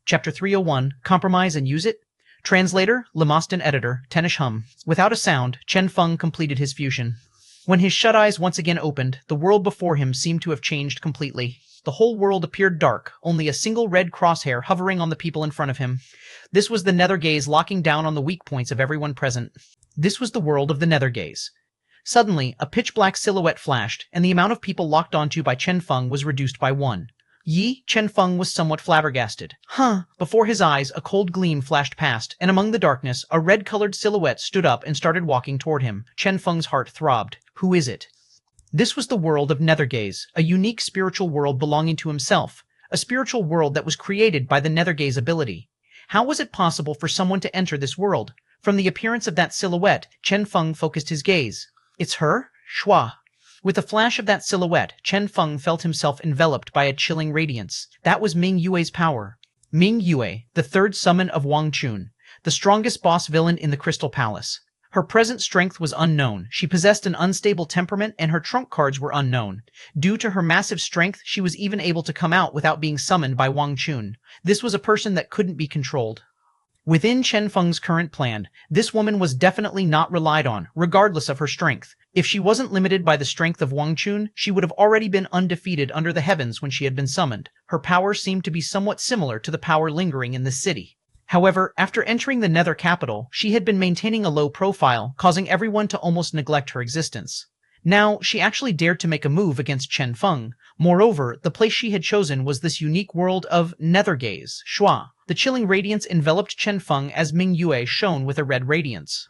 Chapter 301, Compromise and Use It? Translator, Lemoston Editor, Tenish Hum. Without a sound, Chen Feng completed his fusion. When his shut eyes once again opened, the world before him seemed to have changed completely. The whole world appeared dark, only a single red crosshair hovering on the people in front of him. This was the nether gaze locking down on the weak points of everyone present. This was the world of the nether gaze. Suddenly, a pitch-black silhouette flashed, and the amount of people locked onto by Chen Feng was reduced by 1. Chen Feng was somewhat flabbergasted. Before his eyes, a cold gleam flashed past, and among the darkness, a red-colored silhouette stood up and started walking toward him. Chen Feng's heart throbbed. Who is it? This was the world of Nethergaze, a unique spiritual world belonging to himself, a spiritual world that was created by the Nethergaze ability. How was it possible for someone to enter this world? From the appearance of that silhouette, Chen Feng focused his gaze. It's her? Shua. With a flash of that silhouette, Chen Feng felt himself enveloped by a chilling radiance. That was Ming Yue's power. Ming Yue, the third summon of Wang Chun, the strongest boss villain in the Crystal Palace. Her present strength was unknown. She possessed an unstable temperament, and her trump cards were unknown. Due to her massive strength, she was even able to come out without being summoned by Wang Chun. This was a person that couldn't be controlled. Within Chen Feng's current plan, this woman was definitely not relied on, regardless of her strength. If she wasn't limited by the strength of Wang Chun, she would have already been undefeated under the heavens when she had been summoned. Her power seemed to be somewhat similar to the power lingering in this city. However, after entering the Nether capital, she had been maintaining a low profile, causing everyone to almost neglect her existence. Now, she actually dared to make a move against Chen Feng. Moreover, the place she had chosen was this unique world of Nethergaze, Shua. The chilling radiance enveloped Chen Feng as Ming Yue shone with a red radiance.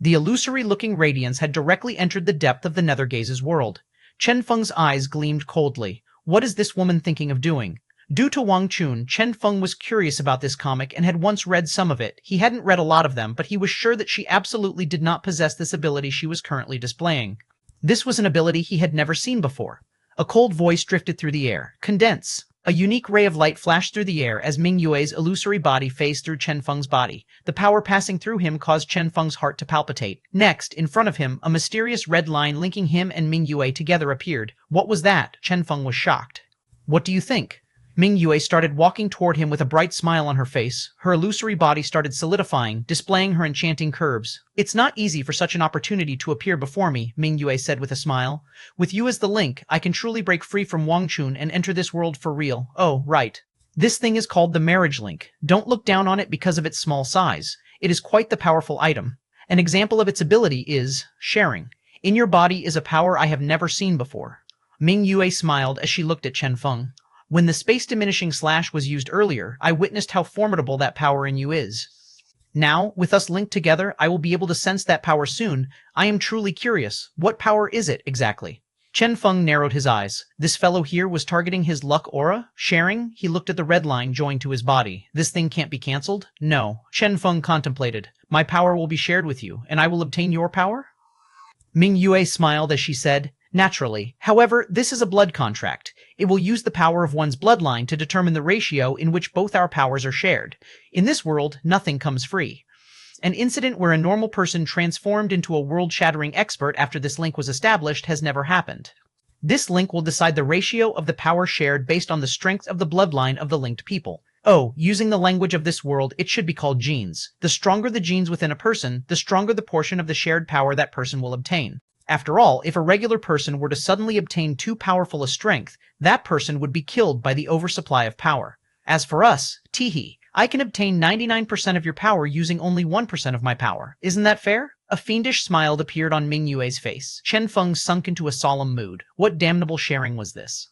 The illusory-looking radiance had directly entered the depth of the Nethergaze's world. Chen Feng's eyes gleamed coldly. What is this woman thinking of doing? Due to Wang Chun, Chen Feng was curious about this comic and had once read some of it. He hadn't read a lot of them, but he was sure that she absolutely did not possess this ability she was currently displaying. This was an ability he had never seen before. A cold voice drifted through the air. Condense. A unique ray of light flashed through the air as Ming Yue's illusory body phased through Chen Feng's body. The power passing through him caused Chen Feng's heart to palpitate. Next, in front of him, a mysterious red line linking him and Ming Yue together appeared. What was that? Chen Feng was shocked. What do you think? Ming Yue started walking toward him with a bright smile on her face. Her illusory body started solidifying, displaying her enchanting curves. It's not easy for such an opportunity to appear before me, Ming Yue said with a smile. With you as the link, I can truly break free from Wang Chun and enter this world for real. Oh, right. This thing is called the marriage link. Don't look down on it because of its small size. It is quite the powerful item. An example of its ability is sharing. In your body is a power I have never seen before. Ming Yue smiled as she looked at Chen Feng. When the space-diminishing slash was used earlier, I witnessed how formidable that power in you is. Now, with us linked together, I will be able to sense that power soon. I am truly curious. What power is it, exactly? Chen Feng narrowed his eyes. This fellow here was targeting his luck aura? Sharing? He looked at the red line joined to his body. This thing can't be cancelled? No. Chen Feng contemplated. My power will be shared with you, and I will obtain your power? Ming Yue smiled as she said, Naturally. However, this is a blood contract. It will use the power of one's bloodline to determine the ratio in which both our powers are shared. In this world, nothing comes free. An incident where a normal person transformed into a world-shattering expert after this link was established has never happened. This link will decide the ratio of the power shared based on the strength of the bloodline of the linked people. Oh, using the language of this world, it should be called genes. The stronger the genes within a person, the stronger the portion of the shared power that person will obtain. After all, if a regular person were to suddenly obtain too powerful a strength, that person would be killed by the oversupply of power. As for us, teehee, I can obtain 99% of your power using only 1% of my power. Isn't that fair? A fiendish smile appeared on Ming Yue's face. Chen Feng sunk into a solemn mood. What damnable sharing was this?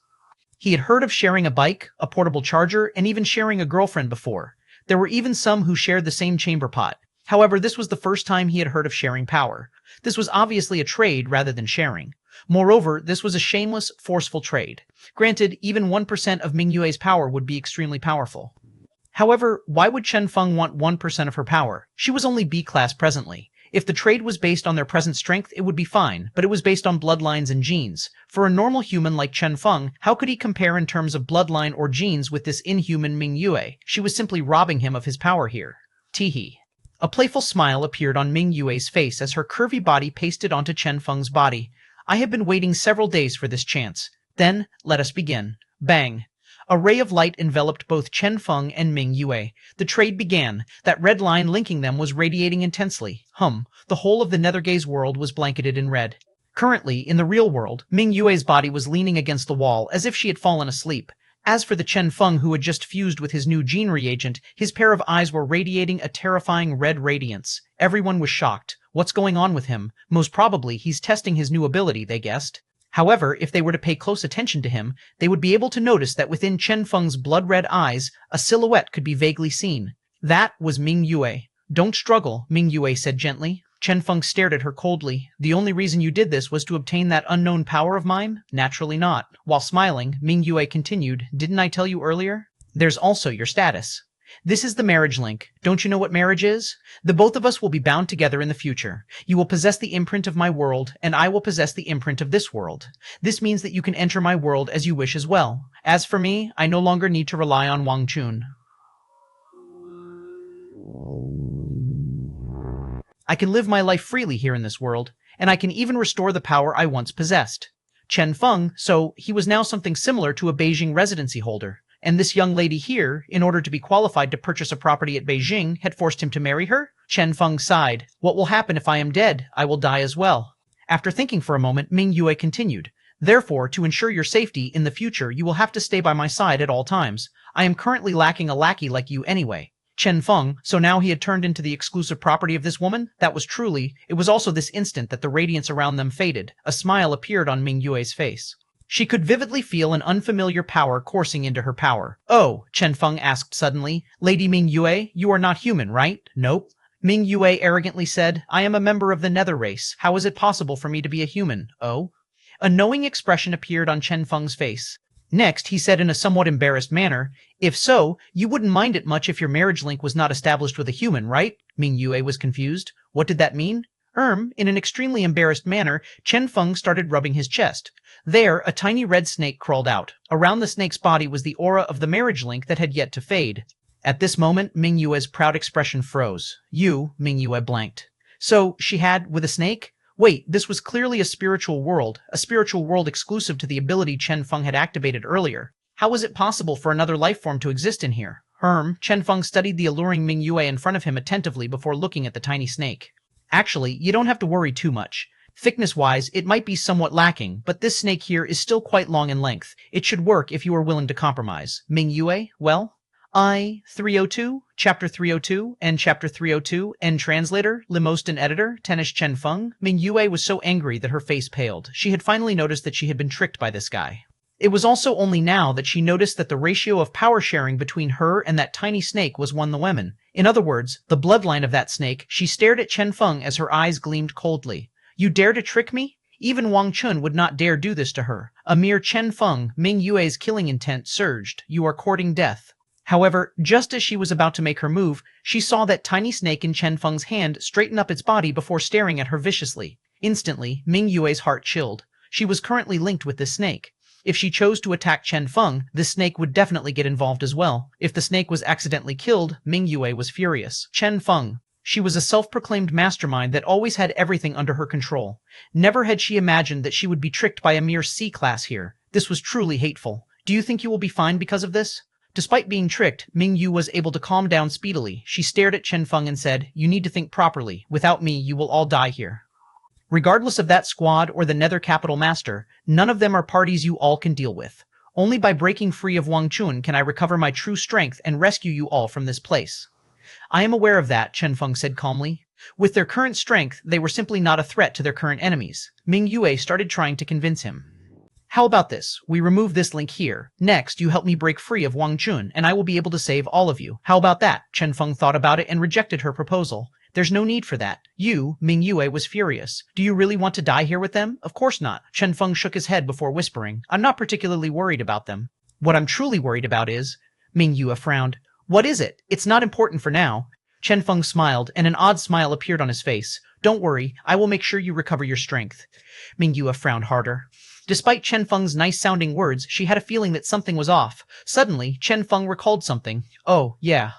He had heard of sharing a bike, a portable charger, and even sharing a girlfriend before. There were even some who shared the same chamber pot. However, this was the first time he had heard of sharing power. This was obviously a trade rather than sharing. Moreover, this was a shameless, forceful trade. Granted, even 1% of Ming Yue's power would be extremely powerful. However, why would Chen Feng want 1% of her power? She was only B-class presently. If the trade was based on their present strength, it would be fine, but it was based on bloodlines and genes. For a normal human like Chen Feng, how could he compare in terms of bloodline or genes with this inhuman Ming Yue? She was simply robbing him of his power here. Teehee. A playful smile appeared on Ming Yue's face as her curvy body pasted onto Chen Feng's body. I have been waiting several days for this chance. Then, let us begin. Bang. A ray of light enveloped both Chen Feng and Ming Yue. The trade began. That red line linking them was radiating intensely. The whole of the Nethergaze world was blanketed in red. Currently, in the real world, Ming Yue's body was leaning against the wall as if she had fallen asleep. As for the Chen Feng who had just fused with his new gene reagent, his pair of eyes were radiating a terrifying red radiance. Everyone was shocked. What's going on with him? Most probably, he's testing his new ability, they guessed. However, if they were to pay close attention to him, they would be able to notice that within Chen Feng's blood-red eyes, a silhouette could be vaguely seen. That was Ming Yue. Don't struggle, Ming Yue said gently. Chen Feng stared at her coldly. The only reason you did this was to obtain that unknown power of mine? Naturally not. While smiling, Ming Yue continued, didn't I tell you earlier? There's also your status. This is the marriage link. Don't you know what marriage is? The both of us will be bound together in the future. You will possess the imprint of my world, and I will possess the imprint of this world. This means that you can enter my world as you wish as well. As for me, I no longer need to rely on Wang Chun. I can live my life freely here in this world, and I can even restore the power I once possessed. Chen Feng, so he was now something similar to a Beijing residency holder. And this young lady here, in order to be qualified to purchase a property at Beijing, had forced him to marry her? Chen Feng sighed. What will happen if I am dead? I will die as well. After thinking for a moment, Ming Yue continued. Therefore, to ensure your safety in the future, you will have to stay by my side at all times. I am currently lacking a lackey like you anyway. Chen Feng, so now he had turned into the exclusive property of this woman? That was truly, it was also this instant that the radiance around them faded. A smile appeared on Ming Yue's face. She could vividly feel an unfamiliar power coursing into her power. Oh, Chen Feng asked suddenly. Lady Ming Yue, you are not human, right? Nope. Ming Yue arrogantly said, I am a member of the Nether race. How is it possible for me to be a human? Oh? A knowing expression appeared on Chen Feng's face. Next, he said in a somewhat embarrassed manner, if so, you wouldn't mind it much if your marriage link was not established with a human, right? Ming Yue was confused. What did that mean? In an extremely embarrassed manner, Chen Feng started rubbing his chest. There, a tiny red snake crawled out. Around the snake's body was the aura of the marriage link that had yet to fade. At this moment, Ming Yue's proud expression froze. Ming Yue blanked. So, she had, with a snake? Wait, this was clearly a spiritual world exclusive to the ability Chen Feng had activated earlier. How was it possible for another life form to exist in here? Chen Feng studied the alluring Ming Yue in front of him attentively before looking at the tiny snake. Actually, you don't have to worry too much. Thickness-wise, it might be somewhat lacking, but this snake here is still quite long in length. It should work if you are willing to compromise. Ming Yue, well? 302, Chapter 302, and Chapter 302, and translator, Limostan editor, Tenish Chen Feng. Ming Yue was so angry that her face paled. She had finally noticed that she had been tricked by this guy. It was also only now that she noticed that the ratio of power sharing between her and that tiny snake was 1:1. In other words, the bloodline of that snake. She stared at Chen Feng as her eyes gleamed coldly. You dare to trick me? Even Wang Chun would not dare do this to her. A mere Chen Feng, Ming Yue's killing intent surged. You are courting death. However, just as she was about to make her move, she saw that tiny snake in Chen Feng's hand straighten up its body before staring at her viciously. Instantly, Ming Yue's heart chilled. She was currently linked with this snake. If she chose to attack Chen Feng, this snake would definitely get involved as well. If the snake was accidentally killed, Ming Yue was furious. Chen Feng. She was a self-proclaimed mastermind that always had everything under her control. Never had she imagined that she would be tricked by a mere C-class here. This was truly hateful. Do you think you will be fine because of this? Despite being tricked, Ming Yu was able to calm down speedily. She stared at Chen Feng and said, you need to think properly. Without me, you will all die here. Regardless of that squad or the Nether Capital Master, none of them are parties you all can deal with. Only by breaking free of Wang Chun can I recover my true strength and rescue you all from this place. I am aware of that, Chen Feng said calmly. With their current strength, they were simply not a threat to their current enemies. Ming Yue started trying to convince him. How about this? We remove this link here. Next, you help me break free of Wang Chun, and I will be able to save all of you. How about that? Chen Feng thought about it and rejected her proposal. There's no need for that. Ming Yue was furious. Do you really want to die here with them? Of course not. Chen Feng shook his head before whispering. I'm not particularly worried about them. What I'm truly worried about is... Ming Yue frowned. What is it? It's not important for now. Chen Feng smiled, and an odd smile appeared on his face. Don't worry, I will make sure you recover your strength. Ming Yue frowned harder. Despite Chen Feng's nice-sounding words, she had a feeling that something was off. Suddenly, Chen Feng recalled something. Oh, yeah.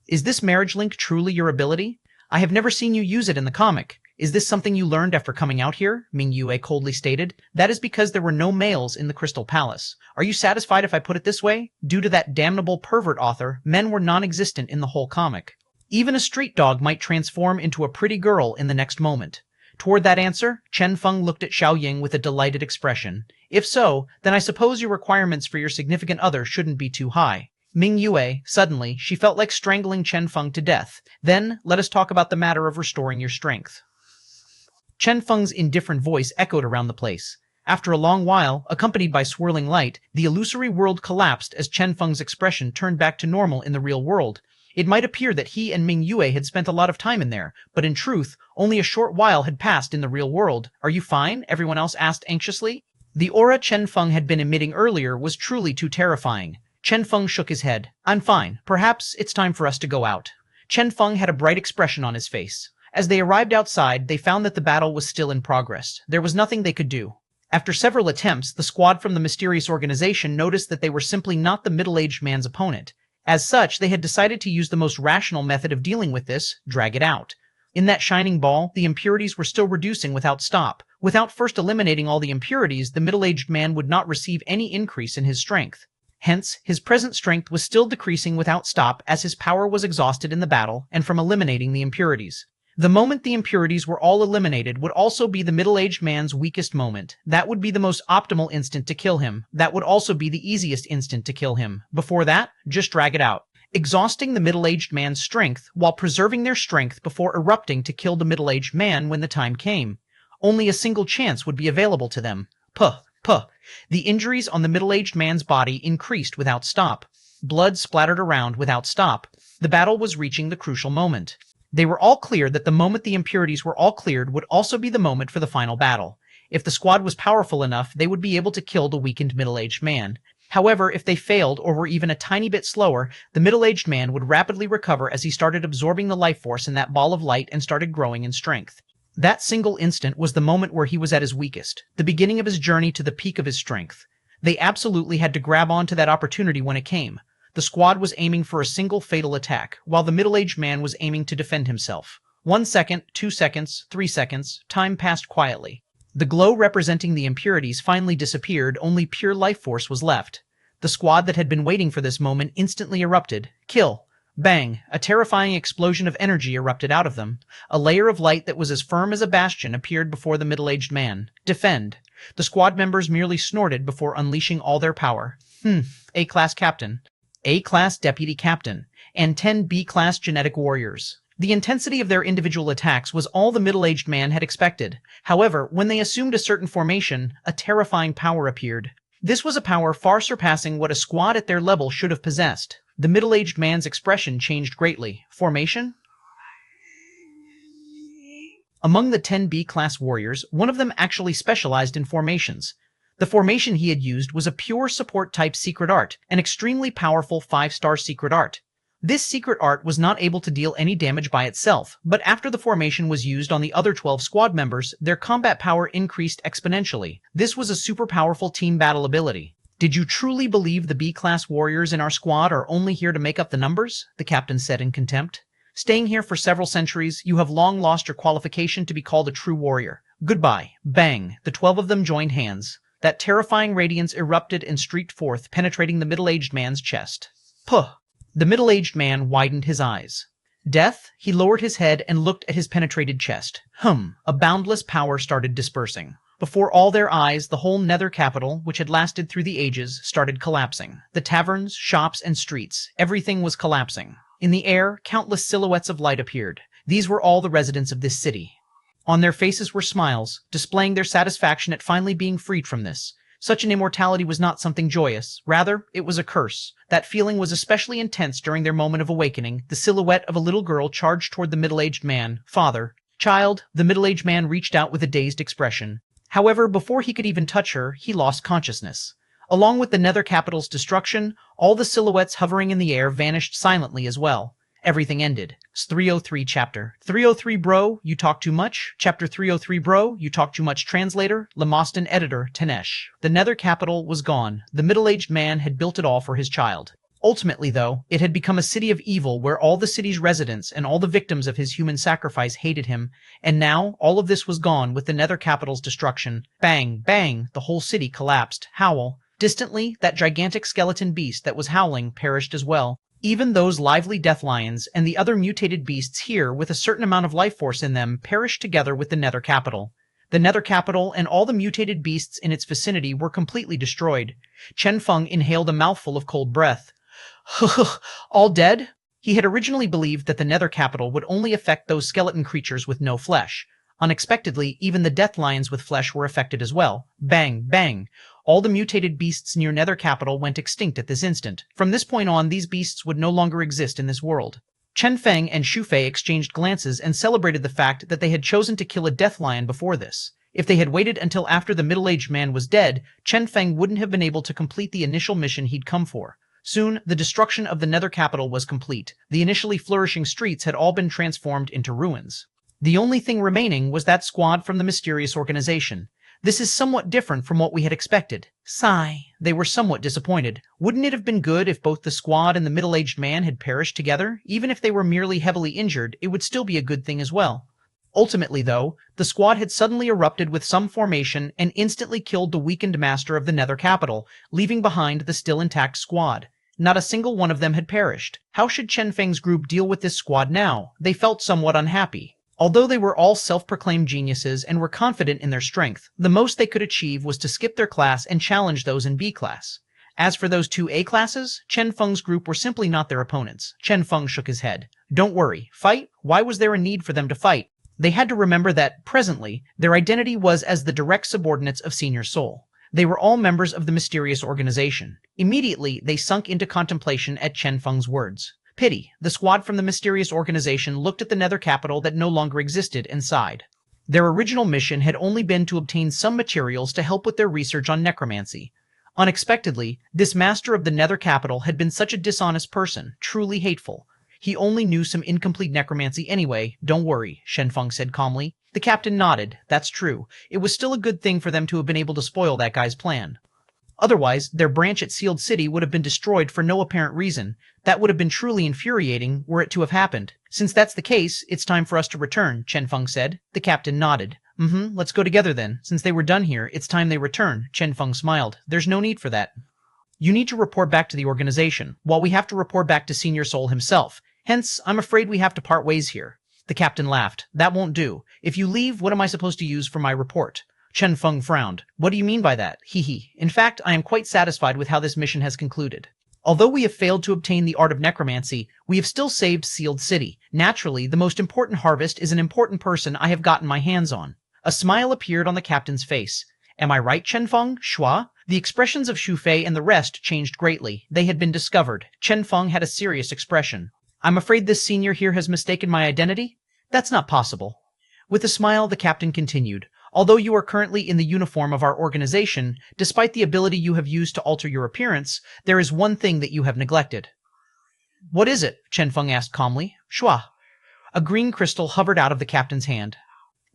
Is this marriage link truly your ability? I have never seen you use it in the comic. Is this something you learned after coming out here? Ming Yue coldly stated. That is because there were no males in the Crystal Palace. Are you satisfied if I put it this way? Due to that damnable pervert author, men were non-existent in the whole comic. Even a street dog might transform into a pretty girl in the next moment. Toward that answer, Chen Feng looked at Xiao Ying with a delighted expression. If so, then I suppose your requirements for your significant other shouldn't be too high. Ming Yue, suddenly, she felt like strangling Chen Feng to death. Then, let us talk about the matter of restoring your strength. Chen Feng's indifferent voice echoed around the place. After a long while, accompanied by swirling light, the illusory world collapsed as Chen Feng's expression turned back to normal in the real world. It might appear that he and Ming Yue had spent a lot of time in there, but in truth, only a short while had passed in the real world. Are you fine? Everyone else asked anxiously. The aura Chen Feng had been emitting earlier was truly too terrifying. Chen Feng shook his head. I'm fine. Perhaps it's time for us to go out. Chen Feng had a bright expression on his face. As they arrived outside, they found that the battle was still in progress. There was nothing they could do. After several attempts, the squad from the mysterious organization noticed that they were simply not the middle-aged man's opponent. As such, they had decided to use the most rational method of dealing with this, drag it out. In that shining ball, the impurities were still reducing without stop. Without first eliminating all the impurities, the middle-aged man would not receive any increase in his strength. Hence, his present strength was still decreasing without stop as his power was exhausted in the battle and from eliminating the impurities. The moment the impurities were all eliminated would also be the middle-aged man's weakest moment. That would be the most optimal instant to kill him. That would also be the easiest instant to kill him. Before that, just drag it out. Exhausting the middle-aged man's strength while preserving their strength before erupting to kill the middle-aged man when the time came. Only a single chance would be available to them. Puh. The injuries on the middle-aged man's body increased without stop. Blood splattered around without stop. The battle was reaching the crucial moment. They were all clear that the moment the impurities were all cleared would also be the moment for the final battle. If the squad was powerful enough, they would be able to kill the weakened middle-aged man. However, if they failed or were even a tiny bit slower, the middle-aged man would rapidly recover as he started absorbing the life force in that ball of light and started growing in strength. That single instant was the moment where he was at his weakest, the beginning of his journey to the peak of his strength. They absolutely had to grab onto that opportunity when it came. The squad was aiming for a single fatal attack, while the middle-aged man was aiming to defend himself. 1 second, 2 seconds, 3 seconds, time passed quietly. The glow representing the impurities finally disappeared, only pure life force was left. The squad that had been waiting for this moment instantly erupted. Kill! Bang! A terrifying explosion of energy erupted out of them. A layer of light that was as firm as a bastion appeared before the middle-aged man. Defend! The squad members merely snorted before unleashing all their power. A-class captain. A-class deputy captain, and 10 B-class genetic warriors. The intensity of their individual attacks was all the middle-aged man had expected. However, when they assumed a certain formation, a terrifying power appeared. This was a power far surpassing what a squad at their level should have possessed. The middle-aged man's expression changed greatly. Formation? Among the 10 B-class warriors, one of them actually specialized in formations. The formation he had used was a pure support-type secret art, an extremely powerful 5-star secret art. This secret art was not able to deal any damage by itself, but after the formation was used on the other 12 squad members, their combat power increased exponentially. This was a super powerful team battle ability. Did you truly believe the B-class warriors in our squad are only here to make up the numbers? The captain said in contempt. Staying here for several centuries, you have long lost your qualification to be called a true warrior. Goodbye. Bang. The 12 of them joined hands. That terrifying radiance erupted and streaked forth, penetrating the middle-aged man's chest. Puh! The middle-aged man widened his eyes. Death? He lowered his head and looked at his penetrated chest. A boundless power started dispersing. Before all their eyes, the whole nether capital, which had lasted through the ages, started collapsing. The taverns, shops, and streets, everything was collapsing. In the air, countless silhouettes of light appeared. These were all the residents of this city. On their faces were smiles, displaying their satisfaction at finally being freed from this. Such an immortality was not something joyous. Rather, it was a curse. That feeling was especially intense during their moment of awakening. The silhouette of a little girl charged toward the middle-aged man. Father. Child. The middle-aged man reached out with a dazed expression. However, before he could even touch her, he lost consciousness. Along with the nether capital's destruction, all the silhouettes hovering in the air vanished silently as well. Everything ended. 303 chapter. 303 bro, you talk too much. Chapter 303 bro, you talk too much. Translator, Lemoston editor, Tanesh. The nether capital was gone. The middle-aged man had built it all for his child. Ultimately, though, it had become a city of evil where all the city's residents and all the victims of his human sacrifice hated him, and now all of this was gone with the Nether capital's destruction. Bang, bang, the whole city collapsed. Howl. Distantly, that gigantic skeleton beast that was howling perished as well. Even those lively death lions and the other mutated beasts here with a certain amount of life force in them perished together with the Nether capital. The Nether capital and all the mutated beasts in its vicinity were completely destroyed. Chen Feng inhaled a mouthful of cold breath. All dead? He had originally believed that the Nether capital would only affect those skeleton creatures with no flesh. Unexpectedly, even the death lions with flesh were affected as well. Bang, bang. All the mutated beasts near Nether capital went extinct at this instant. From this point on, these beasts would no longer exist in this world. Chen Feng and Xu Fei exchanged glances and celebrated the fact that they had chosen to kill a death lion before this. If they had waited until after the middle-aged man was dead, Chen Feng wouldn't have been able to complete the initial mission he'd come for. Soon, the destruction of the Nether capital was complete. The initially flourishing streets had all been transformed into ruins. The only thing remaining was that squad from the mysterious organization. This is somewhat different from what we had expected. Sigh. They were somewhat disappointed. Wouldn't it have been good if both the squad and the middle-aged man had perished together? Even if they were merely heavily injured, it would still be a good thing as well. Ultimately, though, the squad had suddenly erupted with some formation and instantly killed the weakened master of the Nether capital, leaving behind the still intact squad. Not a single one of them had perished. How should Chen Feng's group deal with this squad now? They felt somewhat unhappy. Although they were all self-proclaimed geniuses and were confident in their strength, the most they could achieve was to skip their class and challenge those in B class. As for those two A classes, Chen Feng's group were simply not their opponents. Chen Feng shook his head. Don't worry. Fight? Why was there a need for them to fight? They had to remember that, presently, their identity was as the direct subordinates of Senior Soul. They were all members of the mysterious organization. Immediately, they sunk into contemplation at Chen Feng's words. Pity. The squad from the mysterious organization looked at the Nether capital that no longer existed and sighed. Their original mission had only been to obtain some materials to help with their research on necromancy. Unexpectedly, this master of the Nether capital had been such a dishonest person, truly hateful. He only knew some incomplete necromancy anyway. Don't worry, Chen Feng said calmly. The captain nodded. That's true. It was still a good thing for them to have been able to spoil that guy's plan. Otherwise, their branch at Sealed City would have been destroyed for no apparent reason. That would have been truly infuriating were it to have happened. Since that's the case, it's time for us to return, Chen Feng said. The captain nodded. Let's go together then. Since they were done here, it's time they return, Chen Feng smiled. There's no need for that. You need to report back to the organization, while we have to report back to Senior Soul himself. Hence, I'm afraid we have to part ways here. The captain laughed. That won't do. If you leave, what am I supposed to use for my report? Chen Feng frowned. What do you mean by that? Hee. In fact, I am quite satisfied with how this mission has concluded. Although we have failed to obtain the art of necromancy, we have still saved Sealed City. Naturally, the most important harvest is an important person I have gotten my hands on. A smile appeared on the captain's face. Am I right, Chen Feng? Shua? The expressions of Xu Fei and the rest changed greatly. They had been discovered. Chen Feng had a serious expression. I'm afraid this senior here has mistaken my identity? That's not possible. With a smile, the captain continued. Although you are currently in the uniform of our organization, despite the ability you have used to alter your appearance, there is one thing that you have neglected. What is it? Chen Feng asked calmly. Shua. A green crystal hovered out of the captain's hand.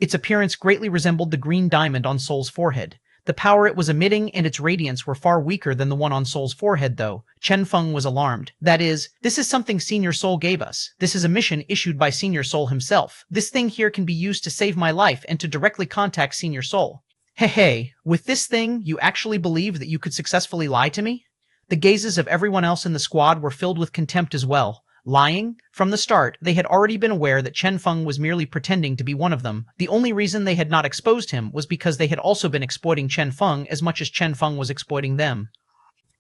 Its appearance greatly resembled the green diamond on Soul's forehead. The power it was emitting and its radiance were far weaker than the one on Soul's forehead, though. Chen Feng was alarmed. That is, this is something Senior Soul gave us. This is a mission issued by Senior Soul himself. This thing here can be used to save my life and to directly contact Senior Soul. Hey, with this thing, you actually believe that you could successfully lie to me? The gazes of everyone else in the squad were filled with contempt as well. Lying? From the start, they had already been aware that Chen Feng was merely pretending to be one of them. The only reason they had not exposed him was because they had also been exploiting Chen Feng as much as Chen Feng was exploiting them.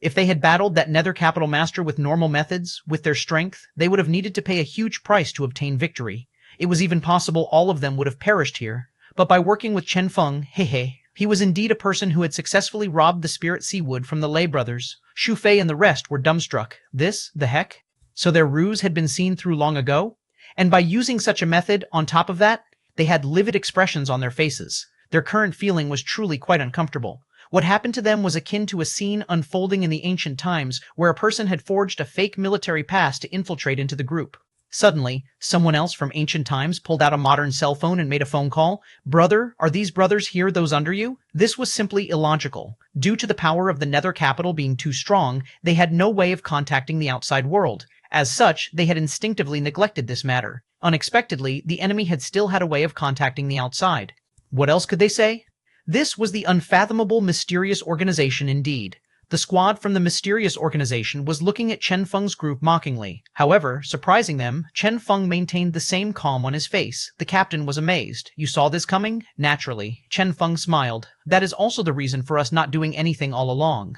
If they had battled that Nether Capital Master with normal methods, with their strength, they would have needed to pay a huge price to obtain victory. It was even possible all of them would have perished here. But by working with Chen Feng, he was indeed a person who had successfully robbed the Spirit Seawood from the Lei brothers. Xu Fei and the rest were dumbstruck. This, the heck? So their ruse had been seen through long ago? And by using such a method, on top of that, they had livid expressions on their faces. Their current feeling was truly quite uncomfortable. What happened to them was akin to a scene unfolding in the ancient times where a person had forged a fake military pass to infiltrate into the group. Suddenly, someone else from ancient times pulled out a modern cell phone and made a phone call. Brother, are these brothers here those under you? This was simply illogical. Due to the power of the Nether capital being too strong, they had no way of contacting the outside world. As such, they had instinctively neglected this matter. Unexpectedly, the enemy had still had a way of contacting the outside. What else could they say? This was the unfathomable, mysterious organization indeed. The squad from the mysterious organization was looking at Chen Feng's group mockingly. However, surprising them, Chen Feng maintained the same calm on his face. The captain was amazed. You saw this coming? Naturally. Chen Feng smiled. That is also the reason for us not doing anything all along.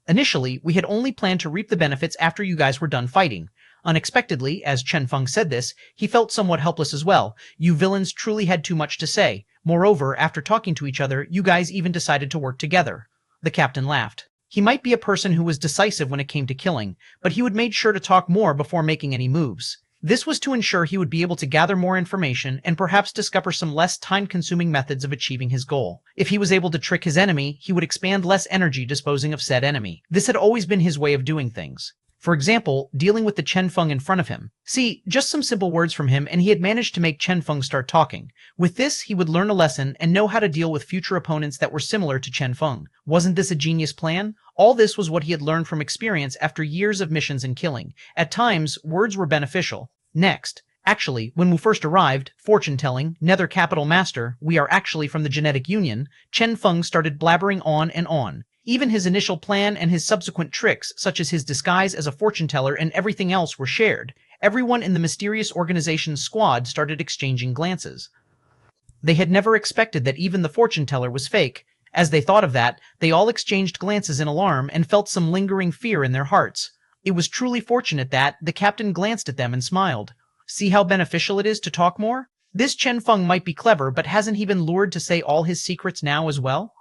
Initially, we had only planned to reap the benefits after you guys were done fighting. Unexpectedly, as Chen Feng said this, he felt somewhat helpless as well. You villains truly had too much to say. Moreover, after talking to each other, you guys even decided to work together. The captain laughed. He might be a person who was decisive when it came to killing, but he would make sure to talk more before making any moves. This was to ensure he would be able to gather more information and perhaps discover some less time-consuming methods of achieving his goal. If he was able to trick his enemy, he would expend less energy disposing of said enemy. This had always been his way of doing things. For example, dealing with the Chen Feng in front of him. See, just some simple words from him and he had managed to make Chen Feng start talking. With this, he would learn a lesson and know how to deal with future opponents that were similar to Chen Feng. Wasn't this a genius plan? All this was what he had learned from experience after years of missions and killing. At times, words were beneficial. Next, actually, when we first arrived, fortune-telling, Nether Capital Master, we are actually from the Genetic Union, Chen Feng started blabbering on and on. Even his initial plan and his subsequent tricks, such as his disguise as a fortune-teller and everything else, were shared. Everyone in the mysterious organization's squad started exchanging glances. They had never expected that even the fortune-teller was fake. As they thought of that, they all exchanged glances in alarm and felt some lingering fear in their hearts. It was truly fortunate that the captain glanced at them and smiled. See how beneficial it is to talk more? This Chen Feng might be clever, but hasn't he been lured to say all his secrets now as well?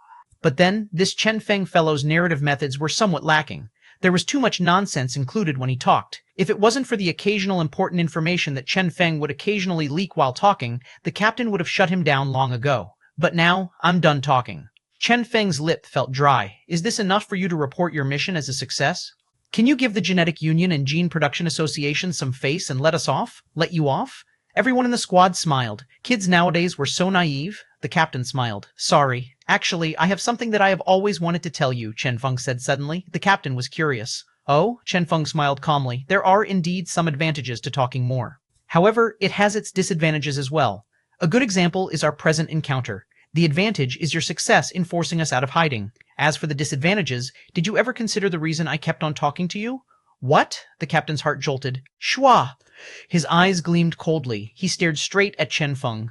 But then, this Chen Feng fellow's narrative methods were somewhat lacking. There was too much nonsense included when he talked. If it wasn't for the occasional important information that Chen Feng would occasionally leak while talking, the captain would have shut him down long ago. But now, I'm done talking. Chen Feng's lip felt dry. Is this enough for you to report your mission as a success? Can you give the Genetic Union and Gene Production Association some face and let us off? Let you off? Everyone in the squad smiled. Kids nowadays were so naive. The captain smiled. Sorry. Actually, I have something that I have always wanted to tell you, Chen Feng said suddenly. The captain was curious. Oh? Chen Feng smiled calmly. There are indeed some advantages to talking more. However, it has its disadvantages as well. A good example is our present encounter. The advantage is your success in forcing us out of hiding. As for the disadvantages, did you ever consider the reason I kept on talking to you? What? The captain's heart jolted. Shua! His eyes gleamed coldly. He stared straight at Chen Feng.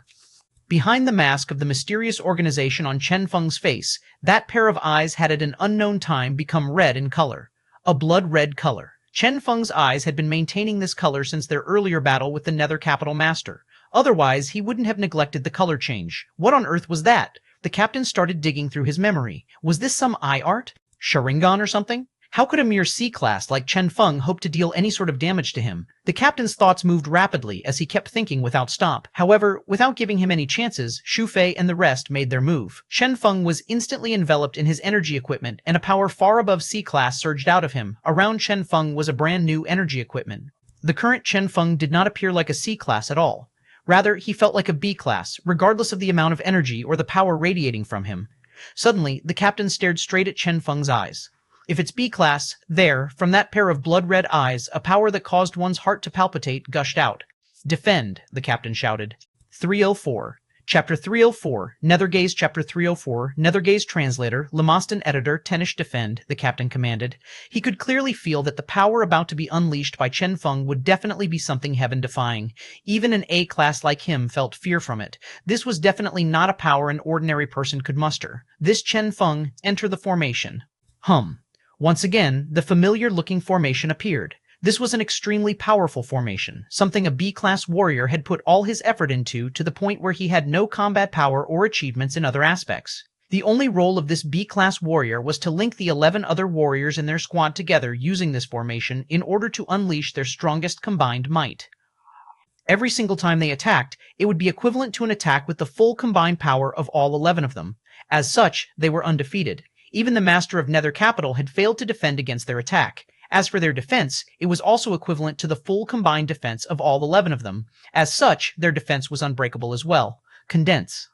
Behind the mask of the mysterious organization on Chen Feng's face, that pair of eyes had at an unknown time become red in color. A blood-red color. Chen Feng's eyes had been maintaining this color since their earlier battle with the Nether Capital Master. Otherwise, he wouldn't have neglected the color change. What on earth was that? The captain started digging through his memory. Was this some eye art? Sharingan or something? How could a mere C-class like Chen Feng hope to deal any sort of damage to him? The captain's thoughts moved rapidly as he kept thinking without stop. However, without giving him any chances, Xu Fei and the rest made their move. Chen Feng was instantly enveloped in his energy equipment, and a power far above C-class surged out of him. Around Chen Feng was a brand new energy equipment. The current Chen Feng did not appear like a C-class at all. Rather, he felt like a B-class, regardless of the amount of energy or the power radiating from him. Suddenly, the captain stared straight at Chen Feng's eyes. If it's B-class, there, from that pair of blood-red eyes, a power that caused one's heart to palpitate gushed out. Defend, the captain shouted. 304. Chapter 304, Nethergaze Chapter 304, Nethergaze Translator, Lemoston Editor, Tenish Defend, the captain commanded. He could clearly feel that the power about to be unleashed by Chen Feng would definitely be something heaven-defying. Even an A-class like him felt fear from it. This was definitely not a power an ordinary person could muster. This Chen Feng, enter the formation. Once again, the familiar-looking formation appeared. This was an extremely powerful formation, something a B-class warrior had put all his effort into to the point where he had no combat power or achievements in other aspects. The only role of this B-class warrior was to link the 11 other warriors in their squad together using this formation in order to unleash their strongest combined might. Every single time they attacked, it would be equivalent to an attack with the full combined power of all 11 of them. As such, they were undefeated. Even the Master of Nether Capital had failed to defend against their attack. As for their defense, it was also equivalent to the full combined defense of all 11 of them. As such, their defense was unbreakable as well. Condense.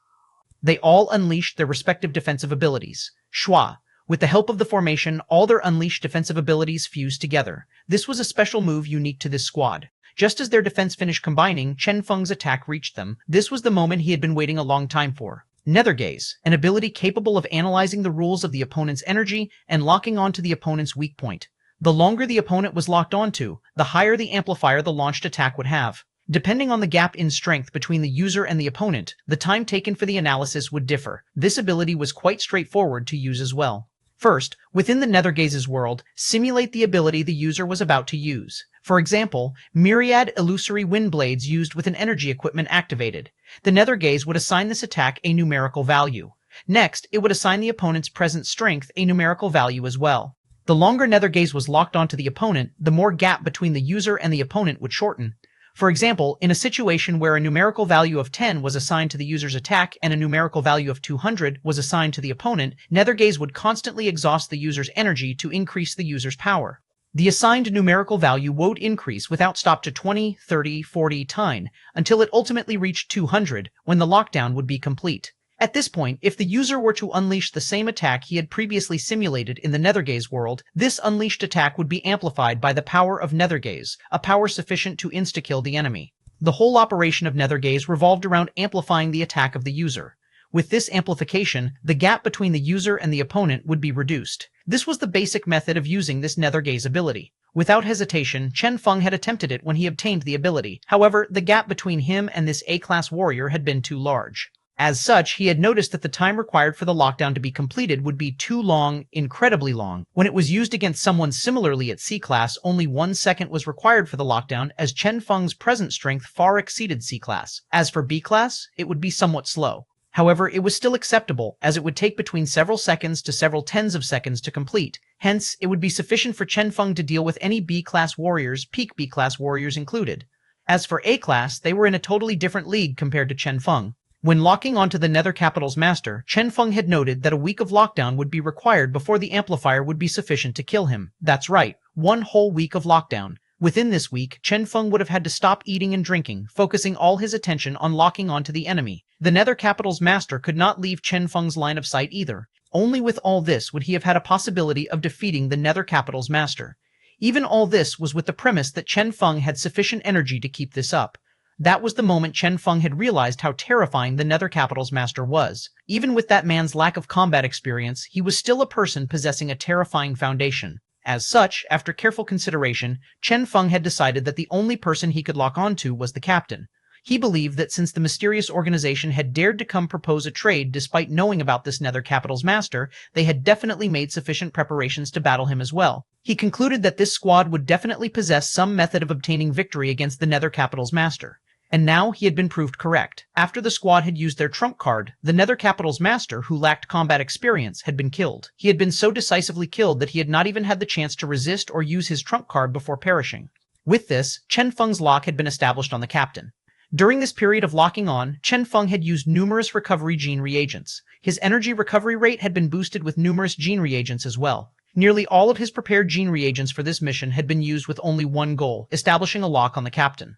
They all unleashed their respective defensive abilities. Schwa. With the help of the formation, all their unleashed defensive abilities fused together. This was a special move unique to this squad. Just as their defense finished combining, Chen Feng's attack reached them. This was the moment he had been waiting a long time for. Nethergaze, an ability capable of analyzing the rules of the opponent's energy and locking onto the opponent's weak point. The longer the opponent was locked onto, the higher the amplifier the launched attack would have. Depending on the gap in strength between the user and the opponent, the time taken for the analysis would differ. This ability was quite straightforward to use as well. First, within the Nethergaze's world, simulate the ability the user was about to use. For example, myriad illusory wind blades used with an energy equipment activated. The Nethergaze would assign this attack a numerical value. Next, it would assign the opponent's present strength a numerical value as well. The longer Nethergaze was locked onto the opponent, the more gap between the user and the opponent would shorten. For example, in a situation where a numerical value of 10 was assigned to the user's attack and a numerical value of 200 was assigned to the opponent, Nethergaze would constantly exhaust the user's energy to increase the user's power. The assigned numerical value would increase without stop to 20, 30, 40 times, until it ultimately reached 200, when the lockdown would be complete. At this point, if the user were to unleash the same attack he had previously simulated in the Nethergaze world, this unleashed attack would be amplified by the power of Nethergaze, a power sufficient to insta-kill the enemy. The whole operation of Nethergaze revolved around amplifying the attack of the user. With this amplification, the gap between the user and the opponent would be reduced. This was the basic method of using this Nethergaze ability. Without hesitation, Chen Feng had attempted it when he obtained the ability. However, the gap between him and this A-class warrior had been too large. As such, he had noticed that the time required for the lockdown to be completed would be too long, incredibly long. When it was used against someone similarly at C-class, only 1 second was required for the lockdown, as Chen Feng's present strength far exceeded C-class. As for B-class, it would be somewhat slow. However, it was still acceptable, as it would take between several seconds to several tens of seconds to complete. Hence, it would be sufficient for Chen Feng to deal with any B-class warriors, peak B-class warriors included. As for A-class, they were in a totally different league compared to Chen Feng. When locking onto the Nether Capital's master, Chen Feng had noted that a week of lockdown would be required before the amplifier would be sufficient to kill him. That's right, 1 whole week of lockdown. Within this week, Chen Feng would have had to stop eating and drinking, focusing all his attention on locking onto the enemy. The Nether Capital's master could not leave Chen Feng's line of sight either. Only with all this would he have had a possibility of defeating the Nether Capital's master. Even all this was with the premise that Chen Feng had sufficient energy to keep this up. That was the moment Chen Feng had realized how terrifying the Nether Capital's master was. Even with that man's lack of combat experience, he was still a person possessing a terrifying foundation. As such, after careful consideration, Chen Feng had decided that the only person he could lock onto was the captain. He believed that since the mysterious organization had dared to come propose a trade despite knowing about this Nether Capital's master, they had definitely made sufficient preparations to battle him as well. He concluded that this squad would definitely possess some method of obtaining victory against the Nether Capital's master. And now he had been proved correct. After the squad had used their trump card, the Nether Capital's master, who lacked combat experience, had been killed. He had been so decisively killed that he had not even had the chance to resist or use his trump card before perishing. With this, Chen Feng's lock had been established on the captain. During this period of locking on, Chen Feng had used numerous recovery gene reagents. His energy recovery rate had been boosted with numerous gene reagents as well. Nearly all of his prepared gene reagents for this mission had been used with only one goal, establishing a lock on the captain.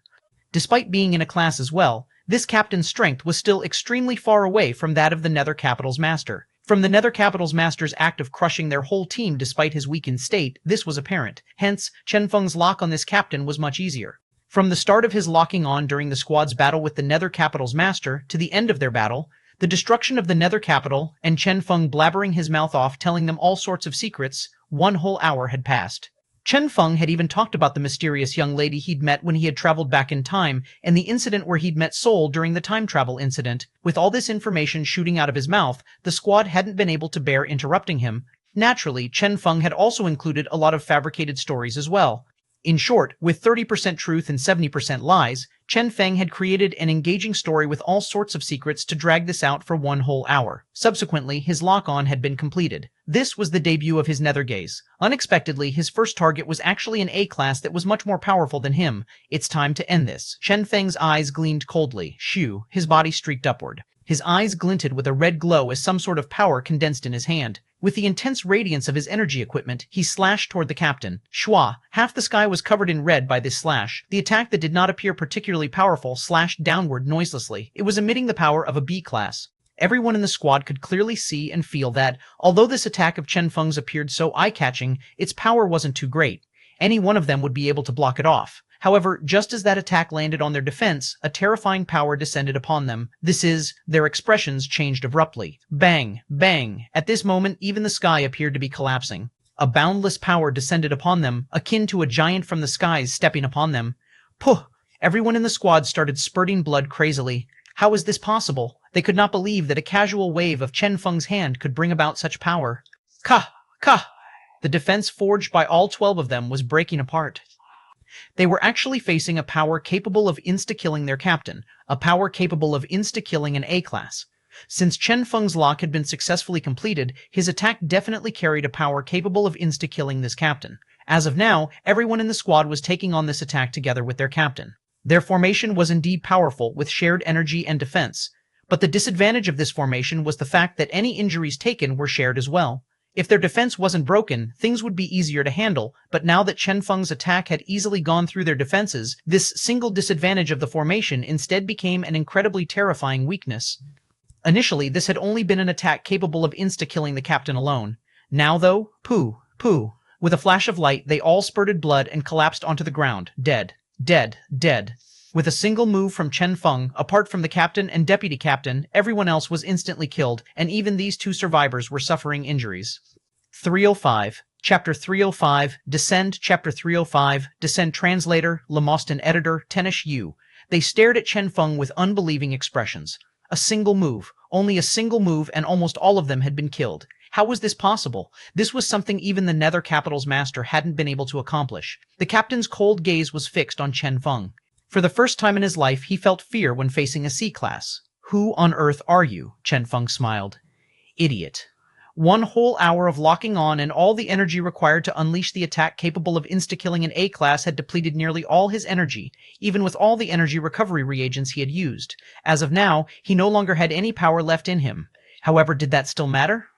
Despite being in a class as well, this captain's strength was still extremely far away from that of the Nether Capital's master. From the Nether Capital's master's act of crushing their whole team despite his weakened state, this was apparent. Hence, Chen Feng's lock on this captain was much easier. From the start of his locking on during the squad's battle with the Nether Capital's master to the end of their battle, the destruction of the Nether Capital and Chen Feng blabbering his mouth off telling them all sorts of secrets, 1 whole hour had passed. Chen Feng had even talked about the mysterious young lady he'd met when he had traveled back in time and the incident where he'd met Soul during the time travel incident. With all this information shooting out of his mouth, the squad hadn't been able to bear interrupting him. Naturally, Chen Feng had also included a lot of fabricated stories as well. In short, with 30% truth and 70% lies, Chen Feng had created an engaging story with all sorts of secrets to drag this out for 1 whole hour. Subsequently, his lock-on had been completed. This was the debut of his Nethergaze. Unexpectedly, his first target was actually an A-class that was much more powerful than him. It's time to end this. Chen Feng's eyes gleamed coldly. His body streaked upward. His eyes glinted with a red glow as some sort of power condensed in his hand. With the intense radiance of his energy equipment, he slashed toward the captain. Shua, half the sky was covered in red by this slash. The attack that did not appear particularly powerful slashed downward noiselessly. It was emitting the power of a B-class. Everyone in the squad could clearly see and feel that, although this attack of Chen Feng's appeared so eye-catching, its power wasn't too great. Any one of them would be able to block it off. However, just as that attack landed on their defense, a terrifying power descended upon them. Their expressions changed abruptly. Bang! Bang! At this moment, even the sky appeared to be collapsing. A boundless power descended upon them, akin to a giant from the skies stepping upon them. Puh! Everyone in the squad started spurting blood crazily. How was this possible? They could not believe that a casual wave of Chen Feng's hand could bring about such power. Ka! Ka! The defense forged by all 12 of them was breaking apart. They were actually facing a power capable of insta-killing their captain, a power capable of insta-killing an A-class. Since Chen Feng's lock had been successfully completed, his attack definitely carried a power capable of insta-killing this captain. As of now, everyone in the squad was taking on this attack together with their captain. Their formation was indeed powerful, with shared energy and defense. But the disadvantage of this formation was the fact that any injuries taken were shared as well. If their defense wasn't broken, things would be easier to handle, but now that Chen Feng's attack had easily gone through their defenses, this single disadvantage of the formation instead became an incredibly terrifying weakness. Initially, this had only been an attack capable of insta-killing the captain alone. Now though, pooh. With a flash of light, they all spurted blood and collapsed onto the ground, dead. Dead. With a single move from Chen Feng, apart from the captain and deputy captain, everyone else was instantly killed, and even these 2 survivors were suffering injuries. 305. Chapter 305, Descend. Chapter 305, Descend. Translator, Lemoston Editor, Tenish Yu. They stared at Chen Feng with unbelieving expressions. A single move, only a single move, and almost all of them had been killed. How was this possible? This was something even the Nether Capital's master hadn't been able to accomplish. The captain's cold gaze was fixed on Chen Feng. For the first time in his life, he felt fear when facing a C-class. Who on earth are you? Chen Feng smiled. Idiot. 1 whole hour of locking on and all the energy required to unleash the attack capable of insta-killing an A-class had depleted nearly all his energy, even with all the energy recovery reagents he had used. As of now, he no longer had any power left in him. However, did that still matter?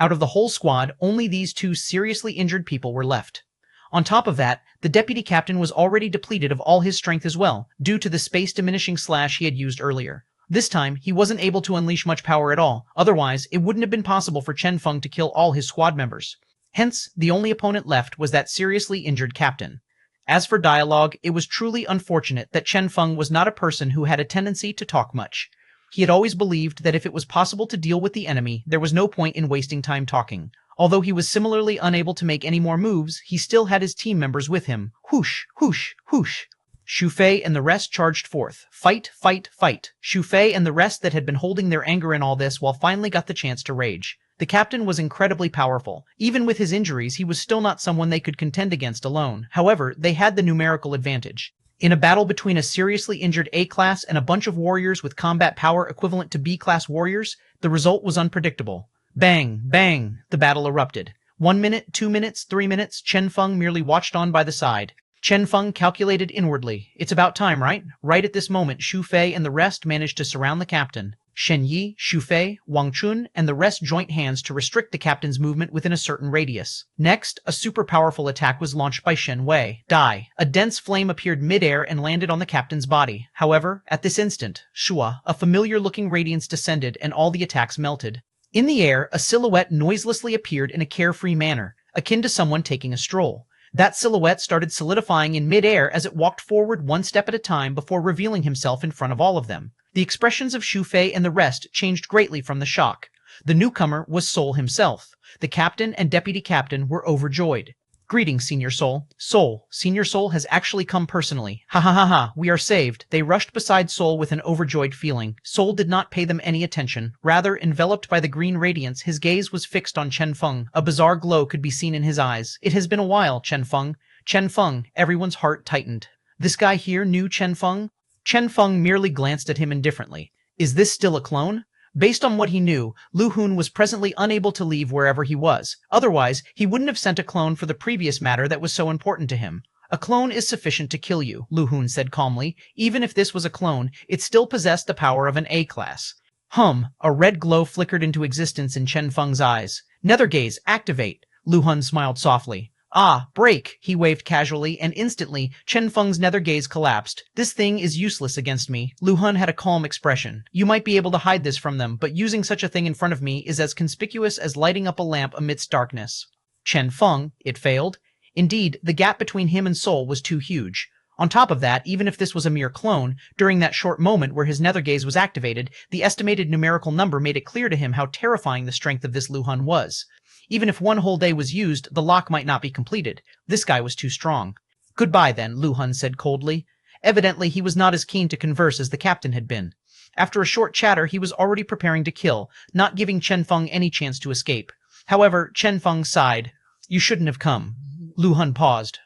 Out of the whole squad, only these 2 seriously injured people were left. On top of that, the deputy captain was already depleted of all his strength as well, due to the space-diminishing slash he had used earlier. This time, he wasn't able to unleash much power at all, otherwise it wouldn't have been possible for Chen Feng to kill all his squad members. Hence, the only opponent left was that seriously injured captain. As for dialogue, it was truly unfortunate that Chen Feng was not a person who had a tendency to talk much. He had always believed that if it was possible to deal with the enemy, there was no point in wasting time talking. Although he was similarly unable to make any more moves, he still had his team members with him. Whoosh, whoosh, whoosh. Xu Fei and the rest charged forth. Fight. Xu Fei and the rest that had been holding their anger in all this finally got the chance to rage. The captain was incredibly powerful. Even with his injuries, he was still not someone they could contend against alone. However, they had the numerical advantage. In a battle between a seriously injured A-class and a bunch of warriors with combat power equivalent to B-class warriors, the result was unpredictable. Bang, bang, the battle erupted. 1 minute, 2 minutes, 3 minutes, Chen Feng merely watched on by the side. Chen Feng calculated inwardly. It's about time, right? Right at this moment, Xu Fei and the rest managed to surround the captain. Shen Yi, Xu Fei, Wang Chun, and the rest joined hands to restrict the captain's movement within a certain radius. Next, a super powerful attack was launched by Shen Wei. Die. A dense flame appeared mid-air and landed on the captain's body. However, at this instant, Shua, a familiar-looking radiance descended and all the attacks melted. In the air, a silhouette noiselessly appeared in a carefree manner, akin to someone taking a stroll. That silhouette started solidifying in mid-air as it walked forward 1 step at a time before revealing himself in front of all of them. The expressions of Xu Fei and the rest changed greatly from the shock. The newcomer was Sol himself. The captain and deputy captain were overjoyed. Greetings, Senior Sol. Sol, Senior Sol has actually come personally. Ha ha ha ha, we are saved. They rushed beside Sol with an overjoyed feeling. Sol did not pay them any attention. Rather, enveloped by the green radiance, his gaze was fixed on Chen Feng. A bizarre glow could be seen in his eyes. It has been a while, Chen Feng. Chen Feng, everyone's heart tightened. This guy here knew Chen Feng? Chen Feng merely glanced at him indifferently. Is this still a clone? Based on what he knew, Lu Hun was presently unable to leave wherever he was. Otherwise, he wouldn't have sent a clone for the previous matter that was so important to him. A clone is sufficient to kill you, Lu Hun said calmly. Even if this was a clone, it still possessed the power of an A-class. A red glow flickered into existence in Chen Feng's eyes. Nether gaze, activate. Lu Hun smiled softly. Ah, break, he waved casually, and instantly, Chen Feng's nether gaze collapsed. This thing is useless against me. Lu Hun had a calm expression. You might be able to hide this from them, but using such a thing in front of me is as conspicuous as lighting up a lamp amidst darkness. Chen Feng, it failed. Indeed, the gap between him and Sol was too huge. On top of that, even if this was a mere clone, during that short moment where his nether gaze was activated, the estimated numerical number made it clear to him how terrifying the strength of this Lu Hun was. Even if one whole day was used, the lock might not be completed. This guy was too strong. Goodbye then, Lu Hun said coldly. Evidently, he was not as keen to converse as the captain had been. After a short chatter, he was already preparing to kill, not giving Chen Feng any chance to escape. However, Chen Feng sighed. You shouldn't have come. Lu Hun paused.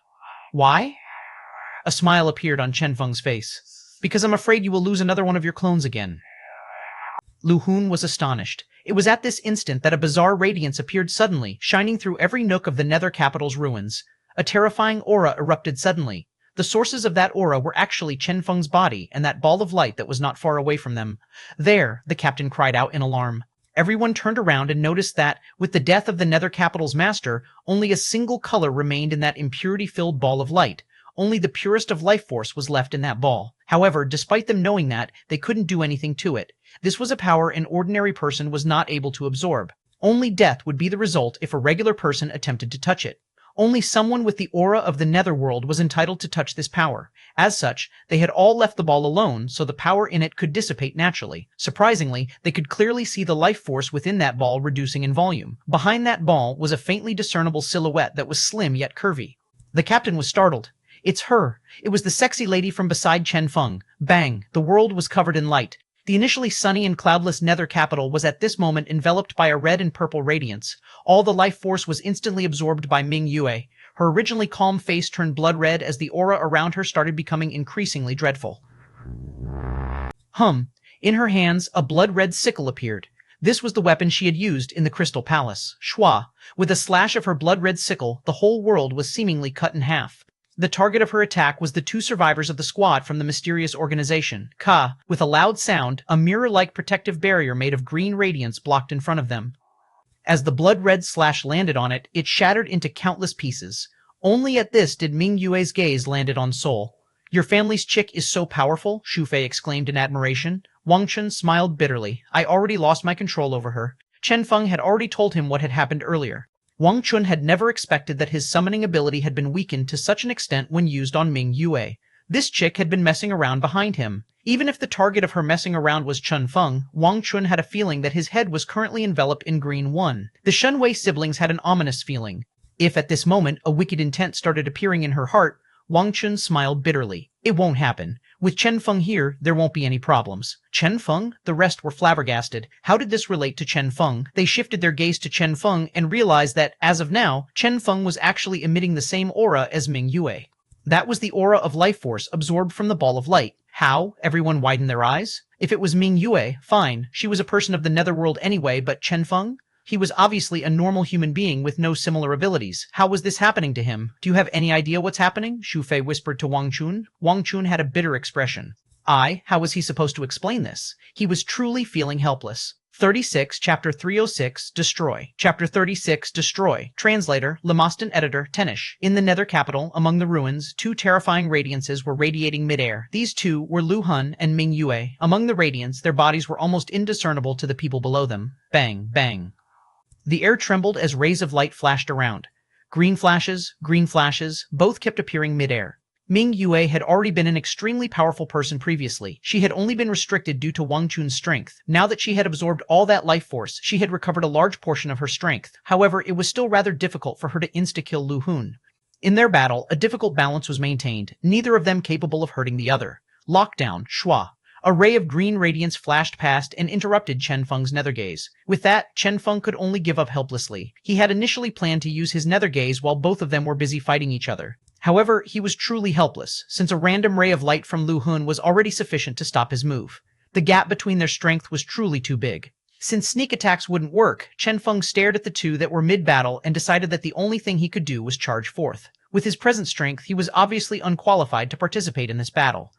Why? A smile appeared on Chen Feng's face. Because I'm afraid you will lose another one of your clones again. Lu Hun was astonished. It was at this instant that a bizarre radiance appeared suddenly, shining through every nook of the Nether capital's ruins. A terrifying aura erupted suddenly. The sources of that aura were actually Chen Feng's body and that ball of light that was not far away from them. There, the captain cried out in alarm. Everyone turned around and noticed that, with the death of the Nether capital's master, only a single color remained in that impurity-filled ball of light. Only the purest of life force was left in that ball. However, despite them knowing that, they couldn't do anything to it. This was a power an ordinary person was not able to absorb. Only death would be the result if a regular person attempted to touch it. Only someone with the aura of the netherworld was entitled to touch this power. As such, they had all left the ball alone, so the power in it could dissipate naturally. Surprisingly, they could clearly see the life force within that ball reducing in volume. Behind that ball was a faintly discernible silhouette that was slim yet curvy. The captain was startled. It's her. It was the sexy lady from beside Chen Feng. Bang! The world was covered in light. The initially sunny and cloudless Nether capital was at this moment enveloped by a red and purple radiance. All the life force was instantly absorbed by Ming Yue. Her originally calm face turned blood red as the aura around her started becoming increasingly dreadful. In her hands, a blood-red sickle appeared. This was the weapon she had used in the Crystal Palace. Shua. With a slash of her blood-red sickle, the whole world was seemingly cut in half. The target of her attack was the two survivors of the squad from the mysterious organization. Ka. With a loud sound, a mirror-like protective barrier made of green radiance blocked in front of them. As the blood-red slash landed on it, it shattered into countless pieces. Only at this did Ming Yue's gaze landed on Sol. Your family's chick is so powerful, Xu Fei exclaimed in admiration. Wang Chun smiled bitterly. I already lost my control over her. Chen Feng had already told him what had happened earlier. Wang Chun had never expected that his summoning ability had been weakened to such an extent when used on Ming Yue. This chick had been messing around behind him. Even if the target of her messing around was Chen Feng, Wang Chun had a feeling that his head was currently enveloped in green one. The Shenwei siblings had an ominous feeling. If at this moment a wicked intent started appearing in her heart, Wang Chun smiled bitterly. It won't happen. With Chen Feng here, there won't be any problems. Chen Feng? The rest were flabbergasted. How did this relate to Chen Feng? They shifted their gaze to Chen Feng and realized that, as of now, Chen Feng was actually emitting the same aura as Ming Yue. That was the aura of life force absorbed from the ball of light. How? Everyone widened their eyes. If it was Ming Yue, fine. She was a person of the netherworld anyway, but Chen Feng? He was obviously a normal human being with no similar abilities. How was this happening to him? Do you have any idea what's happening? Xu Fei whispered to Wang Chun. Wang Chun had a bitter expression. How was he supposed to explain this? He was truly feeling helpless. 36, Chapter 306, Destroy. Chapter 36, Destroy. Translator, Lemostan Editor, Tenish. In the Nether capital, among the ruins, two terrifying radiances were radiating midair. These two were Lu Hun and Ming Yue. Among the radiants, their bodies were almost indiscernible to the people below them. Bang, bang. The air trembled as rays of light flashed around. Green flashes, both kept appearing midair. Ming Yue had already been an extremely powerful person previously. She had only been restricted due to Wang Chun's strength. Now that she had absorbed all that life force, she had recovered a large portion of her strength. However, it was still rather difficult for her to insta-kill Lu Hun. In their battle, a difficult balance was maintained, neither of them capable of hurting the other. Lockdown, Shua. A ray of green radiance flashed past and interrupted Chen Feng's nether gaze. With that, Chen Feng could only give up helplessly. He had initially planned to use his nether gaze while both of them were busy fighting each other. However, he was truly helpless, since a random ray of light from Lu Hun was already sufficient to stop his move. The gap between their strength was truly too big. Since sneak attacks wouldn't work, Chen Feng stared at the two that were mid-battle and decided that the only thing he could do was charge forth. With his present strength, he was obviously unqualified to participate in this battle.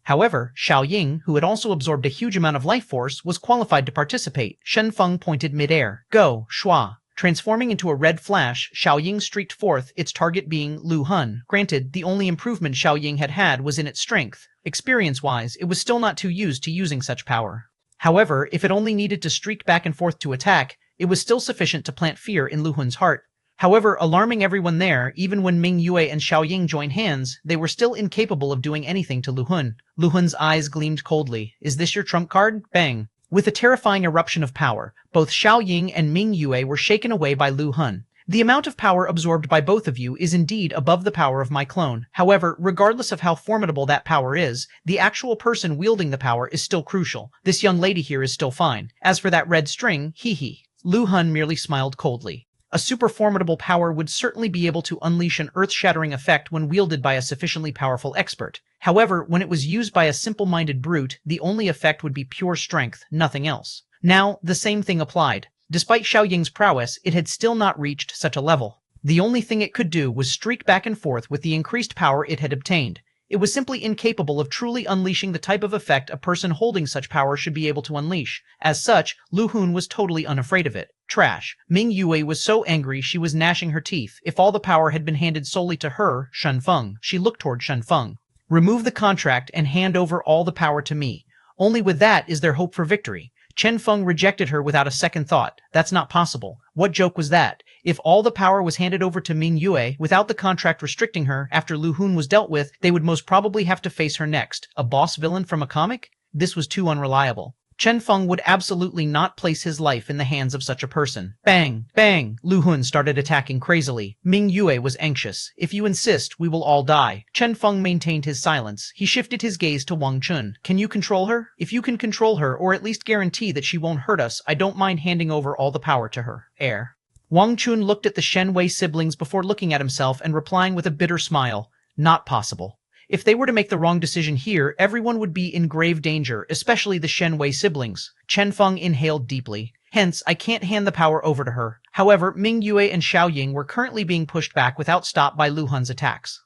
However, Xiao Ying, who had also absorbed a huge amount of life force, was qualified to participate. Chen Feng pointed mid-air. Go, Shua. Transforming into a red flash, Xiaoying streaked forth, its target being Lu Hun. Granted, the only improvement Xiaoying had was in its strength. Experience-wise, it was still not too used to using such power. However, if it only needed to streak back and forth to attack, it was still sufficient to plant fear in Lu Hun's heart. However, alarming everyone there, even when Ming Yue and Xiaoying joined hands, they were still incapable of doing anything to Lu Hun. Lu Hun's eyes gleamed coldly. Is this your trump card? Bang. With a terrifying eruption of power, both Xiaoying and Ming Yue were shaken away by Lu Hun. The amount of power absorbed by both of you is indeed above the power of my clone. However, regardless of how formidable that power is, the actual person wielding the power is still crucial. This young lady here is still fine. As for that red string, hee. Lu Hun merely smiled coldly. A super formidable power would certainly be able to unleash an earth-shattering effect when wielded by a sufficiently powerful expert. However, when it was used by a simple-minded brute, the only effect would be pure strength, nothing else. Now, the same thing applied. Despite Xiaoying's prowess, it had still not reached such a level. The only thing it could do was streak back and forth with the increased power it had obtained. It was simply incapable of truly unleashing the type of effect a person holding such power should be able to unleash. As such, Lu Hun was totally unafraid of it. Trash. Ming Yue was so angry she was gnashing her teeth. If all the power had been handed solely to her, Chen Feng, she looked toward Chen Feng. Remove the contract and hand over all the power to me. Only with that is there hope for victory. Chen Feng rejected her without a second thought. That's not possible. What joke was that? If all the power was handed over to Ming Yue, without the contract restricting her, after Lu Hun was dealt with, they would most probably have to face her next. A boss villain from a comic? This was too unreliable. Chen Feng would absolutely not place his life in the hands of such a person. Bang! Bang! Lu Hun started attacking crazily. Ming Yue was anxious. If you insist, we will all die. Chen Feng maintained his silence. He shifted his gaze to Wang Chun. Can you control her? If you can control her, or at least guarantee that she won't hurt us, I don't mind handing over all the power to her. Air. Wang Chun looked at the Shen Wei siblings before looking at himself and replying with a bitter smile. Not possible. If they were to make the wrong decision here, everyone would be in grave danger, especially the Shen Wei siblings. Chen Feng inhaled deeply. Hence, I can't hand the power over to her. However, Ming Yue and Xiaoying were currently being pushed back without stop by Lu Hun's attacks.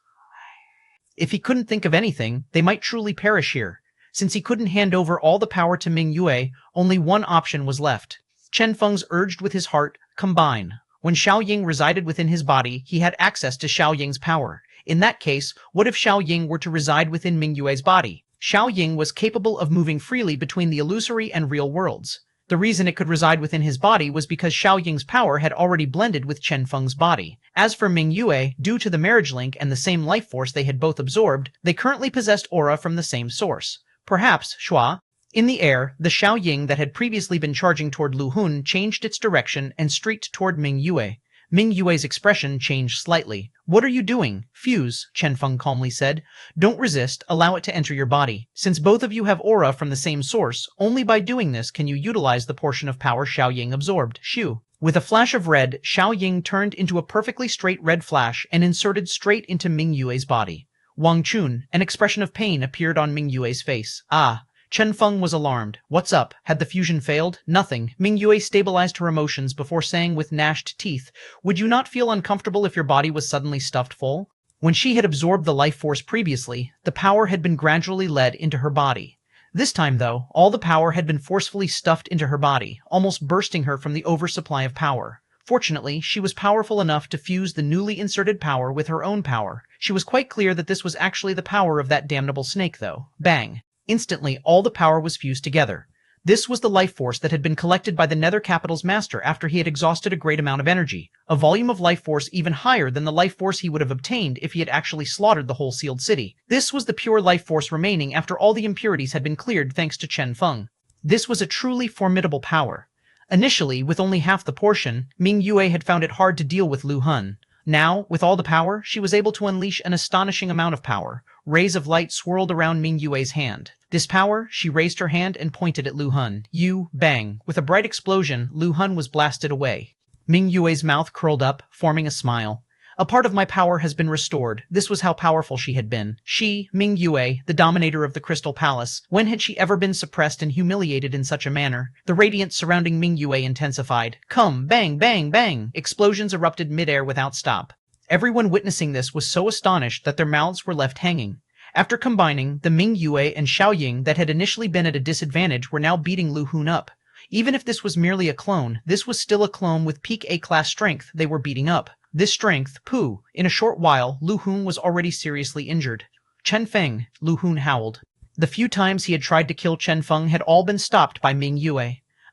If he couldn't think of anything, they might truly perish here. Since he couldn't hand over all the power to Ming Yue, only one option was left. Chen Feng's urged with his heart, combine. When Xiaoying resided within his body, he had access to Xiaoying's power. In that case, what if Xiaoying were to reside within Ming Yue's body? Xiaoying was capable of moving freely between the illusory and real worlds. The reason it could reside within his body was because Xiaoying's power had already blended with Chen Feng's body. As for Ming Yue, due to the marriage link and the same life force they had both absorbed, they currently possessed aura from the same source. Perhaps, Xua. In the air, the Xiaoying that had previously been charging toward Lu Hun changed its direction and streaked toward Ming Yue. Ming Yue's expression changed slightly. What are you doing? Fuse, Chen Feng calmly said. Don't resist, allow it to enter your body. Since both of you have aura from the same source, only by doing this can you utilize the portion of power Xiaoying absorbed. Shoo. With a flash of red, Xiaoying turned into a perfectly straight red flash and inserted straight into Ming Yue's body. Wang Chun, an expression of pain appeared on Ming Yue's face. Ah. Chen Feng was alarmed. What's up? Had the fusion failed? Nothing. Ming Yue stabilized her emotions before saying with gnashed teeth, would you not feel uncomfortable if your body was suddenly stuffed full? When she had absorbed the life force previously, the power had been gradually led into her body. This time, though, all the power had been forcefully stuffed into her body, almost bursting her from the oversupply of power. Fortunately, she was powerful enough to fuse the newly inserted power with her own power. She was quite clear that this was actually the power of that damnable snake, though. Bang. Instantly, all the power was fused together. This was the life force that had been collected by the Nether Capital's master after he had exhausted a great amount of energy, a volume of life force even higher than the life force he would have obtained if he had actually slaughtered the whole sealed city. This was the pure life force remaining after all the impurities had been cleared thanks to Chen Feng. This was a truly formidable power. Initially, with only half the portion, Ming Yue had found it hard to deal with Lu Hun. Now, with all the power, she was able to unleash an astonishing amount of power. Rays of light swirled around Ming Yue's hand. This power, she raised her hand and pointed at Lu Hun. Bang. With a bright explosion, Lu Hun was blasted away. Ming Yue's mouth curled up, forming a smile. A part of my power has been restored. This was how powerful she had been. She, Ming Yue, the dominator of the Crystal Palace. When had she ever been suppressed and humiliated in such a manner? The radiance surrounding Ming Yue intensified. Come, bang, bang, bang! Explosions erupted midair without stop. Everyone witnessing this was so astonished that their mouths were left hanging. After combining, the Ming Yue and Xiaoying that had initially been at a disadvantage were now beating Lu Hun up. Even if this was merely a clone, this was still a clone with peak A-class strength they were beating up. This strength, pooh, in a short while, Lu Hun was already seriously injured. Chen Feng, Lu Hun howled. The few times he had tried to kill Chen Feng had all been stopped by Ming Yue.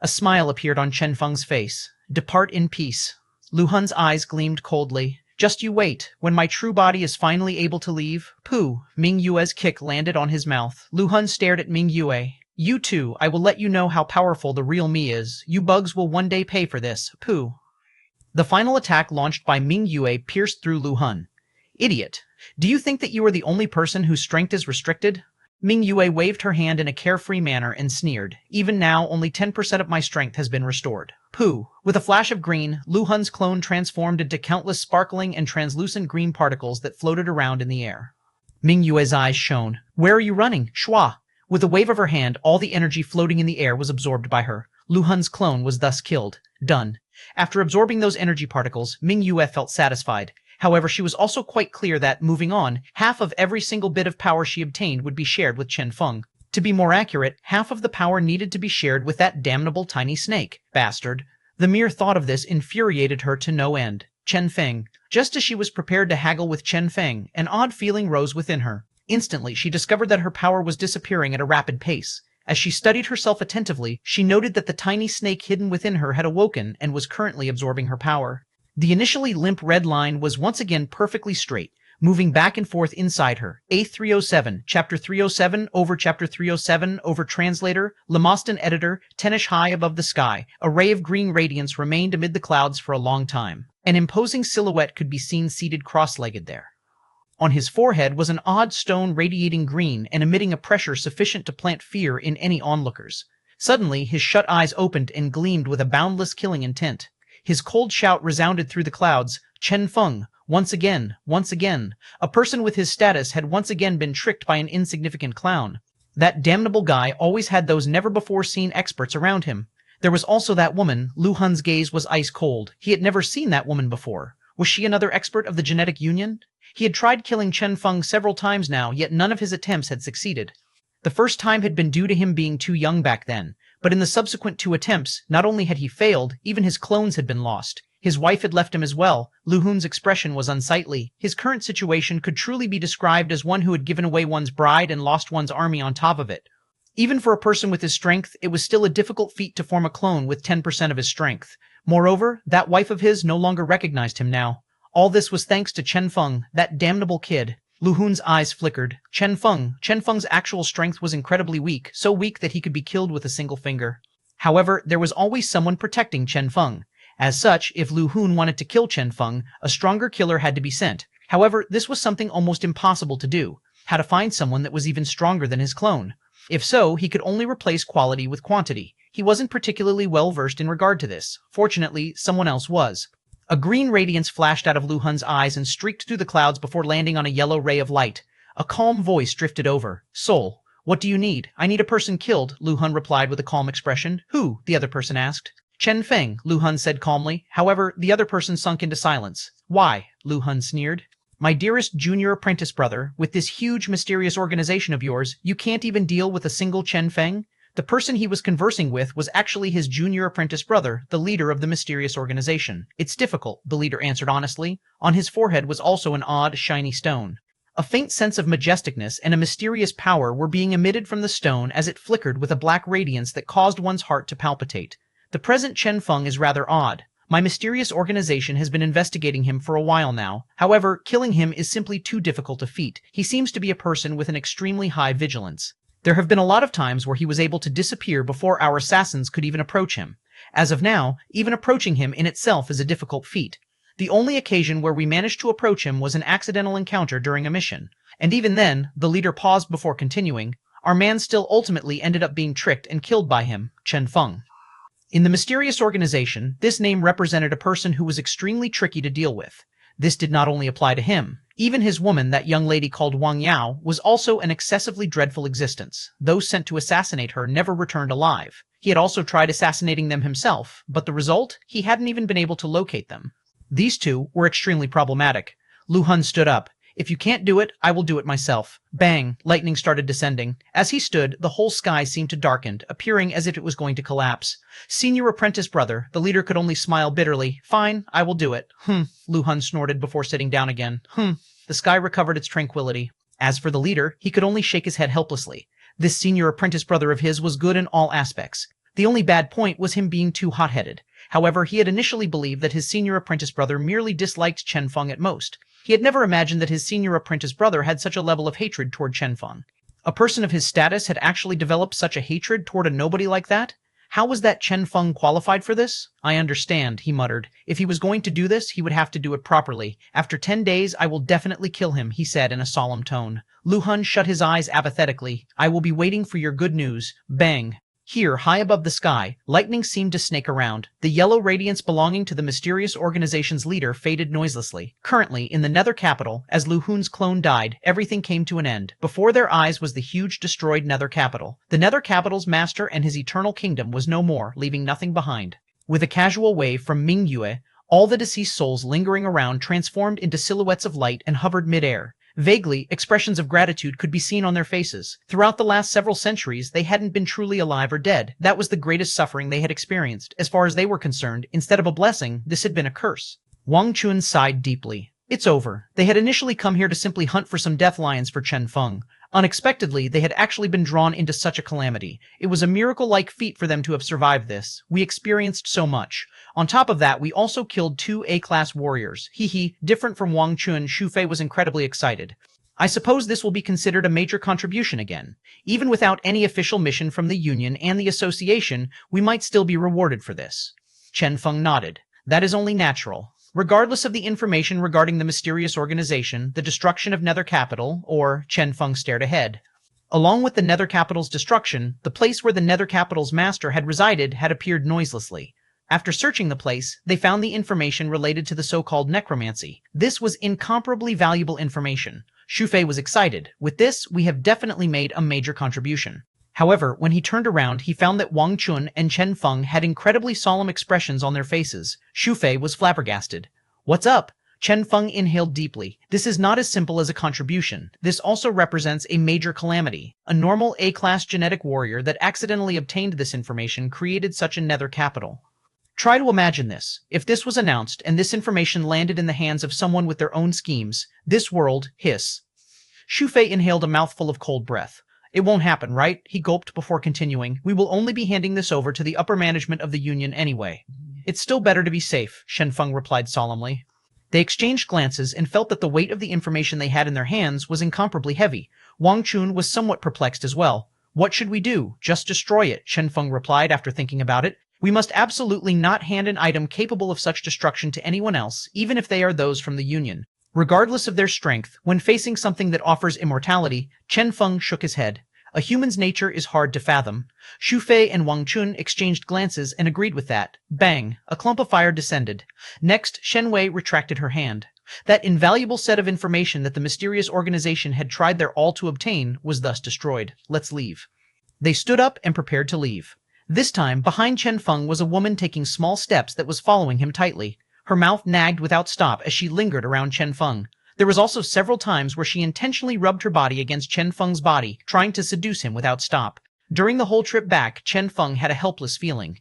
A smile appeared on Chen Feng's face. Depart in peace. Lu Hun's eyes gleamed coldly. Just you wait. When my true body is finally able to leave. Pooh. Ming Yue's kick landed on his mouth. Lu Hun stared at Ming Yue. You too, I will let you know how powerful the real me is. You bugs will one day pay for this. Pooh. The final attack launched by Ming Yue pierced through Lu Hun. Idiot. Do you think that you are the only person whose strength is restricted? Ming Yue waved her hand in a carefree manner and sneered. Even now, only 10% of my strength has been restored. Pooh. With a flash of green, Lu Hun's clone transformed into countless sparkling and translucent green particles that floated around in the air. Ming Yue's eyes shone. Where are you running, Shua? With a wave of her hand, all the energy floating in the air was absorbed by her. Lu Hun's clone was thus killed. Done. After absorbing those energy particles, Ming Yue felt satisfied. However, she was also quite clear that, moving on, half of every single bit of power she obtained would be shared with Chen Feng. To be more accurate, half of the power needed to be shared with that damnable tiny snake. Bastard. The mere thought of this infuriated her to no end. Chen Feng. Just as she was prepared to haggle with Chen Feng, an odd feeling rose within her. Instantly, she discovered that her power was disappearing at a rapid pace. As she studied herself attentively, she noted that the tiny snake hidden within her had awoken and was currently absorbing her power. The initially limp red line was once again perfectly straight, moving back and forth inside her. A307, Chapter 307 over Chapter 307 over Translator, Lemoston Editor, 10ish high above the sky. A ray of green radiance remained amid the clouds for a long time. An imposing silhouette could be seen seated cross-legged there. On his forehead was an odd stone radiating green and emitting a pressure sufficient to plant fear in any onlookers. Suddenly, his shut eyes opened and gleamed with a boundless killing intent. His cold shout resounded through the clouds. Chen Feng, once again. A person with his status had once again been tricked by an insignificant clown. That damnable guy always had those never-before-seen experts around him. There was also that woman. Lu Hun's gaze was ice-cold. He had never seen that woman before. Was she another expert of the genetic union? He had tried killing Chen Feng several times now, yet none of his attempts had succeeded. The first time had been due to him being too young back then. But in the subsequent 2 attempts, not only had he failed, even his clones had been lost. His wife had left him as well. Lu Hun's expression was unsightly. His current situation could truly be described as one who had given away one's bride and lost one's army on top of it. Even for a person with his strength, it was still a difficult feat to form a clone with 10% of his strength. Moreover, that wife of his no longer recognized him now. All this was thanks to Chen Feng, that damnable kid. Lu Hun's eyes flickered. Chen Feng's actual strength was incredibly weak, so weak that he could be killed with a single finger. However, there was always someone protecting Chen Feng. As such, if Lu Hun wanted to kill Chen Feng, a stronger killer had to be sent. However, this was something almost impossible to do. How to find someone that was even stronger than his clone? If so, he could only replace quality with quantity. He wasn't particularly well versed in regard to this. Fortunately, someone else was. A green radiance flashed out of Lu Hun's eyes and streaked through the clouds before landing on a yellow ray of light. A calm voice drifted over. Soul, what do you need? I need a person killed, Lu Hun replied with a calm expression. Who? The other person asked. Chen Feng, Lu Hun said calmly. However, the other person sunk into silence. Why? Lu Hun sneered. My dearest junior apprentice brother, with this huge mysterious organization of yours, you can't even deal with a single Chen Feng? The person he was conversing with was actually his junior apprentice brother, the leader of the mysterious organization. It's difficult, the leader answered honestly. On his forehead was also an odd, shiny stone. A faint sense of majesticness and a mysterious power were being emitted from the stone as it flickered with a black radiance that caused one's heart to palpitate. The present Chen Feng is rather odd. My mysterious organization has been investigating him for a while now. However, killing him is simply too difficult a feat. He seems to be a person with an extremely high vigilance. There have been a lot of times where he was able to disappear before our assassins could even approach him. As of now, even approaching him in itself is a difficult feat. The only occasion where we managed to approach him was an accidental encounter during a mission. And even then, the leader paused before continuing, our man still ultimately ended up being tricked and killed by him, Chen Feng. In the mysterious organization, this name represented a person who was extremely tricky to deal with. This did not only apply to him. Even his woman, that young lady called Wang Yao, was also an excessively dreadful existence. Those sent to assassinate her never returned alive. He had also tried assassinating them himself, but the result? He hadn't even been able to locate them. These two were extremely problematic. Lu Hun stood up. If you can't do it, I will do it myself. Bang! Lightning started descending. As he stood, the whole sky seemed to darken, appearing as if it was going to collapse. Senior apprentice brother, the leader could only smile bitterly. Fine, I will do it. Lu Hun snorted before sitting down again. The sky recovered its tranquility. As for the leader, he could only shake his head helplessly. This senior apprentice brother of his was good in all aspects. The only bad point was him being too hot-headed. However, he had initially believed that his senior apprentice brother merely disliked Chen Feng at most. He had never imagined that his senior apprentice brother had such a level of hatred toward Chen Feng. A person of his status had actually developed such a hatred toward a nobody like that? How was that Chen Feng qualified for this? I understand, he muttered. If he was going to do this, he would have to do it properly. After 10 days, I will definitely kill him, he said in a solemn tone. Lu Hun shut his eyes apathetically. I will be waiting for your good news. Bang. Here, high above the sky, lightning seemed to snake around. The yellow radiance belonging to the mysterious organization's leader faded noiselessly. Currently, in the Nether capital, as Lu Hun's clone died, everything came to an end. Before their eyes was the huge destroyed Nether capital. The Nether capital's master and his eternal kingdom was no more, leaving nothing behind. With a casual wave from Ming Yue, all the deceased souls lingering around transformed into silhouettes of light and hovered mid-air. Vaguely, expressions of gratitude could be seen on their faces. Throughout the last several centuries, they hadn't been truly alive or dead. That was the greatest suffering they had experienced. As far as they were concerned, instead of a blessing, this had been a curse. Wang Chun sighed deeply. It's over. They had initially come here to simply hunt for some death lions for Chen Feng. Unexpectedly, they had actually been drawn into such a calamity. It was a miracle-like feat for them to have survived this. We experienced so much. On top of that, we also killed 2 A-class warriors. Different from Wang Chun, Xu Fei was incredibly excited. I suppose this will be considered a major contribution again. Even without any official mission from the Union and the Association, we might still be rewarded for this. Chen Feng nodded. That is only natural. Regardless of the information regarding the mysterious organization, the destruction of Nether Capital, or Chen Feng stared ahead. Along with the Nether Capital's destruction, the place where the Nether Capital's master had resided had appeared noiselessly. After searching the place, they found the information related to the so-called necromancy. This was incomparably valuable information. Xu Fei was excited. With this, we have definitely made a major contribution. However, when he turned around, he found that Wang Chun and Chen Feng had incredibly solemn expressions on their faces. Xu Fei was flabbergasted. What's up? Chen Feng inhaled deeply. This is not as simple as a contribution. This also represents a major calamity. A normal A-class genetic warrior that accidentally obtained this information created such a Nether capital. Try to imagine this. If this was announced and this information landed in the hands of someone with their own schemes, this world, hiss. Xu Fei inhaled a mouthful of cold breath. It won't happen, right? He gulped before continuing. We will only be handing this over to the upper management of the Union anyway. It's still better to be safe, Chen Feng replied solemnly. They exchanged glances and felt that the weight of the information they had in their hands was incomparably heavy. Wang Chun was somewhat perplexed as well. What should we do? Just destroy it, Chen Feng replied after thinking about it. We must absolutely not hand an item capable of such destruction to anyone else, even if they are those from the Union. Regardless of their strength, when facing something that offers immortality, Chen Feng shook his head. A human's nature is hard to fathom. Xu Fei and Wang Chun exchanged glances and agreed with that. Bang! A clump of fire descended. Next, Shen Wei retracted her hand. That invaluable set of information that the mysterious organization had tried their all to obtain was thus destroyed. Let's leave. They stood up and prepared to leave. This time, behind Chen Feng was a woman taking small steps that was following him tightly. Her mouth nagged without stop as she lingered around Chen Feng. There was also several times where she intentionally rubbed her body against Chen Feng's body, trying to seduce him without stop. During the whole trip back, Chen Feng had a helpless feeling.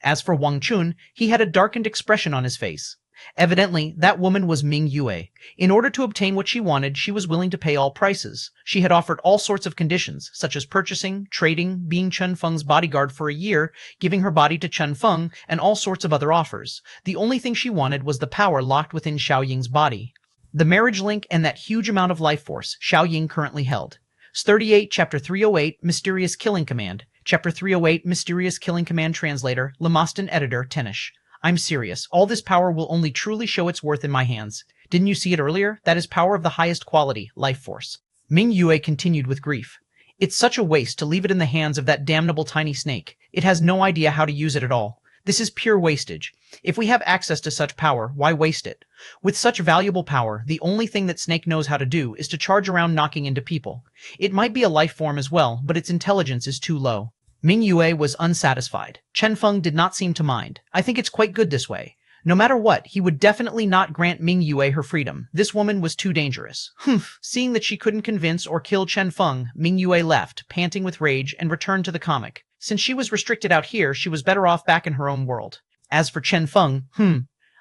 As for Wang Chun, he had a darkened expression on his face. Evidently, that woman was Ming Yue. In order to obtain what she wanted, she was willing to pay all prices. She had offered all sorts of conditions, such as purchasing, trading, being Chen Feng's bodyguard for a year, giving her body to Chen Feng, and all sorts of other offers. The only thing she wanted was the power locked within Xiaoying's body. The marriage link and that huge amount of life force Xiaoying currently held. 38, Chapter 308, Mysterious Killing Command. Chapter 308, Mysterious Killing Command Translator, Lemoston Editor, Tenish. I'm serious. All this power will only truly show its worth in my hands. Didn't you see it earlier? That is power of the highest quality, life force. Ming Yue continued with grief. It's such a waste to leave it in the hands of that damnable tiny snake. It has no idea how to use it at all. This is pure wastage. If we have access to such power, why waste it? With such valuable power, the only thing that Snake knows how to do is to charge around knocking into people. It might be a life form as well, but its intelligence is too low. Ming Yue was unsatisfied. Chen Feng did not seem to mind. I think it's quite good this way. No matter what, he would definitely not grant Ming Yue her freedom. This woman was too dangerous. Humph. Seeing that she couldn't convince or kill Chen Feng, Ming Yue left, panting with rage, and returned to the comic. Since she was restricted out here, she was better off back in her own world. As for Chen Feng,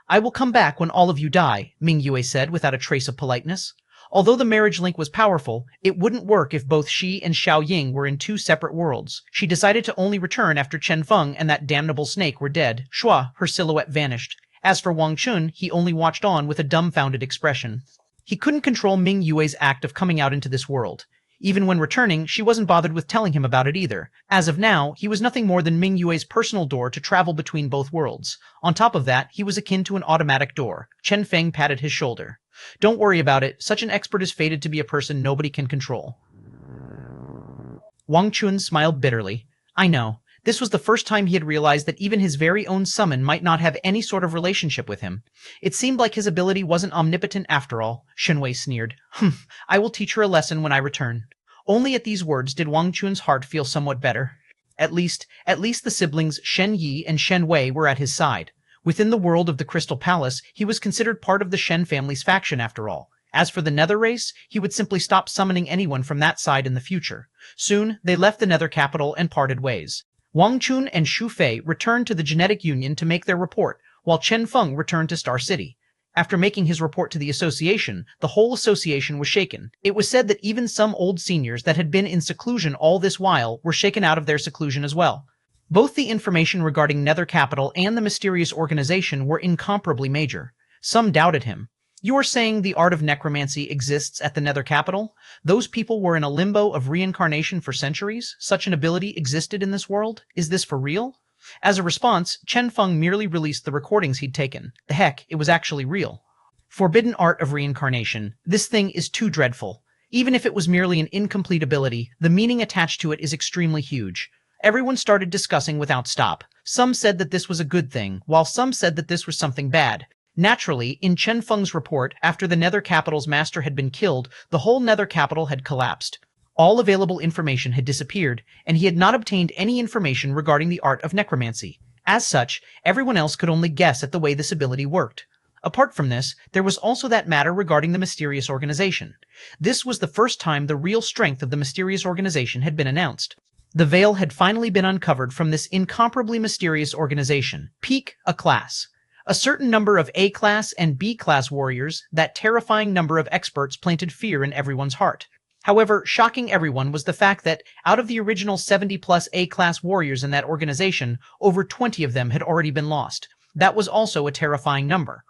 I will come back when all of you die, Ming Yue said without a trace of politeness. Although the marriage link was powerful, it wouldn't work if both she and Xiao Ying were in two separate worlds. She decided to only return after Chen Feng and that damnable snake were dead. Shua, her silhouette vanished. As for Wang Chun, he only watched on with a dumbfounded expression. He couldn't control Ming Yue's act of coming out into this world. Even when returning, she wasn't bothered with telling him about it either. As of now, he was nothing more than Ming Yue's personal door to travel between both worlds. On top of that, he was akin to an automatic door. Chen Feng patted his shoulder. Don't worry about it, such an expert is fated to be a person nobody can control. Wang Chun smiled bitterly. I know. This was the first time he had realized that even his very own summon might not have any sort of relationship with him. It seemed like his ability wasn't omnipotent after all. Shenwei sneered. I will teach her a lesson when I return. Only at these words did Wang Chun's heart feel somewhat better. At least the siblings Shen Yi and Shen Wei were at his side. Within the world of the Crystal Palace, he was considered part of the Shen family's faction after all. As for the Nether race, he would simply stop summoning anyone from that side in the future. Soon, they left the Nether capital and parted ways. Wang Chun and Xu Fei returned to the Genetic Union to make their report, while Chen Feng returned to Star City. After making his report to the association, the whole association was shaken. It was said that even some old seniors that had been in seclusion all this while were shaken out of their seclusion as well. Both the information regarding Nether Capital and the mysterious organization were incomparably major. Some doubted him. You are saying the art of necromancy exists at the Nether Capital? Those people were in a limbo of reincarnation for centuries? Such an ability existed in this world? Is this for real? As a response, Chen Feng merely released the recordings he'd taken. The heck, it was actually real. Forbidden art of reincarnation. This thing is too dreadful. Even if it was merely an incomplete ability, the meaning attached to it is extremely huge. Everyone started discussing without stop. Some said that this was a good thing, while some said that this was something bad. Naturally, in Chen Feng's report, after the Nether Capital's master had been killed, the whole Nether Capital had collapsed. All available information had disappeared, and he had not obtained any information regarding the art of necromancy. As such, everyone else could only guess at the way this ability worked. Apart from this, there was also that matter regarding the mysterious organization. This was the first time the real strength of the mysterious organization had been announced. The veil had finally been uncovered from this incomparably mysterious organization. Peak, a class. A certain number of A-class and B-class warriors, that terrifying number of experts planted fear in everyone's heart. However, shocking everyone was the fact that, out of the original 70-plus A-class warriors in that organization, over 20 of them had already been lost. That was also a terrifying number.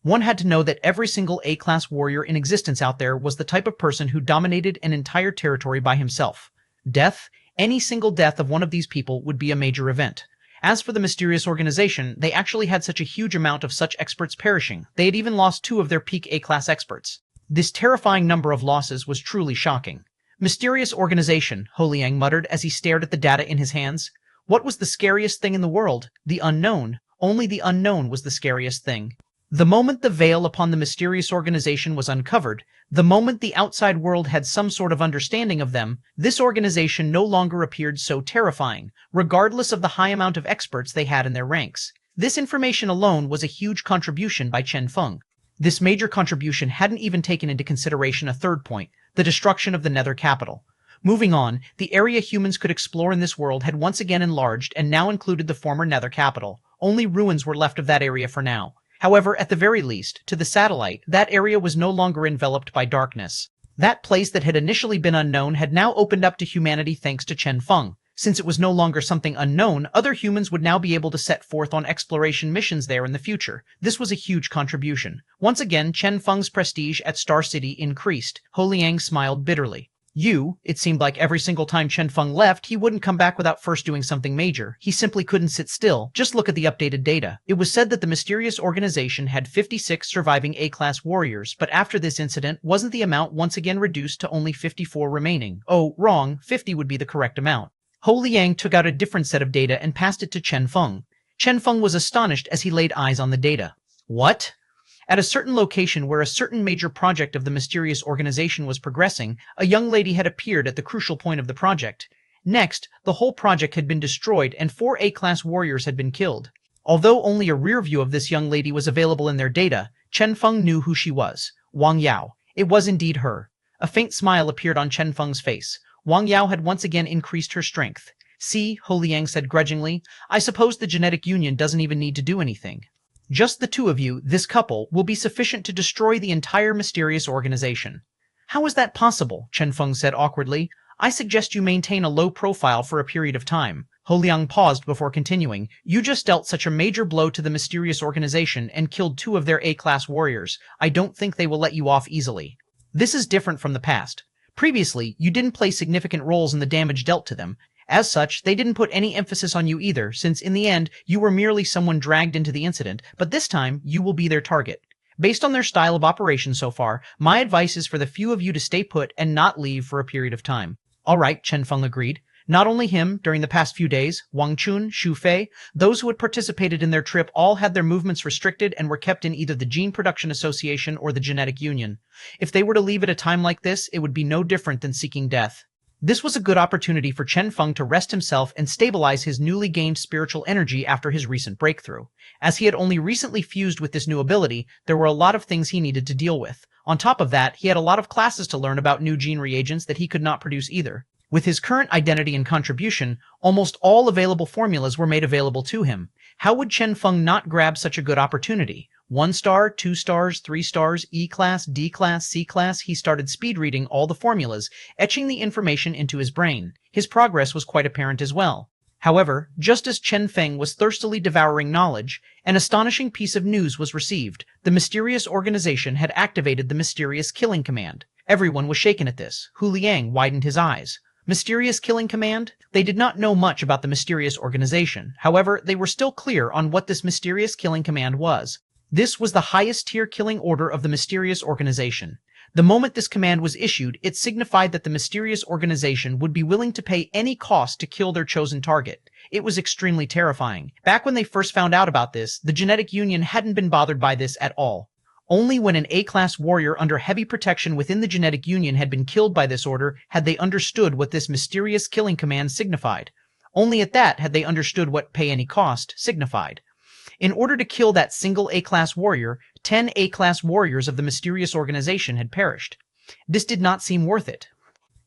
One had to know that every single A-class warrior in existence out there was the type of person who dominated an entire territory by himself. Death, any single death of one of these people would be a major event. As for the mysterious organization, they actually had such a huge amount of such experts perishing. They had even lost 2 of their peak A-class experts. This terrifying number of losses was truly shocking. Mysterious organization, Holiang muttered as he stared at the data in his hands. What was the scariest thing in the world? The unknown. Only the unknown was the scariest thing. The moment the veil upon the mysterious organization was uncovered, the moment the outside world had some sort of understanding of them, this organization no longer appeared so terrifying, regardless of the high amount of experts they had in their ranks. This information alone was a huge contribution by Chen Feng. This major contribution hadn't even taken into consideration a third point, the destruction of the Nether Capital. Moving on, the area humans could explore in this world had once again enlarged and now included the former Nether Capital. Only ruins were left of that area for now. However, at the very least, to the satellite, that area was no longer enveloped by darkness. That place that had initially been unknown had now opened up to humanity thanks to Chen Feng. Since it was no longer something unknown, other humans would now be able to set forth on exploration missions there in the future. This was a huge contribution. Once again, Chen Feng's prestige at Star City increased. Holiang smiled bitterly. It seemed like every single time Chen Feng left, he wouldn't come back without first doing something major. He simply couldn't sit still. Just look at the updated data. It was said that the mysterious organization had 56 surviving A-class warriors, but after this incident, wasn't the amount once again reduced to only 54 remaining? Oh, wrong. 50 would be the correct amount. Holiang took out a different set of data and passed it to Chen Feng. Chen Feng was astonished as he laid eyes on the data. What? At a certain location where a certain major project of the mysterious organization was progressing, a young lady had appeared at the crucial point of the project. Next, the whole project had been destroyed and 4 A-class warriors had been killed. Although only a rear view of this young lady was available in their data, Chen Feng knew who she was. Wang Yao. It was indeed her. A faint smile appeared on Chen Feng's face. Wang Yao had once again increased her strength. See, Ho Liang said grudgingly, I suppose the genetic union doesn't even need to do anything. Just the two of you, this couple, will be sufficient to destroy the entire mysterious organization. How is that possible? Chen Feng said awkwardly. I suggest you maintain a low profile for a period of time. Ho Liang paused before continuing. You just dealt such a major blow to the mysterious organization and killed two of their A-class warriors. I don't think they will let you off easily. This is different from the past. Previously, you didn't play significant roles in the damage dealt to them. As such, they didn't put any emphasis on you either, since in the end, you were merely someone dragged into the incident, but this time, you will be their target. Based on their style of operation so far, my advice is for the few of you to stay put and not leave for a period of time. All right, Chen Feng agreed. Not only him, during the past few days, Wang Chun, Xu Fei, those who had participated in their trip all had their movements restricted and were kept in either the Gene Production Association or the Genetic Union. If they were to leave at a time like this, it would be no different than seeking death. This was a good opportunity for Chen Feng to rest himself and stabilize his newly gained spiritual energy after his recent breakthrough. As he had only recently fused with this new ability, there were a lot of things he needed to deal with. On top of that, he had a lot of classes to learn about new gene reagents that he could not produce either. With his current identity and contribution, almost all available formulas were made available to him. How would Chen Feng not grab such a good opportunity? 1 star, 2 stars, 3 stars, E-class, D-class, C-class, he started speed reading all the formulas, etching the information into his brain. His progress was quite apparent as well. However, just as Chen Feng was thirstily devouring knowledge, an astonishing piece of news was received. The mysterious organization had activated the mysterious killing command. Everyone was shaken at this. Hu Liang widened his eyes. Mysterious killing command? They did not know much about the mysterious organization. However, they were still clear on what this mysterious killing command was. This was the highest tier killing order of the mysterious organization. The moment this command was issued, it signified that the mysterious organization would be willing to pay any cost to kill their chosen target. It was extremely terrifying. Back when they first found out about this, the Genetic Union hadn't been bothered by this at all. Only when an A-class warrior under heavy protection within the Genetic Union had been killed by this order had they understood what this mysterious killing command signified. Only at that had they understood what pay any cost signified. In order to kill that single A-class warrior, 10 A-class warriors of the mysterious organization had perished. This did not seem worth it.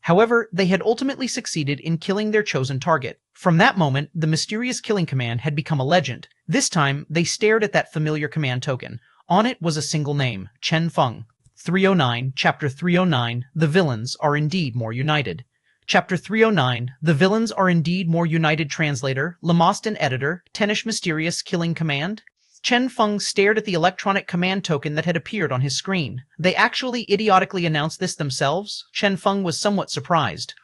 However, they had ultimately succeeded in killing their chosen target. From that moment, the mysterious killing command had become a legend. This time, they stared at that familiar command token. On it was a single name, Chen Feng. 309, Chapter 309, The Villains Are Indeed More United. Chapter 309, The Villains Are Indeed More United. Translator, Lamostin Editor, Tenish Mysterious Killing Command. Chen Feng stared at the electronic command token that had appeared on his screen. They actually idiotically announced this themselves? Chen Feng was somewhat surprised.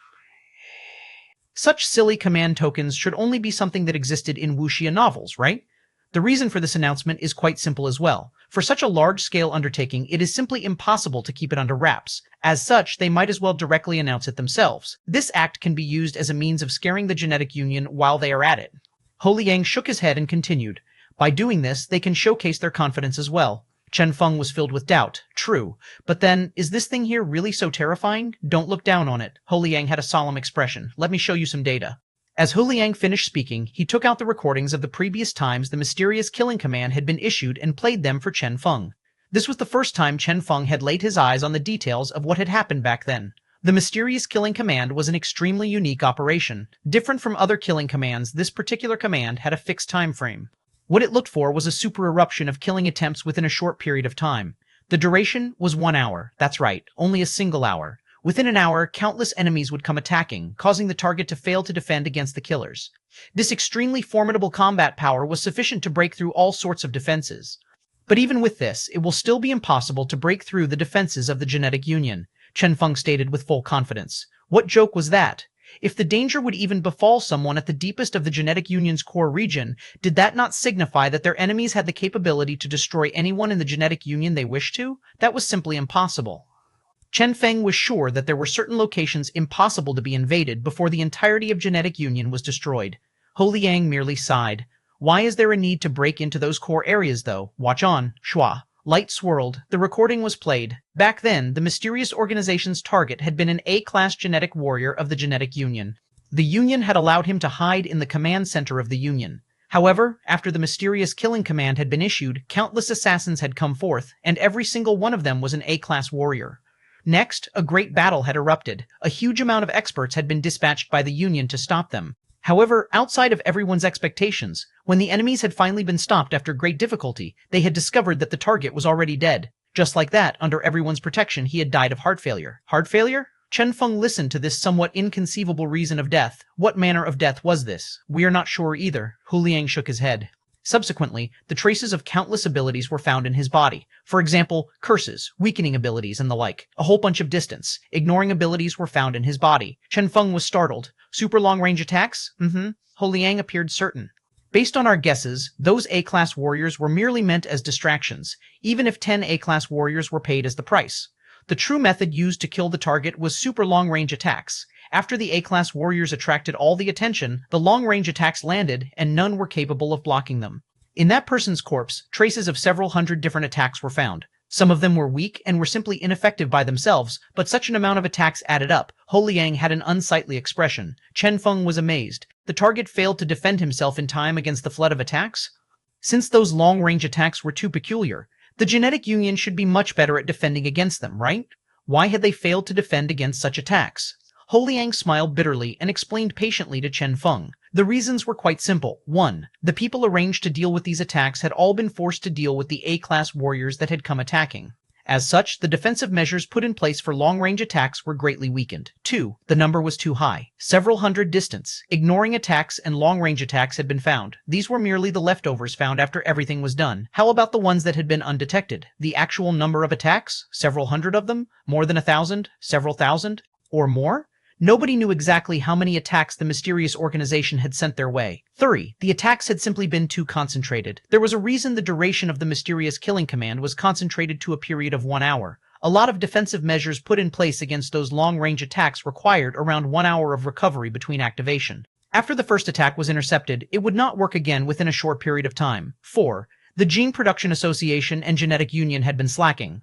Such silly command tokens should only be something that existed in wuxia novels, right? The reason for this announcement is quite simple as well. For such a large-scale undertaking, it is simply impossible to keep it under wraps. As such, they might as well directly announce it themselves. This act can be used as a means of scaring the Genetic Union while they are at it. Ho Liang shook his head and continued. By doing this, they can showcase their confidence as well. Chen Feng was filled with doubt. True. But then, is this thing here really so terrifying? Don't look down on it. Ho Liang had a solemn expression. Let me show you some data. As Hu Liang finished speaking, he took out the recordings of the previous times the mysterious killing command had been issued and played them for Chen Feng. This was the first time Chen Feng had laid his eyes on the details of what had happened back then. The mysterious killing command was an extremely unique operation. Different from other killing commands, this particular command had a fixed time frame. What it looked for was a super eruption of killing attempts within a short period of time. The duration was 1 hour. That's right, only a single hour. Within an hour, countless enemies would come attacking, causing the target to fail to defend against the killers. This extremely formidable combat power was sufficient to break through all sorts of defenses. But even with this, it will still be impossible to break through the defenses of the Genetic Union, Chen Feng stated with full confidence. What joke was that? If the danger would even befall someone at the deepest of the Genetic Union's core region, did that not signify that their enemies had the capability to destroy anyone in the Genetic Union they wished to? That was simply impossible. Chen Feng was sure that there were certain locations impossible to be invaded before the entirety of Genetic Union was destroyed. Ho Liang merely sighed. Why is there a need to break into those core areas, though? Watch on. Shua. Light swirled. The recording was played. Back then, the mysterious organization's target had been an A-class genetic warrior of the Genetic Union. The Union had allowed him to hide in the command center of the Union. However, after the mysterious killing command had been issued, countless assassins had come forth, and every single one of them was an A-class warrior. Next, a great battle had erupted. A huge amount of experts had been dispatched by the Union to stop them. However, outside of everyone's expectations, when the enemies had finally been stopped after great difficulty, they had discovered that the target was already dead. Just like that, under everyone's protection, he had died of heart failure. Heart failure? Chen Feng listened to this somewhat inconceivable reason of death. What manner of death was this? We are not sure either. Hu Liang shook his head. Subsequently, the traces of countless abilities were found in his body. For example, curses, weakening abilities, and the like. A whole bunch of distance, ignoring abilities were found in his body. Chen Feng was startled. Super long-range attacks? Hu Liang appeared certain. Based on our guesses, those A-class warriors were merely meant as distractions, even if 10 A-class warriors were paid as the price. The true method used to kill the target was super long-range attacks. After the A-class warriors attracted all the attention, the long-range attacks landed, and none were capable of blocking them. In that person's corpse, traces of several hundred different attacks were found. Some of them were weak and were simply ineffective by themselves, but such an amount of attacks added up. Hu Liang had an unsightly expression. Chen Feng was amazed. The target failed to defend himself in time against the flood of attacks? Since those long-range attacks were too peculiar, the genetic union should be much better at defending against them, right? Why had they failed to defend against such attacks? Hu Liang smiled bitterly and explained patiently to Chen Feng. The reasons were quite simple. 1. The people arranged to deal with these attacks had all been forced to deal with the A-class warriors that had come attacking. As such, the defensive measures put in place for long-range attacks were greatly weakened. 2. The number was too high. Several hundred distance, ignoring attacks and long-range attacks had been found. These were merely the leftovers found after everything was done. How about the ones that had been undetected? The actual number of attacks? Several hundred of them? More than 1,000? Several thousand? Or more? Nobody knew exactly how many attacks the mysterious organization had sent their way. 3. The attacks had simply been too concentrated. There was a reason the duration of the mysterious killing command was concentrated to a period of 1 hour. A lot of defensive measures put in place against those long-range attacks required around 1 hour of recovery between activation. After the first attack was intercepted, it would not work again within a short period of time. 4. The Gene Production Association and Genetic Union had been slacking.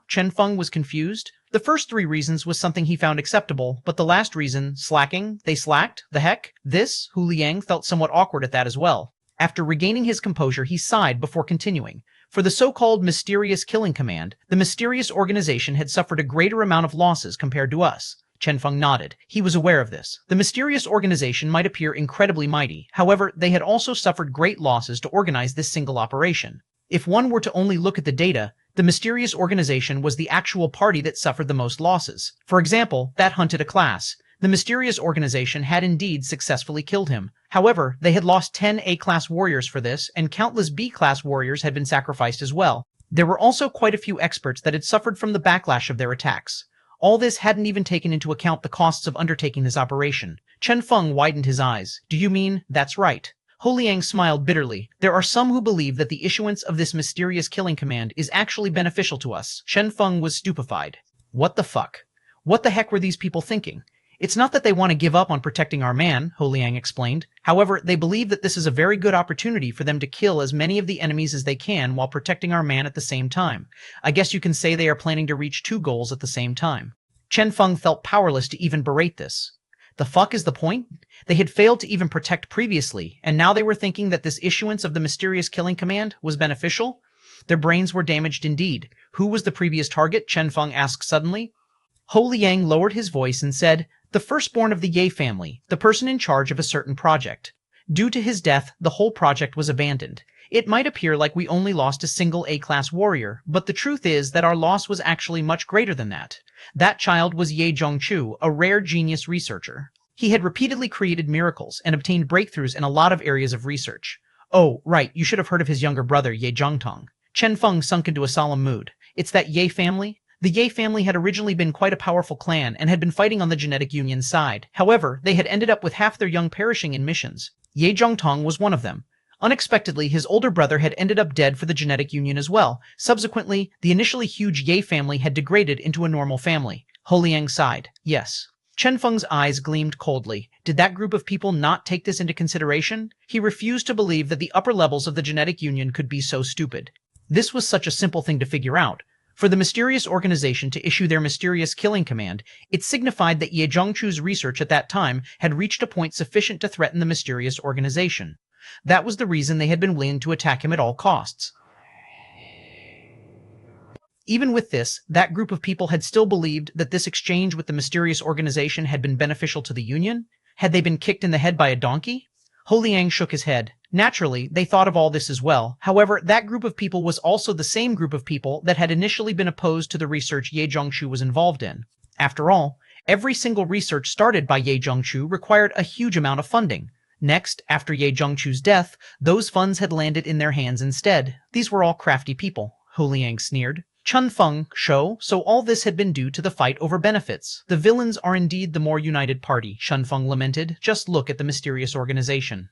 Chen Feng was confused. The first 3 reasons was something he found acceptable, but the last reason, slacking, they slacked? The heck? Hu Liang felt somewhat awkward at that as well. After regaining his composure, he sighed before continuing. For the so-called mysterious killing command, the mysterious organization had suffered a greater amount of losses compared to us. Chen Feng nodded. He was aware of this. The mysterious organization might appear incredibly mighty. However, they had also suffered great losses to organize this single operation. If one were to only look at the data, the mysterious organization was the actual party that suffered the most losses. For example, that hunted a class. The mysterious organization had indeed successfully killed him. However, they had lost 10 A-class warriors for this, and countless B-class warriors had been sacrificed as well. There were also quite a few experts that had suffered from the backlash of their attacks. All this hadn't even taken into account the costs of undertaking this operation. Chen Feng widened his eyes. Do you mean, that's right? Hu Liang smiled bitterly. There are some who believe that the issuance of this mysterious killing command is actually beneficial to us. Chen Feng was stupefied. What the fuck? What the heck were these people thinking? It's not that they want to give up on protecting our man, Hu Liang explained. However, they believe that this is a very good opportunity for them to kill as many of the enemies as they can while protecting our man at the same time. I guess you can say they are planning to reach 2 goals at the same time. Chen Feng felt powerless to even berate this. The fuck is the point? They had failed to even protect previously, and now they were thinking that this issuance of the mysterious killing command was beneficial? Their brains were damaged indeed. Who was the previous target? Chen Feng asked suddenly. Hu Liang lowered his voice and said, the firstborn of the Ye family, the person in charge of a certain project. Due to his death, the whole project was abandoned. It might appear like we only lost a single A-class warrior, but the truth is that our loss was actually much greater than that. That child was Ye Zhongchu, a rare genius researcher. He had repeatedly created miracles and obtained breakthroughs in a lot of areas of research. Oh, right, you should have heard of his younger brother, Ye Zhongtong. Chen Feng sunk into a solemn mood. It's that Ye family? The Ye family had originally been quite a powerful clan and had been fighting on the Genetic Union's side. However, they had ended up with half their young perishing in missions. Ye Zhongtong was one of them. Unexpectedly, his older brother had ended up dead for the Genetic Union as well. Subsequently, the initially huge Ye family had degraded into a normal family. Hu Liang sighed. Yes. Chen Feng's eyes gleamed coldly. Did that group of people not take this into consideration? He refused to believe that the upper levels of the Genetic Union could be so stupid. This was such a simple thing to figure out. For the mysterious organization to issue their mysterious killing command, it signified that Ye Zhongchu's research at that time had reached a point sufficient to threaten the mysterious organization. That was the reason they had been willing to attack him at all costs. Even with this, that group of people had still believed that this exchange with the mysterious organization had been beneficial to the Union. Had they been kicked in the head by a donkey? Ho Liang shook his head. Naturally, they thought of all this as well. However, that group of people was also the same group of people that had initially been opposed to the research Ye Zhongshu was involved in. After all, every single research started by Ye Zhongshu required a huge amount of funding. Next, after Ye Zhongshu's death, those funds had landed in their hands instead. These were all crafty people, Ho Liang sneered. Chen Feng, so all this had been due to the fight over benefits. The villains are indeed the more united party, Chen Feng lamented. Just look at the mysterious organization.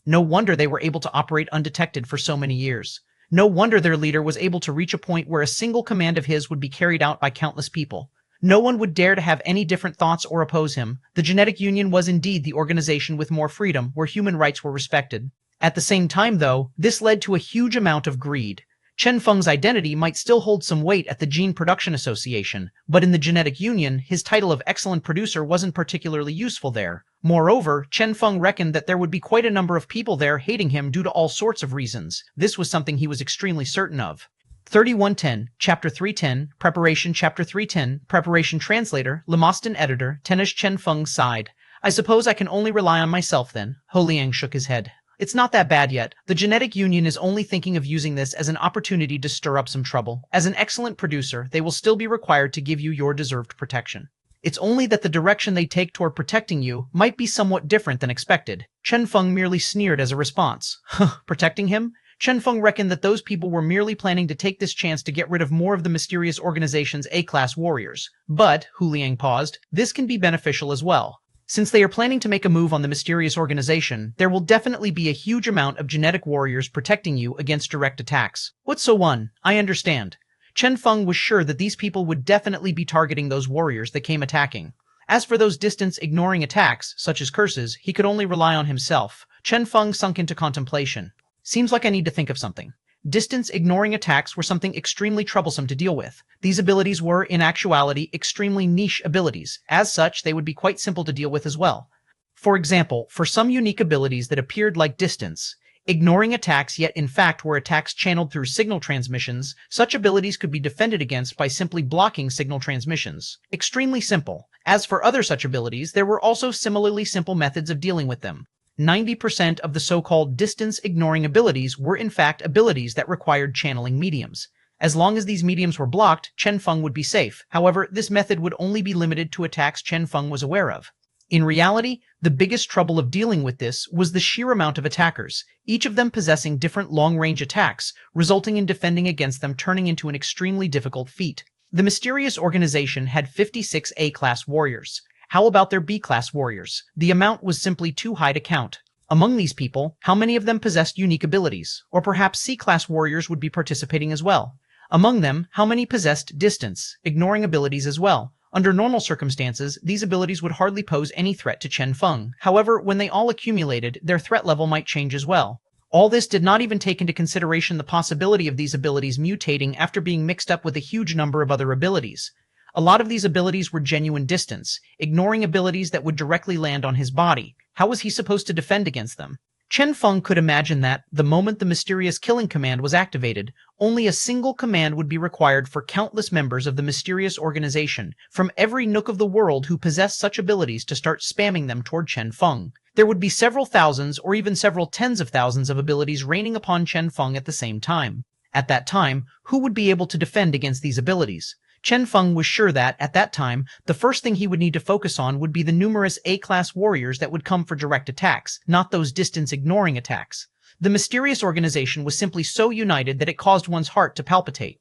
No wonder they were able to operate undetected for so many years. No wonder their leader was able to reach a point where a single command of his would be carried out by countless people. No one would dare to have any different thoughts or oppose him. The Genetic Union was indeed the organization with more freedom, where human rights were respected. At the same time, though, this led to a huge amount of greed. Chen Feng's identity might still hold some weight at the Gene Production Association, but in the Genetic Union, his title of excellent producer wasn't particularly useful there. Moreover, Chen Feng reckoned that there would be quite a number of people there hating him due to all sorts of reasons. This was something he was extremely certain of. 3110, Chapter 310, Preparation Chapter 310, Preparation Translator, Lemoston Editor, Tennis Chen Feng sighed. I suppose I can only rely on myself then. Ho Liang shook his head. It's not that bad yet. The Genetic Union is only thinking of using this as an opportunity to stir up some trouble. As an excellent producer, they will still be required to give you your deserved protection. It's only that the direction they take toward protecting you might be somewhat different than expected. Chen Feng merely sneered as a response. Protecting him? Chen Feng reckoned that those people were merely planning to take this chance to get rid of more of the mysterious organization's A-class warriors. But, Hu Liang paused, this can be beneficial as well. Since they are planning to make a move on the mysterious organization, there will definitely be a huge amount of genetic warriors protecting you against direct attacks. What's Xuanhuan? I understand. Chen Feng was sure that these people would definitely be targeting those warriors that came attacking. As for those distance-ignoring attacks, such as curses, he could only rely on himself. Chen Feng sunk into contemplation. Seems like I need to think of something. Distance-ignoring attacks were something extremely troublesome to deal with. These abilities were, in actuality, extremely niche abilities. As such, they would be quite simple to deal with as well. For example, for some unique abilities that appeared like distance, ignoring attacks yet in fact were attacks channeled through signal transmissions, such abilities could be defended against by simply blocking signal transmissions. Extremely simple. As for other such abilities, there were also similarly simple methods of dealing with them. 90% of the so-called distance-ignoring abilities were in fact abilities that required channeling mediums. As long as these mediums were blocked, Chen Feng would be safe. However, this method would only be limited to attacks Chen Feng was aware of. In reality, the biggest trouble of dealing with this was the sheer amount of attackers, each of them possessing different long-range attacks, resulting in defending against them turning into an extremely difficult feat. The mysterious organization had 56 A-class warriors. How about their B-class warriors? The amount was simply too high to count. Among these people, how many of them possessed unique abilities? Or perhaps C-class warriors would be participating as well. Among them, how many possessed distance, ignoring abilities as well? Under normal circumstances, these abilities would hardly pose any threat to Chen Feng. However, when they all accumulated, their threat level might change as well. All this did not even take into consideration the possibility of these abilities mutating after being mixed up with a huge number of other abilities. A lot of these abilities were genuine distance, ignoring abilities that would directly land on his body. How was he supposed to defend against them? Chen Feng could imagine that, the moment the mysterious killing command was activated, only a single command would be required for countless members of the mysterious organization from every nook of the world who possessed such abilities to start spamming them toward Chen Feng. There would be several thousands or even several tens of thousands of abilities raining upon Chen Feng at the same time. At that time, who would be able to defend against these abilities? Chen Feng was sure that, at that time, the first thing he would need to focus on would be the numerous A-class warriors that would come for direct attacks, not those distance-ignoring attacks. The mysterious organization was simply so united that it caused one's heart to palpitate.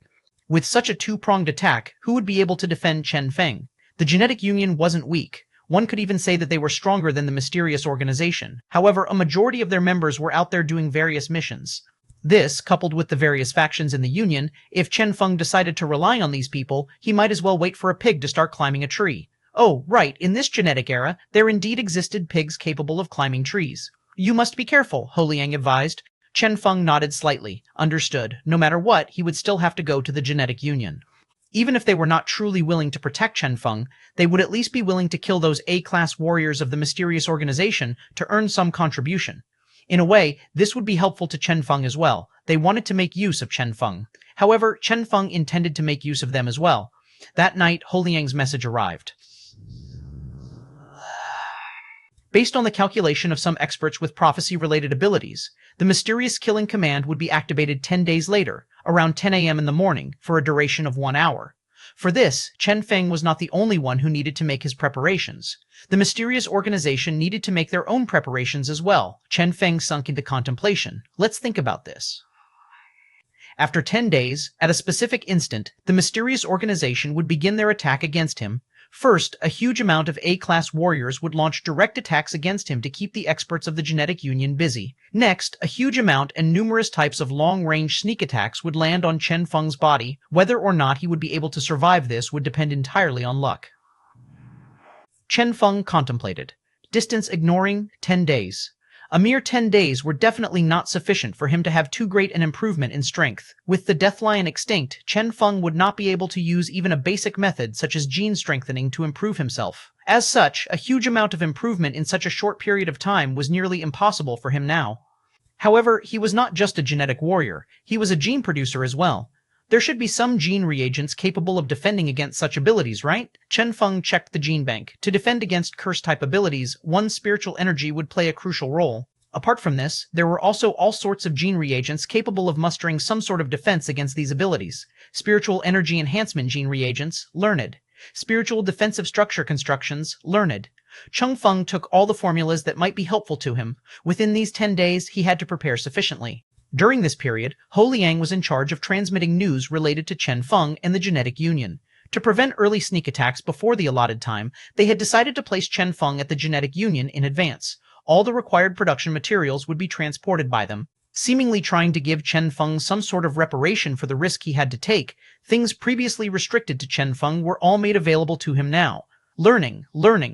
With such a two-pronged attack, who would be able to defend Chen Feng? The Genetic Union wasn't weak. One could even say that they were stronger than the mysterious organization. However, a majority of their members were out there doing various missions. This, coupled with the various factions in the Union, if Chen Feng decided to rely on these people, he might as well wait for a pig to start climbing a tree. Oh, right, in this genetic era, there indeed existed pigs capable of climbing trees. You must be careful, Ho Liang advised. Chen Feng nodded slightly. Understood. No matter what, he would still have to go to the Genetic Union. Even if they were not truly willing to protect Chen Feng, they would at least be willing to kill those A-class warriors of the mysterious organization to earn some contribution. In a way, this would be helpful to Chen Feng as well. They wanted to make use of Chen Feng. However, Chen Feng intended to make use of them as well. That night, Holiang's message arrived. Based on the calculation of some experts with prophecy-related abilities, the mysterious killing command would be activated 10 days later, around 10 a.m. in the morning, for a duration of 1 hour. For this, Chen Feng was not the only one who needed to make his preparations. The mysterious organization needed to make their own preparations as well. Chen Feng sunk into contemplation. Let's think about this. After 10 days, at a specific instant, the mysterious organization would begin their attack against him. First, a huge amount of A-class warriors would launch direct attacks against him to keep the experts of the Genetic Union busy. Next, a huge amount and numerous types of long-range sneak attacks would land on Chen Feng's body. Whether or not he would be able to survive this would depend entirely on luck. Chen Feng contemplated. Distance ignoring, 10 days. A mere 10 days were definitely not sufficient for him to have too great an improvement in strength. With the Death Lion extinct, Chen Feng would not be able to use even a basic method such as gene strengthening to improve himself. As such, a huge amount of improvement in such a short period of time was nearly impossible for him now. However, he was not just a genetic warrior, he was a gene producer as well. There should be some gene reagents capable of defending against such abilities, right? Chen Feng checked the gene bank. To defend against curse-type abilities, one's spiritual energy would play a crucial role. Apart from this, there were also all sorts of gene reagents capable of mustering some sort of defense against these abilities. Spiritual energy enhancement gene reagents, learned. Spiritual defensive structure constructions, learned. Chen Feng took all the formulas that might be helpful to him. Within these 10 days, he had to prepare sufficiently. During this period, Holiang was in charge of transmitting news related to Chen Feng and the Genetic Union. To prevent early sneak attacks before the allotted time, they had decided to place Chen Feng at the Genetic Union in advance. All the required production materials would be transported by them. Seemingly trying to give Chen Feng some sort of reparation for the risk he had to take, things previously restricted to Chen Feng were all made available to him now. Learning,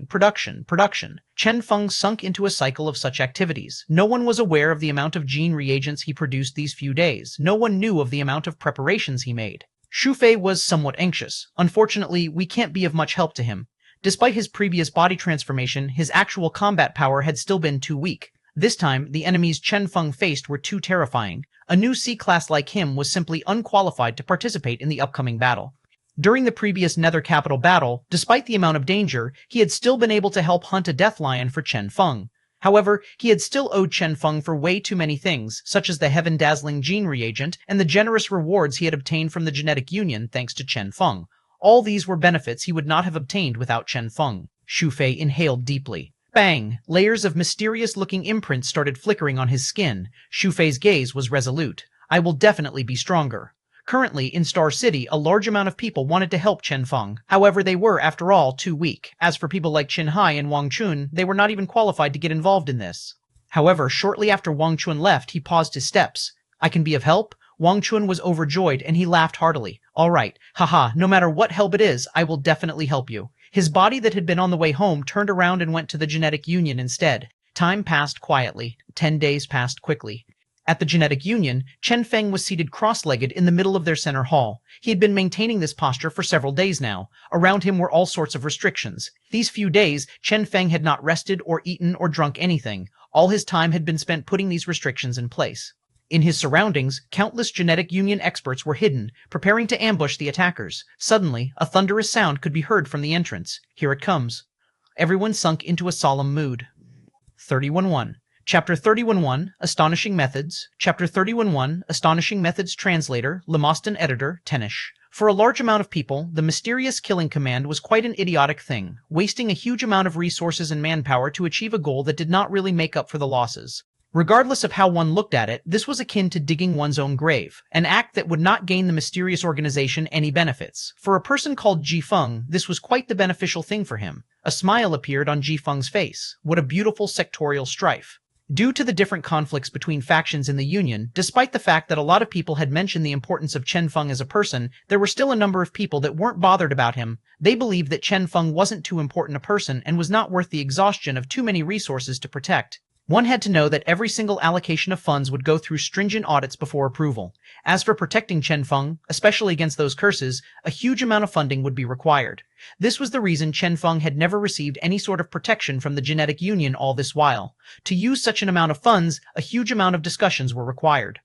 production. Chen Feng sunk into a cycle of such activities. No one was aware of the amount of gene reagents he produced these few days. No one knew of the amount of preparations he made. Xu Fei was somewhat anxious. Unfortunately, we can't be of much help to him. Despite his previous body transformation, his actual combat power had still been too weak. This time, the enemies Chen Feng faced were too terrifying. A new C-class like him was simply unqualified to participate in the upcoming battle. During the previous Nether Capital battle, despite the amount of danger, he had still been able to help hunt a Death Lion for Chen Feng. However, he had still owed Chen Feng for way too many things, such as the heaven-dazzling gene reagent and the generous rewards he had obtained from the Genetic Union thanks to Chen Feng. All these were benefits he would not have obtained without Chen Feng. Xu Fei inhaled deeply. Bang! Layers of mysterious-looking imprints started flickering on his skin. Xu Fei's gaze was resolute. I will definitely be stronger. Currently, in Star City, a large amount of people wanted to help Chen Feng. However, they were, after all, too weak. As for people like Qin Hai and Wang Chun, they were not even qualified to get involved in this. However, shortly after Wang Chun left, he paused his steps. I can be of help? Wang Chun was overjoyed, and he laughed heartily. All right, haha, no matter what help it is, I will definitely help you. His body that had been on the way home turned around and went to the Genetic Union instead. Time passed quietly. 10 days passed quickly. At the Genetic Union, Chen Feng was seated cross-legged in the middle of their center hall. He had been maintaining this posture for several days now. Around him were all sorts of restrictions. These few days, Chen Feng had not rested or eaten or drunk anything. All his time had been spent putting these restrictions in place. In his surroundings, countless Genetic Union experts were hidden, preparing to ambush the attackers. Suddenly, a thunderous sound could be heard from the entrance. Here it comes. Everyone sunk into a solemn mood. 311. Chapter 311, Astonishing Methods. Chapter 311, Astonishing Methods Translator, Lemoston Editor, Tenish. For a large amount of people, the mysterious killing command was quite an idiotic thing, wasting a huge amount of resources and manpower to achieve a goal that did not really make up for the losses. Regardless of how one looked at it, this was akin to digging one's own grave, an act that would not gain the mysterious organization any benefits. For a person called Ji Feng, this was quite the beneficial thing for him. A smile appeared on Ji Feng's face. What a beautiful sectorial strife. Due to the different conflicts between factions in the Union, despite the fact that a lot of people had mentioned the importance of Chen Feng as a person, there were still a number of people that weren't bothered about him. They believed that Chen Feng wasn't too important a person and was not worth the exhaustion of too many resources to protect. One had to know that every single allocation of funds would go through stringent audits before approval. As for protecting Chen Feng, especially against those curses, a huge amount of funding would be required. This was the reason Chen Feng had never received any sort of protection from the genetic union all this while. To use such an amount of funds, a huge amount of discussions were required.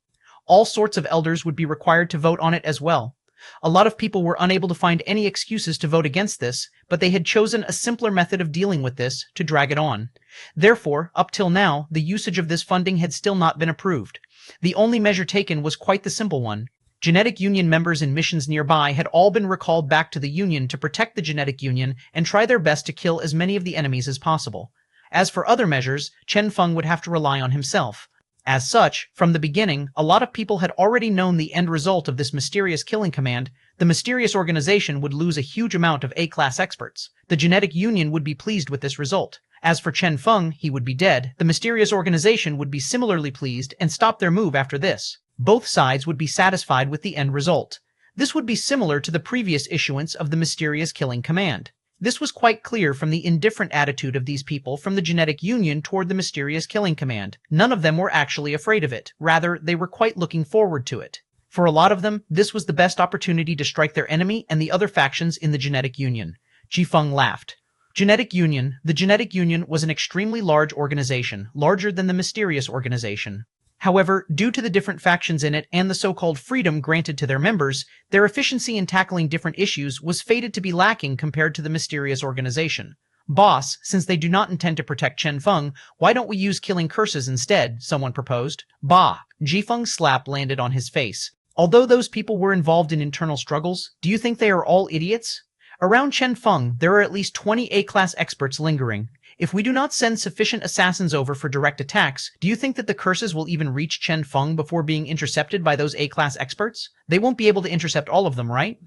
All sorts of elders would be required to vote on it as well. A lot of people were unable to find any excuses to vote against this, but they had chosen a simpler method of dealing with this, to drag it on. Therefore, up till now, the usage of this funding had still not been approved. The only measure taken was quite the simple one. Genetic Union members in missions nearby had all been recalled back to the Union to protect the Genetic Union and try their best to kill as many of the enemies as possible. As for other measures, Chen Feng would have to rely on himself. As such, from the beginning, a lot of people had already known the end result of this mysterious killing command. The mysterious organization would lose a huge amount of A-class experts. The Genetic Union would be pleased with this result. As for Chen Feng, he would be dead. The mysterious organization would be similarly pleased and stop their move after this. Both sides would be satisfied with the end result. This would be similar to the previous issuance of the mysterious killing command. This was quite clear from the indifferent attitude of these people from the Genetic Union toward the mysterious killing command. None of them were actually afraid of it. Rather, they were quite looking forward to it. For a lot of them, this was the best opportunity to strike their enemy and the other factions in the Genetic Union. Ji Feng laughed. Genetic Union. The Genetic Union was an extremely large organization, larger than the mysterious organization. However, due to the different factions in it and the so-called freedom granted to their members, their efficiency in tackling different issues was fated to be lacking compared to the mysterious organization. Boss, since they do not intend to protect Chen Feng, why don't we use killing curses instead? Someone proposed. Bah! Ji Feng's slap landed on his face. Although those people were involved in internal struggles, do you think they are all idiots? Around Chen Feng, there are at least 20 A-class experts lingering. If we do not send sufficient assassins over for direct attacks, do you think that the curses will even reach Chen Feng before being intercepted by those A-class experts? They won't be able to intercept all of them, right?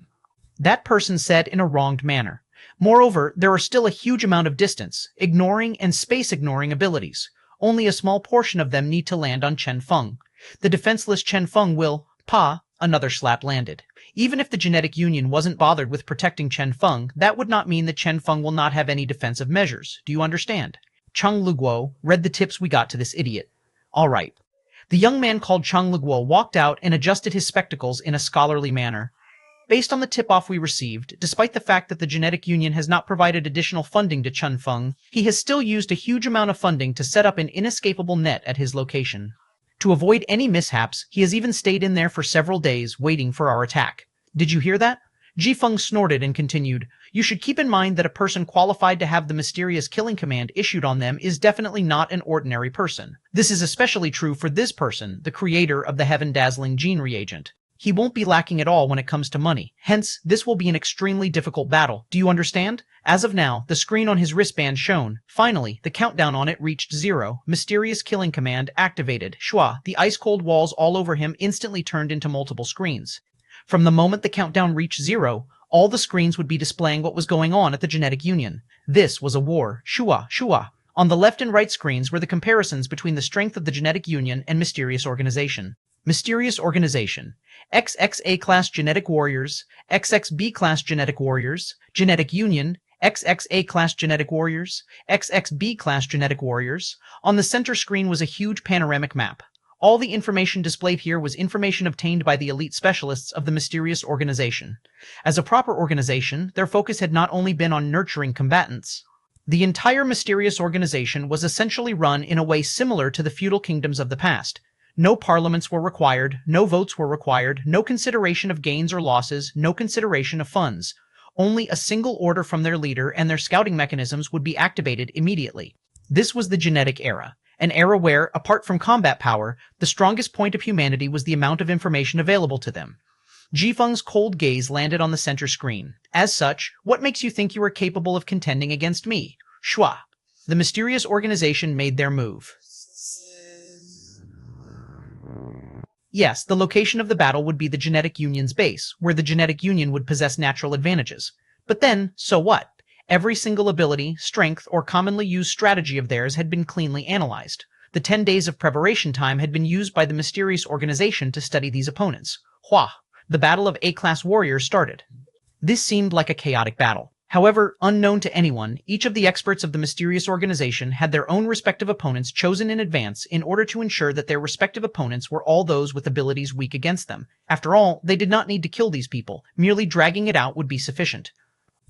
That person said in a wronged manner. Moreover, there are still a huge amount of distance, ignoring and space-ignoring abilities. Only a small portion of them need to land on Chen Feng. The defenseless Chen Feng will, another slap landed. Even if the Genetic Union wasn't bothered with protecting Chen Feng, that would not mean that Chen Feng will not have any defensive measures. Do you understand? Cheng Luguo read the tips we got to this idiot. All right. The young man called Cheng Luguo walked out and adjusted his spectacles in a scholarly manner. Based on the tip-off we received, despite the fact that the Genetic Union has not provided additional funding to Chen Feng, he has still used a huge amount of funding to set up an inescapable net at his location. To avoid any mishaps, he has even stayed in there for several days, waiting for our attack. Did you hear that? Ji Feng snorted and continued, You should keep in mind that a person qualified to have the mysterious killing command issued on them is definitely not an ordinary person. This is especially true for this person, the creator of the heaven-dazzling gene reagent. He won't be lacking at all when it comes to money. Hence, this will be an extremely difficult battle. Do you understand? As of now, the screen on his wristband shone. Finally, the countdown on it reached 0. Mysterious killing command activated. Shua, the ice-cold walls all over him instantly turned into multiple screens. From the moment the countdown reached 0, all the screens would be displaying what was going on at the Genetic Union. This was a war. Shua, Shua. On the left and right screens were the comparisons between the strength of the Genetic Union and Mysterious Organization. Mysterious Organization. XXA Class Genetic Warriors, XXB Class Genetic Warriors, Genetic Union, XXA Class Genetic Warriors, XXB Class Genetic Warriors. On the center screen was a huge panoramic map. All the information displayed here was information obtained by the elite specialists of the Mysterious Organization. As a proper organization, their focus had not only been on nurturing combatants. The entire Mysterious Organization was essentially run in a way similar to the feudal kingdoms of the past. No parliaments were required, no votes were required, no consideration of gains or losses, no consideration of funds. Only a single order from their leader and their scouting mechanisms would be activated immediately. This was the genetic era. An era where, apart from combat power, the strongest point of humanity was the amount of information available to them. Ji Feng's cold gaze landed on the center screen. As such, what makes you think you are capable of contending against me? Shua. The Mysterious Organization made their move. Yes, the location of the battle would be the Genetic Union's base, where the Genetic Union would possess natural advantages. But then, so what? Every single ability, strength, or commonly used strategy of theirs had been cleanly analyzed. The 10 days of preparation time had been used by the Mysterious Organization to study these opponents. Hua! The battle of A-class warriors started. This seemed like a chaotic battle. However, unknown to anyone, each of the experts of the mysterious organization had their own respective opponents chosen in advance in order to ensure that their respective opponents were all those with abilities weak against them. After all, they did not need to kill these people, merely dragging it out would be sufficient.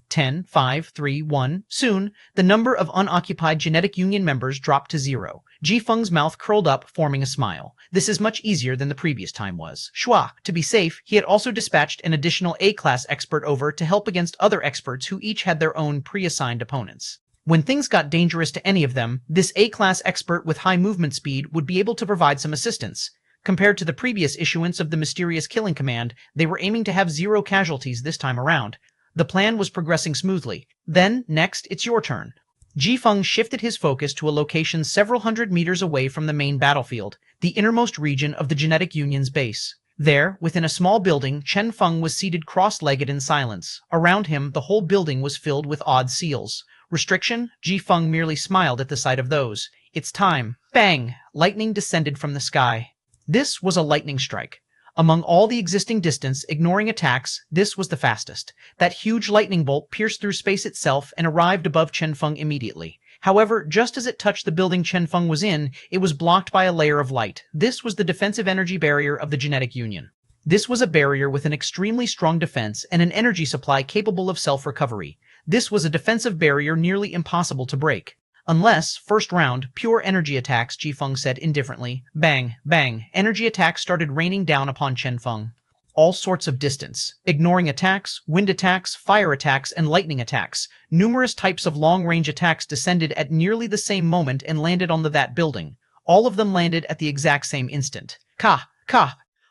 10, 5, 3, 1. Soon, the number of unoccupied genetic union members dropped to 0. Ji Feng's mouth curled up, forming a smile. This is much easier than the previous time was. Shua, to be safe, he had also dispatched an additional A-class expert over to help against other experts who each had their own pre-assigned opponents. When things got dangerous to any of them, this A-class expert with high movement speed would be able to provide some assistance. Compared to the previous issuance of the mysterious killing command, they were aiming to have 0 casualties this time around. The plan was progressing smoothly. Then, next, it's your turn. Ji Feng shifted his focus to a location several hundred meters away from the main battlefield, the innermost region of the Genetic Union's base. There, within a small building, Chen Feng was seated cross-legged in silence. Around him, the whole building was filled with odd seals. Restriction? Ji Feng merely smiled at the sight of those. It's time. Bang! Lightning descended from the sky. This was a lightning strike. Among all the existing distance, ignoring attacks, this was the fastest. That huge lightning bolt pierced through space itself and arrived above Chen Feng immediately. However, just as it touched the building Chen Feng was in, it was blocked by a layer of light. This was the defensive energy barrier of the Genetic Union. This was a barrier with an extremely strong defense and an energy supply capable of self-recovery. This was a defensive barrier nearly impossible to break. Unless, first round, pure energy attacks, Ji Feng said indifferently. Bang, bang, energy attacks started raining down upon Chen Feng. All sorts of distance. Ignoring attacks, wind attacks, fire attacks, and lightning attacks. Numerous types of long-range attacks descended at nearly the same moment and landed on that building. All of them landed at the exact same instant. Ka!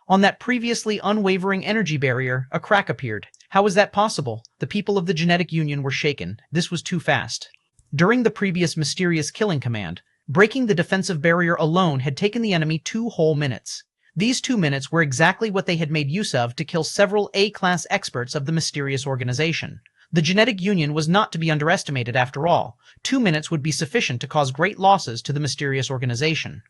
On that previously unwavering energy barrier, a crack appeared. How was that possible? The people of the Genetic Union were shaken. This was too fast. During the previous mysterious killing command, breaking the defensive barrier alone had taken the enemy 2 whole minutes. These 2 minutes were exactly what they had made use of to kill several A-class experts of the mysterious organization. The Genetic Union was not to be underestimated after all. 2 minutes would be sufficient to cause great losses to the mysterious organization.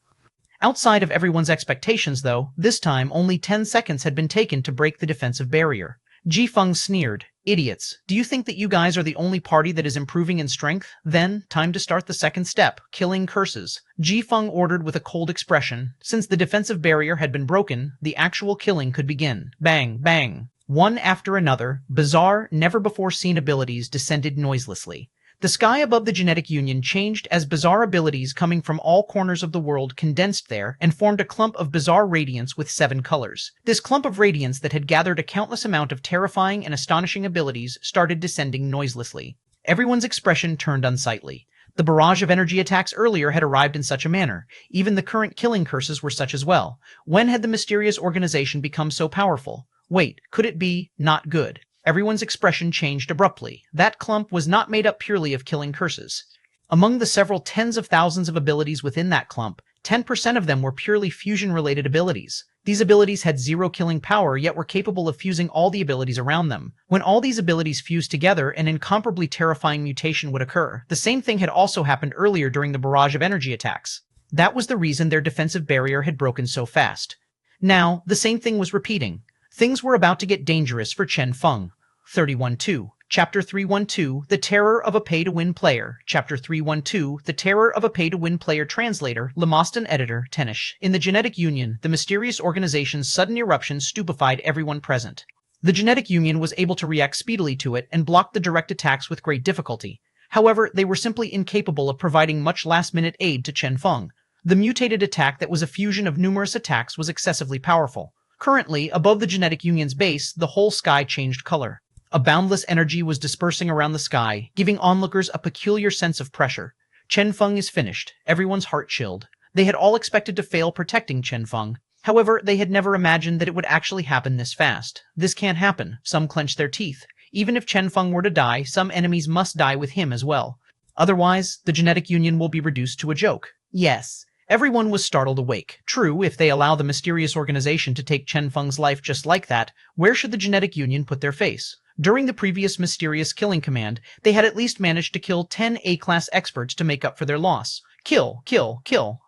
Outside of everyone's expectations, though, this time only 10 seconds had been taken to break the defensive barrier. Ji Feng sneered. Idiots, do you think that you guys are the only party that is improving in strength? Then, time to start the second step, killing curses. Ji Feng ordered with a cold expression. Since the defensive barrier had been broken, the actual killing could begin. Bang, bang. One after another, bizarre, never-before-seen abilities descended noiselessly. The sky above the Genetic Union changed as bizarre abilities coming from all corners of the world condensed there and formed a clump of bizarre radiance with 7 colors. This clump of radiance that had gathered a countless amount of terrifying and astonishing abilities started descending noiselessly. Everyone's expression turned unsightly. The barrage of energy attacks earlier had arrived in such a manner. Even the current killing curses were such as well. When had the mysterious organization become so powerful? Wait, could it be not good? Everyone's expression changed abruptly. That clump was not made up purely of killing curses. Among the several tens of thousands of abilities within that clump, 10% of them were purely fusion-related abilities. These abilities had 0 killing power, yet were capable of fusing all the abilities around them. When all these abilities fused together, an incomparably terrifying mutation would occur. The same thing had also happened earlier during the barrage of energy attacks. That was the reason their defensive barrier had broken so fast. Now, the same thing was repeating. Things were about to get dangerous for Chen Feng. 31.2. Chapter 312, The Terror of a Pay-to-Win Player. Chapter 312, The Terror of a Pay-to-Win Player. Translator, Lemaston Editor, Tenish. In the Genetic Union, the mysterious organization's sudden eruption stupefied everyone present. The Genetic Union was able to react speedily to it and block the direct attacks with great difficulty. However, they were simply incapable of providing much last-minute aid to Chen Feng. The mutated attack that was a fusion of numerous attacks was excessively powerful. Currently, above the Genetic Union's base, the whole sky changed color. A boundless energy was dispersing around the sky, giving onlookers a peculiar sense of pressure. Chen Feng is finished. Everyone's heart chilled. They had all expected to fail protecting Chen Feng. However, they had never imagined that it would actually happen this fast. This can't happen. Some clenched their teeth. Even if Chen Feng were to die, some enemies must die with him as well. Otherwise, the Genetic Union will be reduced to a joke. Yes. Everyone was startled awake. True, if they allow the mysterious organization to take Chen Feng's life just like that, where should the Genetic Union put their face? During the previous mysterious killing command, they had at least managed to kill 10 A-class experts to make up for their loss. Kill, kill, kill.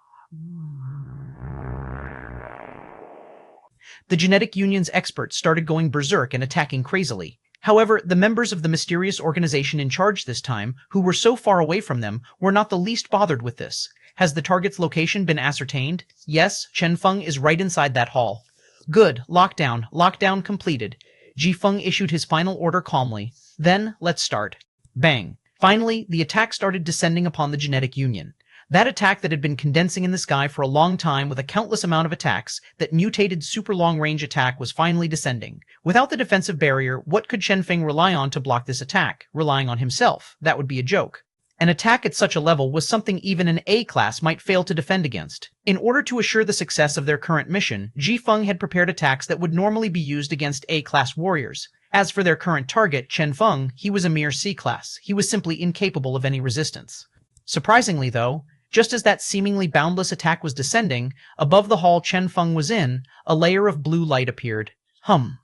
The Genetic Union's experts started going berserk and attacking crazily. However, the members of the mysterious organization in charge this time, who were so far away from them, were not the least bothered with this. Has the target's location been ascertained? Yes, Chen Feng is right inside that hall. Good. Lockdown completed. Ji Feng issued his final order calmly. Then, let's start. Bang. Finally, the attack started descending upon the genetic union. That attack that had been condensing in the sky for a long time with a countless amount of attacks, that mutated super long-range attack was finally descending. Without the defensive barrier, what could Chen Feng rely on to block this attack? Relying on himself. That would be a joke. An attack at such a level was something even an A-class might fail to defend against. In order to assure the success of their current mission, Ji Feng had prepared attacks that would normally be used against A-class warriors. As for their current target, Chen Feng, he was a mere C-class. He was simply incapable of any resistance. Surprisingly, though, just as that seemingly boundless attack was descending, above the hall Chen Feng was in, a layer of blue light appeared.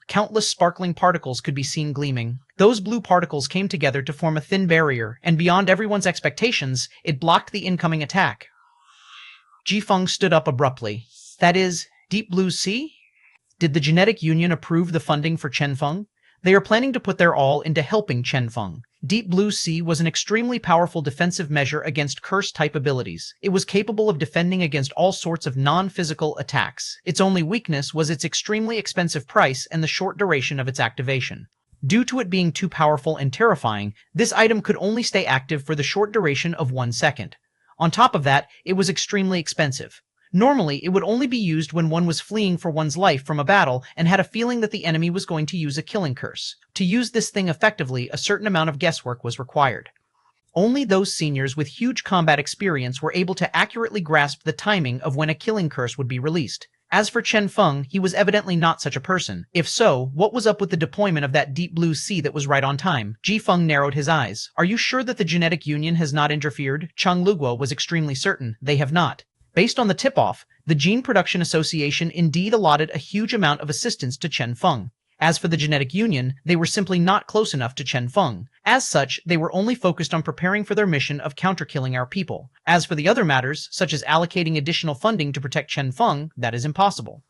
Countless sparkling particles could be seen gleaming. Those blue particles came together to form a thin barrier, and beyond everyone's expectations, it blocked the incoming attack. Ji Feng stood up abruptly. That is, Deep Blue Sea? Did the Genetic Union approve the funding for Chen Feng? They are planning to put their all into helping Chen Feng. Deep Blue Sea was an extremely powerful defensive measure against curse-type abilities. It was capable of defending against all sorts of non-physical attacks. Its only weakness was its extremely expensive price and the short duration of its activation. Due to it being too powerful and terrifying, this item could only stay active for the short duration of 1 second. On top of that, it was extremely expensive. Normally, it would only be used when one was fleeing for one's life from a battle and had a feeling that the enemy was going to use a killing curse. To use this thing effectively, a certain amount of guesswork was required. Only those seniors with huge combat experience were able to accurately grasp the timing of when a killing curse would be released. As for Chen Feng, he was evidently not such a person. If so, what was up with the deployment of that Deep Blue Sea that was right on time? Ji Feng narrowed his eyes. Are you sure that the Genetic Union has not interfered? Chang Luguo was extremely certain. They have not. Based on the tip-off, the Gene Production Association indeed allotted a huge amount of assistance to Chen Feng. As for the Genetic Union, they were simply not close enough to Chen Feng. As such, they were only focused on preparing for their mission of counter-killing our people. As for the other matters, such as allocating additional funding to protect Chen Feng, that is impossible.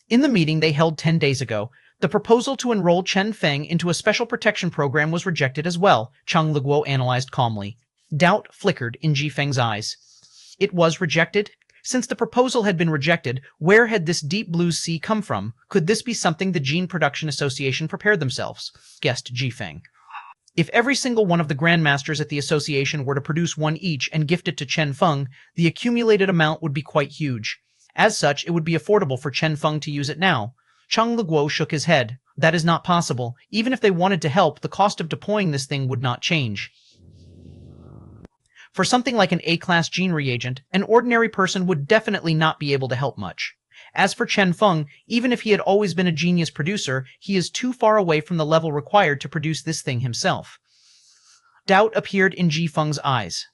In the meeting they held 10 days ago, the proposal to enroll Chen Feng into a special protection program was rejected as well, Chang Luguo analyzed calmly. Doubt flickered in Ji Feng's eyes. It was rejected? Since the proposal had been rejected, where had this Deep Blue Sea come from? Could this be something the Gene Production Association prepared themselves? Guessed Ji Feng. If every single one of the Grandmasters at the association were to produce one each and gift it to Chen Feng, the accumulated amount would be quite huge. As such, it would be affordable for Chen Feng to use it now. Chang Luguo shook his head. That is not possible. Even if they wanted to help, the cost of deploying this thing would not change. For something like an A-class gene reagent, an ordinary person would definitely not be able to help much. As for Chen Feng, even if he had always been a genius producer, he is too far away from the level required to produce this thing himself. Doubt appeared in Ji Feng's eyes.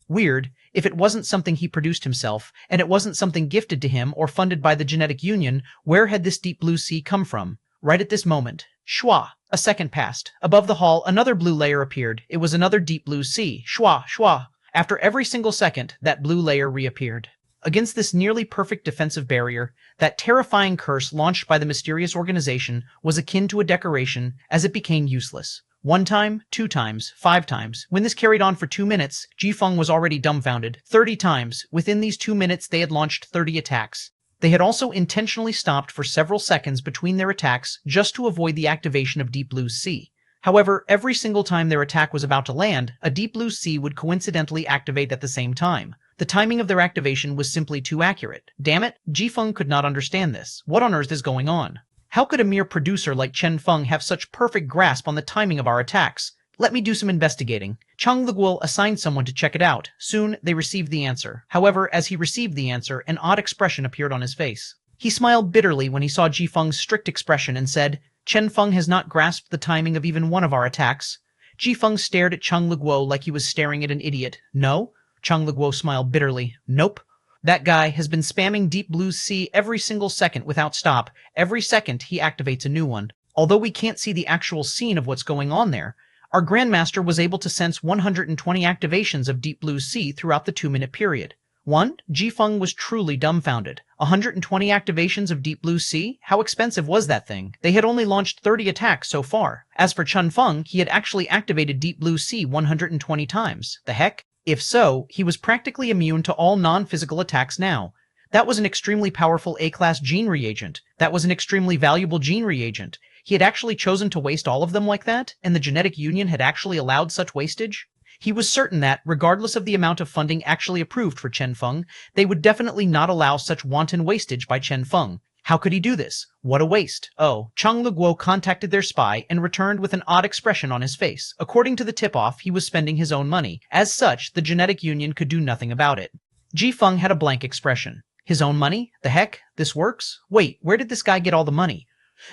Weird, if it wasn't something he produced himself, and it wasn't something gifted to him or funded by the Genetic Union, where had this Deep Blue Sea come from? Right at this moment. Shua! A second passed. Above the hall, another blue layer appeared. It was another Deep Blue Sea. Shua! Shua! After every single second, that blue layer reappeared. Against this nearly perfect defensive barrier, that terrifying curse launched by the mysterious organization was akin to a decoration as it became useless. 1 time, 2 times, 5 times. When this carried on for 2 minutes, Ji Feng was already dumbfounded. 30 times. Within these 2 minutes, they had launched 30 attacks. They had also intentionally stopped for several seconds between their attacks just to avoid the activation of Deep Blue Sea. However, every single time their attack was about to land, a Deep Blue Sea would coincidentally activate at the same time. The timing of their activation was simply too accurate. Damn it, Ji Feng could not understand this. What on earth is going on? How could a mere producer like Chen Feng have such perfect grasp on the timing of our attacks? Let me do some investigating. Chang Luguo assigned someone to check it out. Soon, they received the answer. However, as he received the answer, an odd expression appeared on his face. He smiled bitterly when he saw Ji Feng's strict expression and said, Chen Feng has not grasped the timing of even one of our attacks. Ji Feng stared at Chang Luguo like he was staring at an idiot. No? Chang Luguo smiled bitterly. Nope. That guy has been spamming Deep Blue Sea every single second without stop. Every second, he activates a new one. Although we can't see the actual scene of what's going on there, our Grandmaster was able to sense 120 activations of Deep Blue Sea throughout the 2-minute period. 1. Ji Feng was truly dumbfounded. 120 activations of Deep Blue Sea? How expensive was that thing? They had only launched 30 attacks so far. As for Chen Feng, he had actually activated Deep Blue Sea 120 times. The heck? If so, he was practically immune to all non-physical attacks now. That was an extremely powerful A-class gene reagent. That was an extremely valuable gene reagent. He had actually chosen to waste all of them like that, and the Genetic Union had actually allowed such wastage? He was certain that, regardless of the amount of funding actually approved for Chen Feng, they would definitely not allow such wanton wastage by Chen Feng. How could he do this? What a waste. Oh, Chang Leguo contacted their spy and returned with an odd expression on his face. According to the tip-off, he was spending his own money. As such, the Genetic Union could do nothing about it. Ji Feng had a blank expression. His own money? The heck? This works? Wait, where did this guy get all the money?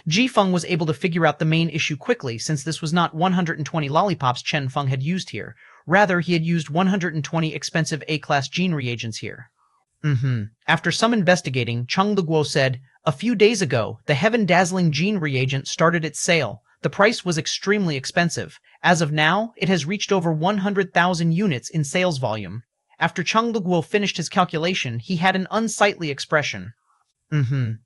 Ji Feng was able to figure out the main issue quickly, since this was not 120 lollipops Chen Feng had used here. Rather, he had used 120 expensive A-class gene reagents here. After some investigating, Chang Leguo said, "A few days ago, the heaven-dazzling gene reagent started its sale. The price was extremely expensive. As of now, it has reached over 100,000 units in sales volume." After Chang Leguo finished his calculation, he had an unsightly expression.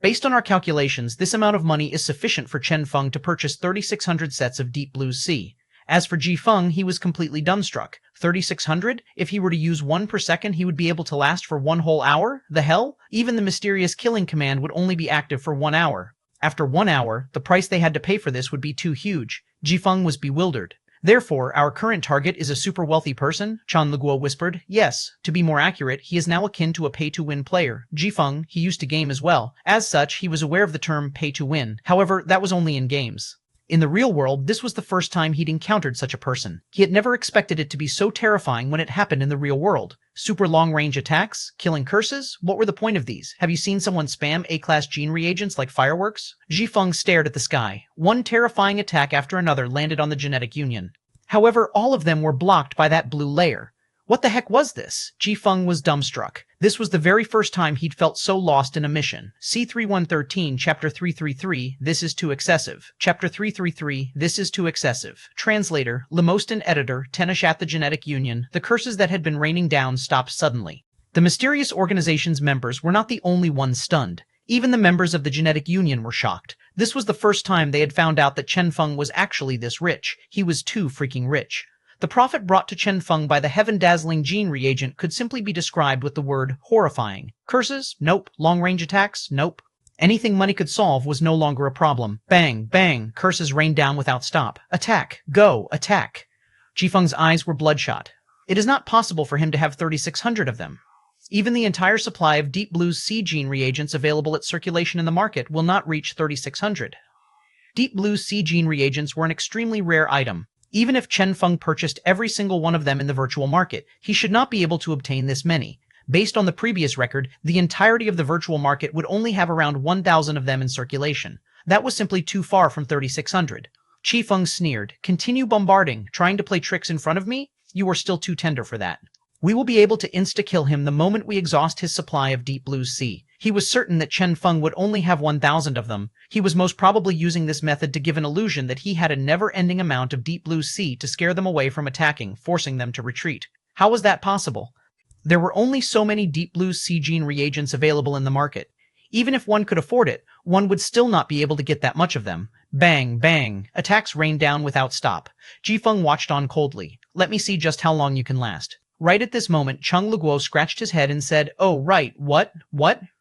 Based on our calculations, this amount of money is sufficient for Chen Feng to purchase 3,600 sets of Deep Blue Sea. As for Ji Feng, he was completely dumbstruck. 3,600? If he were to use one per second, he would be able to last for one whole hour? The hell? Even the mysterious killing command would only be active for 1 hour. After 1 hour, the price they had to pay for this would be too huge. Ji Feng was bewildered. Therefore, our current target is a super wealthy person? Chan Leguo whispered. Yes. To be more accurate, he is now akin to a pay-to-win player. Ji Feng, he used to game as well. As such, he was aware of the term pay-to-win. However, that was only in games. In the real world, this was the first time he'd encountered such a person. He had never expected it to be so terrifying when it happened in the real world. Super long-range attacks? Killing curses? What were the point of these? Have you seen someone spam A-class gene reagents like fireworks? Ji Feng stared at the sky. One terrifying attack after another landed on the Genetic Union. However, all of them were blocked by that blue layer. What the heck was this? Ji Feng was dumbstruck. This was the very first time he'd felt so lost in a mission. C313, Chapter 333, This is Too Excessive. Chapter 333, This is Too Excessive. Translator, Lemostan Editor, Tenish at the Genetic Union. The curses that had been raining down stopped suddenly. The mysterious organization's members were not the only ones stunned. Even the members of the Genetic Union were shocked. This was the first time they had found out that Chen Feng was actually this rich. He was too freaking rich. The profit brought to Chen Feng by the heaven-dazzling gene reagent could simply be described with the word horrifying. Curses? Nope. Long-range attacks? Nope. Anything money could solve was no longer a problem. Bang, bang, curses rained down without stop. Attack! Go! Attack! Ji Feng's eyes were bloodshot. It is not possible for him to have 3,600 of them. Even the entire supply of Deep Blue's Sea gene reagents available at circulation in the market will not reach 3,600. Deep Blue's Sea gene reagents were an extremely rare item. Even if Chen Feng purchased every single one of them in the virtual market, he should not be able to obtain this many. Based on the previous record, the entirety of the virtual market would only have around 1,000 of them in circulation. That was simply too far from 3,600. Ji Feng sneered. Continue bombarding, trying to play tricks in front of me? You are still too tender for that. We will be able to insta-kill him the moment we exhaust his supply of Deep Blue Sea. He was certain that Chen Feng would only have 1,000 of them. He was most probably using this method to give an illusion that he had a never-ending amount of Deep Blue Sea to scare them away from attacking, forcing them to retreat. How was that possible? There were only so many Deep Blue Sea gene reagents available in the market. Even if one could afford it, one would still not be able to get that much of them. Bang, bang. Attacks rained down without stop. Ji Feng watched on coldly. Let me see just how long you can last. Right at this moment, Chang Leguo scratched his head and said, "Oh, right, what?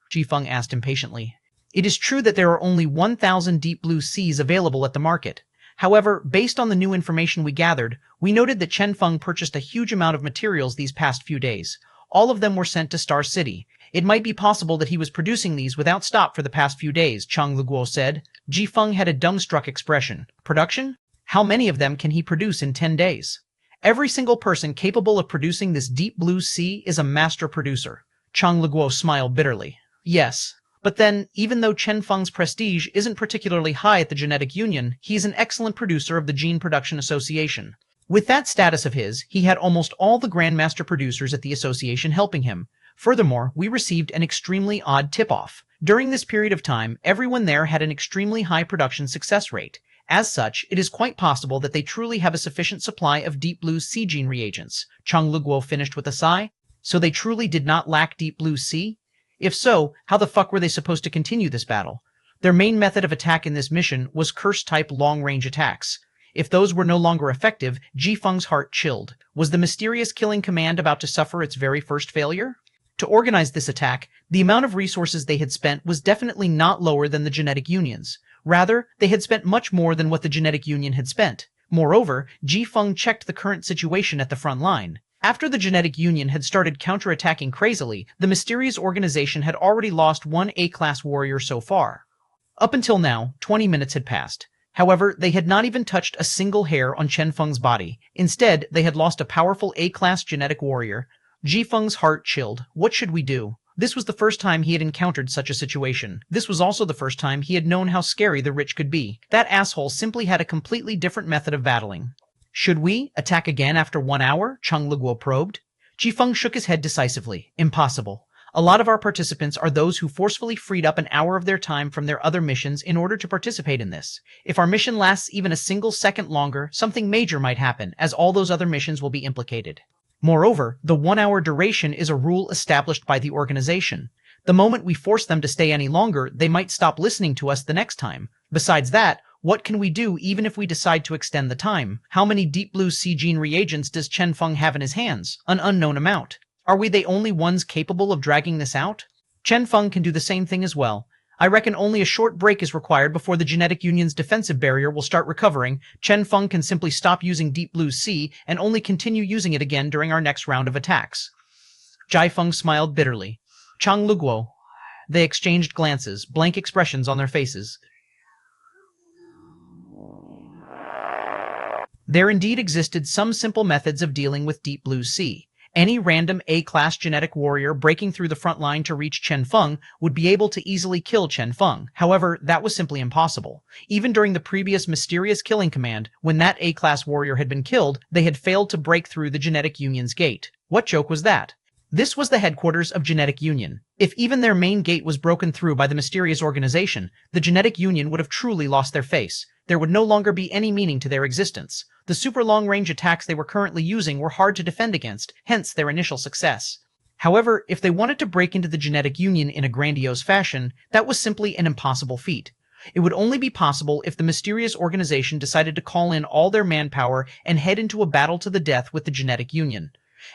Ji Feng asked impatiently. It is true that there are only 1,000 Deep Blue Seas available at the market. However, based on the new information we gathered, we noted that Chen Feng purchased a huge amount of materials these past few days. All of them were sent to Star City. It might be possible that he was producing these without stop for the past few days," Chang Leguo said. Ji Feng had a dumbstruck expression. Production? How many of them can he produce in 10 days? Every single person capable of producing this Deep Blue Sea is a master producer. Chang Leguo smiled bitterly. Yes. But then, even though Chen Feng's prestige isn't particularly high at the Genetic Union, he's an excellent producer of the Gene Production Association. With that status of his, he had almost all the Grandmaster producers at the association helping him. Furthermore, we received an extremely odd tip-off. During this period of time, everyone there had an extremely high production success rate. As such, it is quite possible that they truly have a sufficient supply of Deep Blue Sea gene reagents. Chang Leguo finished with a sigh. So they truly did not lack Deep Blue Sea? If so, how the fuck were they supposed to continue this battle? Their main method of attack in this mission was curse-type long-range attacks. If those were no longer effective, Ji Feng's heart chilled. Was the mysterious killing command about to suffer its very first failure? To organize this attack, the amount of resources they had spent was definitely not lower than the Genetic Union's. Rather, they had spent much more than what the Genetic Union had spent. Moreover, Ji Feng checked the current situation at the front line. After the Genetic Union had started counterattacking crazily, the mysterious organization had already lost one A-class warrior so far. Up until now, 20 minutes had passed. However, they had not even touched a single hair on Chen Feng's body. Instead, they had lost a powerful A-class genetic warrior. Ji Feng's heart chilled. What should we do? This was the first time he had encountered such a situation. This was also the first time he had known how scary the rich could be. That asshole simply had a completely different method of battling. Should we attack again after 1 hour? Cheng Leguo probed. Ji Feng shook his head decisively. Impossible. A lot of our participants are those who forcefully freed up an hour of their time from their other missions in order to participate in this. If our mission lasts even a single second longer, something major might happen, as all those other missions will be implicated. Moreover, the 1 hour duration is a rule established by the organization. The moment we force them to stay any longer, they might stop listening to us the next time. Besides that, what can we do even if we decide to extend the time? How many Deep Blue Sea gene reagents does Chen Feng have in his hands? An unknown amount. Are we the only ones capable of dragging this out? Chen Feng can do the same thing as well. I reckon only a short break is required before the Genetic Union's defensive barrier will start recovering. Chen Feng can simply stop using Deep Blue Sea and only continue using it again during our next round of attacks. Ji Feng smiled bitterly. Cheng Leguo. They exchanged glances, blank expressions on their faces. There indeed existed some simple methods of dealing with Deep Blue Sea. Any random A-class genetic warrior breaking through the front line to reach Chen Feng would be able to easily kill Chen Feng. However, that was simply impossible. Even during the previous mysterious killing command, when that A-class warrior had been killed, they had failed to break through the Genetic Union's gate. What joke was that? This was the headquarters of Genetic Union. If even their main gate was broken through by the mysterious organization, the Genetic Union would have truly lost their face. There would no longer be any meaning to their existence. The super long-range attacks they were currently using were hard to defend against, hence their initial success. However, if they wanted to break into the Genetic Union in a grandiose fashion, that was simply an impossible feat. It would only be possible if the mysterious organization decided to call in all their manpower and head into a battle to the death with the Genetic Union.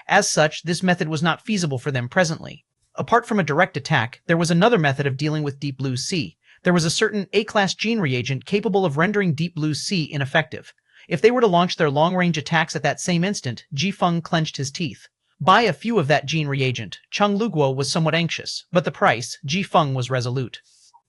As such, this method was not feasible for them presently. Apart from a direct attack, there was another method of dealing with Deep Blue Sea. There was a certain A-class gene reagent capable of rendering Deep Blue Sea ineffective. If they were to launch their long-range attacks at that same instant, Ji Feng clenched his teeth. Buy a few of that gene reagent. Cheng Leguo was somewhat anxious, but the price, Ji Feng was resolute.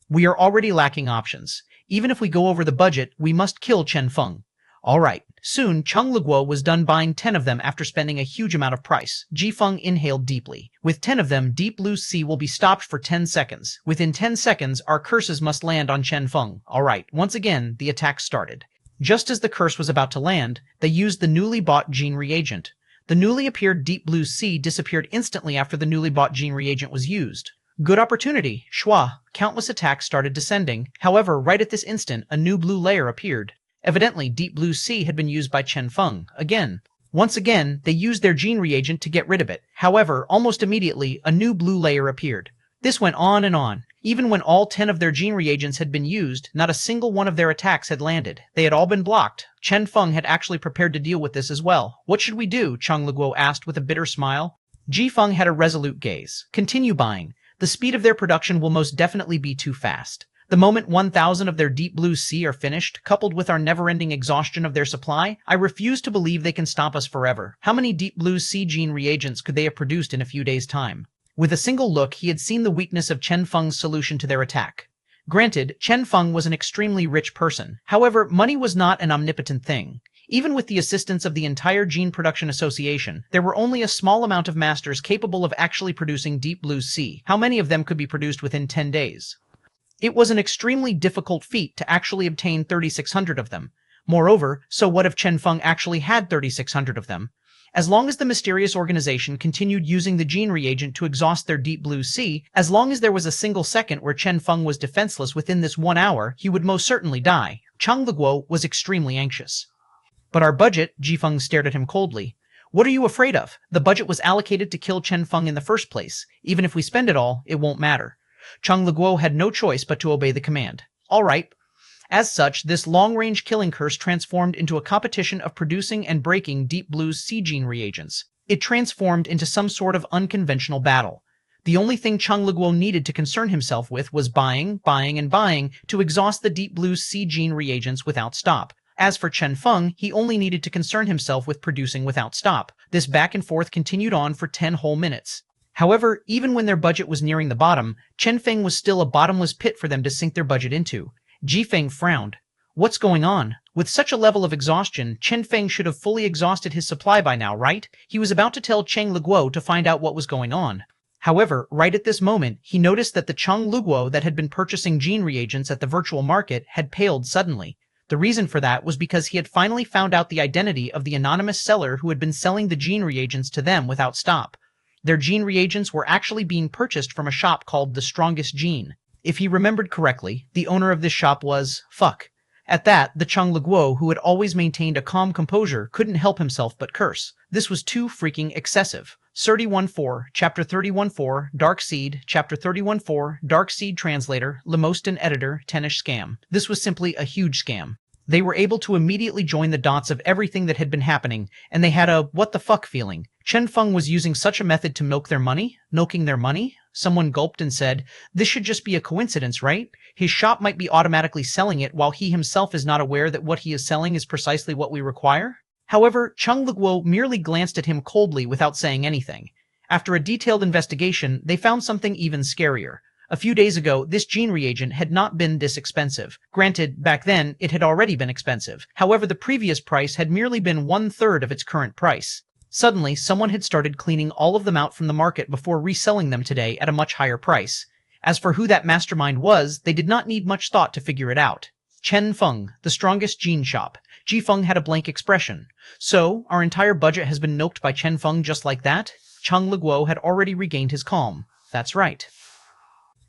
We are already lacking options. Even if we go over the budget, we must kill Chen Feng. All right. Soon, Cheng Leguo was done buying 10 of them after spending a huge amount of price. Ji Feng inhaled deeply. With 10 of them, Deep Blue Sea will be stopped for 10 seconds. Within 10 seconds, our curses must land on Chen Feng. All right. Once again, the attack started. Just as the curse was about to land, they used the newly bought gene reagent. The newly appeared Deep Blue Sea disappeared instantly after the newly bought gene reagent was used. Good opportunity, Shua. Countless attacks started descending. However, right at this instant, a new blue layer appeared. Evidently, Deep Blue Sea had been used by Chen Feng. Again. Once again, they used their gene reagent to get rid of it. However, almost immediately, a new blue layer appeared. This went on and on. Even when all 10 of their gene reagents had been used, not a single one of their attacks had landed. They had all been blocked. Chen Feng had actually prepared to deal with this as well. What should we do? Cheng Leguo asked with a bitter smile. Ji Feng had a resolute gaze. Continue buying. The speed of their production will most definitely be too fast. The moment 1,000 of their Deep Blue Sea are finished, coupled with our never-ending exhaustion of their supply, I refuse to believe they can stop us forever. How many Deep Blue Sea gene reagents could they have produced in a few days' time? With a single look, he had seen the weakness of Chen Feng's solution to their attack. Granted, Chen Feng was an extremely rich person. However, money was not an omnipotent thing. Even with the assistance of the entire Gene Production Association, there were only a small amount of masters capable of actually producing Deep Blue Sea. How many of them could be produced within 10 days? It was an extremely difficult feat to actually obtain 3,600 of them. Moreover, so what if Chen Feng actually had 3,600 of them? As long as the mysterious organization continued using the gene reagent to exhaust their Deep Blue Sea, as long as there was a single second where Chen Feng was defenseless within this 1 hour, he would most certainly die. Cheng Leguo was extremely anxious. But our budget, Ji Feng stared at him coldly. What are you afraid of? The budget was allocated to kill Chen Feng in the first place. Even if we spend it all, it won't matter. Chang Leguo had no choice but to obey the command. All right. As such, this long-range killing curse transformed into a competition of producing and breaking Deep Blue's ch301 reagents. It transformed into some sort of unconventional battle. The only thing Chang Leguo needed to concern himself with was buying, and buying to exhaust the Deep Blue's ch301 reagents without stop. As for Chen Feng, he only needed to concern himself with producing without stop. This back and forth continued on for 10 whole minutes. However, even when their budget was nearing the bottom, Chen Feng was still a bottomless pit for them to sink their budget into. Ji Feng frowned. What's going on? With such a level of exhaustion, Chen Feng should have fully exhausted his supply by now, right? He was about to tell Chang Leguo to find out what was going on. However, right at this moment, he noticed that the Chang Leguo that had been purchasing gene reagents at the virtual market had paled suddenly. The reason for that was because he had finally found out the identity of the anonymous seller who had been selling the gene reagents to them without stop. Their gene reagents were actually being purchased from a shop called TheStrongestGene. If he remembered correctly, the owner of this shop was fuck. At that, the Chang Leguo, who had always maintained a calm composure, couldn't help himself but curse. This was too freaking excessive. 31.4, Chapter 31.4, Dark Seed, Chapter 31.4, Dark Seed Translator, Lemoston Editor, Tenish Scam. This was simply a huge scam. They were able to immediately join the dots of everything that had been happening, and they had a what the fuck feeling. Chen Feng was using such a method to milk their money? Milking their money? Someone gulped and said, this should just be a coincidence, right? His shop might be automatically selling it while he himself is not aware that what he is selling is precisely what we require? However, Chang Leguo merely glanced at him coldly without saying anything. After a detailed investigation, they found something even scarier. A few days ago, this gene reagent had not been this expensive. Granted, back then, it had already been expensive. However, the previous price had merely been 1/3 of its current price. Suddenly, someone had started cleaning all of them out from the market before reselling them today at a much higher price. As for who that mastermind was, they did not need much thought to figure it out. Chen Feng, the strongest gene shop. Ji Feng had a blank expression. So, our entire budget has been milked by Chen Feng just like that? Chang Leguo had already regained his calm. That's right.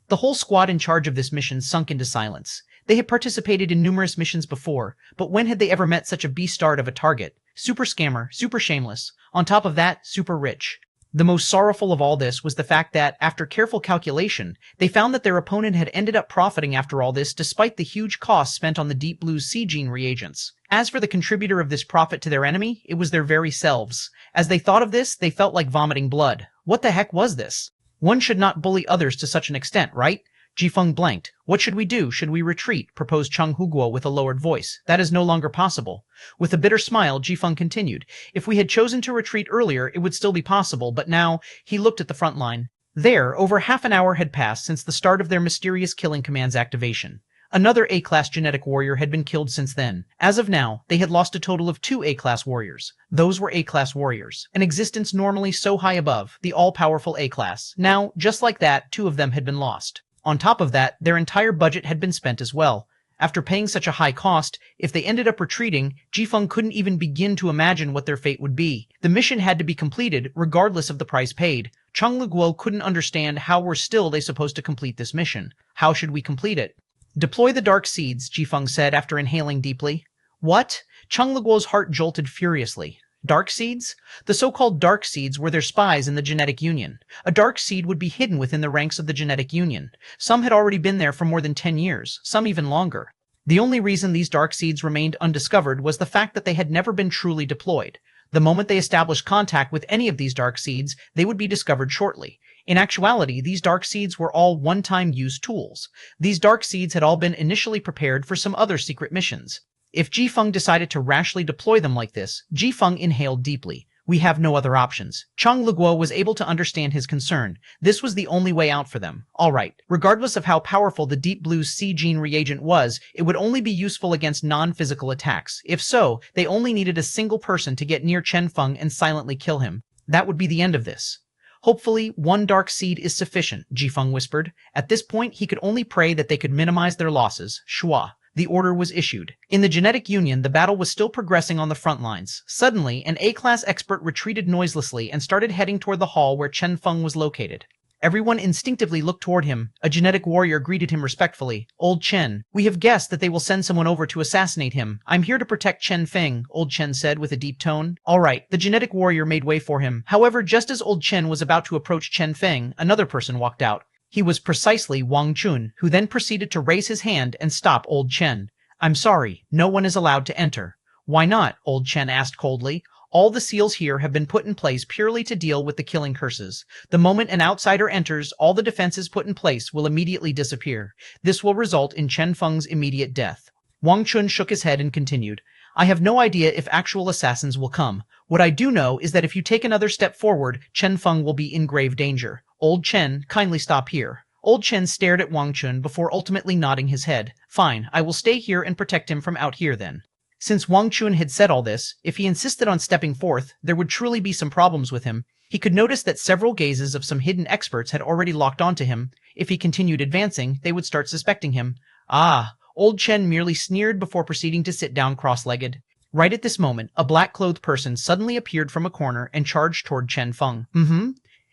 The whole squad in charge of this mission sunk into silence. They had participated in numerous missions before, but when had they ever met such a beastard of a target? Super scammer, super shameless. On top of that, super rich. The most sorrowful of all this was the fact that, after careful calculation, they found that their opponent had ended up profiting after all this despite the huge costs spent on the Deep Blue's ch301 reagents. As for the contributor of this profit to their enemy, it was their very selves. As they thought of this, they felt like vomiting blood. What the heck was this? One should not bully others to such an extent, right? Ji Feng blanked. What should we do? Should we retreat? Proposed Chang Huguo with a lowered voice. That is no longer possible. With a bitter smile, Ji Feng continued. If we had chosen to retreat earlier, it would still be possible, but now, he looked at the front line. There, over half an hour had passed since the start of their mysterious killing command's activation. Another A-class genetic warrior had been killed since then. As of now, they had lost a total of 2 A-class warriors. Those were A-class warriors, an existence normally so high above, the all-powerful A-class. Now, just like that, 2 of them had been lost. On top of that, their entire budget had been spent as well. After paying such a high cost, if they ended up retreating, Ji Feng couldn't even begin to imagine what their fate would be. The mission had to be completed, regardless of the price paid. Chang Leguo couldn't understand how were still they supposed to complete this mission. How should we complete it? Deploy the dark seeds, Ji Feng said after inhaling deeply. What? Chang Leguo's heart jolted furiously. Dark seeds? The so-called dark seeds were their spies in the genetic union. A dark seed would be hidden within the ranks of the genetic union. Some had already been there for more than 10 years, some even longer. The only reason these dark seeds remained undiscovered was the fact that they had never been truly deployed. The moment they established contact with any of these dark seeds, they would be discovered shortly. In actuality, these dark seeds were all one-time use tools. These dark seeds had all been initially prepared for some other secret missions. If Ji Feng decided to rashly deploy them like this, Ji Feng inhaled deeply. We have no other options. Chang Leguo was able to understand his concern. This was the only way out for them. All right. Regardless of how powerful the Deep Blue's ch301 reagent was, it would only be useful against non-physical attacks. If so, they only needed a single person to get near Chen Feng and silently kill him. That would be the end of this. Hopefully, 1 dark seed is sufficient, Ji Feng whispered. At this point, he could only pray that they could minimize their losses. Shua. The order was issued. In the genetic union, the battle was still progressing on the front lines. Suddenly, an A-class expert retreated noiselessly and started heading toward the hall where Chen Feng was located. Everyone instinctively looked toward him. A genetic warrior greeted him respectfully. Old Chen, we have guessed that they will send someone over to assassinate him. I'm here to protect Chen Feng, Old Chen said with a deep tone. All right, the genetic warrior made way for him. However, just as Old Chen was about to approach Chen Feng, another person walked out. He was precisely Wang Chun, who then proceeded to raise his hand and stop Old Chen. I'm sorry, no one is allowed to enter. Why not? Old Chen asked coldly. All the seals here have been put in place purely to deal with the killing curses. The moment an outsider enters, all the defenses put in place will immediately disappear. This will result in Chen Feng's immediate death. Wang Chun shook his head and continued. I have no idea if actual assassins will come. What I do know is that if you take another step forward, Chen Feng will be in grave danger. Old Chen, kindly stop here. Old Chen stared at Wang Chun before ultimately nodding his head. Fine, I will stay here and protect him from out here then. Since Wang Chun had said all this, if he insisted on stepping forth, there would truly be some problems with him. He could notice that several gazes of some hidden experts had already locked onto him. If he continued advancing, they would start suspecting him. Ah, Old Chen merely sneered before proceeding to sit down cross-legged. Right at this moment, a black-clothed person suddenly appeared from a corner and charged toward Chen Feng.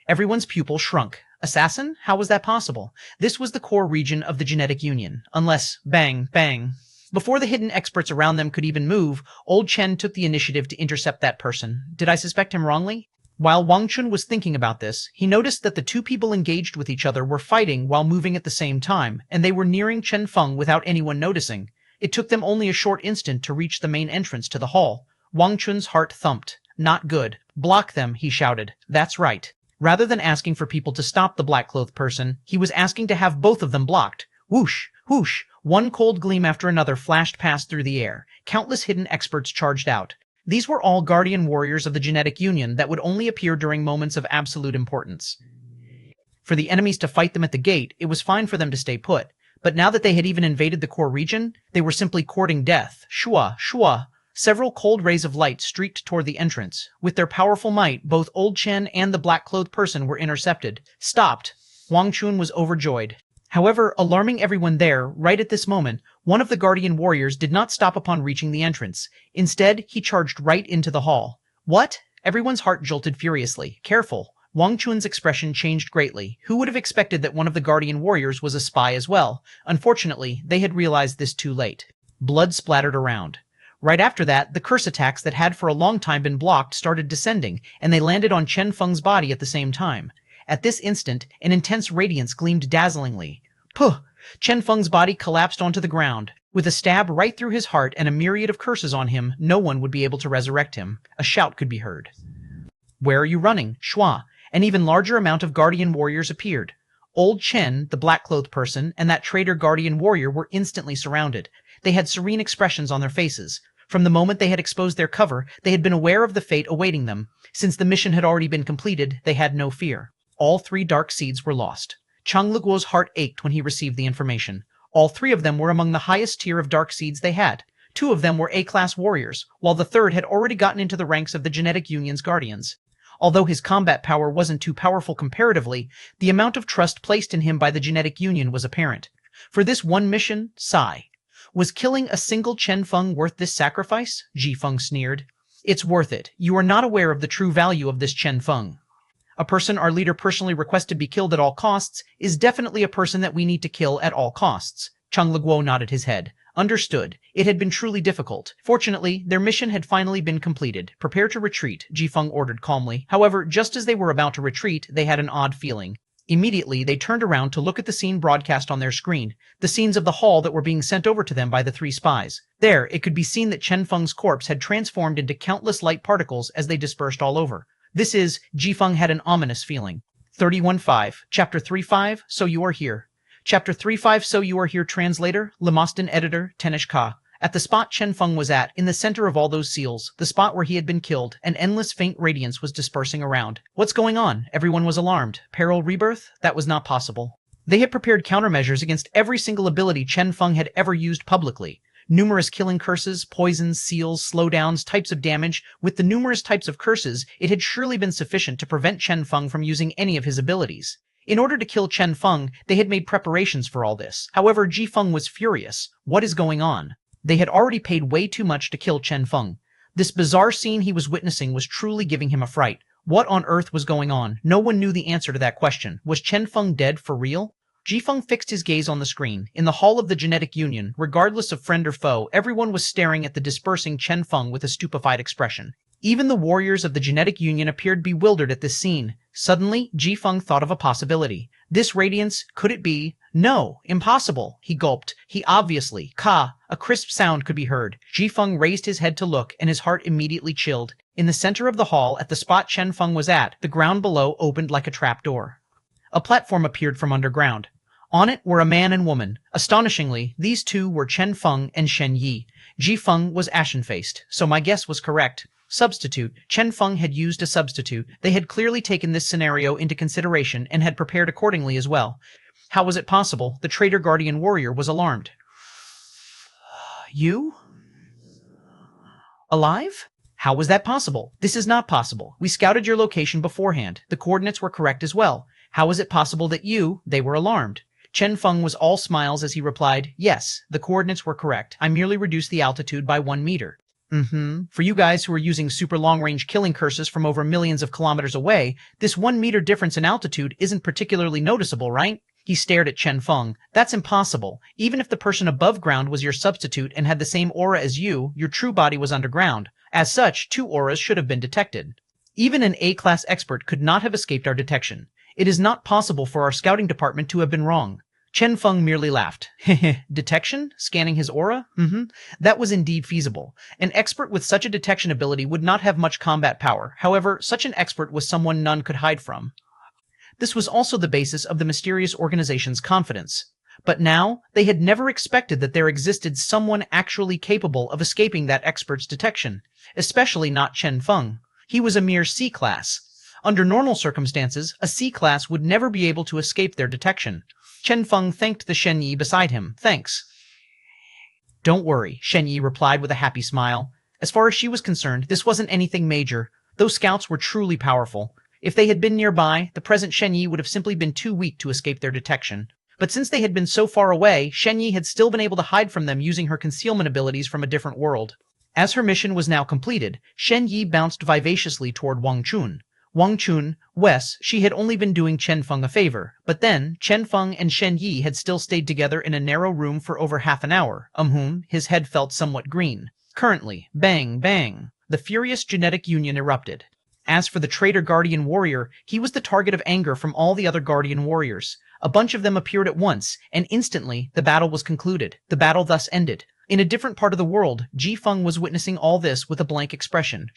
Everyone's pupil shrunk. Assassin? How was that possible? This was the core region of the genetic union. Unless, bang, bang. Before the hidden experts around them could even move, Old Chen took the initiative to intercept that person. Did I suspect him wrongly? While Wang Chun was thinking about this, he noticed that the two people engaged with each other were fighting while moving at the same time, and they were nearing Chen Feng without anyone noticing. It took them only a short instant to reach the main entrance to the hall. Wang Chun's heart thumped. Not good. Block them, he shouted. That's right. Rather than asking for people to stop the black-clothed person, he was asking to have both of them blocked. Whoosh! Whoosh! One cold gleam after another flashed past through the air. Countless hidden experts charged out. These were all guardian warriors of the genetic union that would only appear during moments of absolute importance. For the enemies to fight them at the gate, it was fine for them to stay put. But now that they had even invaded the core region, they were simply courting death. Shua! Shua! Several cold rays of light streaked toward the entrance. With their powerful might, both Old Chen and the black-clothed person were intercepted. Stopped! Wang Chun was overjoyed. However, alarming everyone there, right at this moment, one of the guardian warriors did not stop upon reaching the entrance. Instead, he charged right into the hall. What? Everyone's heart jolted furiously. Careful. Wang Chun's expression changed greatly. Who would have expected that one of the guardian warriors was a spy as well? Unfortunately, they had realized this too late. Blood splattered around. Right after that, the curse attacks that had for a long time been blocked started descending, and they landed on Chen Feng's body at the same time. At this instant, an intense radiance gleamed dazzlingly. Puh! Chen Feng's body collapsed onto the ground. With a stab right through his heart and a myriad of curses on him, no one would be able to resurrect him. A shout could be heard. Where are you running? Shua! An even larger amount of guardian warriors appeared. Old Chen, the black-clothed person, and that traitor guardian warrior were instantly surrounded. They had serene expressions on their faces. From the moment they had exposed their cover, they had been aware of the fate awaiting them. Since the mission had already been completed, they had no fear. All 3 dark seeds were lost. Chang Leguo's heart ached when he received the information. All 3 of them were among the highest tier of dark seeds they had. 2 of them were A-class warriors, while the third had already gotten into the ranks of the genetic union's guardians. Although his combat power wasn't too powerful comparatively, the amount of trust placed in him by the genetic union was apparent. For this one mission, was killing a single Chen Feng worth this sacrifice? Ji Feng sneered. It's worth it. You are not aware of the true value of this Chen Feng. A person our leader personally requested be killed at all costs is definitely a person that we need to kill at all costs. Chang Leguo nodded his head. Understood. It had been truly difficult. Fortunately, their mission had finally been completed. Prepare to retreat, Ji Feng ordered calmly. However, just as they were about to retreat, they had an odd feeling. Immediately, they turned around to look at the scene broadcast on their screen, the scenes of the hall that were being sent over to them by the 3 spies. There, it could be seen that Chen Feng's corpse had transformed into countless light particles as they dispersed all over. This is, Ji Feng had an ominous feeling. 31.5, Chapter 3.5, So You Are Here. Chapter 3.5, So You Are Here. Translator, Lemostin Editor, Tenish Ka. At the spot Chen Feng was at, in the center of all those seals, the spot where he had been killed, an endless faint radiance was dispersing around. What's going on? Everyone was alarmed. Peril rebirth? That was not possible. They had prepared countermeasures against every single ability Chen Feng had ever used publicly. Numerous killing curses, poisons, seals, slowdowns, types of damage. With the numerous types of curses, it had surely been sufficient to prevent Chen Feng from using any of his abilities. In order to kill Chen Feng, they had made preparations for all this. However, Ji Feng was furious. What is going on? They had already paid way too much to kill Chen Feng. This bizarre scene he was witnessing was truly giving him a fright. What on earth was going on? No one knew the answer to that question. Was Chen Feng dead for real? Ji Feng fixed his gaze on the screen. In the hall of the Genetic Union, regardless of friend or foe, everyone was staring at the dispersing Chen Feng with a stupefied expression. Even the warriors of the Genetic Union appeared bewildered at this scene. Suddenly, Ji Feng thought of a possibility. This radiance, could it be? No, impossible, he gulped. He obviously, a crisp sound could be heard. Ji Feng raised his head to look, and his heart immediately chilled. In the center of the hall, at the spot Chen Feng was at, the ground below opened like a trapdoor. A platform appeared from underground. On it were a man and woman. Astonishingly, these two were Chen Feng and Shen Yi. Ji Feng was ashen-faced, so my guess was correct. Substitute. Chen Feng had used a substitute. They had clearly taken this scenario into consideration and had prepared accordingly as well. How was it possible? The traitor guardian warrior was alarmed. You? Alive? How was that possible? This is not possible. We scouted your location beforehand. The coordinates were correct as well. How is it possible that they were alarmed? Chen Feng was all smiles as he replied, yes, the coordinates were correct. I merely reduced the altitude by 1 meter. For you guys who are using super long-range killing curses from over millions of kilometers away, this 1 meter difference in altitude isn't particularly noticeable, right? He stared at Chen Feng. That's impossible. Even if the person above ground was your substitute and had the same aura as you, your true body was underground. As such, 2 auras should have been detected. Even an A-class expert could not have escaped our detection. It is not possible for our scouting department to have been wrong. Chen Feng merely laughed. Detection? Scanning his aura? That was indeed feasible. An expert with such a detection ability would not have much combat power. However, such an expert was someone none could hide from. This was also the basis of the mysterious organization's confidence. But now, they had never expected that there existed someone actually capable of escaping that expert's detection. Especially not Chen Feng. He was a mere C-class. Under normal circumstances, a C-class would never be able to escape their detection. Chen Feng thanked the Shen Yi beside him. Thanks. Don't worry, Shen Yi replied with a happy smile. As far as she was concerned, this wasn't anything major. Those scouts were truly powerful. If they had been nearby, the present Shen Yi would have simply been too weak to escape their detection. But since they had been so far away, Shen Yi had still been able to hide from them using her concealment abilities from a different world. As her mission was now completed, Shen Yi bounced vivaciously toward Wang Chun. Wang Chun, she had only been doing Chen Feng a favor, but then Chen Feng and Shen Yi had still stayed together in a narrow room for over half an hour. His head felt somewhat green. Currently, bang, bang, the furious genetic union erupted. As for the traitor guardian warrior, he was the target of anger from all the other guardian warriors. A bunch of them appeared at once, and instantly the battle was concluded. The battle thus ended. In a different part of the world, Ji Feng was witnessing all this with a blank expression.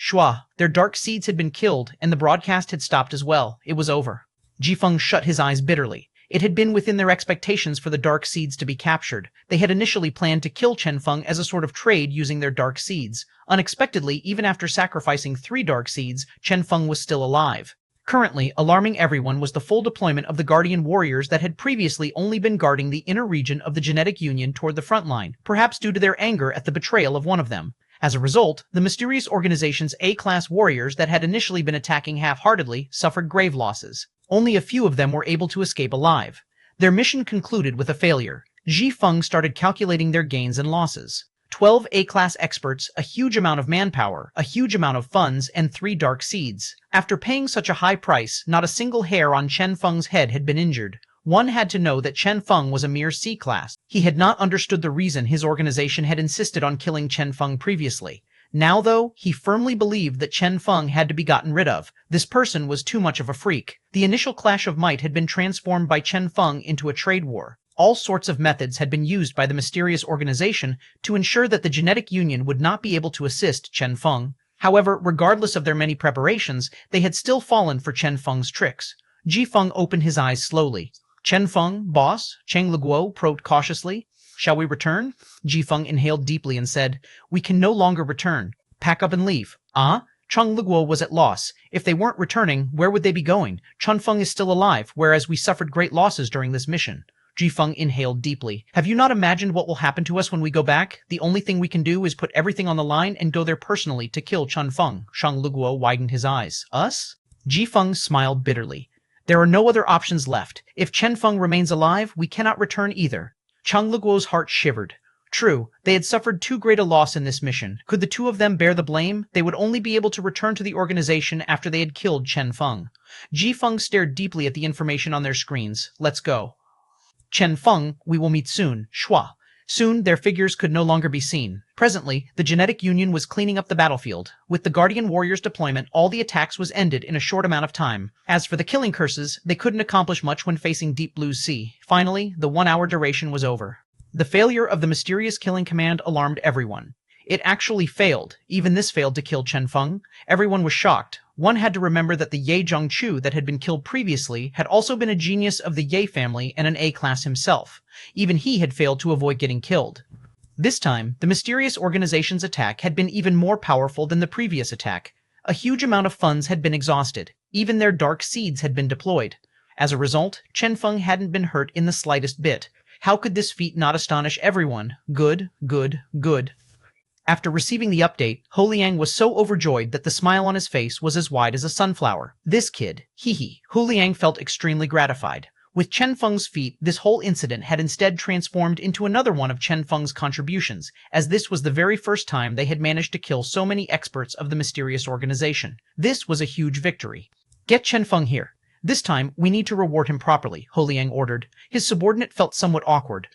Their dark seeds had been killed, and the broadcast had stopped as well. It was over. Ji Feng shut his eyes bitterly. It had been within their expectations for the dark seeds to be captured. They had initially planned to kill Chen Feng as a sort of trade using their dark seeds. Unexpectedly, even after sacrificing 3 dark seeds, Chen Feng was still alive. Currently, alarming everyone was the full deployment of the Guardian Warriors that had previously only been guarding the inner region of the Genetic Union toward the front line, perhaps due to their anger at the betrayal of one of them. As a result, the mysterious organization's A-class warriors that had initially been attacking half-heartedly suffered grave losses. Only a few of them were able to escape alive. Their mission concluded with a failure. Ji Feng started calculating their gains and losses. 12 A-class experts, a huge amount of manpower, a huge amount of funds, and 3 dark seeds. After paying such a high price, not a single hair on Chen Feng's head had been injured. One had to know that Chen Feng was a mere C-class. He had not understood the reason his organization had insisted on killing Chen Feng previously. Now, though, he firmly believed that Chen Feng had to be gotten rid of. This person was too much of a freak. The initial clash of might had been transformed by Chen Feng into a trade war. All sorts of methods had been used by the mysterious organization to ensure that the Genetic Union would not be able to assist Chen Feng. However, regardless of their many preparations, they had still fallen for Chen Feng's tricks. Ji Feng opened his eyes slowly. Chen Feng, boss, Cheng Leguo probed cautiously. Shall we return? Ji Feng inhaled deeply and said, We can no longer return. Pack up and leave. Cheng Leguo was at loss. If they weren't returning, where would they be going? Chen Feng is still alive, whereas we suffered great losses during this mission. Ji Feng inhaled deeply. Have you not imagined what will happen to us when we go back? The only thing we can do is put everything on the line and go there personally to kill Chen Feng. Cheng Leguo widened his eyes. Us? Ji Feng smiled bitterly. There are no other options left. If Chen Feng remains alive, we cannot return either. Cheng Leguo's heart shivered. True, they had suffered too great a loss in this mission. Could the two of them bear the blame? They would only be able to return to the organization after they had killed Chen Feng. Ji Feng stared deeply at the information on their screens. Let's go. Chen Feng, we will meet soon. Shua. Soon, their figures could no longer be seen. Presently, the Genetic Union was cleaning up the battlefield. With the Guardian Warriors' deployment, all the attacks was ended in a short amount of time. As for the killing curses, they couldn't accomplish much when facing Deep Blue's sea. Finally, the 1-hour duration was over. The failure of the mysterious killing command alarmed everyone. It actually failed. Even this failed to kill Chen Feng. Everyone was shocked. One had to remember that the Ye Zhongchu that had been killed previously had also been a genius of the Ye family and an A-class himself. Even he had failed to avoid getting killed. This time, the mysterious organization's attack had been even more powerful than the previous attack. A huge amount of funds had been exhausted. Even their dark seeds had been deployed. As a result, Chen Feng hadn't been hurt in the slightest bit. How could this feat not astonish everyone? Good, good, good. After receiving the update, Ho Liang was so overjoyed that the smile on his face was as wide as a sunflower. This kid, hee. Ho Liang felt extremely gratified. With Chen Feng's feat, this whole incident had instead transformed into another one of Chen Feng's contributions, as this was the very first time they had managed to kill so many experts of the mysterious organization. This was a huge victory. Get Chen Feng here. This time, we need to reward him properly, Ho Liang ordered. His subordinate felt somewhat awkward.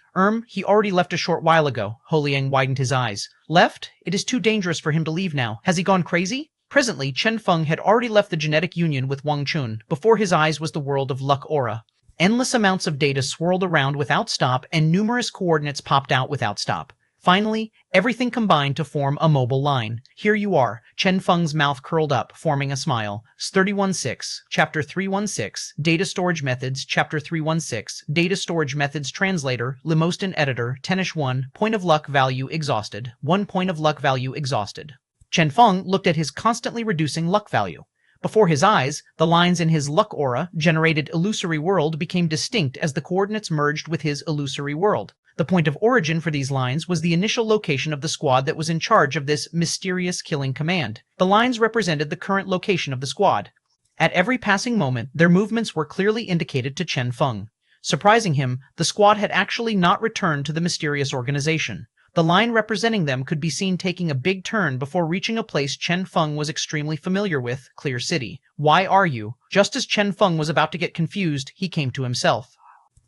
He already left a short while ago. Ho Liang widened his eyes. Left? It is too dangerous for him to leave now. Has he gone crazy? Presently, Chen Feng had already left the Genetic Union with Wang Chun. Before his eyes was the world of Luck Aura. Endless amounts of data swirled around without stop, and numerous coordinates popped out without stop. Finally, everything combined to form a mobile line. Here you are. Chen Feng's mouth curled up, forming a smile. 316, Chapter 316, Data Storage Methods, Chapter 316, Data Storage Methods Translator, Limostin Editor, Xuanhuan, Point of Luck Value Exhausted. 1 point of luck value exhausted. Chen Feng looked at his constantly reducing luck value. Before his eyes, the lines in his luck aura, generated illusory world, became distinct as the coordinates merged with his illusory world. The point of origin for these lines was the initial location of the squad that was in charge of this mysterious killing command. The lines represented the current location of the squad. At every passing moment, their movements were clearly indicated to Chen Feng. Surprising him, the squad had actually not returned to the mysterious organization. The line representing them could be seen taking a big turn before reaching a place Chen Feng was extremely familiar with, Clear City. Why are you? Just as Chen Feng was about to get confused, he came to himself.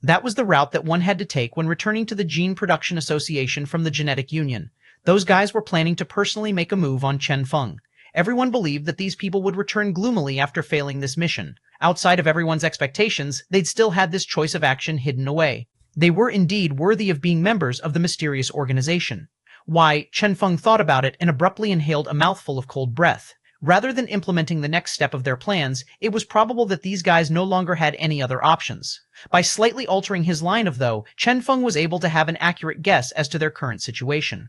That was the route that one had to take when returning to the Gene Production Association from the Genetic Union. Those guys were planning to personally make a move on Chen Feng. Everyone believed that these people would return gloomily after failing this mission. Outside of everyone's expectations, they'd still had this choice of action hidden away. They were indeed worthy of being members of the mysterious organization. Why, Chen Feng thought about it and abruptly inhaled a mouthful of cold breath. Rather than implementing the next step of their plans, it was probable that these guys no longer had any other options. By slightly altering his line of though, Chen Feng was able to have an accurate guess as to their current situation.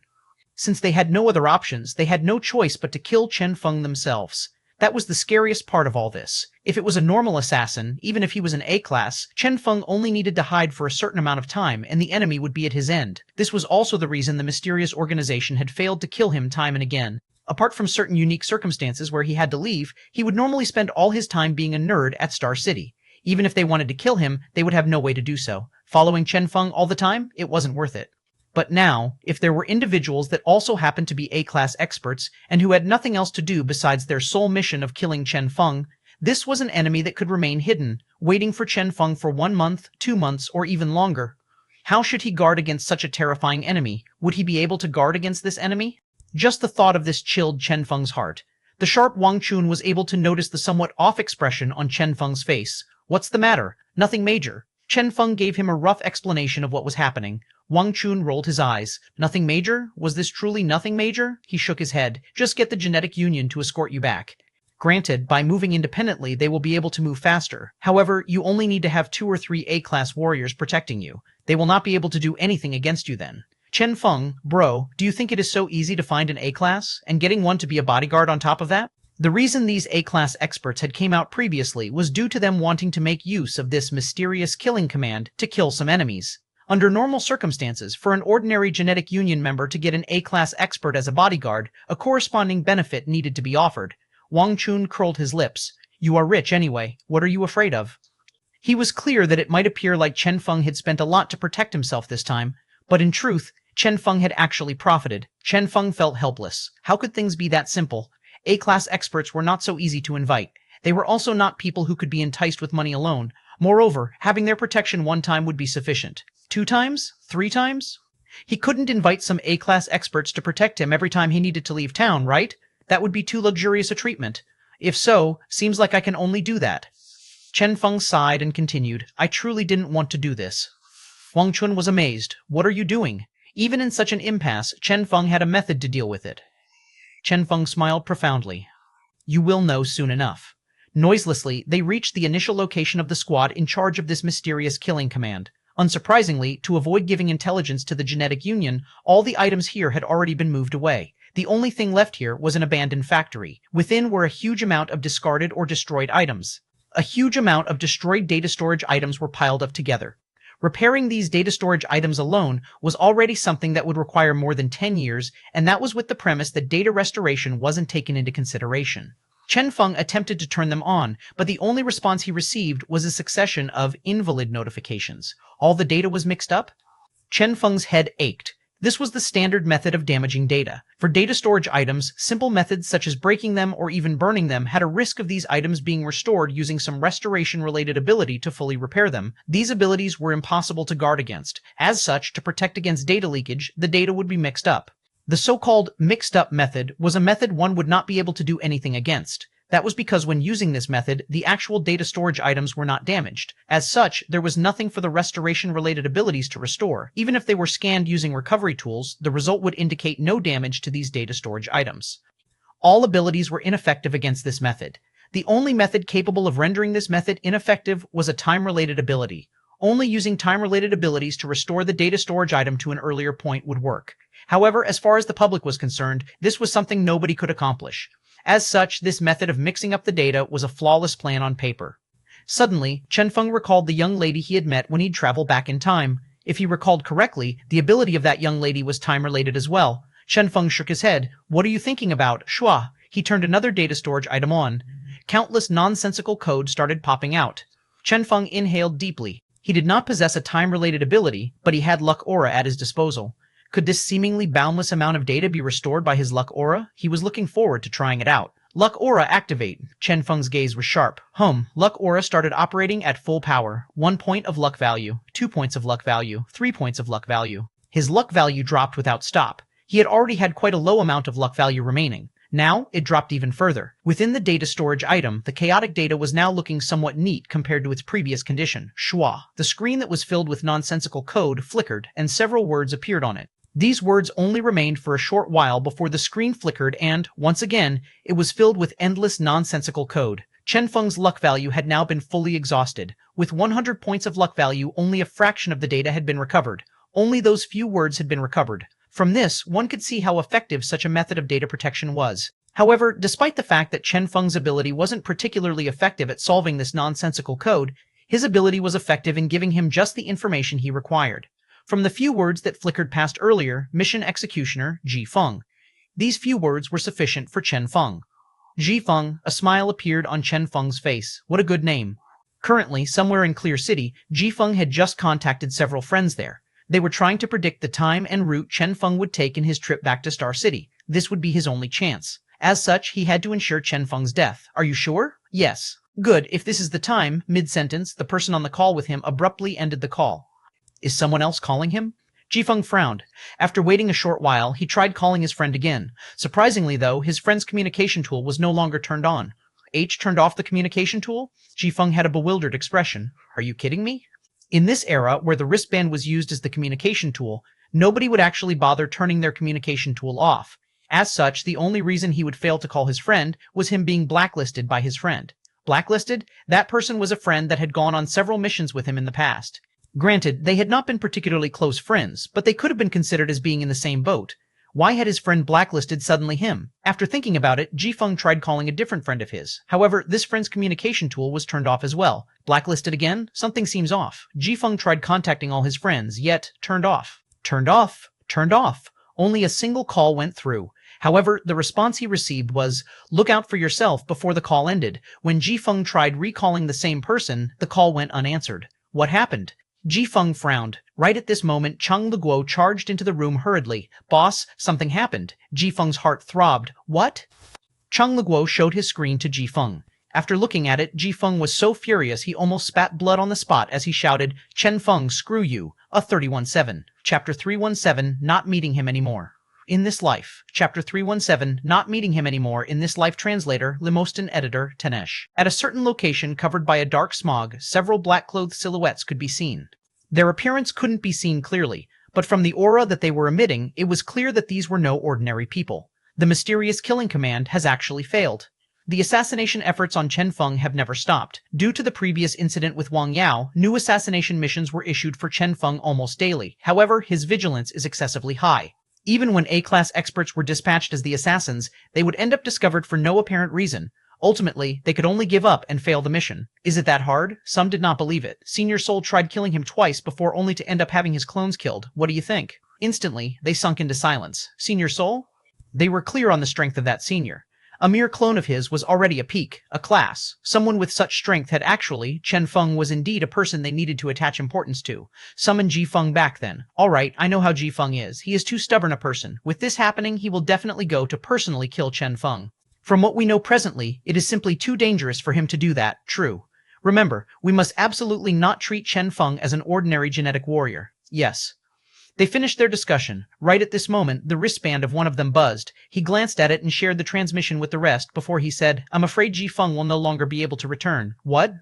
Since they had no other options, they had no choice but to kill Chen Feng themselves. That was the scariest part of all this. If it was a normal assassin, even if he was an A-class, Chen Feng only needed to hide for a certain amount of time, and the enemy would be at his end. This was also the reason the mysterious organization had failed to kill him time and again. Apart from certain unique circumstances where he had to leave, he would normally spend all his time being a nerd at Star City. Even if they wanted to kill him, they would have no way to do so. Following Chen Feng all the time, it wasn't worth it. But now, if there were individuals that also happened to be A-class experts and who had nothing else to do besides their sole mission of killing Chen Feng, this was an enemy that could remain hidden, waiting for Chen Feng for 1 month, 2 months, or even longer. How should he guard against such a terrifying enemy? Would he be able to guard against this enemy? Just the thought of this chilled Chen Feng's heart. The sharp Wang Chun was able to notice the somewhat off expression on Chen Feng's face. What's the matter? Nothing major. Chen Feng gave him a rough explanation of what was happening. Wang Chun rolled his eyes. Nothing major? Was this truly nothing major? He shook his head. Just get the Genetic Union to escort you back. Granted, by moving independently, they will be able to move faster. However, you only need to have 2 or 3 A-class warriors protecting you. They will not be able to do anything against you then. Chen Feng, bro, do you think it is so easy to find an A-class? And getting one to be a bodyguard on top of that? The reason these A-class experts had came out previously was due to them wanting to make use of this mysterious killing command to kill some enemies. Under normal circumstances, for an ordinary Genetic Union member to get an A-class expert as a bodyguard, a corresponding benefit needed to be offered. Wang Chun curled his lips. You are rich anyway. What are you afraid of? He was clear that it might appear like Chen Feng had spent a lot to protect himself this time, but in truth, Chen Feng had actually profited. Chen Feng felt helpless. How could things be that simple? A-class experts were not so easy to invite. They were also not people who could be enticed with money alone. Moreover, having their protection one time would be sufficient. 2 times? 3 times? He couldn't invite some A-class experts to protect him every time he needed to leave town, right? That would be too luxurious a treatment. If so, seems like I can only do that. Chen Feng sighed and continued, I truly didn't want to do this. Huang Chun was amazed. What are you doing? Even in such an impasse, Chen Feng had a method to deal with it. Chen Feng smiled profoundly. You will know soon enough. Noiselessly, they reached the initial location of the squad in charge of this mysterious killing command. Unsurprisingly, to avoid giving intelligence to the genetic union, all the items here had already been moved away. The only thing left here was an abandoned factory. Within were a huge amount of discarded or destroyed items. A huge amount of destroyed data storage items were piled up together. Repairing these data storage items alone was already something that would require more than 10 years, and that was with the premise that data restoration wasn't taken into consideration. Chen Feng attempted to turn them on, but the only response he received was a succession of invalid notifications. All the data was mixed up? Chen Feng's head ached. This was the standard method of damaging data. For data storage items, simple methods such as breaking them or even burning them had a risk of these items being restored using some restoration-related ability to fully repair them. These abilities were impossible to guard against. As such, to protect against data leakage, the data would be mixed up. The so-called mixed-up method was a method one would not be able to do anything against. That was because when using this method, the actual data storage items were not damaged. As such, there was nothing for the restoration-related abilities to restore. Even if they were scanned using recovery tools, the result would indicate no damage to these data storage items. All abilities were ineffective against this method. The only method capable of rendering this method ineffective was a time-related ability. Only using time-related abilities to restore the data storage item to an earlier point would work. However, as far as the public was concerned, this was something nobody could accomplish. As such, this method of mixing up the data was a flawless plan on paper. Suddenly, Chen Feng recalled the young lady he had met when he'd traveled back in time. If he recalled correctly, the ability of that young lady was time-related as well. Chen Feng shook his head. What are you thinking about, Shua? He turned another data storage item on. Countless nonsensical codes started popping out. Chen Feng inhaled deeply. He did not possess a time-related ability, but he had luck aura at his disposal. Could this seemingly boundless amount of data be restored by his luck aura? He was looking forward to trying it out. Luck aura activate. Chen Feng's gaze was sharp. Luck aura started operating at full power. 1 point of luck value, 2 points of luck value, 3 points of luck value. His luck value dropped without stop. He had already had quite a low amount of luck value remaining. Now, it dropped even further. Within the data storage item, the chaotic data was now looking somewhat neat compared to its previous condition. Shua. The screen that was filled with nonsensical code flickered, and several words appeared on it. These words only remained for a short while before the screen flickered and, once again, it was filled with endless nonsensical code. Chen Feng's luck value had now been fully exhausted. With 100 points of luck value, only a fraction of the data had been recovered. Only those few words had been recovered. From this, one could see how effective such a method of data protection was. However, despite the fact that Chen Feng's ability wasn't particularly effective at solving this nonsensical code, his ability was effective in giving him just the information he required. From the few words that flickered past earlier, Mission Executioner, Ji Feng. These few words were sufficient for Chen Feng. Ji Feng, a smile appeared on Chen Feng's face. What a good name. Currently, somewhere in Clear City, Ji Feng had just contacted several friends there. They were trying to predict the time and route Chen Feng would take in his trip back to Star City. This would be his only chance. As such, he had to ensure Chen Feng's death. Are you sure? Yes. Good, if this is the time. Mid-sentence, the person on the call with him abruptly ended the call. Is someone else calling him? Ji Feng frowned. After waiting a short while, he tried calling his friend again. Surprisingly, though, his friend's communication tool was no longer turned on. H turned off the communication tool? Ji Feng had a bewildered expression. Are you kidding me? In this era, where the wristband was used as the communication tool, nobody would actually bother turning their communication tool off. As such, the only reason he would fail to call his friend was him being blacklisted by his friend. Blacklisted? That person was a friend that had gone on several missions with him in the past. Granted, they had not been particularly close friends, but they could have been considered as being in the same boat. Why had his friend blacklisted suddenly him? After thinking about it, Ji Feng tried calling a different friend of his. However, this friend's communication tool was turned off as well. Blacklisted again? Something seems off. Ji Feng tried contacting all his friends, yet turned off. Turned off. Turned off. Only a single call went through. However, the response he received was, "Look out for yourself," before the call ended. When Ji Feng tried recalling the same person, the call went unanswered. What happened? Ji Feng frowned. Right at this moment, Cheng Leguo charged into the room hurriedly. "Boss, something happened." Ji Feng's heart throbbed. "What?" Cheng Leguo showed his screen to Ji Feng. After looking at it, Ji Feng was so furious he almost spat blood on the spot as he shouted, "Chen Feng, screw you!" A 317. Chapter 317, Not Meeting Him Anymore. In this life. Chapter 317, Not Meeting Him Anymore. In this life. Translator, Limostan editor, Tanesh. At a certain location covered by a dark smog, several black-clothed silhouettes could be seen. Their appearance couldn't be seen clearly, but from the aura that they were emitting, it was clear that these were no ordinary people. The mysterious killing command has actually failed. The assassination efforts on Chen Feng have never stopped. Due to the previous incident with Wang Yao, new assassination missions were issued for Chen Feng almost daily. However, his vigilance is excessively high. Even when A-class experts were dispatched as the assassins, they would end up discovered for no apparent reason. Ultimately, they could only give up and fail the mission. Is it that hard? Some did not believe it. Senior Soul tried killing him twice before only to end up having his clones killed. What do you think? Instantly, they sunk into silence. Senior Soul? They were clear on the strength of that senior. A mere clone of his was already a peak, a class. Someone with such strength had actually, Chen Feng was indeed a person they needed to attach importance to. Summon Ji Feng back then. Alright, I know how Ji Feng is. He is too stubborn a person. With this happening, he will definitely go to personally kill Chen Feng. From what we know presently, it is simply too dangerous for him to do that, true. Remember, we must absolutely not treat Chen Feng as an ordinary genetic warrior. Yes. They finished their discussion. Right at this moment, the wristband of one of them buzzed. He glanced at it and shared the transmission with the rest before he said, "I'm afraid Ji Feng will no longer be able to return." What?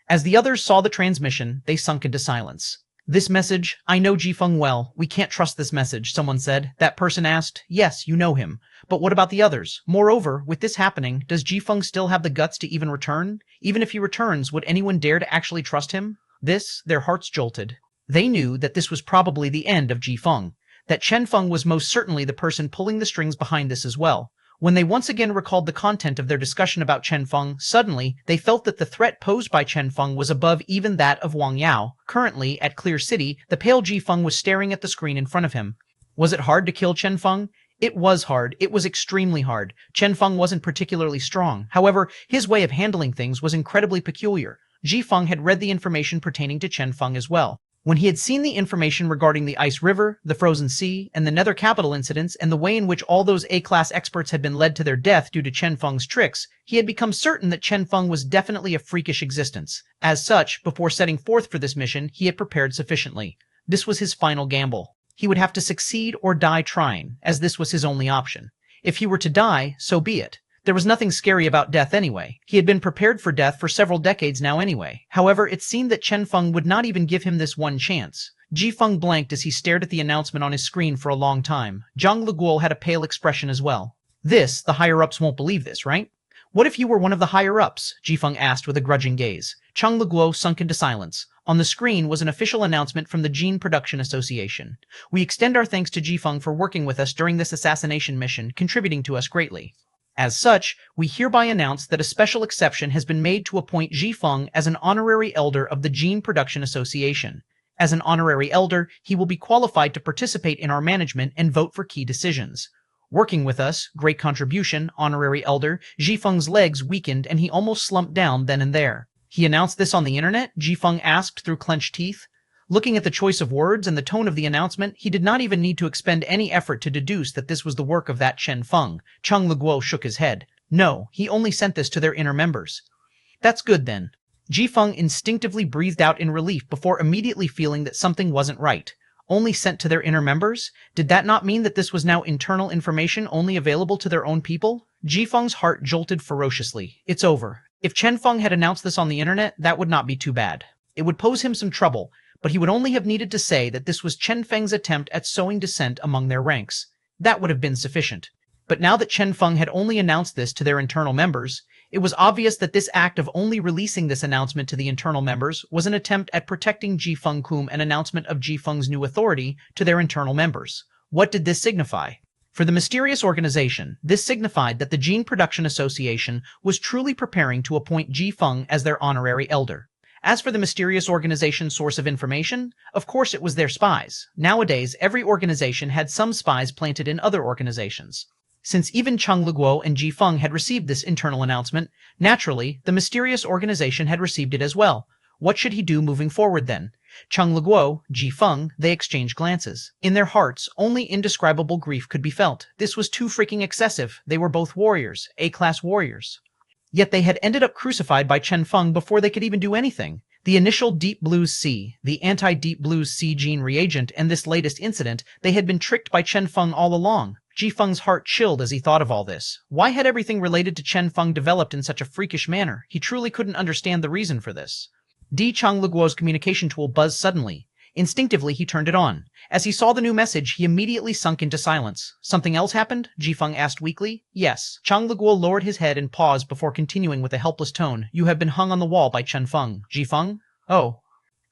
As the others saw the transmission, they sunk into silence. "This message, I know Ji Feng well. We can't trust this message," someone said. That person asked, "Yes, you know him. But what about the others? Moreover, with this happening, does Ji Feng still have the guts to even return? Even if he returns, would anyone dare to actually trust him?" Their hearts jolted. They knew that this was probably the end of Ji Feng, that Chen Feng was most certainly the person pulling the strings behind this as well. When they once again recalled the content of their discussion about Chen Feng, suddenly, they felt that the threat posed by Chen Feng was above even that of Wang Yao. Currently, at Clear City, the pale Ji Feng was staring at the screen in front of him. Was it hard to kill Chen Feng? It was hard. It was extremely hard. Chen Feng wasn't particularly strong. However, his way of handling things was incredibly peculiar. Ji Feng had read the information pertaining to Chen Feng as well. When he had seen the information regarding the Ice River, the Frozen Sea, and the Nether Capital incidents, and the way in which all those A-class experts had been led to their death due to Chen Feng's tricks, he had become certain that Chen Feng was definitely a freakish existence. As such, before setting forth for this mission, he had prepared sufficiently. This was his final gamble. He would have to succeed or die trying, as this was his only option. If he were to die, so be it. There was nothing scary about death anyway. He had been prepared for death for several decades now anyway. However, it seemed that Chen Feng would not even give him this one chance. Ji Feng blanked as he stared at the announcement on his screen for a long time. Zhang Leguo had a pale expression as well. The higher-ups won't believe this, right? What if you were one of the higher-ups? Ji Feng asked with a grudging gaze. Zhang Leguo sunk into silence. On the screen was an official announcement from the Gene Production Association. "We extend our thanks to Ji Feng for working with us during this assassination mission, contributing to us greatly. As such, we hereby announce that a special exception has been made to appoint Ji Feng as an honorary elder of the Gene Production Association. As an honorary elder, he will be qualified to participate in our management and vote for key decisions. Working with us, great contribution, honorary elder." Ji Feng's legs weakened and he almost slumped down then and there. "He announced this on the internet?" Ji Feng asked through clenched teeth. Looking at the choice of words and the tone of the announcement, he did not even need to expend any effort to deduce that this was the work of that Chen Feng. Cheng Leguo shook his head. No, he only sent this to their inner members. That's good then. Ji Feng instinctively breathed out in relief before immediately feeling that something wasn't right. Only sent to their inner members? Did that not mean that this was now internal information only available to their own people? Ji Feng's heart jolted ferociously. It's over. If Chen Feng had announced this on the internet, that would not be too bad. It would pose him some trouble, but he would only have needed to say that this was Chen Feng's attempt at sowing dissent among their ranks. That would have been sufficient. But now that Chen Feng had only announced this to their internal members, it was obvious that this act of only releasing this announcement to the internal members was an attempt at protecting Ji Feng cum an announcement of Ji Feng's new authority to their internal members. What did this signify? For the mysterious organization, this signified that the Gene Production Association was truly preparing to appoint Ji Feng as their honorary elder. As for the mysterious organization's source of information, of course it was their spies. Nowadays, every organization had some spies planted in other organizations. Since even Cheng Leguo and Ji Feng had received this internal announcement, naturally, the mysterious organization had received it as well. What should he do moving forward then? Cheng Leguo, Ji Feng, they exchanged glances. In their hearts, only indescribable grief could be felt. This was too freaking excessive. They were both warriors, A-class warriors. Yet they had ended up crucified by Chen Feng before they could even do anything. The initial Deep Blues C, the anti-Deep Blues C gene reagent, and this latest incident, they had been tricked by Chen Feng all along. Ji Feng's heart chilled as he thought of all this. Why had everything related to Chen Feng developed in such a freakish manner? He truly couldn't understand the reason for this. Cheng Leguo's communication tool buzzed suddenly. Instinctively, he turned it on. As he saw the new message, he immediately sunk into silence. Something else happened? Ji Feng asked weakly. Yes. Cheng Leguo lowered his head and paused before continuing with a helpless tone. You have been hung on the wall by Chen Feng. Ji Feng? Oh.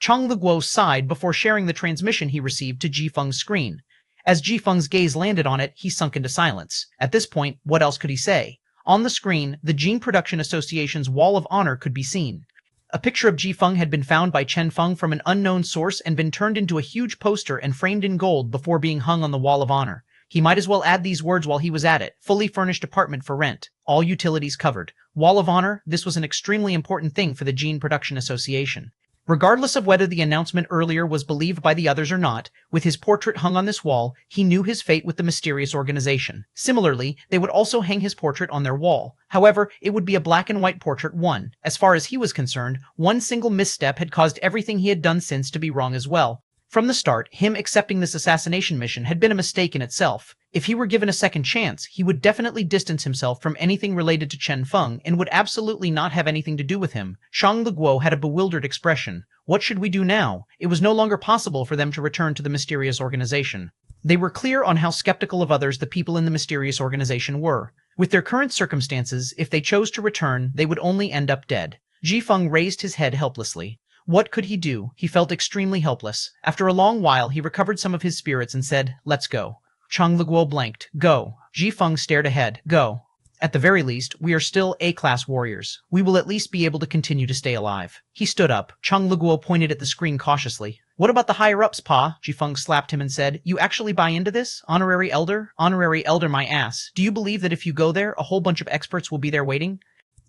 Cheng Leguo sighed before sharing the transmission he received to Ji Feng's screen. As Ji Feng's gaze landed on it, he sunk into silence. At this point, what else could he say? On the screen, the Gene Production Association's Wall of Honor could be seen. A picture of Ji Feng had been found by Chen Feng from an unknown source and been turned into a huge poster and framed in gold before being hung on the Wall of Honor. He might as well add these words while he was at it. Fully furnished apartment for rent. All utilities covered. Wall of Honor, this was an extremely important thing for the Gene Production Association. Regardless of whether the announcement earlier was believed by the others or not, with his portrait hung on this wall, he knew his fate with the mysterious organization. Similarly, they would also hang his portrait on their wall. However, it would be a black and white portrait one. As far as he was concerned, one single misstep had caused everything he had done since to be wrong as well. From the start, him accepting this assassination mission had been a mistake in itself. If he were given a second chance, he would definitely distance himself from anything related to Chen Feng and would absolutely not have anything to do with him. Cheng Leguo had a bewildered expression. What should we do now? It was no longer possible for them to return to the mysterious organization. They were clear on how skeptical of others the people in the mysterious organization were. With their current circumstances, if they chose to return, they would only end up dead. Ji Feng raised his head helplessly. What could he do? He felt extremely helpless. After a long while, he recovered some of his spirits and said, Let's go. Cheng Leguo blanked. Go. Ji Feng stared ahead. Go. At the very least, we are still A-class warriors. We will at least be able to continue to stay alive. He stood up. Cheng Leguo pointed at the screen cautiously. What about the higher-ups, Pa? Ji Feng slapped him and said, You actually buy into this? Honorary elder? Honorary elder my ass. Do you believe that if you go there, a whole bunch of experts will be there waiting?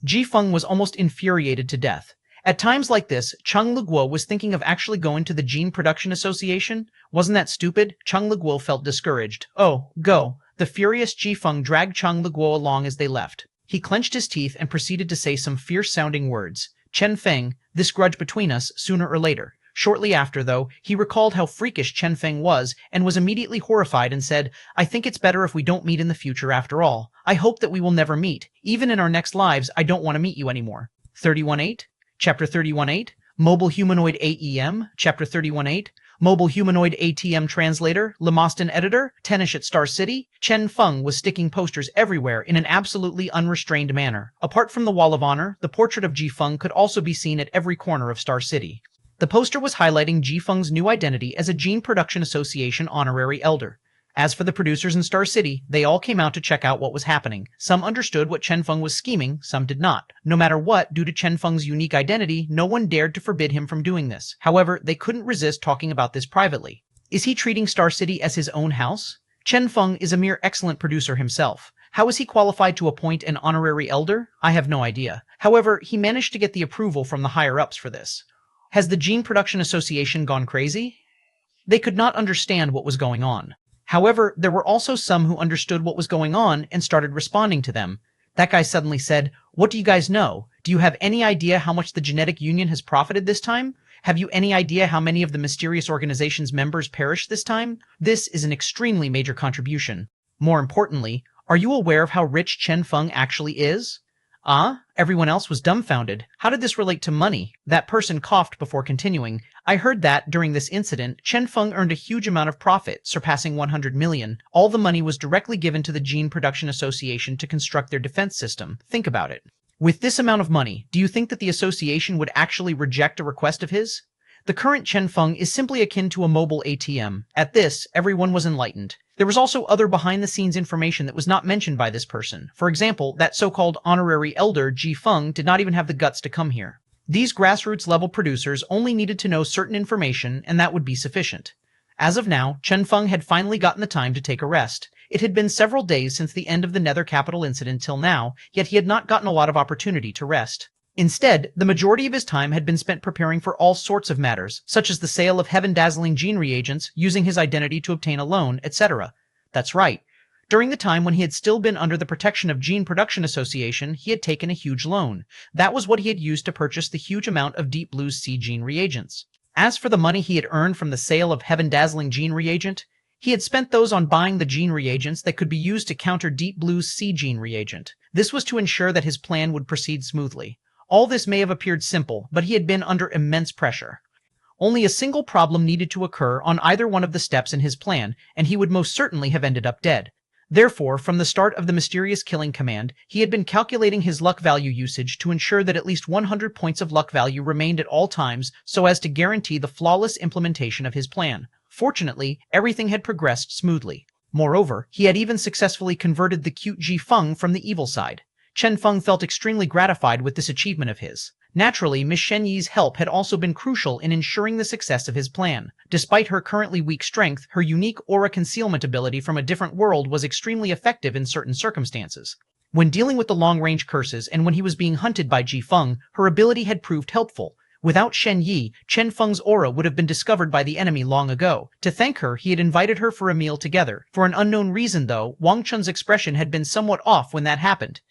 Ji Feng was almost infuriated to death. At times like this, Cheng Leguo was thinking of actually going to the Gene Production Association. Wasn't that stupid? Cheng Leguo felt discouraged. Oh, go. The furious Ji Feng dragged Cheng Leguo along as they left. He clenched his teeth and proceeded to say some fierce-sounding words. Chen Feng, this grudge between us, sooner or later. Shortly after, though, he recalled how freakish Chen Feng was and was immediately horrified and said, I think it's better if we don't meet in the future after all. I hope that we will never meet. Even in our next lives, I don't want to meet you anymore. 31.8? Chapter 31.8, Mobile Humanoid AEM, Chapter 31.8, Mobile Humanoid ATM Translator, Lemoston Editor, Tennish at Star City. Chen Feng was sticking posters everywhere in an absolutely unrestrained manner. Apart from the Wall of Honor, the portrait of Ji Feng could also be seen at every corner of Star City. The poster was highlighting Ji Feng's new identity as a Gene Production Association honorary elder. As for the producers in Star City, they all came out to check out what was happening. Some understood what Chen Feng was scheming, some did not. No matter what, due to Chen Feng's unique identity, no one dared to forbid him from doing this. However, they couldn't resist talking about this privately. Is he treating Star City as his own house? Chen Feng is a mere excellent producer himself. How is he qualified to appoint an honorary elder? I have no idea. However, he managed to get the approval from the higher-ups for this. Has the Gene Production Association gone crazy? They could not understand what was going on. However, there were also some who understood what was going on and started responding to them. That guy suddenly said, What do you guys know? Do you have any idea how much the Genetic Union has profited this time? Have you any idea how many of the mysterious organization's members perished this time? This is an extremely major contribution. More importantly, are you aware of how rich Chen Feng actually is? Everyone else was dumbfounded. How did this relate to money? That person coughed before continuing. I heard that, during this incident, Chen Feng earned a huge amount of profit, surpassing 100 million. All the money was directly given to the Gene Production Association to construct their defense system. Think about it. With this amount of money, do you think that the association would actually reject a request of his? The current Chen Feng is simply akin to a mobile ATM. At this, everyone was enlightened. There was also other behind-the-scenes information that was not mentioned by this person. For example, that so-called honorary elder, Ji Feng, did not even have the guts to come here. These grassroots-level producers only needed to know certain information, and that would be sufficient. As of now, Chen Feng had finally gotten the time to take a rest. It had been several days since the end of the Nether Capital incident till now, yet he had not gotten a lot of opportunity to rest. Instead, the majority of his time had been spent preparing for all sorts of matters, such as the sale of heaven-dazzling gene reagents, using his identity to obtain a loan, etc. That's right. During the time when he had still been under the protection of Gene Production Association, he had taken a huge loan. That was what he had used to purchase the huge amount of Deep Blue's sea gene reagents. As for the money he had earned from the sale of heaven-dazzling gene reagent, he had spent those on buying the gene reagents that could be used to counter Deep Blue's sea gene reagent. This was to ensure that his plan would proceed smoothly. All this may have appeared simple, but he had been under immense pressure. Only a single problem needed to occur on either one of the steps in his plan, and he would most certainly have ended up dead. Therefore, from the start of the mysterious killing command, he had been calculating his luck value usage to ensure that at least 100 points of luck value remained at all times so as to guarantee the flawless implementation of his plan. Fortunately, everything had progressed smoothly. Moreover, he had even successfully converted the cute Chen Feng from the evil side. Chen Feng felt extremely gratified with this achievement of his. Naturally, Miss Shen Yi's help had also been crucial in ensuring the success of his plan. Despite her currently weak strength, her unique aura concealment ability from a different world was extremely effective in certain circumstances. When dealing with the long-range curses and when he was being hunted by Ji Feng, her ability had proved helpful. Without Shen Yi, Chen Feng's aura would have been discovered by the enemy long ago. To thank her, he had invited her for a meal together. For an unknown reason, though, Wang Chun's expression had been somewhat off when that happened.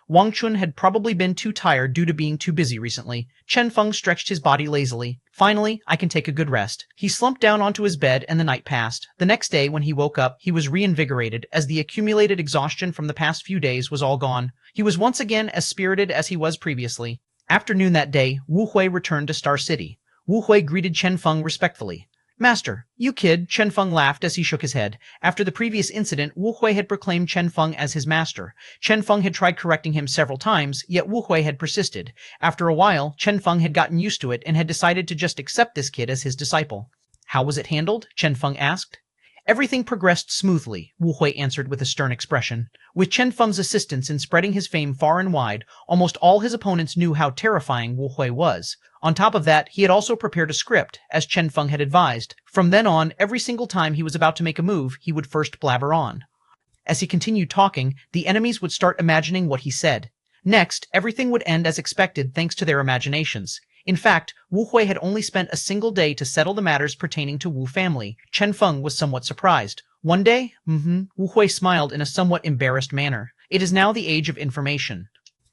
Wang Chun had probably been too tired due to being too busy recently. Chen Feng stretched his body lazily. Finally, I can take a good rest. He slumped down onto his bed and the night passed. The next day, when he woke up, he was reinvigorated as the accumulated exhaustion from the past few days was all gone. He was once again as spirited as he was previously. After noon that day, Wu Hui returned to Star City. Wu Hui greeted Chen Feng respectfully. Master, you kid, Chen Feng laughed as he shook his head. After the previous incident, Wu Hui had proclaimed Chen Feng as his master. Chen Feng had tried correcting him several times, yet Wu Hui had persisted. After a while, Chen Feng had gotten used to it and had decided to just accept this kid as his disciple. How was it handled? Chen Feng asked. Everything progressed smoothly, Wu Hui answered with a stern expression. With Chen Feng's assistance in spreading his fame far and wide, almost all his opponents knew how terrifying Wu Hui was. On top of that, he had also prepared a script, as Chen Feng had advised. From then on, every single time he was about to make a move, he would first blabber on. As he continued talking, the enemies would start imagining what he said. Next, everything would end as expected thanks to their imaginations. In fact, Wu Hui had only spent a single day to settle the matters pertaining to Wu family. Chen Feng was somewhat surprised. One day? Wu Hui smiled in a somewhat embarrassed manner. It is now the age of information.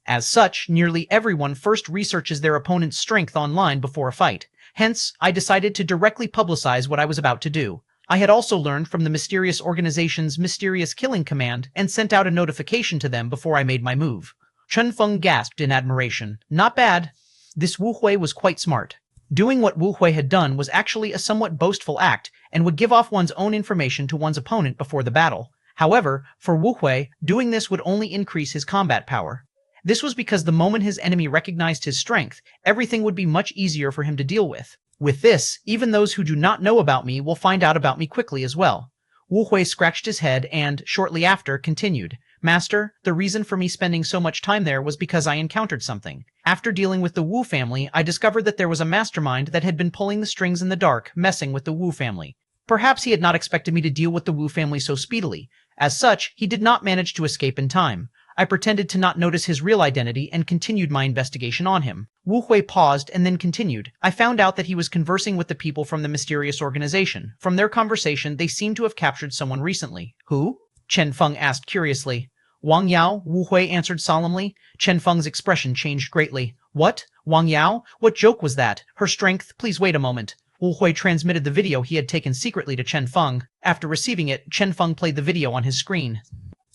As such, nearly everyone first researches their opponent's strength online before a fight. Hence, I decided to directly publicize what I was about to do. I had also learned from the mysterious organization's mysterious killing command and sent out a notification to them before I made my move. Chen Feng gasped in admiration. Not bad. This Wu Hui was quite smart. Doing what Wu Hui had done was actually a somewhat boastful act and would give off one's own information to one's opponent before the battle. However, for Wu Hui, doing this would only increase his combat power. This was because the moment his enemy recognized his strength, everything would be much easier for him to deal with. With this, even those who do not know about me will find out about me quickly as well. Wu Hui scratched his head and, shortly after, continued. Master, the reason for me spending so much time there was because I encountered something. After dealing with the Wu family, I discovered that there was a mastermind that had been pulling the strings in the dark, messing with the Wu family. Perhaps he had not expected me to deal with the Wu family so speedily. As such, he did not manage to escape in time. I pretended to not notice his real identity and continued my investigation on him. Wu Hui paused and then continued. I found out that he was conversing with the people from the mysterious organization. From their conversation, they seemed to have captured someone recently. Who? Chen Feng asked curiously. Wang Yao, Wu Hui answered solemnly. Chen Feng's expression changed greatly. What? Wang Yao? What joke was that? Her strength? Please wait a moment. Wu Hui transmitted the video he had taken secretly to Chen Feng. After receiving it, Chen Feng played the video on his screen.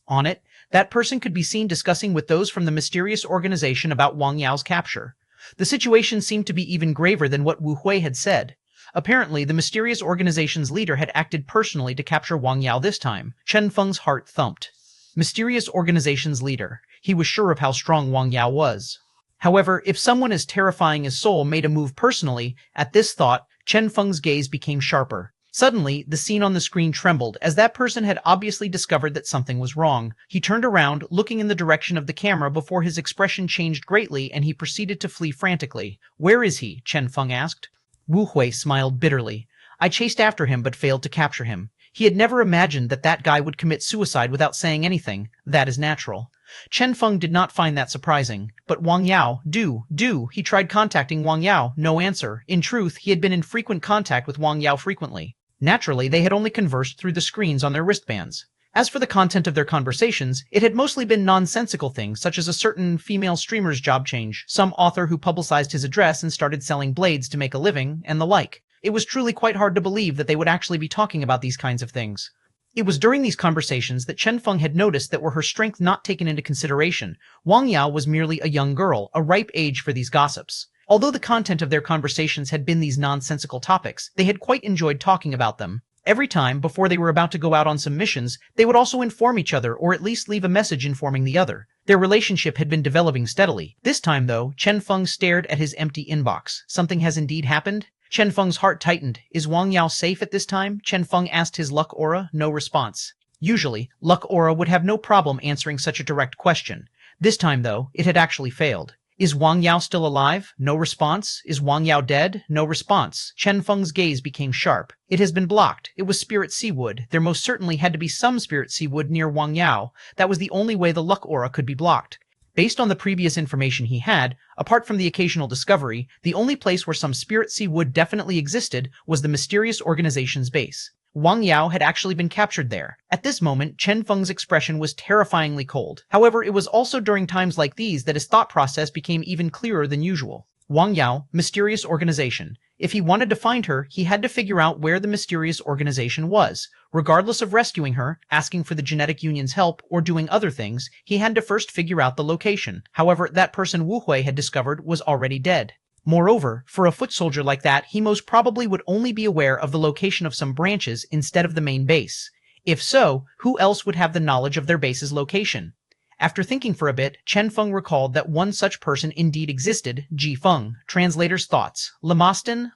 On it, that person could be seen discussing with those from the mysterious organization about Wang Yao's capture. The situation seemed to be even graver than what Wu Hui had said. Apparently, the mysterious organization's leader had acted personally to capture Wang Yao this time. Chen Feng's heart thumped. Mysterious organization's leader. He was sure of how strong Wang Yao was. However, if someone as terrifying as Soul made a move personally, at this thought, Chen Feng's gaze became sharper. Suddenly, the scene on the screen trembled, as that person had obviously discovered that something was wrong. He turned around, looking in the direction of the camera before his expression changed greatly and he proceeded to flee frantically. Where is he? Chen Feng asked. Wu Hui smiled bitterly. I chased after him but failed to capture him. He had never imagined that that guy would commit suicide without saying anything. That is natural. Chen Feng did not find that surprising. But Wang Yao, he tried contacting Wang Yao, no answer. In truth, he had been in frequent contact with Wang Yao frequently. Naturally, they had only conversed through the screens on their wristbands. As for the content of their conversations, it had mostly been nonsensical things such as a certain female streamer's job change, some author who publicized his address and started selling blades to make a living, and the like. It was truly quite hard to believe that they would actually be talking about these kinds of things. It was during these conversations that Chen Feng had noticed that were her strength not taken into consideration, Wang Yao was merely a young girl, a ripe age for these gossips. Although the content of their conversations had been these nonsensical topics, they had quite enjoyed talking about them. Every time, before they were about to go out on some missions, they would also inform each other or at least leave a message informing the other. Their relationship had been developing steadily. This time, though, Chen Feng stared at his empty inbox. Something has indeed happened? Chen Feng's heart tightened. Is Wang Yao safe at this time? Chen Feng asked his luck aura. No response. Usually, luck aura would have no problem answering such a direct question. This time, though, it had actually failed. Is Wang Yao still alive? No response. Is Wang Yao dead? No response. Chen Feng's gaze became sharp. It has been blocked. It was Spirit Sea Wood. There most certainly had to be some Spirit Sea Wood near Wang Yao. That was the only way the luck aura could be blocked. Based on the previous information he had, apart from the occasional discovery, the only place where some Spirit Sea Wood definitely existed was the mysterious organization's base. Wang Yao had actually been captured there. At this moment, Chen Feng's expression was terrifyingly cold. However, it was also during times like these that his thought process became even clearer than usual. Wang Yao, mysterious organization. If he wanted to find her, he had to figure out where the mysterious organization was. Regardless of rescuing her, asking for the genetic union's help, or doing other things, he had to first figure out the location. However, that person Wu Hui had discovered was already dead. Moreover, for a foot soldier like that, he most probably would only be aware of the location of some branches instead of the main base. If so, who else would have the knowledge of their base's location? After thinking for a bit, Chen Feng recalled that one such person indeed existed, Ji Feng. Translator's thoughts. Lemostin,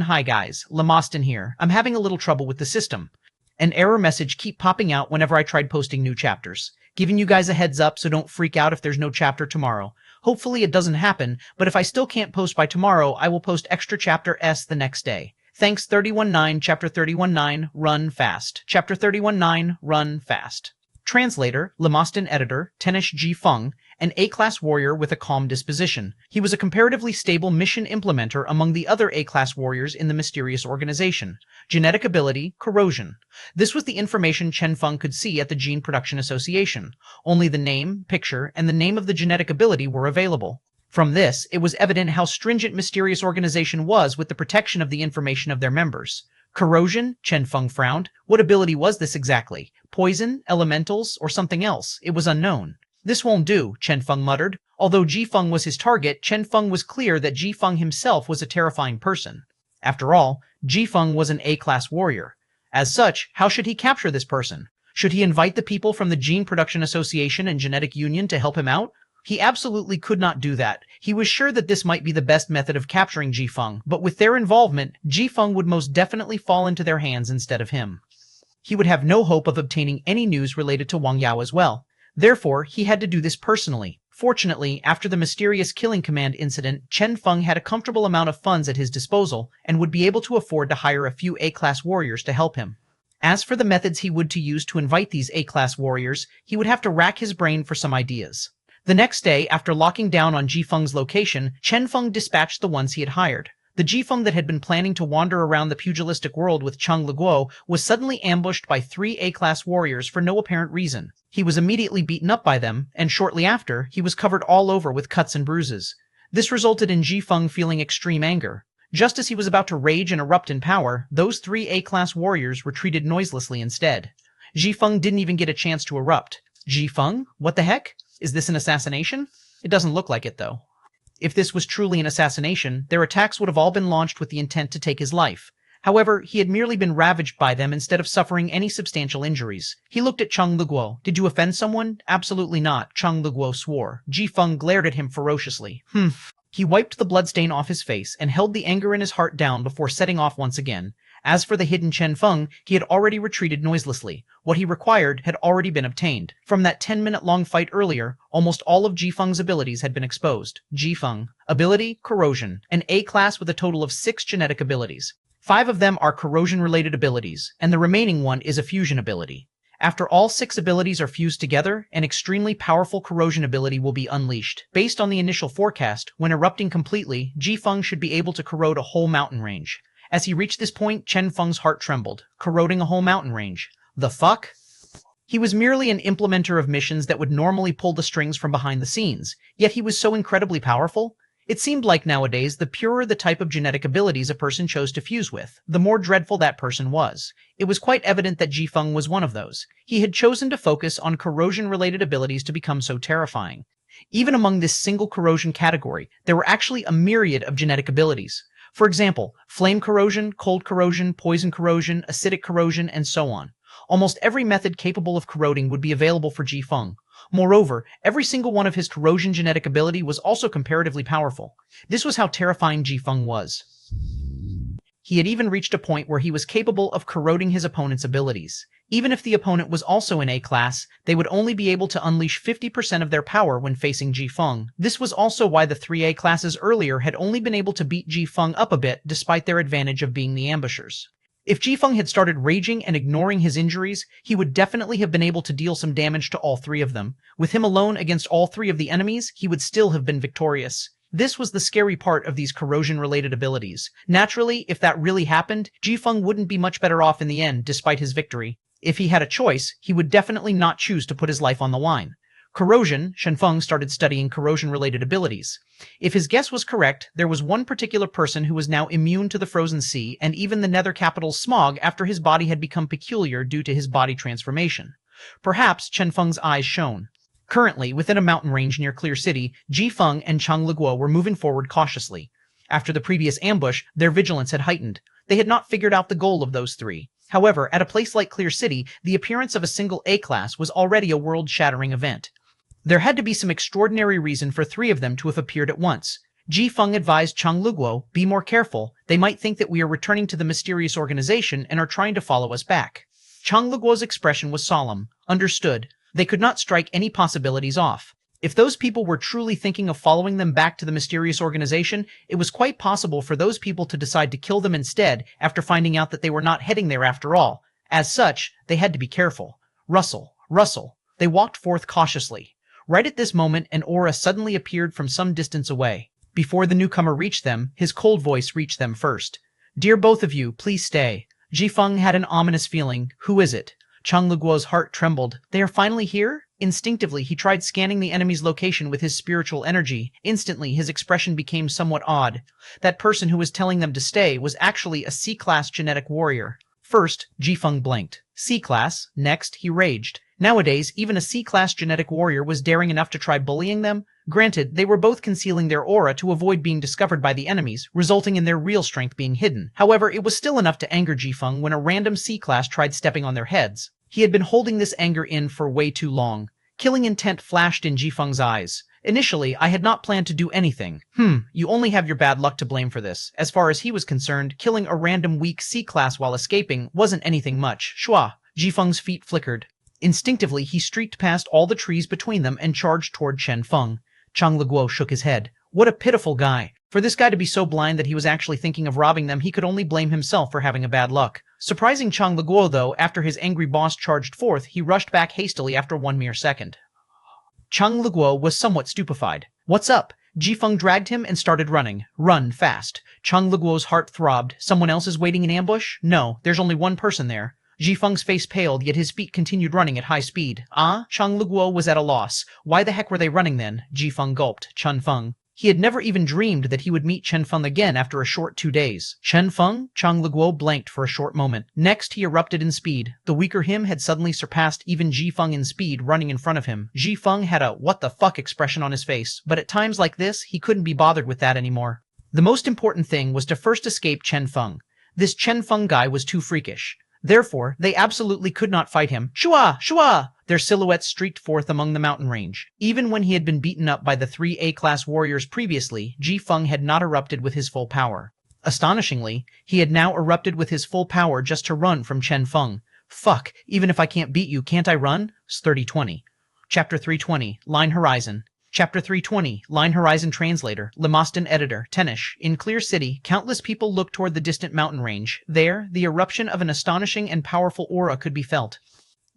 hi guys. Lemostin here. I'm having a little trouble with the system. An error message keep popping out whenever I tried posting new chapters. Giving you guys a heads up so don't freak out if there's no chapter tomorrow. Hopefully it doesn't happen, but if I still can't post by tomorrow, I will post extra chapter S the next day. Thanks 31.9, chapter 31.9, run fast. Chapter 31.9, run fast. Translator, Lemostin editor, Tenish Ji Feng, an A-class warrior with a calm disposition. He was a comparatively stable mission implementer among the other A-class warriors in the mysterious organization. Genetic ability, corrosion. This was the information Chen Feng could see at the Gene Production Association. Only the name, picture, and the name of the genetic ability were available. From this, it was evident how stringent Mysterious Organization was with the protection of the information of their members. Corrosion? Chen Feng frowned. What ability was this exactly? Poison, elementals, or something else? It was unknown. This won't do, Chen Feng muttered. Although Ji Feng was his target, Chen Feng was clear that Ji Feng himself was a terrifying person. After all, Ji Feng was an A-class warrior. As such, how should he capture this person? Should he invite the people from the Gene Production Association and Genetic Union to help him out? He absolutely could not do that. He was sure that this might be the best method of capturing Ji Feng, but with their involvement, Ji Feng would most definitely fall into their hands instead of him. He would have no hope of obtaining any news related to Wang Yao as well. Therefore, he had to do this personally. Fortunately, after the mysterious killing command incident, Chen Feng had a comfortable amount of funds at his disposal and would be able to afford to hire a few A-class warriors to help him. As for the methods he would to use to invite these A-class warriors, he would have to rack his brain for some ideas. The next day, after locking down on Ji Feng's location, Chen Feng dispatched the ones he had hired. The Ji Feng that had been planning to wander around the pugilistic world with Cheng Leguo was suddenly ambushed by 3 A-class warriors for no apparent reason. He was immediately beaten up by them, and shortly after, he was covered all over with cuts and bruises. This resulted in Ji Feng feeling extreme anger. Just as he was about to rage and erupt in power, those 3 A-class warriors retreated noiselessly instead. Ji Feng didn't even get a chance to erupt. Ji Feng? What the heck? Is this an assassination? It doesn't look like it, though. If this was truly an assassination, their attacks would have all been launched with the intent to take his life. However, he had merely been ravaged by them instead of suffering any substantial injuries. He looked at Cheng Leguo. Did you offend someone? Absolutely not, Cheng Leguo swore. Ji Feng glared at him ferociously. He wiped the bloodstain off his face and held the anger in his heart down before setting off once again. As for the hidden Chen Feng, he had already retreated noiselessly. What he required had already been obtained. From that 10-minute-long fight earlier, almost all of Ji Feng's abilities had been exposed. Ji Feng. Ability, corrosion. An A-class with a total of 6 genetic abilities. 5 of them are corrosion-related abilities, and the remaining one is a fusion ability. After all 6 abilities are fused together, an extremely powerful corrosion ability will be unleashed. Based on the initial forecast, when erupting completely, Chen Feng should be able to corrode a whole mountain range. As he reached this point, Chen Feng's heart trembled. Corroding a whole mountain range. The fuck? He was merely an implementer of missions that would normally pull the strings from behind the scenes, yet he was so incredibly powerful. It seemed like nowadays, the purer the type of genetic abilities a person chose to fuse with, the more dreadful that person was. It was quite evident that Chen Feng was one of those. He had chosen to focus on corrosion-related abilities to become so terrifying. Even among this single corrosion category, there were actually a myriad of genetic abilities. For example, flame corrosion, cold corrosion, poison corrosion, acidic corrosion, and so on. Almost every method capable of corroding would be available for Chen Feng. Moreover, every single one of his corrosion genetic ability was also comparatively powerful. This was how terrifying Chen Feng was. He had even reached a point where he was capable of corroding his opponent's abilities. Even if the opponent was also in A class, they would only be able to unleash 50% of their power when facing Chen Feng. This was also why the 3A classes earlier had only been able to beat Chen Feng up a bit despite their advantage of being the ambushers. If Chen Feng had started raging and ignoring his injuries, he would definitely have been able to deal some damage to all 3 of them. With him alone against all 3 of the enemies, he would still have been victorious. This was the scary part of these corrosion-related abilities. Naturally, if that really happened, Chen Feng wouldn't be much better off in the end, despite his victory. If he had a choice, he would definitely not choose to put his life on the line. Corrosion, Chen Feng started studying corrosion-related abilities. If his guess was correct, there was one particular person who was now immune to the frozen sea and even the nether capital's smog after his body had become peculiar due to his body transformation. Perhaps Chen Feng's eyes shone. Currently, within a mountain range near Clear City, Chen Feng and Chang Leguo were moving forward cautiously. After the previous ambush, their vigilance had heightened. They had not figured out the goal of those 3. However, at a place like Clear City, the appearance of a single A-class was already a world-shattering event. There had to be some extraordinary reason for 3 of them to have appeared at once. Chen Feng advised Chang Leguo, be more careful. They might think that we are returning to the mysterious organization and are trying to follow us back. Chang Leguo's expression was solemn. Understood. They could not strike any possibilities off. If those people were truly thinking of following them back to the mysterious organization, it was quite possible for those people to decide to kill them instead after finding out that they were not heading there after all. As such, they had to be careful. Rustle, rustle. They walked forth cautiously. Right at this moment, an aura suddenly appeared from some distance away. Before the newcomer reached them, his cold voice reached them first. Dear both of you, please stay. Chen Feng had an ominous feeling. Who is it? Chang Leguo's heart trembled. They are finally here? Instinctively, he tried scanning the enemy's location with his spiritual energy. Instantly, his expression became somewhat odd. That person who was telling them to stay was actually a C-class genetic warrior. First, Chen Feng blinked. C-class. Next, he raged. Nowadays, even a C-class genetic warrior was daring enough to try bullying them. Granted, they were both concealing their aura to avoid being discovered by the enemies, resulting in their real strength being hidden. However, it was still enough to anger Chen Feng when a random C-class tried stepping on their heads. He had been holding this anger in for way too long. Killing intent flashed in Chen Feng's eyes. Initially, I had not planned to do anything. You only have your bad luck to blame for this. As far as he was concerned, killing a random weak C-class while escaping wasn't anything much. Shua! Chen Feng's feet flickered. Instinctively, he streaked past all the trees between them and charged toward Chen Feng. Chang Leguo shook his head. What a pitiful guy. For this guy to be so blind that he was actually thinking of robbing them, he could only blame himself for having a bad luck. Surprising Chang Leguo, though, after his angry boss charged forth, he rushed back hastily after one mere second. Chang Leguo was somewhat stupefied. What's up? Chen Feng dragged him and started running. Run, fast. Chang Leguo's heart throbbed. Someone else is waiting in ambush? No, there's only one person there. Chen Feng's face paled, yet his feet continued running at high speed. Chang Leguo was at a loss. Why the heck were they running then? Chen Feng gulped. Chen Feng. He had never even dreamed that he would meet Chen Feng again after a short 2 days. Chen Feng? Chang Leguo blanked for a short moment. Next, he erupted in speed. The weaker him had suddenly surpassed even Chen Feng in speed, running in front of him. Chen Feng had a what the fuck expression on his face, but at times like this, he couldn't be bothered with that anymore. The most important thing was to first escape Chen Feng. This Chen Feng guy was too freakish. Therefore, they absolutely could not fight him. Shua! Shua! Their silhouettes streaked forth among the mountain range. Even when he had been beaten up by the 3 A-class warriors previously, Chen Feng had not erupted with his full power. Astonishingly, he had now erupted with his full power just to run from Chen Feng. Fuck, even if I can't beat you, can't I run? 3020. Chapter 320, Line Horizon. Chapter 320, Line Horizon Translator, Lemoston Editor, Tenish. In Clear City, countless people looked toward the distant mountain range. There, the eruption of an astonishing and powerful aura could be felt.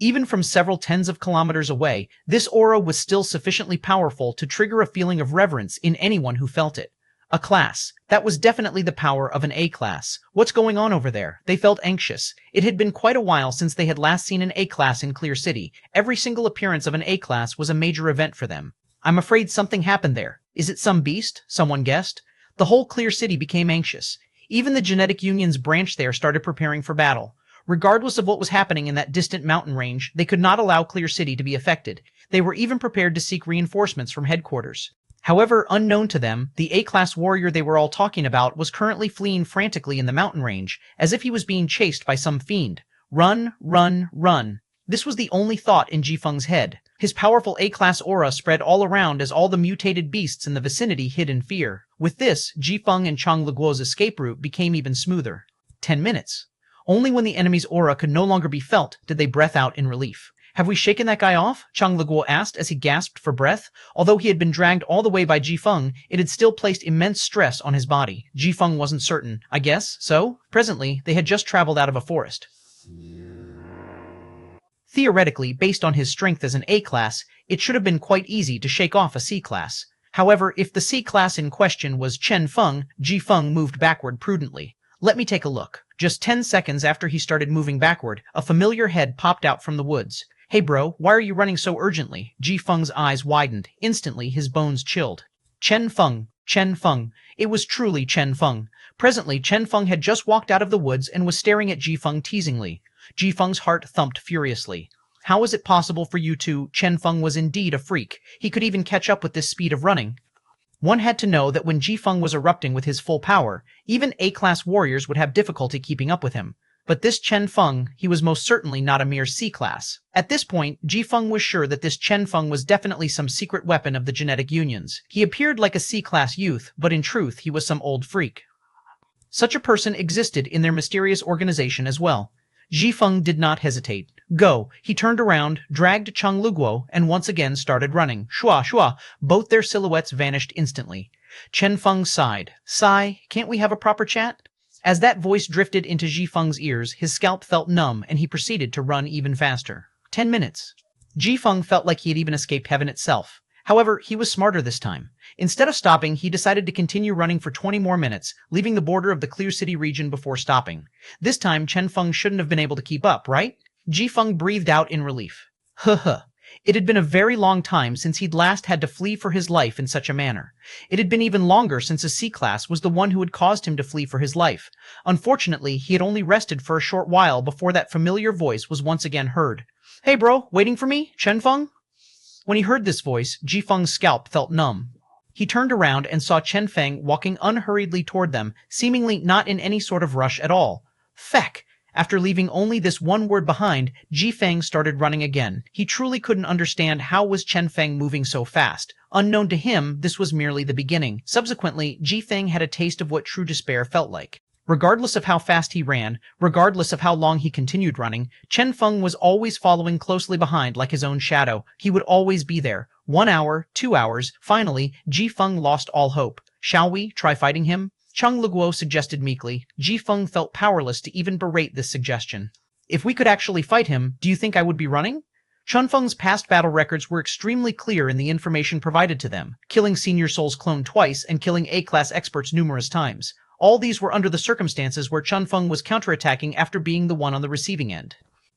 Even from several tens of kilometers away, this aura was still sufficiently powerful to trigger a feeling of reverence in anyone who felt it. A class. That was definitely the power of an A-class. What's going on over there? They felt anxious. It had been quite a while since they had last seen an A-class in Clear City. Every single appearance of an A-class was a major event for them. I'm afraid something happened there. Is it some beast? Someone guessed. The whole Clear City became anxious. Even the genetic union's branch there started preparing for battle. Regardless of what was happening in that distant mountain range, they could not allow Clear City to be affected. They were even prepared to seek reinforcements from headquarters. However, unknown to them, the A-class warrior they were all talking about was currently fleeing frantically in the mountain range, as if he was being chased by some fiend. Run, run, run. This was the only thought in Jifeng's head. His powerful A-class aura spread all around as all the mutated beasts in the vicinity hid in fear. With this, Jifeng and Chang Leguo's escape route became even smoother. 10 minutes. Only when the enemy's aura could no longer be felt did they breath out in relief. Have we shaken that guy off? Chang Leguo asked as he gasped for breath. Although he had been dragged all the way by Jifeng, it had still placed immense stress on his body. Jifeng wasn't certain. I guess so? Presently, they had just traveled out of a forest. Theoretically, based on his strength as an A-class, it should have been quite easy to shake off a C-class. However, if the C-class in question was Chen Feng, Jifeng moved backward prudently. Let me take a look. Just 10 seconds after he started moving backward, a familiar head popped out from the woods. Hey bro, why are you running so urgently? Jifeng's eyes widened. Instantly, his bones chilled. Chen Feng. Chen Feng. It was truly Chen Feng. Presently, Chen Feng had just walked out of the woods and was staring at Jifeng teasingly. Jifeng's heart thumped furiously. How is it possible for you to? Chen Feng was indeed a freak. He could even catch up with this speed of running. One had to know that when Jifeng was erupting with his full power, even A-class warriors would have difficulty keeping up with him. But this Chen Feng, he was most certainly not a mere C-class. At this point, Jifeng was sure that this Chen Feng was definitely some secret weapon of the genetic unions. He appeared like a C-class youth, but in truth he was some old freak. Such a person existed in their mysterious organization as well. Jifeng did not hesitate. Go. He turned around, dragged Chang Leguo, and once again started running. Shua, shua. Both their silhouettes vanished instantly. Chen Feng sighed. Sigh, can't we have a proper chat? As that voice drifted into Jifeng's ears, his scalp felt numb, and he proceeded to run even faster. 10 minutes. Jifeng felt like he had even escaped heaven itself. However, he was smarter this time. Instead of stopping, he decided to continue running for 20 more minutes, leaving the border of the Clear City region before stopping. This time, Chen Feng shouldn't have been able to keep up, right? Jifeng breathed out in relief. Huh. It had been a very long time since he'd last had to flee for his life in such a manner. It had been even longer since a C-class was the one who had caused him to flee for his life. Unfortunately, he had only rested for a short while before that familiar voice was once again heard. Hey bro, waiting for me? Chen Feng? When he heard this voice, Jifeng's scalp felt numb. He turned around and saw Chen Feng walking unhurriedly toward them, seemingly not in any sort of rush at all. Feck! After leaving only this one word behind, Jifeng started running again. He truly couldn't understand how was Chen Feng moving so fast. Unknown to him, this was merely the beginning. Subsequently, Jifeng had a taste of what true despair felt like. Regardless of how fast he ran, regardless of how long he continued running, Chen Feng was always following closely behind like his own shadow. He would always be there. 1 hour, 2 hours, finally, Jifeng lost all hope. Shall we try fighting him? Chang Leguo suggested meekly. Jifeng felt powerless to even berate this suggestion. If we could actually fight him, do you think I would be running? Chen Feng's past battle records were extremely clear in the information provided to them, killing Senior Soul's clone twice and killing A-class experts numerous times. All these were under the circumstances where Chen Feng was counterattacking after being the one on the receiving end.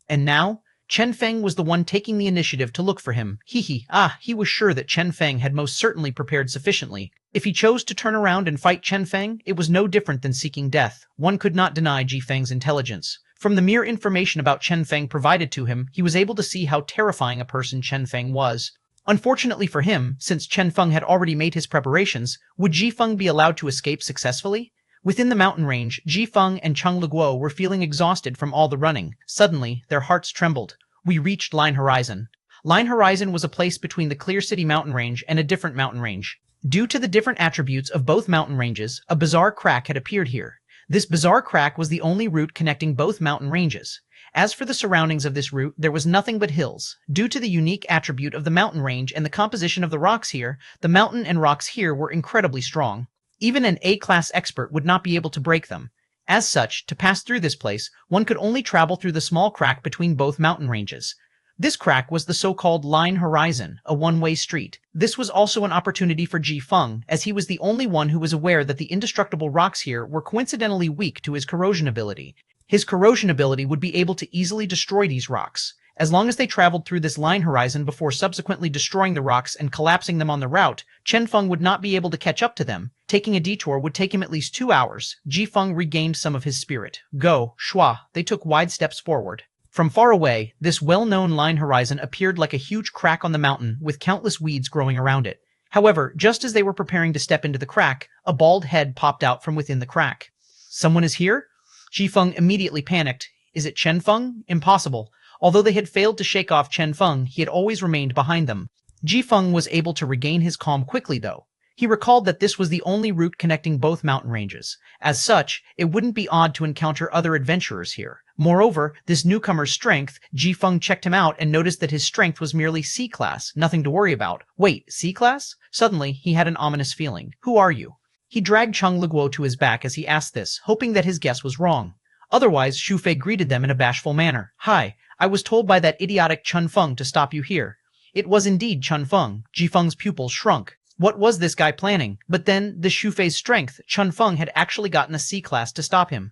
And now, Chen Feng was the one taking the initiative to look for him. He was sure that Chen Feng had most certainly prepared sufficiently. If he chose to turn around and fight Chen Feng, it was no different than seeking death. One could not deny Jifeng's intelligence. From the mere information about Chen Feng provided to him, he was able to see how terrifying a person Chen Feng was. Unfortunately for him, since Chen Feng had already made his preparations, would Jifeng be allowed to escape successfully? Within the mountain range, Jifeng and Chang Leguo were feeling exhausted from all the running. Suddenly, their hearts trembled. We reached Line Horizon. Line Horizon was a place between the Clear City mountain range and a different mountain range. Due to the different attributes of both mountain ranges, a bizarre crack had appeared here. This bizarre crack was the only route connecting both mountain ranges. As for the surroundings of this route, there was nothing but hills. Due to the unique attribute of the mountain range and the composition of the rocks here, the mountain and rocks here were incredibly strong. Even an A-class expert would not be able to break them. As such, to pass through this place, one could only travel through the small crack between both mountain ranges. This crack was the so-called line horizon, a one-way street. This was also an opportunity for Ji Feng, as he was the only one who was aware that the indestructible rocks here were coincidentally weak to his corrosion ability. His corrosion ability would be able to easily destroy these rocks. As long as they traveled through this line horizon before subsequently destroying the rocks and collapsing them on the route, Chen Feng would not be able to catch up to them. Taking a detour would take him at least 2 hours. Ji Feng regained some of his spirit. Go, Shua. They took wide steps forward. From far away, this well-known line horizon appeared like a huge crack on the mountain with countless weeds growing around it. However, just as they were preparing to step into the crack, a bald head popped out from within the crack. Someone is here? Ji Feng immediately panicked. Is it Chen Feng? Impossible. Although they had failed to shake off Chen Feng, he had always remained behind them. Ji Feng was able to regain his calm quickly, though. He recalled that this was the only route connecting both mountain ranges. As such, it wouldn't be odd to encounter other adventurers here. Moreover, this newcomer's strength, Ji Feng checked him out and noticed that his strength was merely C-class, nothing to worry about. Wait, C-class? Suddenly, he had an ominous feeling. Who are you? He dragged Cheng Leguo to his back as he asked this, hoping that his guess was wrong. Otherwise, Xu Fei greeted them in a bashful manner. Hi, I was told by that idiotic Chen Feng to stop you here. It was indeed Chen Feng. Ji Feng's pupils shrunk. What was this guy planning? But then, the Xu Fei's strength, Chen Feng had actually gotten a C-class to stop him.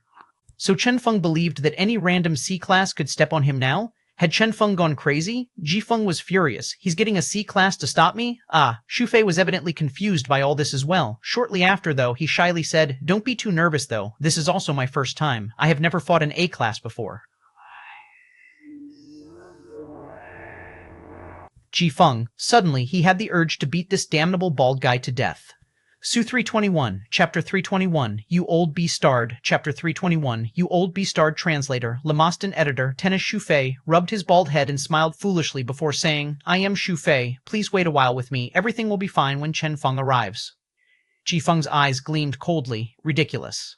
So Chen Feng believed that any random C-class could step on him now? Had Chen Feng gone crazy? Ji Feng was furious. He's getting a C-class to stop me? Xu Fei was evidently confused by all this as well. Shortly after, though, he shyly said, Don't be too nervous, though. This is also my first time. I have never fought an A-class before. Ji Feng, suddenly he had the urge to beat this damnable bald guy to death. Su-321, Chapter 321, You Old Be-Starred, Chapter 321, You Old Be-Starred Translator, Lemoston Editor, Tennis Xu Fei, rubbed his bald head and smiled foolishly before saying, I am Xu Fei, please wait a while with me, everything will be fine when Chen Feng arrives. Ji Feng's eyes gleamed coldly, ridiculous.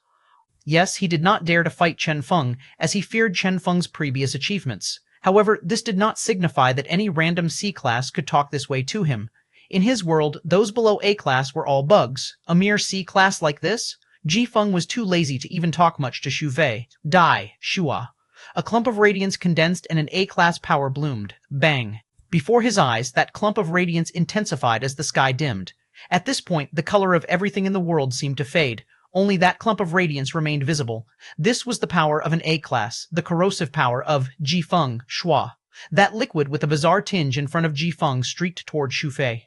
Yes, he did not dare to fight Chen Feng, as he feared Chen Feng's previous achievements. However, this did not signify that any random C-class could talk this way to him. In his world, those below A-class were all bugs. A mere C-class like this? Ji Feng was too lazy to even talk much to Xu Fei. Die, Shua. A clump of radiance condensed and an A-class power bloomed. Bang. Before his eyes, that clump of radiance intensified as the sky dimmed. At this point, the color of everything in the world seemed to fade. Only that clump of radiance remained visible. This was the power of an A-class, the corrosive power of Ji Feng, Shua. That liquid with a bizarre tinge in front of Ji Feng streaked toward Xu Fei.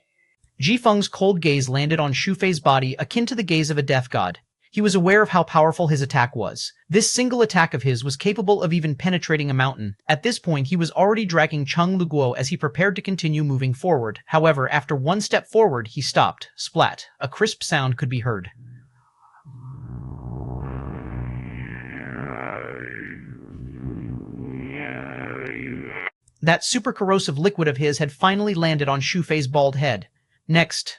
Ji Feng's cold gaze landed on Xu Fei's body akin to the gaze of a death god. He was aware of how powerful his attack was. This single attack of his was capable of even penetrating a mountain. At this point, he was already dragging Cheng Leguo as he prepared to continue moving forward. However, after one step forward, he stopped. Splat. A crisp sound could be heard. That super corrosive liquid of his had finally landed on Xu Fei's bald head. Next,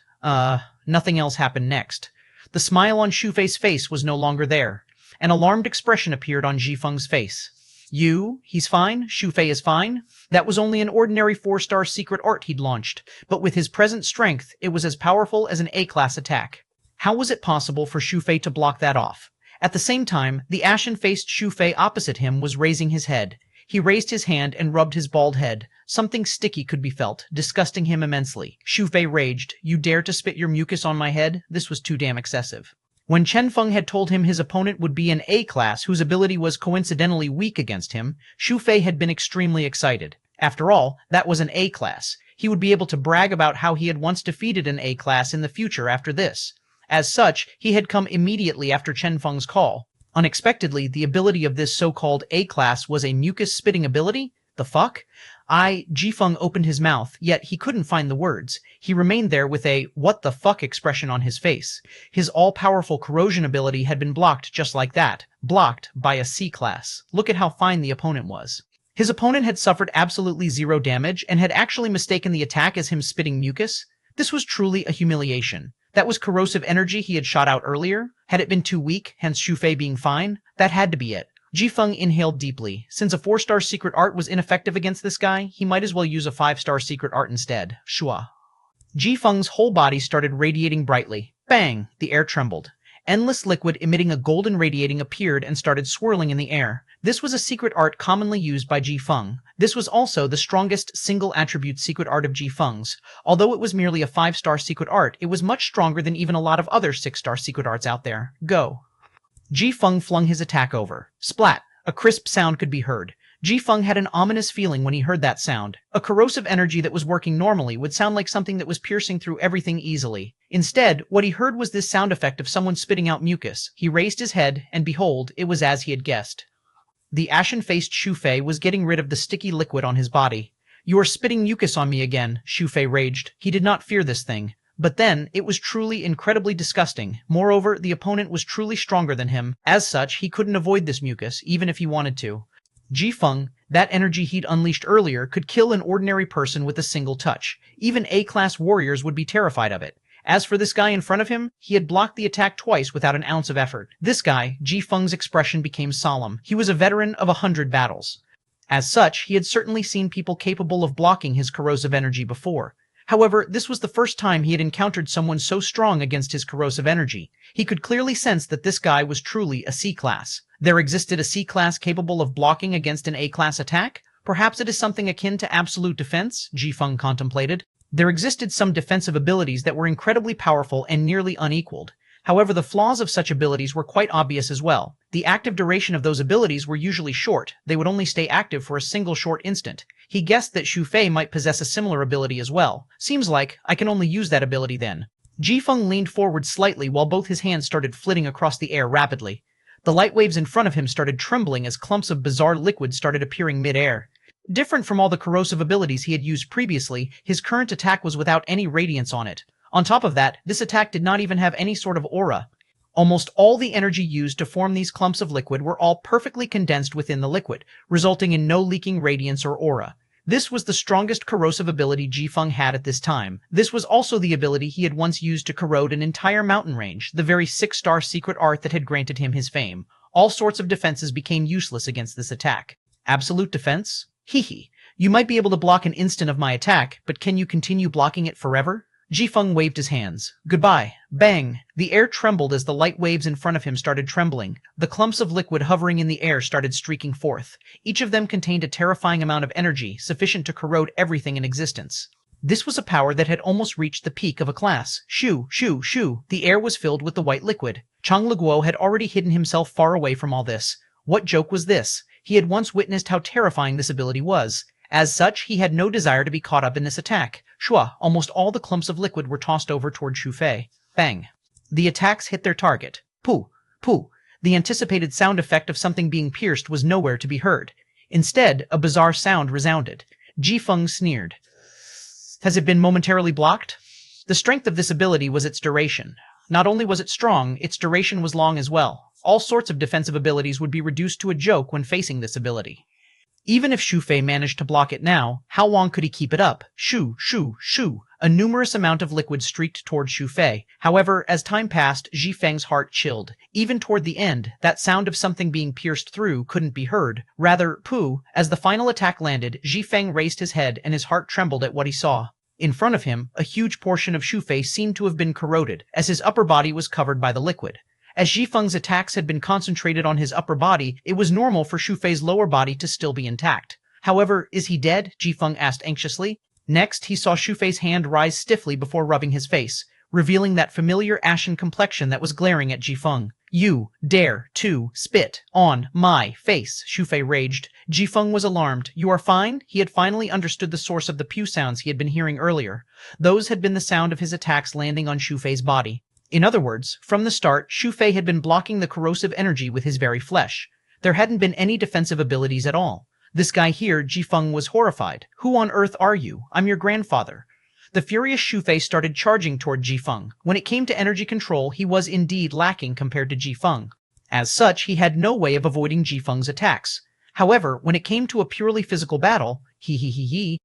nothing else happened next. The smile on Xu Fei's face was no longer there. An alarmed expression appeared on Ji Feng's face. He's fine? Xu Fei is fine? That was only an ordinary 4-star secret art he'd launched, but with his present strength, it was as powerful as an A-class attack. How was it possible for Xu Fei to block that off? At the same time, the ashen-faced Xu Fei opposite him was raising his head. He raised his hand and rubbed his bald head. Something sticky could be felt, disgusting him immensely. Xu Fei raged. You dare to spit your mucus on my head? This was too damn excessive. When Chen Feng had told him his opponent would be an A-class whose ability was coincidentally weak against him, Xu Fei had been extremely excited. After all, that was an A-class. He would be able to brag about how he had once defeated an A-class in the future after this. As such, he had come immediately after Chen Feng's call. Unexpectedly, the ability of this so-called A-class was a mucus-spitting ability? The fuck? Ji Feng opened his mouth, yet he couldn't find the words. He remained there with a what the fuck expression on his face. His all-powerful corrosion ability had been blocked just like that. Blocked by a C-class. Look at how fine the opponent was. His opponent had suffered absolutely zero damage and had actually mistaken the attack as him spitting mucus. This was truly a humiliation. That was corrosive energy he had shot out earlier. Had it been too weak, hence Xu Fei being fine? That had to be it. Ji Feng inhaled deeply. Since a 4-star secret art was ineffective against this guy, he might as well use a 5-star secret art instead. Shua. Ji Feng's whole body started radiating brightly. Bang! The air trembled. Endless liquid emitting a golden radiating appeared and started swirling in the air. This was a secret art commonly used by Ji Feng. This was also the strongest single-attribute secret art of Ji Feng's. Although it was merely a 5-star secret art, it was much stronger than even a lot of other 6-star secret arts out there. Go. Ji Feng flung his attack over. Splat! A crisp sound could be heard. Ji Feng had an ominous feeling when he heard that sound. A corrosive energy that was working normally would sound like something that was piercing through everything easily. Instead, what he heard was this sound effect of someone spitting out mucus. He raised his head, and behold, it was as he had guessed. The ashen-faced Xu Fei was getting rid of the sticky liquid on his body. "You are spitting mucus on me again," Xu Fei raged. He did not fear this thing. But then, it was truly incredibly disgusting. Moreover, the opponent was truly stronger than him. As such, he couldn't avoid this mucus, even if he wanted to. Ji Feng, that energy he'd unleashed earlier, could kill an ordinary person with a single touch. Even A-class warriors would be terrified of it. As for this guy in front of him, he had blocked the attack twice without an ounce of effort. This guy, Ji Feng's expression became solemn. He was a veteran of 100 battles. As such, he had certainly seen people capable of blocking his corrosive energy before. However, this was the first time he had encountered someone so strong against his corrosive energy. He could clearly sense that this guy was truly a C-class. There existed a C-class capable of blocking against an A-class attack? Perhaps it is something akin to absolute defense, Ji Feng contemplated. There existed some defensive abilities that were incredibly powerful and nearly unequaled. However, the flaws of such abilities were quite obvious as well. The active duration of those abilities were usually short. They would only stay active for a single short instant. He guessed that Xu Fei might possess a similar ability as well. Seems like I can only use that ability then. Ji Feng leaned forward slightly while both his hands started flitting across the air rapidly. The light waves in front of him started trembling as clumps of bizarre liquid started appearing mid-air. Different from all the corrosive abilities he had used previously, his current attack was without any radiance on it. On top of that, this attack did not even have any sort of aura. Almost all the energy used to form these clumps of liquid were all perfectly condensed within the liquid, resulting in no leaking radiance or aura. This was the strongest corrosive ability Ji Feng had at this time. This was also the ability he had once used to corrode an entire mountain range, the very 6-star secret art that had granted him his fame. All sorts of defenses became useless against this attack. Absolute defense? Hee. You might be able to block an instant of my attack, but can you continue blocking it forever? Ji Feng waved his hands. Goodbye. Bang! The air trembled as the light waves in front of him started trembling. The clumps of liquid hovering in the air started streaking forth. Each of them contained a terrifying amount of energy, sufficient to corrode everything in existence. This was a power that had almost reached the peak of a class. Shoo! The air was filled with the white liquid. Chang Leguo had already hidden himself far away from all this. What joke was this? He had once witnessed how terrifying this ability was. As such, he had no desire to be caught up in this attack. Shua, almost all the clumps of liquid were tossed over toward Xu Fei. Bang. The attacks hit their target. Pooh. The anticipated sound effect of something being pierced was nowhere to be heard. Instead, a bizarre sound resounded. Ji Feng sneered. Has it been momentarily blocked? The strength of this ability was its duration. Not only was it strong, its duration was long as well. All sorts of defensive abilities would be reduced to a joke when facing this ability. Even if Xu Fei managed to block it now, how long could he keep it up? Shoo! A numerous amount of liquid streaked toward Xu Fei. However, as time passed, Ji Feng's heart chilled. Even toward the end, that sound of something being pierced through couldn't be heard. Rather, pooh. As the final attack landed, Ji Feng raised his head and his heart trembled at what he saw. In front of him, a huge portion of Xu Fei seemed to have been corroded, as his upper body was covered by the liquid. As Ji Feng's attacks had been concentrated on his upper body, it was normal for Xu Fei's lower body to still be intact. However, is he dead? Ji Feng asked anxiously. Next, he saw Xu Fei's hand rise stiffly before rubbing his face, revealing that familiar ashen complexion that was glaring at Ji Feng. You dare to spit on my face, Xu Fei raged. Ji Feng was alarmed. You are fine? He had finally understood the source of the pew sounds he had been hearing earlier. Those had been the sound of his attacks landing on Xu Fei's body. In other words, from the start, Xu Fei had been blocking the corrosive energy with his very flesh. There hadn't been any defensive abilities at all. This guy here, Ji Feng, was horrified. Who on earth are you? I'm your grandfather. The furious Xu Fei started charging toward Ji Feng. When it came to energy control, he was indeed lacking compared to Ji Feng. As such, he had no way of avoiding Ji Feng's attacks. However, when it came to a purely physical battle,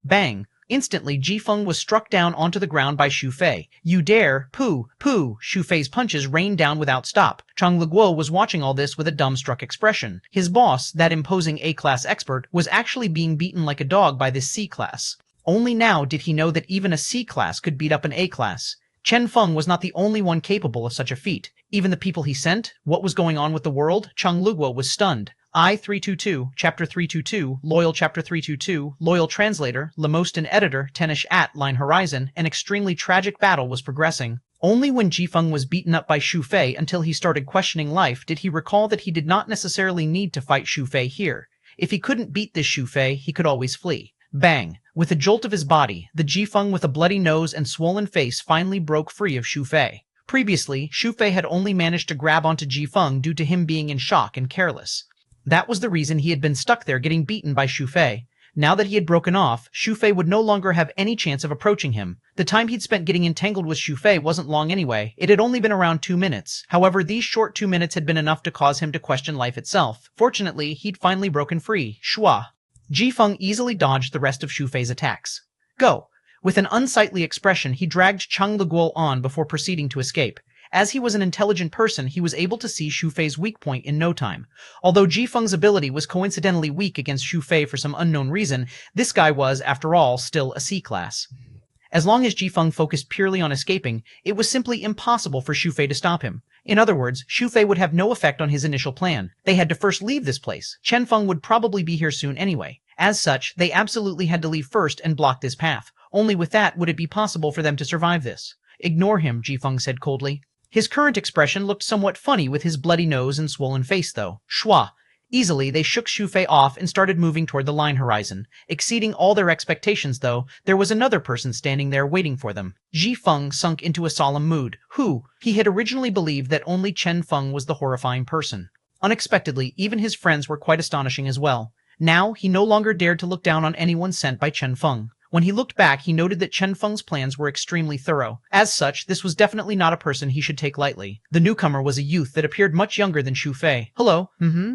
bang. Instantly, Ji Feng was struck down onto the ground by Xu Fei. You dare, pooh. Xu Fei's punches rained down without stop. Chang Leguo was watching all this with a dumbstruck expression. His boss, that imposing A-class expert, was actually being beaten like a dog by this C-class. Only now did he know that even a C-class could beat up an A-class. Chen Feng was not the only one capable of such a feat. Even the people he sent, what was going on with the world, Cheng Luguo was stunned. I-322, Chapter 322, Loyal Chapter 322, Loyal Translator, Lemostin Editor, Tenish at Line Horizon, an extremely tragic battle was progressing. Only when Jifeng was beaten up by Xu Fei until he started questioning life did he recall that he did not necessarily need to fight Xu Fei here. If he couldn't beat this Xu Fei, he could always flee. Bang! With a jolt of his body, the Jifeng with a bloody nose and swollen face finally broke free of Xu Fei. Previously, Xu Fei had only managed to grab onto Jifeng due to him being in shock and careless. That was the reason he had been stuck there getting beaten by Xu Fei. Now that he had broken off, Xu Fei would no longer have any chance of approaching him. The time he'd spent getting entangled with Xu Fei wasn't long anyway. It had only been around 2 minutes. However, these short 2 minutes had been enough to cause him to question life itself. Fortunately, he'd finally broken free. Shua. Jifeng easily dodged the rest of Xu Fei's attacks. Go! With an unsightly expression, he dragged Cheng Luguo on before proceeding to escape. As he was an intelligent person, he was able to see Xu Fei's weak point in no time. Although Jifeng's ability was coincidentally weak against Xu Fei for some unknown reason, this guy was, after all, still a C-class. As long as Jifeng focused purely on escaping, it was simply impossible for Xu Fei to stop him. In other words, Xu Fei would have no effect on his initial plan. They had to first leave this place. Chen Feng would probably be here soon anyway. As such, they absolutely had to leave first and block this path. Only with that would it be possible for them to survive this. Ignore him, Jifeng said coldly. His current expression looked somewhat funny with his bloody nose and swollen face, though. Shua. Easily, they shook Xu Fei off and started moving toward the line horizon. Exceeding all their expectations, though, there was another person standing there waiting for them. Jifeng sunk into a solemn mood. He had originally believed that only Chen Feng was the horrifying person. Unexpectedly, even his friends were quite astonishing as well. Now, he no longer dared to look down on anyone sent by Chen Feng. When he looked back, he noted that Chen Feng's plans were extremely thorough. As such, this was definitely not a person he should take lightly. The newcomer was a youth that appeared much younger than Xu Fei. Hello.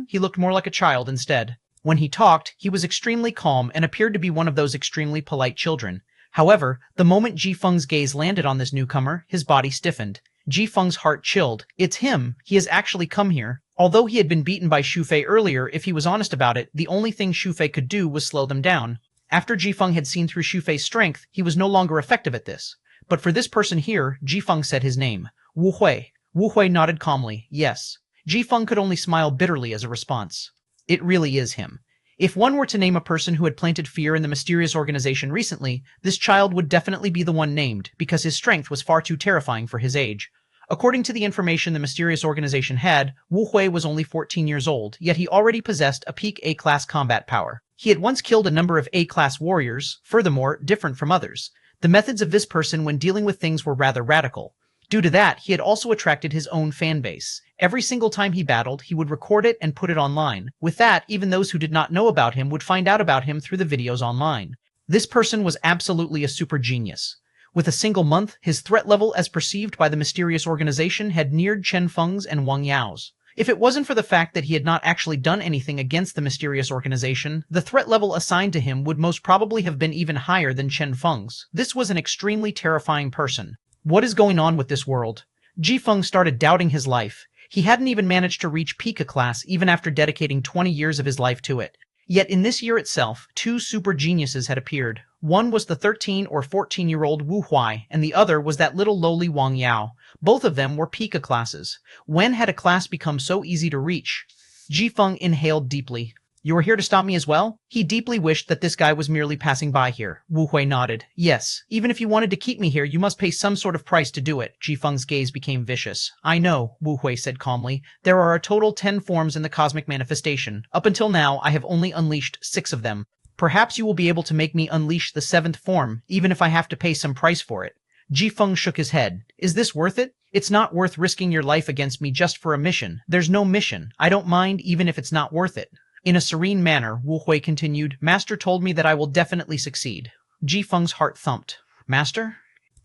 He looked more like a child instead. When he talked, he was extremely calm and appeared to be one of those extremely polite children. However, the moment Jifeng's gaze landed on this newcomer, his body stiffened. Jifeng's heart chilled. It's him. He has actually come here. Although he had been beaten by Xu Fei earlier, if he was honest about it, the only thing Xu Fei could do was slow them down. After Jifeng had seen through Xu Fei's strength, he was no longer effective at this. But for this person here, Jifeng said his name. Wu Hui. Wu Hui nodded calmly. Yes. Jifeng could only smile bitterly as a response. It really is him. If one were to name a person who had planted fear in the mysterious organization recently, this child would definitely be the one named, because his strength was far too terrifying for his age. According to the information the mysterious organization had, Wu Hui was only 14 years old, yet he already possessed a peak A-class combat power. He had once killed a number of A-class warriors, furthermore, different from others. The methods of this person when dealing with things were rather radical. Due to that, he had also attracted his own fan base. Every single time he battled, he would record it and put it online. With that, even those who did not know about him would find out about him through the videos online. This person was absolutely a super genius. With a single month, his threat level as perceived by the mysterious organization had neared Chen Feng's and Wang Yao's. If it wasn't for the fact that he had not actually done anything against the mysterious organization, the threat level assigned to him would most probably have been even higher than Chen Feng's. This was an extremely terrifying person. What is going on with this world? Jifeng started doubting his life. He hadn't even managed to reach Pika class even after dedicating 20 years of his life to it. Yet in this year itself, 2 super geniuses had appeared. One was the 13 or 14-year-old Wu Hui, and the other was that little lowly Wang Yao. Both of them were Pika classes. When had a class become so easy to reach? Jifeng inhaled deeply. You are here to stop me as well? He deeply wished that this guy was merely passing by here. Wu Hui nodded. Yes, even if you wanted to keep me here, you must pay some sort of price to do it. Jifeng's gaze became vicious. I know, Wu Hui said calmly. There are a total 10 forms in the cosmic manifestation. Up until now, I have only unleashed 6 of them. Perhaps you will be able to make me unleash the 7th form, even if I have to pay some price for it. Jifeng shook his head. Is this worth it? It's not worth risking your life against me just for a mission. There's no mission. I don't mind even if it's not worth it. In a serene manner, Wu Hui continued, Master told me that I will definitely succeed. Jifeng's heart thumped. Master?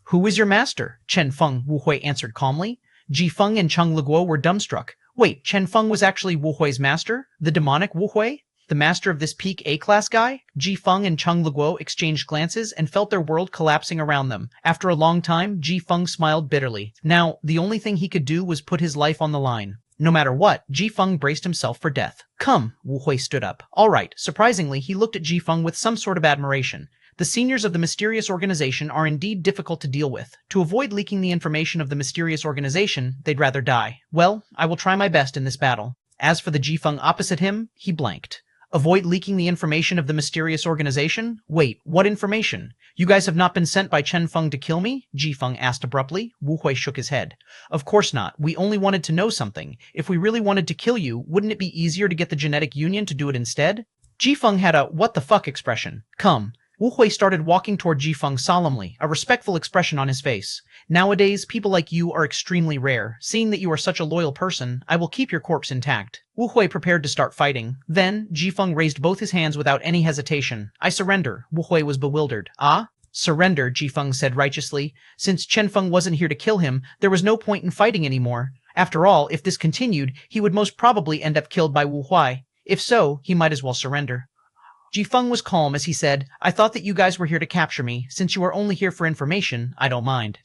Who is your master? Chen Feng, Wu Hui answered calmly. Jifeng and Cheng Luguo were dumbstruck. Wait, Chen Feng was actually Wu Hui's master? The demonic Wu Hui? The master of this peak A-class guy? Jifeng and Cheng Luguo exchanged glances and felt their world collapsing around them. After a long time, Jifeng smiled bitterly. Now, the only thing he could do was put his life on the line. No matter what, Ji Feng braced himself for death. Come, Wu Hui stood up. All right. Surprisingly, he looked at Ji Feng with some sort of admiration. The seniors of the mysterious organization are indeed difficult to deal with. To avoid leaking the information of the mysterious organization, they'd rather die. Well, I will try my best in this battle. As for the Ji Feng opposite him, he blanked. Avoid leaking the information of the mysterious organization? Wait, what information? You guys have not been sent by Chen Feng to kill me? Ji Feng asked abruptly. Wu Hui shook his head. Of course not. We only wanted to know something. If we really wanted to kill you, wouldn't it be easier to get the genetic union to do it instead? Ji Feng had a what the fuck expression. Come. Wu Hui started walking toward Ji Feng solemnly, a respectful expression on his face. Nowadays, people like you are extremely rare. Seeing that you are such a loyal person, I will keep your corpse intact. Wu Hui prepared to start fighting. Then, Ji Feng raised both his hands without any hesitation. I surrender. Wu Hui was bewildered. Ah? Surrender, Ji Feng said righteously. Since Chen Feng wasn't here to kill him, there was no point in fighting anymore. After all, if this continued, he would most probably end up killed by Wu Hui. If so, he might as well surrender. Ji Feng was calm as he said, I thought that you guys were here to capture me. Since you are only here for information, I don't mind.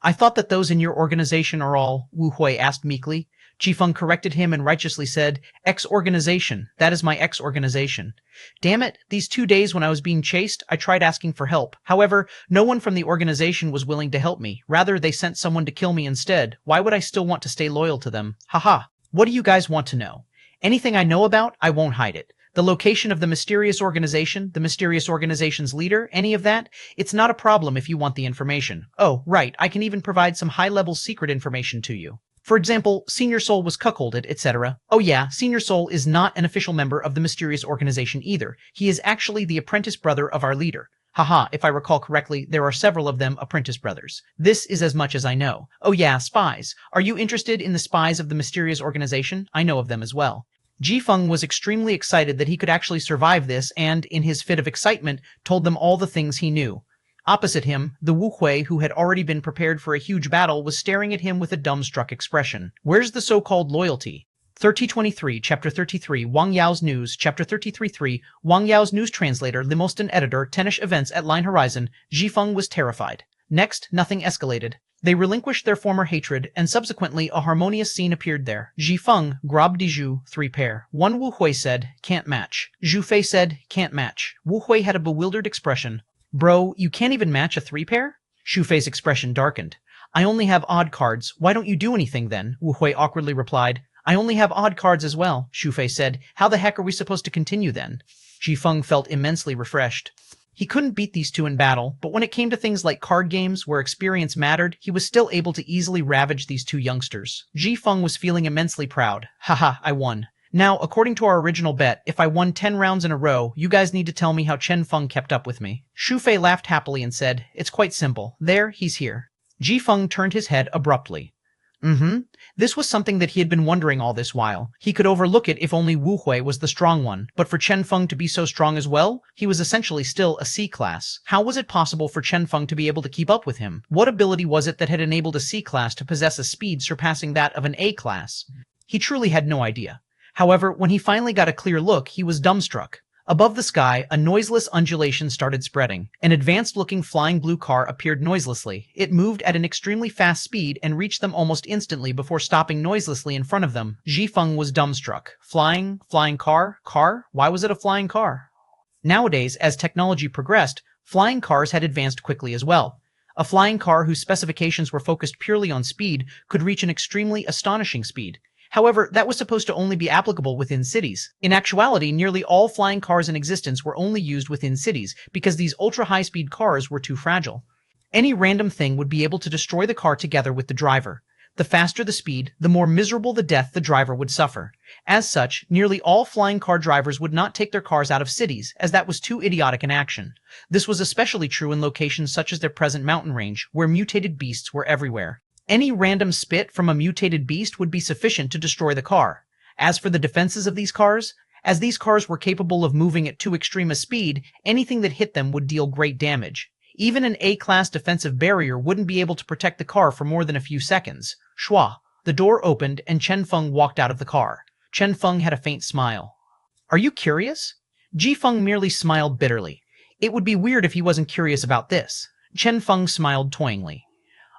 I thought that those in your organization are all, Wu Hui asked meekly. Ji Feng corrected him and righteously said, Ex-organization. That is my ex-organization. Damn it, these 2 days when I was being chased, I tried asking for help. However, no one from the organization was willing to help me. Rather, they sent someone to kill me instead. Why would I still want to stay loyal to them? Haha. What do you guys want to know? Anything I know about, I won't hide it. The location of the mysterious organization's leader, any of that? It's not a problem if you want the information. Oh, right, I can even provide some high-level secret information to you. For example, Senior Soul was cuckolded, etc. Oh yeah, Senior Soul is not an official member of the mysterious organization either. He is actually the apprentice brother of our leader. Haha, if I recall correctly, there are several of them apprentice brothers. This is as much as I know. Oh yeah, spies. Are you interested in the spies of the mysterious organization? I know of them as well. Ji Feng was extremely excited that he could actually survive this and, in his fit of excitement, told them all the things he knew. Opposite him, the Wu Hui, who had already been prepared for a huge battle, was staring at him with a dumbstruck expression. Where's the so-called loyalty? 3023, Chapter 33, Wang Yao's News, Chapter 33.3, Wang Yao's News Translator, Limostan Editor, Tennish Events at Line Horizon. Ji Feng was terrified. Next, nothing escalated. They relinquished their former hatred, and subsequently a harmonious scene appeared there. Ji Feng, Grab Diju, 3 pair. One Wu Hui said, can't match. Zhu Fei said, can't match. Wu Hui had a bewildered expression. Bro, you can't even match a 3 pair? Zhu Fei's expression darkened. I only have odd cards. Why don't you do anything then? Wu Hui awkwardly replied. I only have odd cards as well, Zhu Fei said. How the heck are we supposed to continue then? Ji Feng felt immensely refreshed. He couldn't beat these two in battle, but when it came to things like card games where experience mattered, he was still able to easily ravage these two youngsters. Ji Feng was feeling immensely proud. Haha, I won. Now, according to our original bet, if I won 10 rounds in a row, you guys need to tell me how Chen Feng kept up with me. Zhu Fei laughed happily and said, it's quite simple. There, he's here. Ji Feng turned his head abruptly. This was something that he had been wondering all this while. He could overlook it if only Wu Hui was the strong one, but for Chen Feng to be so strong as well, he was essentially still a C-class. How was it possible for Chen Feng to be able to keep up with him? What ability was it that had enabled a C-class to possess a speed surpassing that of an A-class? He truly had no idea. However, when he finally got a clear look, he was dumbstruck. Above the sky, a noiseless undulation started spreading. An advanced-looking flying blue car appeared noiselessly. It moved at an extremely fast speed and reached them almost instantly before stopping noiselessly in front of them. Ji Feng was dumbstruck. Flying car? Why was it a flying car? Nowadays, as technology progressed, flying cars had advanced quickly as well. A flying car whose specifications were focused purely on speed could reach an extremely astonishing speed. However, that was supposed to only be applicable within cities. In actuality, nearly all flying cars in existence were only used within cities because these ultra-high-speed cars were too fragile. Any random thing would be able to destroy the car together with the driver. The faster the speed, the more miserable the death the driver would suffer. As such, nearly all flying car drivers would not take their cars out of cities, as that was too idiotic an action. This was especially true in locations such as their present mountain range, where mutated beasts were everywhere. Any random spit from a mutated beast would be sufficient to destroy the car. As for the defenses of these cars, as these cars were capable of moving at too extreme a speed, anything that hit them would deal great damage. Even an A-class defensive barrier wouldn't be able to protect the car for more than a few seconds. Shua. The door opened and Chen Feng walked out of the car. Chen Feng had a faint smile. Are you curious? Ji Feng merely smiled bitterly. It would be weird if he wasn't curious about this. Chen Feng smiled toyingly.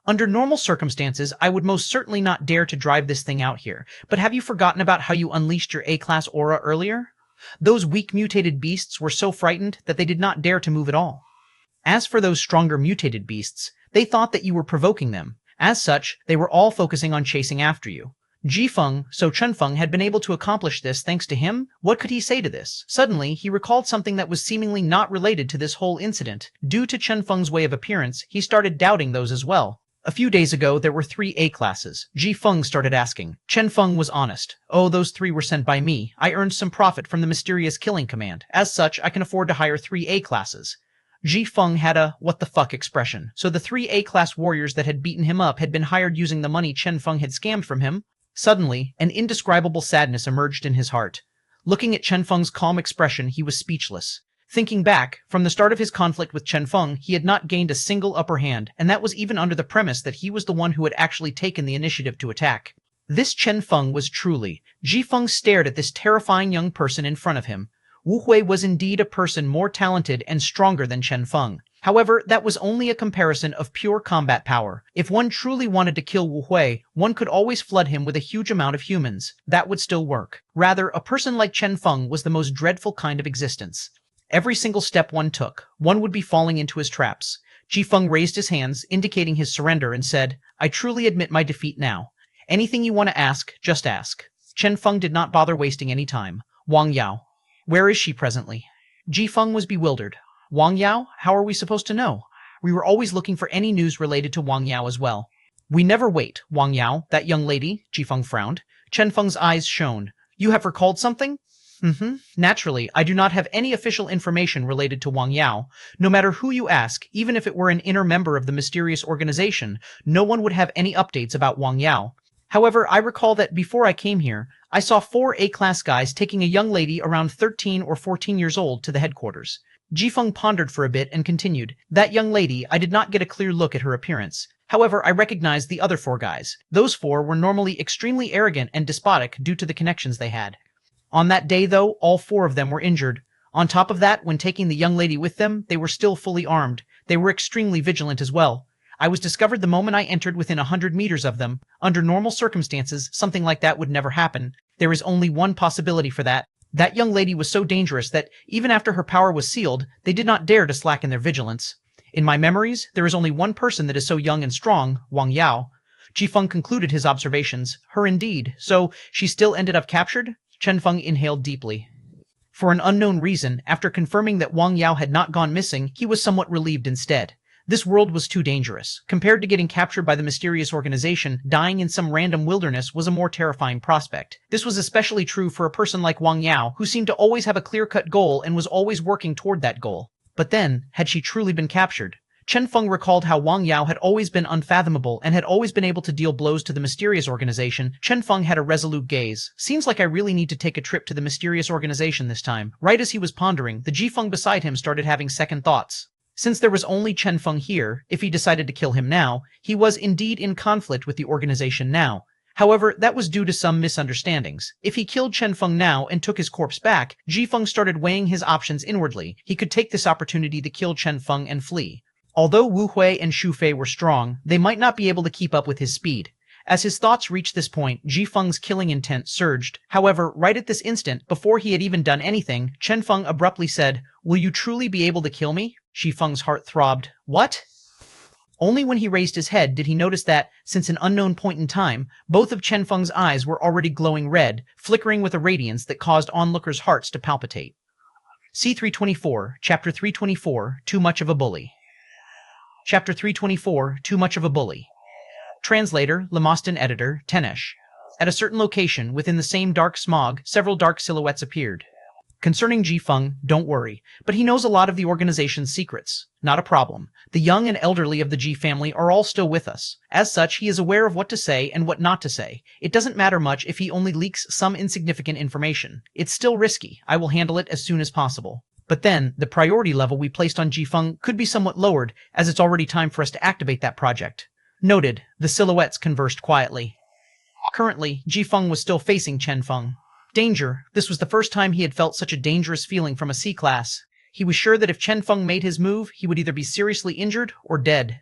Under normal circumstances, I would most certainly not dare to drive this thing out here, but have you forgotten about how you unleashed your A-class aura earlier? Those weak mutated beasts were so frightened that they did not dare to move at all. As for those stronger mutated beasts, they thought that you were provoking them. As such, they were all focusing on chasing after you. So Chen Feng had been able to accomplish this thanks to him? What could he say to this? Suddenly, he recalled something that was seemingly not related to this whole incident. Due to Chen Feng's way of appearance, he started doubting those as well. A few days ago, there were 3 A-classes. Feng started asking. Chen Feng was honest. Oh, those 3 were sent by me. I earned some profit from the mysterious killing command. As such, I can afford to hire 3 A-classes. Feng had a what the fuck expression. So the 3 A-class warriors that had beaten him up had been hired using the money Chen Feng had scammed from him? Suddenly, an indescribable sadness emerged in his heart. Looking at Chen Feng's calm expression, he was speechless. Thinking back, from the start of his conflict with Chen Feng, he had not gained a single upper hand, and that was even under the premise that he was the one who had actually taken the initiative to attack. This Chen Feng was truly. Feng stared at this terrifying young person in front of him. Wu Hui was indeed a person more talented and stronger than Chen Feng. However, that was only a comparison of pure combat power. If one truly wanted to kill Wu Hui, one could always flood him with a huge amount of humans. That would still work. Rather, a person like Chen Feng was the most dreadful kind of existence. Every single step one took, one would be falling into his traps. Feng raised his hands, indicating his surrender, and said, I truly admit my defeat now. Anything you want to ask, just ask. Chen Feng did not bother wasting any time. Wang Yao. Where is she presently? Feng was bewildered. Wang Yao? How are we supposed to know? We were always looking for any news related to Wang Yao as well. We never wait, Wang Yao, that young lady, Feng frowned. Chen Feng's eyes shone. You have recalled something? Naturally, I do not have any official information related to Wang Yao. No matter who you ask, even if it were an inner member of the mysterious organization, no one would have any updates about Wang Yao. However, I recall that before I came here, I saw 4 A-class guys taking a young lady around 13 or 14 years old to the headquarters. Feng pondered for a bit and continued. That young lady, I did not get a clear look at her appearance. However, I recognized the other 4 guys. Those 4 were normally extremely arrogant and despotic due to the connections they had. On that day, though, all 4 of them were injured. On top of that, when taking the young lady with them, they were still fully armed. They were extremely vigilant as well. I was discovered the moment I entered within 100 meters of them. Under normal circumstances, something like that would never happen. There is only one possibility for that. That young lady was so dangerous that, even after her power was sealed, they did not dare to slacken their vigilance. In my memories, there is only one person that is so young and strong, Wang Yao. Feng concluded his observations. Her indeed. So, she still ended up captured? Chen Feng inhaled deeply. For an unknown reason, after confirming that Wang Yao had not gone missing, he was somewhat relieved instead. This world was too dangerous. Compared to getting captured by the mysterious organization, dying in some random wilderness was a more terrifying prospect. This was especially true for a person like Wang Yao, who seemed to always have a clear-cut goal and was always working toward that goal. But then, had she truly been captured? Chen Feng recalled how Wang Yao had always been unfathomable and had always been able to deal blows to the mysterious organization. Chen Feng had a resolute gaze. Seems like I really need to take a trip to the mysterious organization this time. Right as he was pondering, the Feng beside him started having second thoughts. Since there was only Chen Feng here, if he decided to kill him now, he was indeed in conflict with the organization now. However, that was due to some misunderstandings. If he killed Chen Feng now and took his corpse back, Feng started weighing his options inwardly. He could take this opportunity to kill Chen Feng and flee. Although Wu Hui and Xu Fei were strong, they might not be able to keep up with his speed. As his thoughts reached this point, Feng's killing intent surged. However, right at this instant, before he had even done anything, Chen Feng abruptly said, "Will you truly be able to kill me?" Feng's heart throbbed. What? Only when he raised his head did he notice that, since an unknown point in time, both of Chen Feng's eyes were already glowing red, flickering with a radiance that caused onlookers' hearts to palpitate. C324, Chapter 324, Too Much of a Bully. Chapter 324, Too Much of a Bully. Translator, Lemoston Editor, Tenesh. At a certain location, within the same dark smog, several dark silhouettes appeared. Concerning Feng, don't worry, but he knows a lot of the organization's secrets. Not a problem. The young and elderly of the G family are all still with us. As such, he is aware of what to say and what not to say. It doesn't matter much if he only leaks some insignificant information. It's still risky. I will handle it as soon as possible. But then, the priority level we placed on Feng could be somewhat lowered, as it's already time for us to activate that project. Noted. The silhouettes conversed quietly. Currently, Feng was still facing Chen Feng. Danger. This was the first time he had felt such a dangerous feeling from a C-class. He was sure that if Chen Feng made his move, he would either be seriously injured or dead.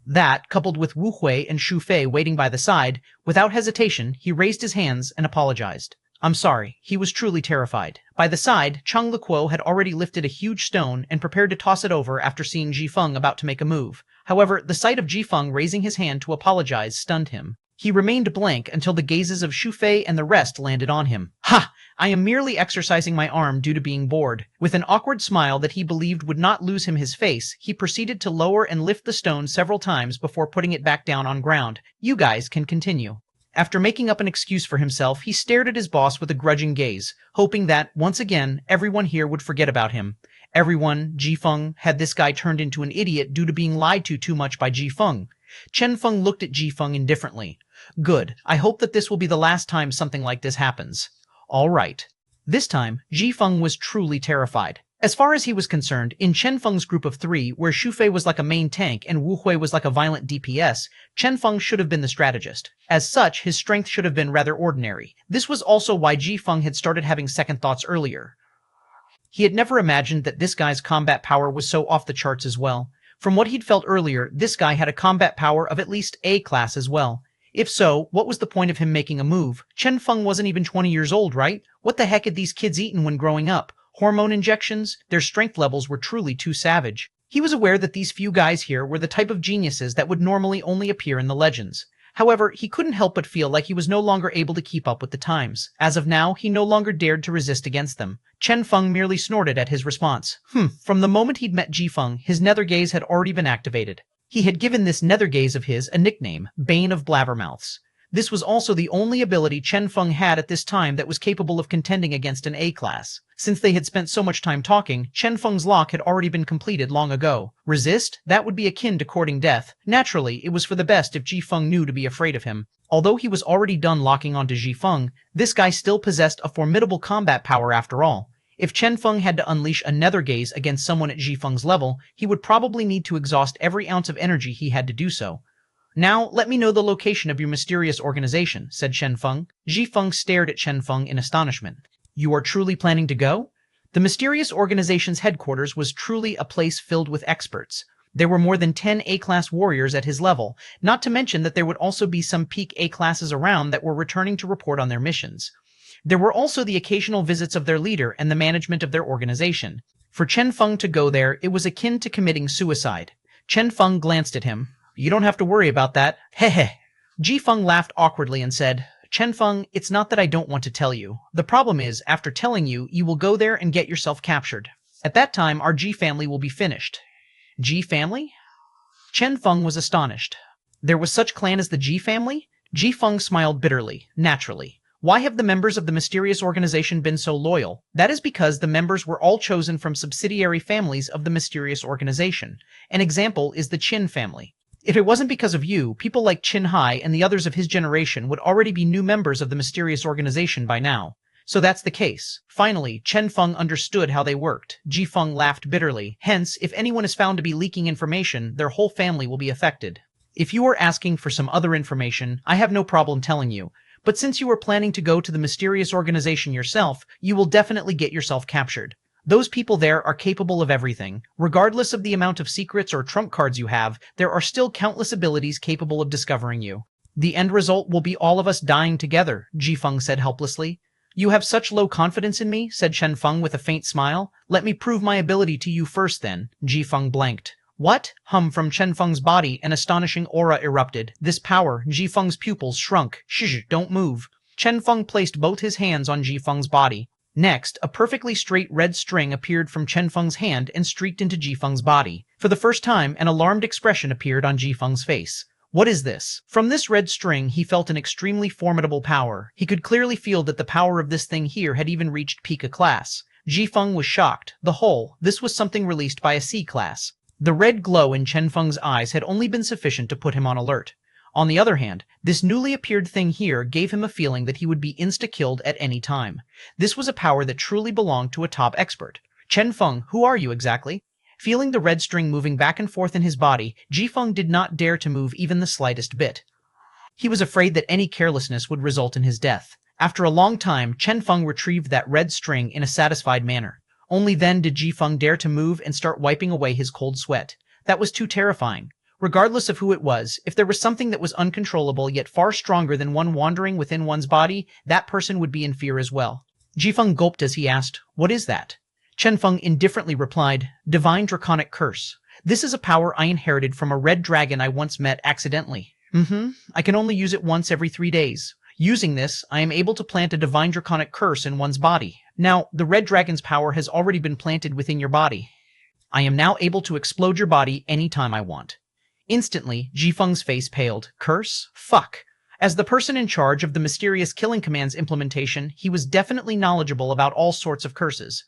That, coupled with Wu Hui and Shu Fei waiting by the side, without hesitation, he raised his hands and apologized. I'm sorry, he was truly terrified. By the side, Cheng Lequo had already lifted a huge stone and prepared to toss it over after seeing Ji Feng about to make a move. However, the sight of Ji Feng raising his hand to apologize stunned him. He remained blank until the gazes of Shu Fei and the rest landed on him. Ha! I am merely exercising my arm due to being bored. With an awkward smile that he believed would not lose him his face, he proceeded to lower and lift the stone several times before putting it back down on ground. You guys can continue. After making up an excuse for himself, he stared at his boss with a grudging gaze, hoping that, once again, everyone here would forget about him. Everyone, Ji Feng, had this guy turned into an idiot due to being lied to too much by Ji Feng. Chen Feng looked at Ji Feng indifferently. Good. I hope that this will be the last time something like this happens. All right. This time, Ji Feng was truly terrified. As far as he was concerned, in Chen Feng's group of three, where Shu Fei was like a main tank and Wu Hui was like a violent DPS, Chen Feng should have been the strategist. As such, his strength should have been rather ordinary. This was also why Ji Feng had started having second thoughts earlier. He had never imagined that this guy's combat power was so off the charts as well. From what he'd felt earlier, this guy had a combat power of at least A class as well. If so, what was the point of him making a move? Chen Feng wasn't even 20 years old, right? What the heck had these kids eaten when growing up? Hormone injections? Their strength levels were truly too savage. He was aware that these few guys here were the type of geniuses that would normally only appear in the legends. However, he couldn't help but feel like he was no longer able to keep up with the times. As of now, he no longer dared to resist against them. Chen Feng merely snorted at his response. From the moment he'd met Ji Feng, his nether gaze had already been activated. He had given this nether gaze of his a nickname, Bane of Blabbermouths. This was also the only ability Chen Feng had at this time that was capable of contending against an A class. Since they had spent so much time talking, Chen Feng's lock had already been completed long ago. Resist? That would be akin to courting death. Naturally, it was for the best if Ji Feng knew to be afraid of him. Although he was already done locking onto Ji Feng, this guy still possessed a formidable combat power after all. If Chen Feng had to unleash a nether gaze against someone at Ji Feng's level, he would probably need to exhaust every ounce of energy he had to do so. Now, let me know the location of your mysterious organization, said Chen Feng. Ji Feng stared at Chen Feng in astonishment. You are truly planning to go? The mysterious organization's headquarters was truly a place filled with experts. There were more than 10 A-class warriors at his level, not to mention that there would also be some peak A-classes around that were returning to report on their missions. There were also the occasional visits of their leader and the management of their organization. For Chen Feng to go there, it was akin to committing suicide. Chen Feng glanced at him. You don't have to worry about that. Heh. Ji Feng laughed awkwardly and said, Chen Feng, it's not that I don't want to tell you. The problem is, after telling you, you will go there and get yourself captured. At that time, our Ji family will be finished. Ji family? Chen Feng was astonished. There was such clan as the Ji family? Ji Feng smiled bitterly, naturally. Why have the members of the mysterious organization been so loyal? That is because the members were all chosen from subsidiary families of the mysterious organization. An example is the Qin family. If it wasn't because of you, people like Qin Hai and the others of his generation would already be new members of the mysterious organization by now. So that's the case. Finally, Chen Feng understood how they worked. Ji Feng laughed bitterly. Hence, if anyone is found to be leaking information, their whole family will be affected. If you are asking for some other information, I have no problem telling you. But since you are planning to go to the mysterious organization yourself, you will definitely get yourself captured. Those people there are capable of everything. Regardless of the amount of secrets or trump cards you have, there are still countless abilities capable of discovering you. The end result will be all of us dying together, Ji Feng said helplessly. You have such low confidence in me, said Chen Feng with a faint smile. Let me prove my ability to you first then. Ji Feng blanked. What? From Chen Feng's body, an astonishing aura erupted. This power, Ji Feng's pupils shrunk. Shh, don't move. Chen Feng placed both his hands on Ji Feng's body. Next, a perfectly straight red string appeared from Chen Feng's hand and streaked into Ji Feng's body. For the first time, an alarmed expression appeared on Ji Feng's face. What is this? From this red string, he felt an extremely formidable power. He could clearly feel that the power of this thing here had even reached Pika class. Ji Feng was shocked. This was something released by a C class. The red glow in Chen Feng's eyes had only been sufficient to put him on alert. On the other hand, this newly appeared thing here gave him a feeling that he would be insta-killed at any time. This was a power that truly belonged to a top expert. Chen Feng, who are you exactly? Feeling the red string moving back and forth in his body, Ji Feng did not dare to move even the slightest bit. He was afraid that any carelessness would result in his death. After a long time, Chen Feng retrieved that red string in a satisfied manner. Only then did Ji Feng dare to move and start wiping away his cold sweat. That was too terrifying. Regardless of who it was, if there was something that was uncontrollable yet far stronger than one wandering within one's body, that person would be in fear as well. Jifeng gulped as he asked, "What is that?" Chen Feng indifferently replied, "Divine Draconic Curse. This is a power I inherited from a red dragon I once met accidentally. I can only use it once every 3 days. Using this, I am able to plant a divine draconic curse in one's body. Now, the red dragon's power has already been planted within your body. I am now able to explode your body anytime I want." Instantly, Jifeng's face paled. Curse? Fuck. As the person in charge of the mysterious killing command's implementation, he was definitely knowledgeable about all sorts of curses.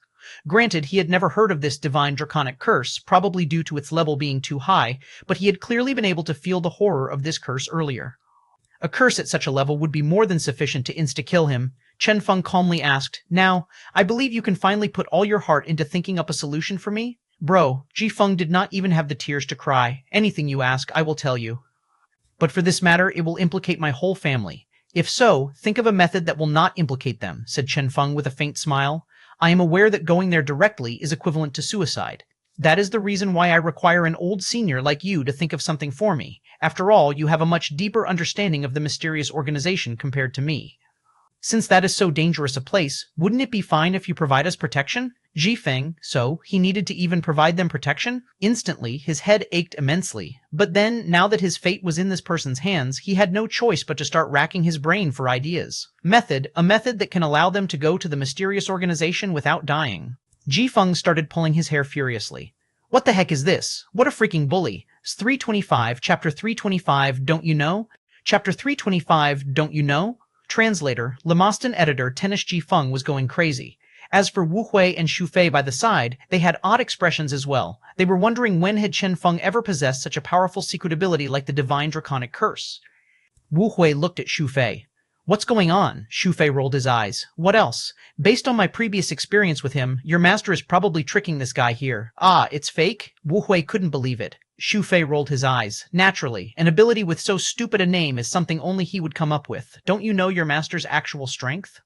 Granted, he had never heard of this divine draconic curse, probably due to its level being too high, but he had clearly been able to feel the horror of this curse earlier. A curse at such a level would be more than sufficient to insta-kill him. Chen Feng calmly asked, "Now, I believe you can finally put all your heart into thinking up a solution for me?" Bro, Jifeng did not even have the tears to cry. "Anything you ask, I will tell you. But for this matter, it will implicate my whole family. If so, think of a method that will not implicate them," said Chen Feng with a faint smile. "I am aware that going there directly is equivalent to suicide. That is the reason why I require an old senior like you to think of something for me. After all, you have a much deeper understanding of the mysterious organization compared to me. Since that is so dangerous a place, wouldn't it be fine if you provide us protection?" Jifeng, so he needed to even provide them protection? Instantly, his head ached immensely. But then, now that his fate was in this person's hands, he had no choice but to start racking his brain for ideas. A method that can allow them to go to the mysterious organization without dying. Jifeng started pulling his hair furiously. What the heck is this? What a freaking bully. 325, Chapter 325, don't you know? Chapter 325, don't you know? Translator, Lemostan editor Tennis Jifeng was going crazy. As for Wu Hui and Xu Fei by the side, they had odd expressions as well. They were wondering when had Chen Feng ever possessed such a powerful secret ability like the divine draconic curse. Wu Hui looked at Xu Fei. "What's going on?" Xu Fei rolled his eyes. "What else? Based on my previous experience with him, your master is probably tricking this guy here." "Ah, it's fake?" Wu Hui couldn't believe it. Xu Fei rolled his eyes. "Naturally, an ability with so stupid a name is something only he would come up with. Don't you know your master's actual strength?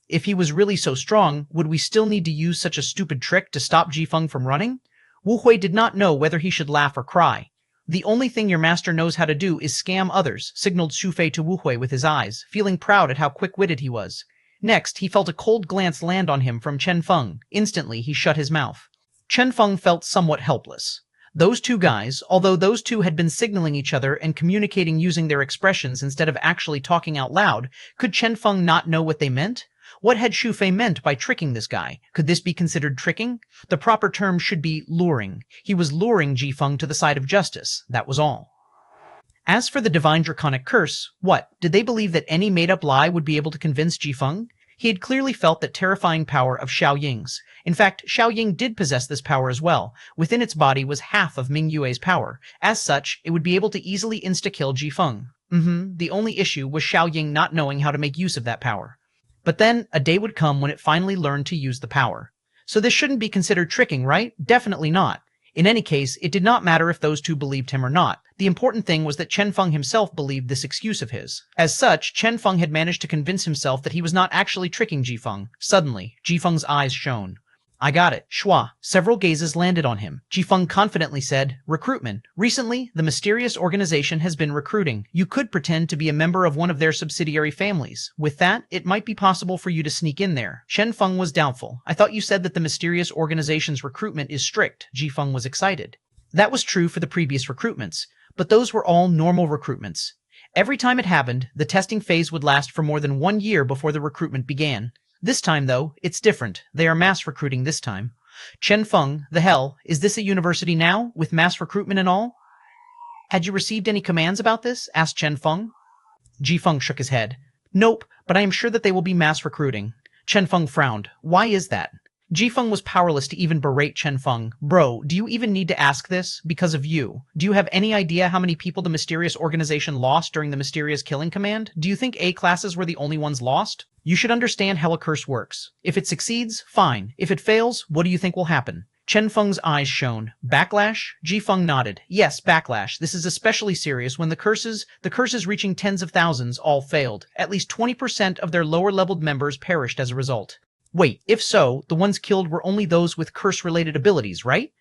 If he was really so strong, would we still need to use such a stupid trick to stop Jifeng from running?" Wu Hui did not know whether he should laugh or cry. "The only thing your master knows how to do is scam others," signaled Xu Fei to Wu Hui with his eyes, feeling proud at how quick-witted he was. Next, he felt a cold glance land on him from Chen Feng. Instantly, he shut his mouth. Chen Feng felt somewhat helpless. Those two guys, although those two had been signaling each other and communicating using their expressions instead of actually talking out loud, could Chen Feng not know what they meant? What had Xu Fei meant by tricking this guy? Could this be considered tricking? The proper term should be luring. He was luring Jifeng to the side of justice. That was all. As for the divine draconic curse, what? Did they believe that any made-up lie would be able to convince Jifeng? He had clearly felt that terrifying power of Xiao Ying's. In fact, Xiao Ying did possess this power as well. Within its body was half of Ming Yue's power. As such, it would be able to easily insta-kill Jifeng. The only issue was Xiao Ying not knowing how to make use of that power. But then, a day would come when it finally learned to use the power. So this shouldn't be considered tricking, right? Definitely not. In any case, it did not matter if those two believed him or not. The important thing was that Chen Feng himself believed this excuse of his. As such, Chen Feng had managed to convince himself that he was not actually tricking Jifeng. Suddenly, Jifeng's eyes shone. "I got it. Schwa." Several gazes landed on him. Jifeng confidently said, "Recruitment. Recently, the mysterious organization has been recruiting. You could pretend to be a member of one of their subsidiary families. With that, it might be possible for you to sneak in there." Chen Feng was doubtful. "I thought you said that the mysterious organization's recruitment is strict." Jifeng was excited. That was true for the previous recruitments, but those were all normal recruitments. Every time it happened, the testing phase would last for more than 1 year before the recruitment began. This time, though, it's different. They are mass recruiting this time. Chen Feng, the hell, is this a university now, with mass recruitment and all? "Had you received any commands about this?" asked Chen Feng. Jifeng shook his head. "Nope, but I am sure that they will be mass recruiting." Chen Feng frowned. "Why is that?" Jifeng was powerless to even berate Chen Feng. "Bro, do you even need to ask this? Because of you. Do you have any idea how many people the mysterious organization lost during the mysterious killing command? Do you think A classes were the only ones lost? You should understand how a curse works. If it succeeds, fine. If it fails, what do you think will happen?" Chen Feng's eyes shone. "Backlash?" Jifeng nodded. "Yes, backlash. This is especially serious when the curses reaching tens of thousands, all failed. At least 20% of their lower-leveled members perished as a result. Wait, if so, the ones killed were only those with curse-related abilities, right?"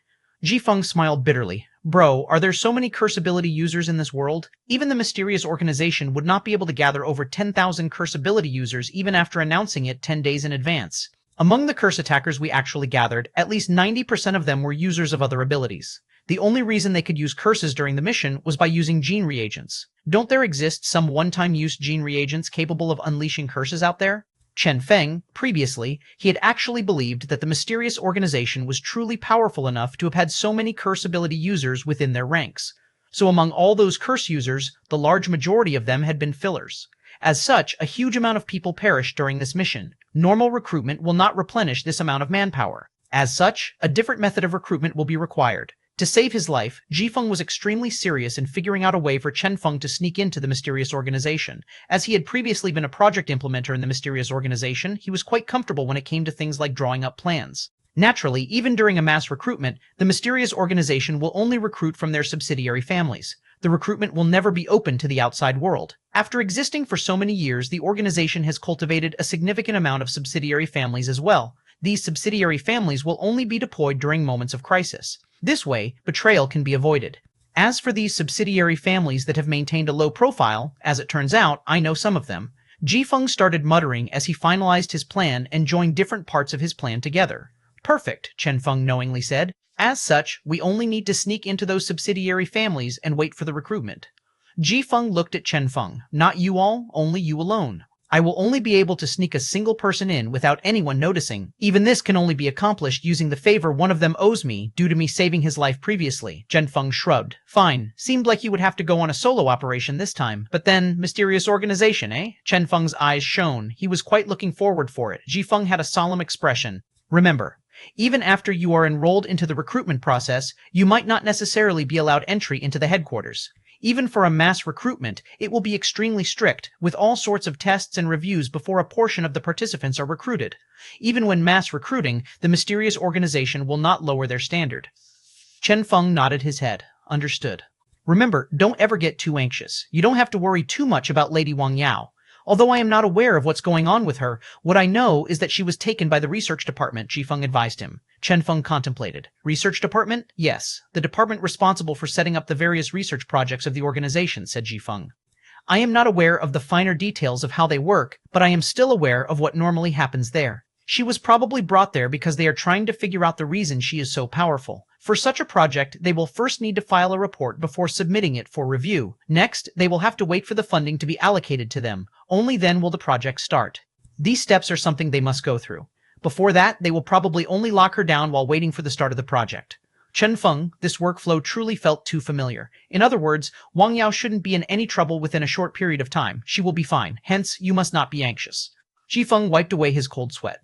Jifeng smiled bitterly. Bro, are there so many curse ability users in this world? Even the mysterious organization would not be able to gather over 10,000 curse ability users even after announcing it 10 days in advance. Among the curse attackers we actually gathered, at least 90% of them were users of other abilities. The only reason they could use curses during the mission was by using gene reagents. Don't there exist some one-time use gene reagents capable of unleashing curses out there? Chen Feng, previously, he had actually believed that the mysterious organization was truly powerful enough to have had so many curse ability users within their ranks. So among all those curse users, the large majority of them had been fillers. As such, a huge amount of people perished during this mission. Normal recruitment will not replenish this amount of manpower. As such, a different method of recruitment will be required. To save his life, Jifeng was extremely serious in figuring out a way for Chen Feng to sneak into the mysterious organization. As he had previously been a project implementer in the mysterious organization, he was quite comfortable when it came to things like drawing up plans. Naturally, even during a mass recruitment, the mysterious organization will only recruit from their subsidiary families. The recruitment will never be open to the outside world. After existing for so many years, the organization has cultivated a significant amount of subsidiary families as well. These subsidiary families will only be deployed during moments of crisis. This way, betrayal can be avoided. As for these subsidiary families that have maintained a low profile, as it turns out, I know some of them. Jifeng started muttering as he finalized his plan and joined different parts of his plan together. Perfect, Chen Feng knowingly said. As such, we only need to sneak into those subsidiary families and wait for the recruitment. Jifeng looked at Chen Feng. Not you all, only you alone. I will only be able to sneak a single person in without anyone noticing. Even this can only be accomplished using the favor one of them owes me due to me saving his life previously. Chen Feng shrugged. Fine. Seemed like you would have to go on a solo operation this time. But then, mysterious organization, eh? Chen Feng's eyes shone. He was quite looking forward for it. Jifeng had a solemn expression. Remember, even after you are enrolled into the recruitment process, you might not necessarily be allowed entry into the headquarters. Even for a mass recruitment, it will be extremely strict, with all sorts of tests and reviews before a portion of the participants are recruited. Even when mass recruiting, the mysterious organization will not lower their standard. Chen Feng nodded his head. Understood. Remember, don't ever get too anxious. You don't have to worry too much about Lady Wang Yao. Although I am not aware of what's going on with her, what I know is that she was taken by the research department, Jifeng advised him. Chen Feng contemplated. Research department? Yes. The department responsible for setting up the various research projects of the organization, said Jifeng. I am not aware of the finer details of how they work, but I am still aware of what normally happens there. She was probably brought there because they are trying to figure out the reason she is so powerful. For such a project, they will first need to file a report before submitting it for review. Next, they will have to wait for the funding to be allocated to them. Only then will the project start. These steps are something they must go through. Before that, they will probably only lock her down while waiting for the start of the project. Chen Feng, this workflow truly felt too familiar. In other words, Wang Yao shouldn't be in any trouble within a short period of time. She will be fine. Hence, you must not be anxious. Jifeng wiped away his cold sweat.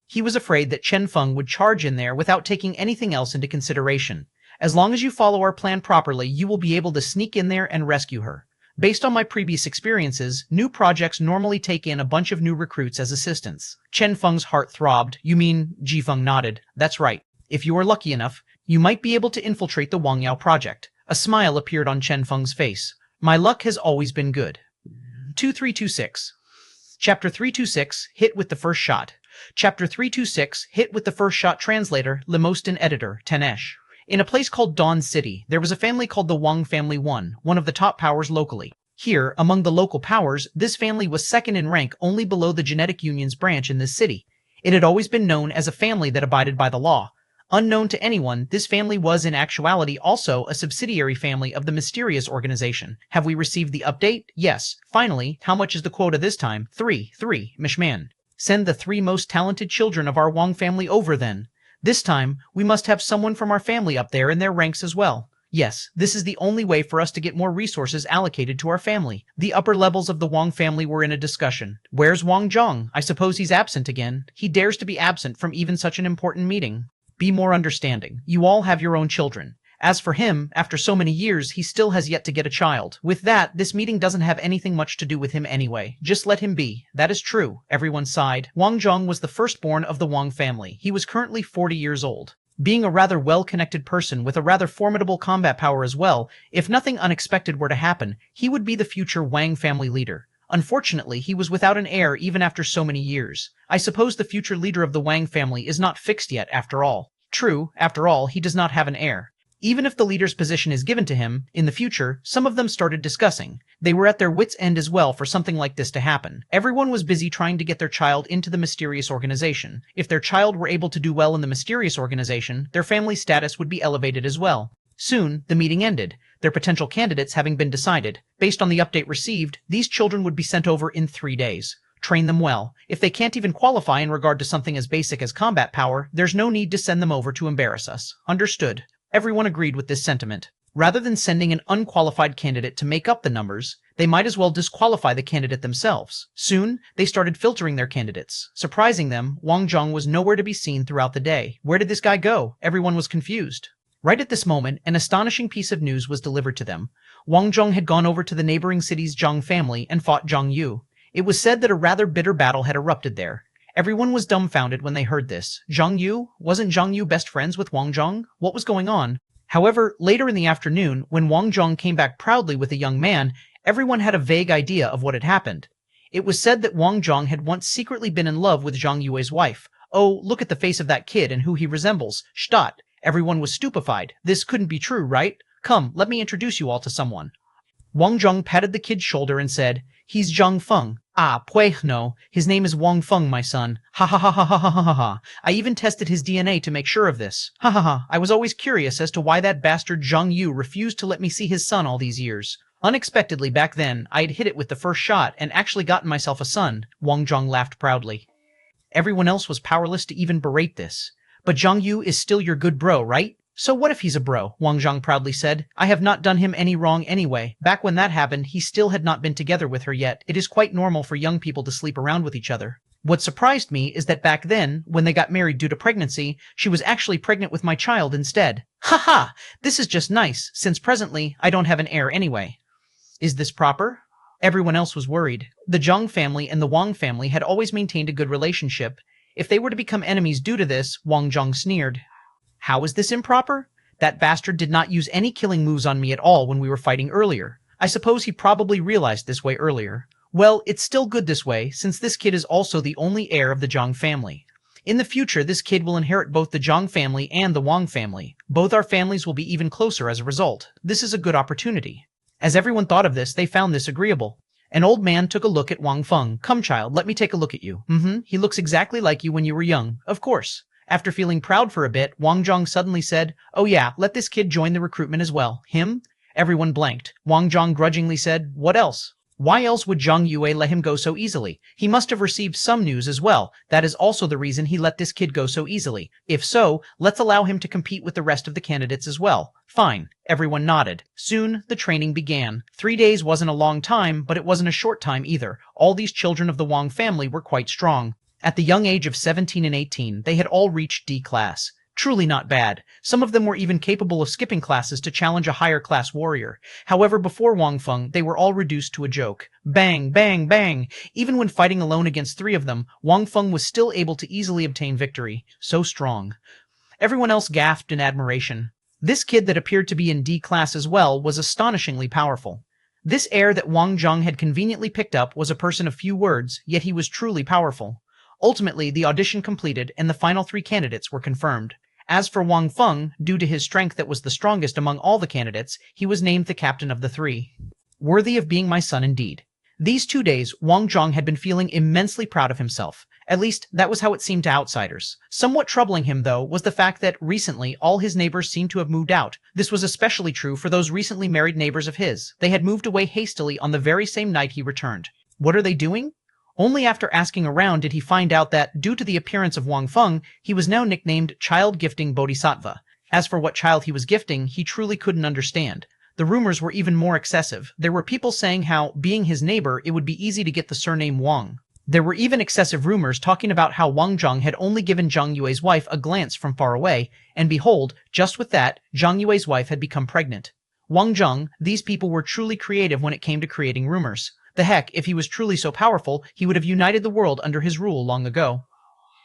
He was afraid that Chen Feng would charge in there without taking anything else into consideration. As long as you follow our plan properly, you will be able to sneak in there and rescue her. Based on my previous experiences, new projects normally take in a bunch of new recruits as assistants. Chen Feng's heart throbbed. You mean? Jifeng nodded. That's right. If you are lucky enough, you might be able to infiltrate the Wang Yao project. A smile appeared on Chen Feng's face. My luck has always been good. 2326. Chapter 326, Hit with the First Shot. Chapter 326, Hit with the First Shot. Translator, Limostan Editor, Tanesh. In a place called Dawn City, there was a family called the Wang Family one of the top powers locally. Here, among the local powers, this family was second in rank only below the Genetic Union's branch in this city. It had always been known as a family that abided by the law. Unknown to anyone, this family was in actuality also a subsidiary family of the mysterious organization. Have we received the update? Yes. Finally, how much is the quota this time? 3, Mishman. Send the 3 most talented children of our Wang family over then. This time, we must have someone from our family up there in their ranks as well. Yes, this is the only way for us to get more resources allocated to our family. The upper levels of the Wang family were in a discussion. Where's Wang Zhong? I suppose he's absent again. He dares to be absent from even such an important meeting. Be more understanding. You all have your own children. As for him, after so many years, he still has yet to get a child. With that, this meeting doesn't have anything much to do with him anyway. Just let him be. That is true. Everyone sighed. Wang Zhong was the firstborn of the Wang family. He was currently 40 years old. Being a rather well-connected person with a rather formidable combat power as well, if nothing unexpected were to happen, he would be the future Wang family leader. Unfortunately, he was without an heir even after so many years. I suppose the future leader of the Wang family is not fixed yet after all. True, after all, he does not have an heir. Even if the leader's position is given to him, in the future, some of them started discussing. They were at their wits' end as well for something like this to happen. Everyone was busy trying to get their child into the mysterious organization. If their child were able to do well in the mysterious organization, their family status would be elevated as well. Soon, the meeting ended, their potential candidates having been decided. Based on the update received, these children would be sent over in 3 days. Train them well. If they can't even qualify in regard to something as basic as combat power, there's no need to send them over to embarrass us. Understood. Everyone agreed with this sentiment. Rather than sending an unqualified candidate to make up the numbers, they might as well disqualify the candidate themselves. Soon, they started filtering their candidates. Surprising them, Wang Zhong was nowhere to be seen throughout the day. Where did this guy go? Everyone was confused. Right at this moment, an astonishing piece of news was delivered to them. Wang Zhong had gone over to the neighboring city's Zhang family and fought Zhang Yu. It was said that a rather bitter battle had erupted there. Everyone was dumbfounded when they heard this. Zhang Yu? Wasn't Zhang Yu best friends with Wang Zhong? What was going on? However, later in the afternoon, when Wang Zhong came back proudly with a young man, everyone had a vague idea of what had happened. It was said that Wang Zhong had once secretly been in love with Zhang Yue's wife. Oh, look at the face of that kid and who he resembles. Stott. Everyone was stupefied. This couldn't be true, right? Come, let me introduce you all to someone. Wang Zhong patted the kid's shoulder and said, "He's Chen Feng." "Ah, pues no. His name is Wang Feng, my son. Ha ha ha ha ha ha ha ha. I even tested his DNA to make sure of this. Ha ha ha. I was always curious as to why that bastard Zhang Yu refused to let me see his son all these years. Unexpectedly back then, I had hit it with the first shot and actually gotten myself a son." Wang Zhong laughed proudly. Everyone else was powerless to even berate this. "But Zhang Yu is still your good bro, right?" "So what if he's a bro?" Wang Zhong proudly said. "I have not done him any wrong anyway. Back when that happened, he still had not been together with her yet. It is quite normal for young people to sleep around with each other. What surprised me is that back then, when they got married due to pregnancy, she was actually pregnant with my child instead. Ha ha! This is just nice, since presently I don't have an heir anyway." Is this proper? Everyone else was worried. The Zhang family and the Wang family had always maintained a good relationship. If they were to become enemies due to this, Wang Zhong sneered. "How is this improper? That bastard did not use any killing moves on me at all when we were fighting earlier. I suppose he probably realized this way earlier. Well, it's still good this way, since this kid is also the only heir of the Zhang family. In the future, this kid will inherit both the Zhang family and the Wang family. Both our families will be even closer as a result. This is a good opportunity." As everyone thought of this, they found this agreeable. An old man took a look at Wang Feng. "Come, child, let me take a look at you. He looks exactly like you when you were young. Of course." After feeling proud for a bit, Wang Zhong suddenly said, "Oh yeah, let this kid join the recruitment as well." "Him?" Everyone blanked. Wang Zhong grudgingly said, "What else? Why else would Zhang Yue let him go so easily? He must have received some news as well. That is also the reason he let this kid go so easily. If so, let's allow him to compete with the rest of the candidates as well." "Fine." Everyone nodded. Soon, the training began. 3 days wasn't a long time, but it wasn't a short time either. All these children of the Wang family were quite strong. At the young age of 17 and 18, they had all reached D class. Truly not bad. Some of them were even capable of skipping classes to challenge a higher class warrior. However, before Wang Feng, they were all reduced to a joke. Bang, bang, bang! Even when fighting alone against 3 of them, Wang Feng was still able to easily obtain victory. So strong. Everyone else gasped in admiration. This kid that appeared to be in D class as well was astonishingly powerful. This heir that Wang Zhong had conveniently picked up was a person of few words, yet he was truly powerful. Ultimately, the audition completed, and the final 3 candidates were confirmed. As for Wang Feng, due to his strength that was the strongest among all the candidates, he was named the captain of the 3. Worthy of being my son indeed. These 2 days, Wang Zhong had been feeling immensely proud of himself. At least, that was how it seemed to outsiders. Somewhat troubling him, though, was the fact that recently all his neighbors seemed to have moved out. This was especially true for those recently married neighbors of his. They had moved away hastily on the very same night he returned. What are they doing? Only after asking around did he find out that, due to the appearance of Wang Feng, he was now nicknamed Child Gifting Bodhisattva. As for what child he was gifting, he truly couldn't understand. The rumors were even more excessive. There were people saying how, being his neighbor, it would be easy to get the surname Wang. There were even excessive rumors talking about how Wang Zhong had only given Zhang Yue's wife a glance from far away, and behold, just with that, Zhang Yue's wife had become pregnant. Wang Zhong, these people were truly creative when it came to creating rumors. The heck, if he was truly so powerful, he would have united the world under his rule long ago.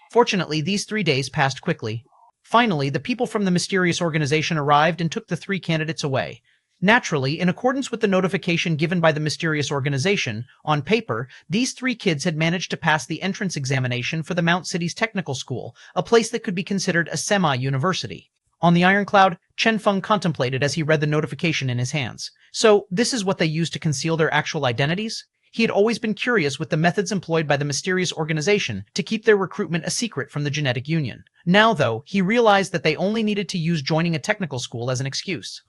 Fortunately, these 3 days passed quickly. Finally, the people from the mysterious organization arrived and took the 3 candidates away. Naturally, in accordance with the notification given by the mysterious organization, on paper, these 3 kids had managed to pass the entrance examination for the Mount City's technical school, a place that could be considered a semi-university. On the Ironcloud, Chen Feng contemplated as he read the notification in his hands. So, this is what they used to conceal their actual identities? He had always been curious with the methods employed by the mysterious organization to keep their recruitment a secret from the genetic union. Now, though, he realized that they only needed to use joining a technical school as an excuse.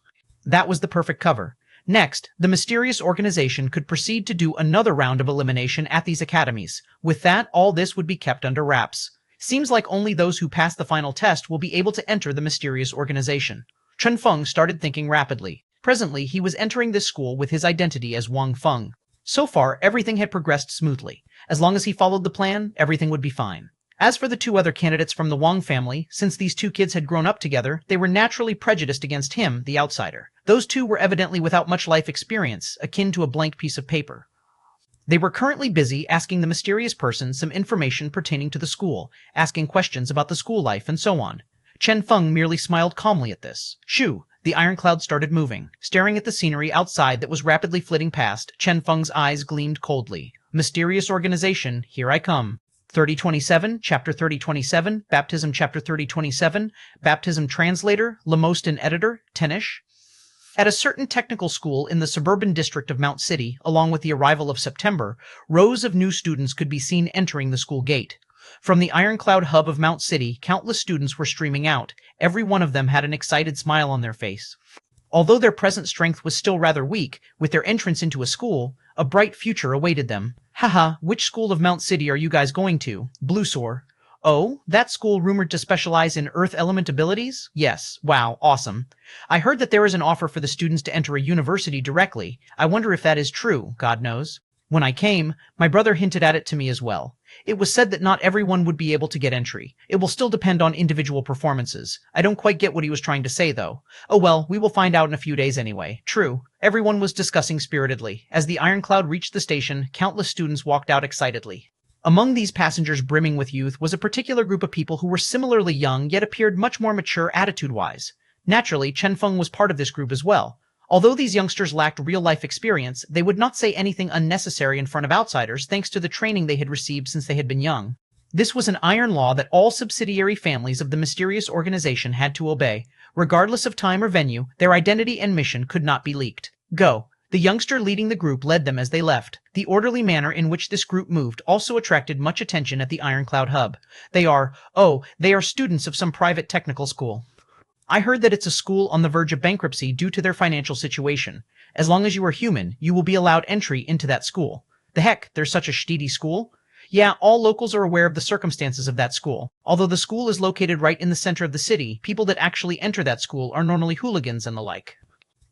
That was the perfect cover. Next, the mysterious organization could proceed to do another round of elimination at these academies. With that, all this would be kept under wraps. Seems like only those who pass the final test will be able to enter the mysterious organization. Chen Feng started thinking rapidly. Presently, he was entering this school with his identity as Wang Feng. So far, everything had progressed smoothly. As long as he followed the plan, everything would be fine. As for the two other candidates from the Wang family, since these two kids had grown up together, they were naturally prejudiced against him, the outsider. Those two were evidently without much life experience, akin to a blank piece of paper. They were currently busy asking the mysterious person some information pertaining to the school, asking questions about the school life and so on. Chen Feng merely smiled calmly at this. Shoo! The Ironcloud started moving. Staring at the scenery outside that was rapidly flitting past, Chen Feng's eyes gleamed coldly. Mysterious organization, here I come. 3027, Chapter 3027, Baptism Chapter 3027, Baptism Translator, Lemostin Editor, Tenish. At a certain technical school in the suburban district of Mount City, along with the arrival of September, rows of new students could be seen entering the school gate. From the Ironcloud hub of Mount City, countless students were streaming out. Every one of them had an excited smile on their face. Although their present strength was still rather weak, with their entrance into a school, a bright future awaited them. Haha, which school of Mount City are you guys going to? Bluesore. Oh, that school rumored to specialize in earth element abilities? Yes. Wow, awesome. I heard that there is an offer for the students to enter a university directly. I wonder if that is true, God knows. When I came, my brother hinted at it to me as well. It was said that not everyone would be able to get entry. It will still depend on individual performances. I don't quite get what he was trying to say, though. Oh well, we will find out in a few days anyway. True. Everyone was discussing spiritedly. As the Ironcloud reached the station, countless students walked out excitedly. Among these passengers brimming with youth was a particular group of people who were similarly young yet appeared much more mature attitude-wise. Naturally, Chen Feng was part of this group as well. Although these youngsters lacked real-life experience, they would not say anything unnecessary in front of outsiders thanks to the training they had received since they had been young. This was an iron law that all subsidiary families of the mysterious organization had to obey. Regardless of time or venue, their identity and mission could not be leaked. Go. The youngster leading the group led them as they left. The orderly manner in which this group moved also attracted much attention at the Ironcloud hub. They are students of some private technical school. I heard that it's a school on the verge of bankruptcy due to their financial situation. As long as you are human, you will be allowed entry into that school. The heck, there's such a shady school? Yeah, all locals are aware of the circumstances of that school. Although the school is located right in the center of the city, people that actually enter that school are normally hooligans and the like.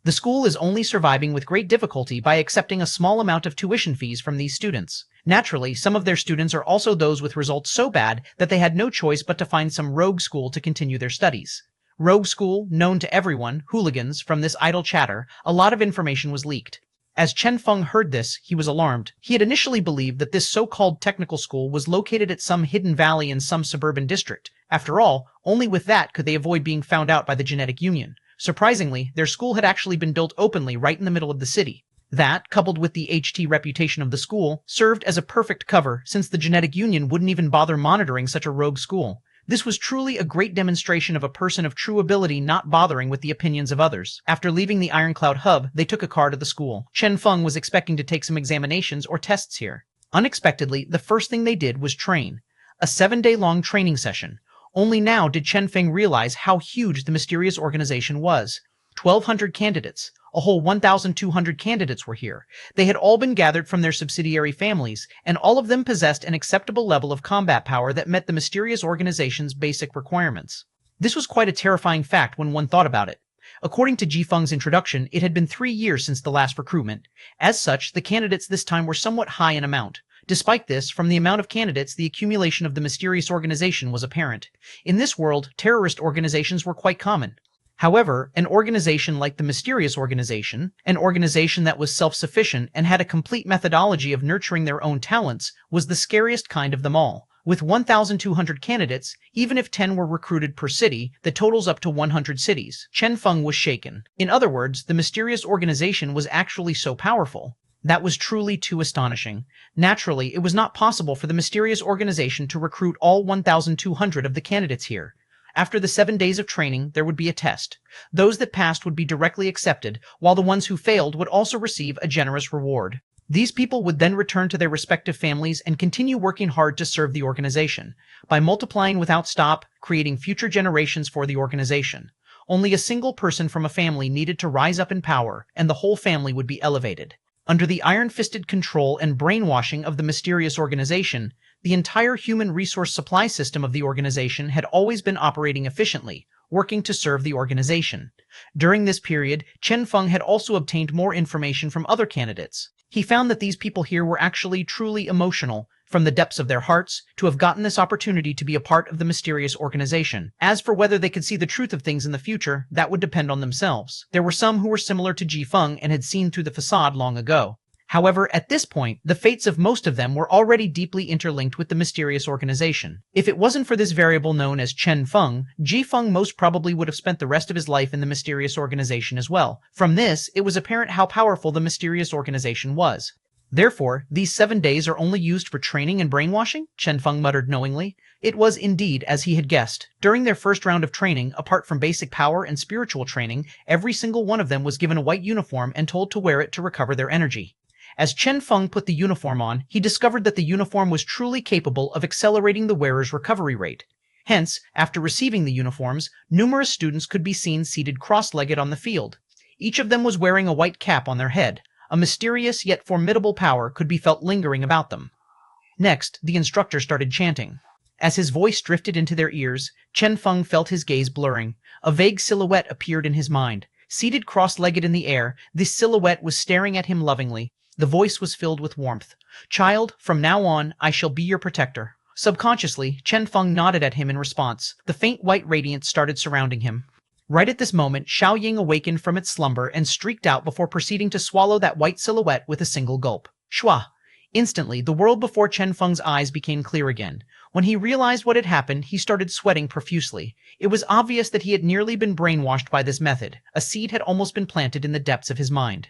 The school is only surviving with great difficulty by accepting a small amount of tuition fees from these students. Naturally, some of their students are also those with results so bad that they had no choice but to find some rogue school to continue their studies. Rogue school, known to everyone, hooligans, from this idle chatter, a lot of information was leaked. As Chen Feng heard this, he was alarmed. He had initially believed that this so-called technical school was located at some hidden valley in some suburban district. After all, only with that could they avoid being found out by the genetic union. Surprisingly, their school had actually been built openly right in the middle of the city. That, coupled with the HT reputation of the school, served as a perfect cover since the genetic union wouldn't even bother monitoring such a rogue school. This was truly a great demonstration of a person of true ability not bothering with the opinions of others. After leaving the Ironcloud hub, they took a car to the school. Chen Feng was expecting to take some examinations or tests here. Unexpectedly, the first thing they did was train. A 7-day-long training session. Only now did Chen Feng realize how huge the mysterious organization was. 1,200 candidates. A whole 1,200 candidates were here. They had all been gathered from their subsidiary families, and all of them possessed an acceptable level of combat power that met the mysterious organization's basic requirements. This was quite a terrifying fact when one thought about it. According to Ji Feng's introduction, it had been 3 years since the last recruitment. As such, the candidates this time were somewhat high in amount. Despite this, from the amount of candidates, the accumulation of the mysterious organization was apparent. In this world, terrorist organizations were quite common. However, an organization like the mysterious organization, an organization that was self-sufficient and had a complete methodology of nurturing their own talents, was the scariest kind of them all. With 1,200 candidates, even if 10 were recruited per city, the totals up to 100 cities. Chen Feng was shaken. In other words, the mysterious organization was actually so powerful. That was truly too astonishing. Naturally, it was not possible for the mysterious organization to recruit all 1,200 of the candidates here. After the 7 days of training, there would be a test. Those that passed would be directly accepted, while the ones who failed would also receive a generous reward. These people would then return to their respective families and continue working hard to serve the organization, by multiplying without stop, creating future generations for the organization. Only a single person from a family needed to rise up in power, and the whole family would be elevated. Under the iron-fisted control and brainwashing of the mysterious organization, the entire human resource supply system of the organization had always been operating efficiently, working to serve the organization. During this period, Chen Feng had also obtained more information from other candidates. He found that these people here were actually truly emotional, from the depths of their hearts, to have gotten this opportunity to be a part of the mysterious organization. As for whether they could see the truth of things in the future, that would depend on themselves. There were some who were similar to Ji Feng and had seen through the facade long ago. However, at this point, the fates of most of them were already deeply interlinked with the mysterious organization. If it wasn't for this variable known as Chen Feng, Ji Feng most probably would have spent the rest of his life in the mysterious organization as well. From this, it was apparent how powerful the mysterious organization was. Therefore, these 7 days are only used for training and brainwashing? Chen Feng muttered knowingly. It was indeed as he had guessed. During their first round of training, apart from basic power and spiritual training, every single one of them was given a white uniform and told to wear it to recover their energy. As Chen Feng put the uniform on, he discovered that the uniform was truly capable of accelerating the wearer's recovery rate. Hence, after receiving the uniforms, numerous students could be seen seated cross-legged on the field. Each of them was wearing a white cap on their head. A mysterious yet formidable power could be felt lingering about them. Next, the instructor started chanting. As his voice drifted into their ears, Chen Feng felt his gaze blurring. A vague silhouette appeared in his mind. Seated cross-legged in the air, this silhouette was staring at him lovingly. The voice was filled with warmth. "Child, from now on, I shall be your protector." Subconsciously, Chen Feng nodded at him in response. The faint white radiance started surrounding him. Right at this moment, Xiaoying awakened from its slumber and streaked out before proceeding to swallow that white silhouette with a single gulp. Shua! Instantly, the world before Chen Feng's eyes became clear again. When he realized what had happened, he started sweating profusely. It was obvious that he had nearly been brainwashed by this method. A seed had almost been planted in the depths of his mind.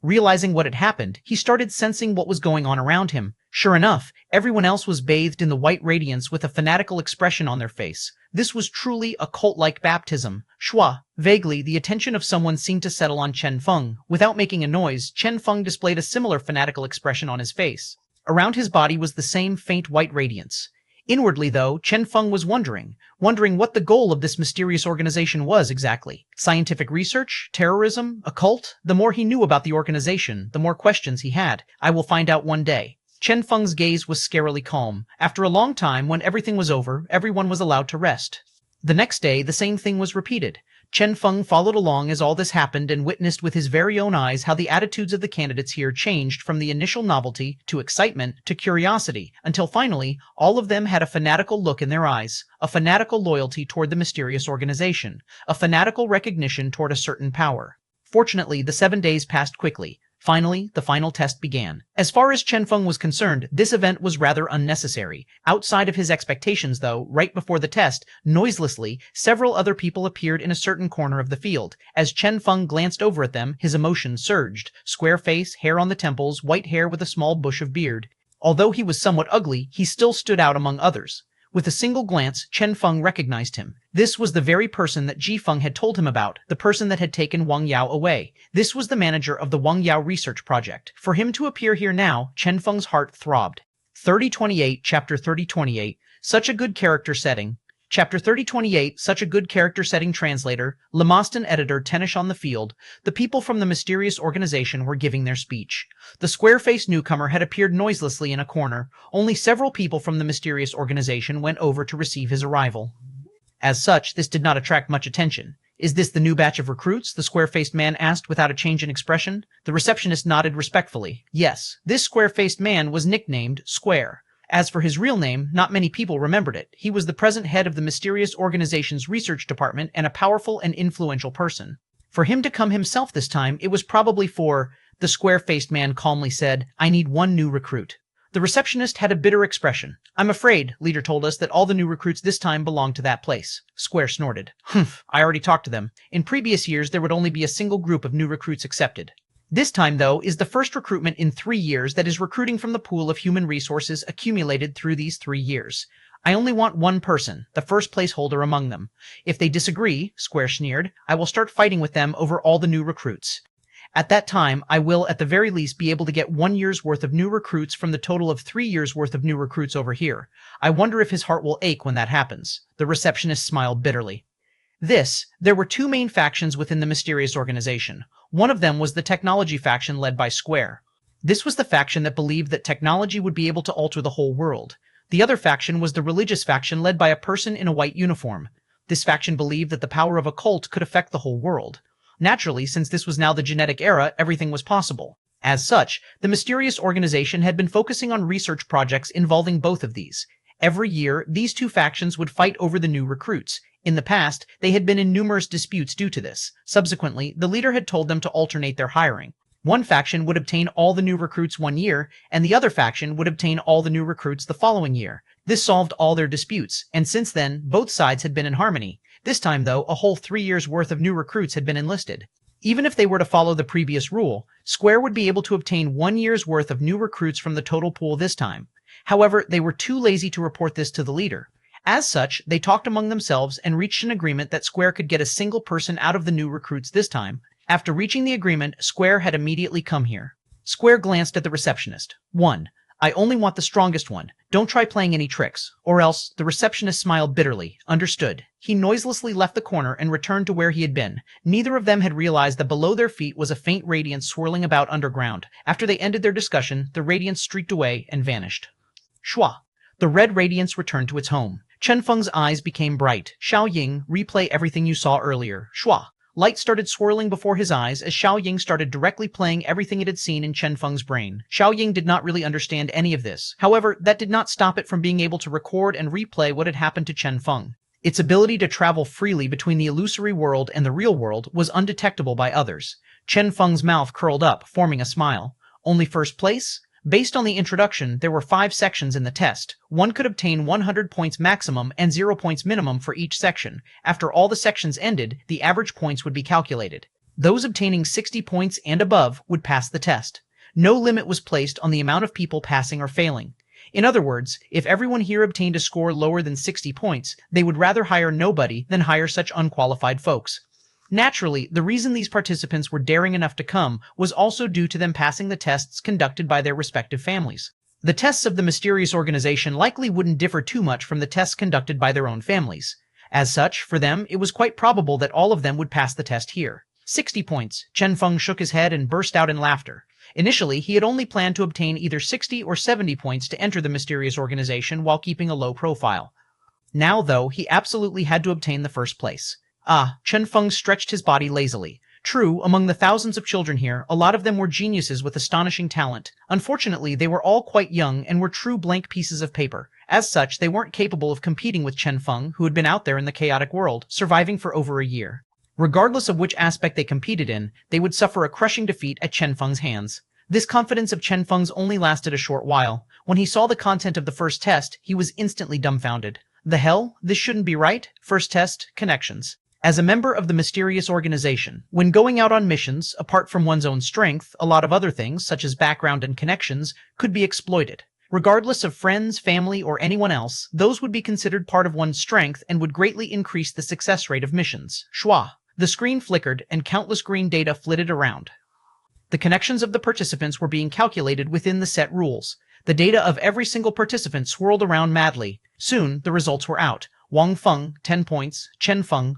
Realizing what had happened, he started sensing what was going on around him. Sure enough, everyone else was bathed in the white radiance with a fanatical expression on their face. This was truly a cult-like baptism. Shua! Vaguely, the attention of someone seemed to settle on Chen Feng. Without making a noise, Chen Feng displayed a similar fanatical expression on his face. Around his body was the same faint white radiance. Inwardly, though, Chen Feng was wondering what the goal of this mysterious organization was exactly. Scientific research? Terrorism? A cult? The more he knew about the organization, the more questions he had. I will find out one day. Chen Feng's gaze was scarily calm. After a long time, when everything was over, everyone was allowed to rest. The next day, the same thing was repeated. Chen Feng followed along as all this happened and witnessed with his very own eyes how the attitudes of the candidates here changed from the initial novelty to excitement to curiosity, until finally, all of them had a fanatical look in their eyes, a fanatical loyalty toward the mysterious organization, a fanatical recognition toward a certain power. Fortunately, the 7 days passed quickly. Finally, the final test began. As far as Chen Feng was concerned, this event was rather unnecessary. Outside of his expectations, though, right before the test, noiselessly, several other people appeared in a certain corner of the field. As Chen Feng glanced over at them, his emotions surged. Square face, hair on the temples, white hair with a small bush of beard. Although he was somewhat ugly, he still stood out among others. With a single glance, Chen Feng recognized him. This was the very person that Ji Feng had told him about, the person that had taken Wang Yao away. This was the manager of the Wang Yao research project. For him to appear here now, Chen Feng's heart throbbed. 3028, Chapter 3028, such a good character setting. Chapter 3028, such a good character setting. Translator, Lemoston editor. Tennis on the field. The people from the mysterious organization were giving their speech. The square-faced newcomer had appeared noiselessly in a corner. Only several people from the mysterious organization went over to receive his arrival. As such, this did not attract much attention. Is this the new batch of recruits? The square-faced man asked without a change in expression. The receptionist nodded respectfully. Yes, this square-faced man was nicknamed Square. As for his real name, not many people remembered it. He was the present head of the mysterious organization's research department and a powerful and influential person. For him to come himself this time, it was probably for... The square-faced man calmly said, I need one new recruit. The receptionist had a bitter expression. I'm afraid, leader told us, that all the new recruits this time belong to that place. Square snorted. Humph, I already talked to them. In previous years, there would only be a single group of new recruits accepted. This time, though, is the first recruitment in 3 years that is recruiting from the pool of human resources accumulated through these 3 years. I only want one person, the first placeholder among them. If they disagree, Square sneered, I will start fighting with them over all the new recruits. At that time, I will at the very least be able to get 1 year's worth of new recruits from the total of 3 years worth of new recruits over here. I wonder if his heart will ache when that happens. The receptionist smiled bitterly. There were two main factions within the mysterious organization. One of them was the technology faction led by Square. This was the faction that believed that technology would be able to alter the whole world. The other faction was the religious faction led by a person in a white uniform. This faction believed that the power of a cult could affect the whole world. Naturally, since this was now the genetic era, everything was possible. As such, the mysterious organization had been focusing on research projects involving both of these. Every year, these two factions would fight over the new recruits. In the past, they had been in numerous disputes due to this. Subsequently, the leader had told them to alternate their hiring. One faction would obtain all the new recruits 1 year, and the other faction would obtain all the new recruits the following year. This solved all their disputes, and since then, both sides had been in harmony. This time, though, a whole 3 years' worth of new recruits had been enlisted. Even if they were to follow the previous rule, Square would be able to obtain 1 year's worth of new recruits from the total pool this time. However, they were too lazy to report this to the leader. As such, they talked among themselves and reached an agreement that Square could get a single person out of the new recruits this time. After reaching the agreement, Square had immediately come here. Square glanced at the receptionist. 1. I only want the strongest one. Don't try playing any tricks. Or else, the receptionist smiled bitterly. Understood. He noiselessly left the corner and returned to where he had been. Neither of them had realized that below their feet was a faint radiance swirling about underground. After they ended their discussion, the radiance streaked away and vanished. Shua. The red radiance returned to its home. Chen Feng's eyes became bright. Xiao Ying, replay everything you saw earlier. Shua. Light started swirling before his eyes as Xiao Ying started directly playing everything it had seen in Chen Feng's brain. Xiao Ying did not really understand any of this. However, that did not stop it from being able to record and replay what had happened to Chen Feng. Its ability to travel freely between the illusory world and the real world was undetectable by others. Chen Feng's mouth curled up, forming a smile. Only first place? Based on the introduction, there were 5 sections in the test. One could obtain 100 points maximum and 0 points minimum for each section. After all the sections ended, the average points would be calculated. Those obtaining 60 points and above would pass the test. No limit was placed on the amount of people passing or failing. In other words, if everyone here obtained a score lower than 60 points, they would rather hire nobody than hire such unqualified folks. Naturally, the reason these participants were daring enough to come was also due to them passing the tests conducted by their respective families. The tests of the mysterious organization likely wouldn't differ too much from the tests conducted by their own families. As such, for them, it was quite probable that all of them would pass the test here. 60 points. Chen Feng shook his head and burst out in laughter. Initially, he had only planned to obtain either 60 or 70 points to enter the mysterious organization while keeping a low profile. Now, though, he absolutely had to obtain the first place. Chen Feng stretched his body lazily. True, among the thousands of children here, a lot of them were geniuses with astonishing talent. Unfortunately, they were all quite young and were true blank pieces of paper. As such, they weren't capable of competing with Chen Feng, who had been out there in the chaotic world, surviving for over a year. Regardless of which aspect they competed in, they would suffer a crushing defeat at Chen Feng's hands. This confidence of Chen Feng's only lasted a short while. When he saw the content of the first test, he was instantly dumbfounded. The hell? This shouldn't be right? First test, connections. As a member of the mysterious organization, when going out on missions, apart from one's own strength, a lot of other things, such as background and connections, could be exploited. Regardless of friends, family, or anyone else, those would be considered part of one's strength and would greatly increase the success rate of missions. Schwa. The screen flickered, and countless green data flitted around. The connections of the participants were being calculated within the set rules. The data of every single participant swirled around madly. Soon, the results were out. Wang Feng, 10 points. Chen Feng,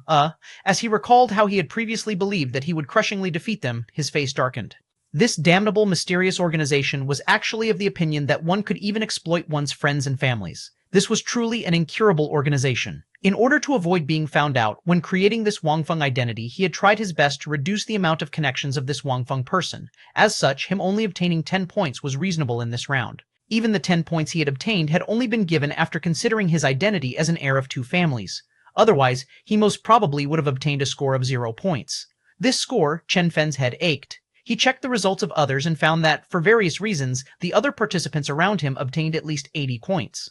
As he recalled how he had previously believed that he would crushingly defeat them, his face darkened. This damnable, mysterious organization was actually of the opinion that one could even exploit one's friends and families. This was truly an incurable organization. In order to avoid being found out, when creating this Wang Feng identity, he had tried his best to reduce the amount of connections of this Wang Feng person. As such, him only obtaining 10 points was reasonable in this round. Even the 10 points he had obtained had only been given after considering his identity as an heir of 2 families. Otherwise, he most probably would have obtained a score of 0 points. This score, Chen Feng's head ached. He checked the results of others and found that, for various reasons, the other participants around him obtained at least 80 points.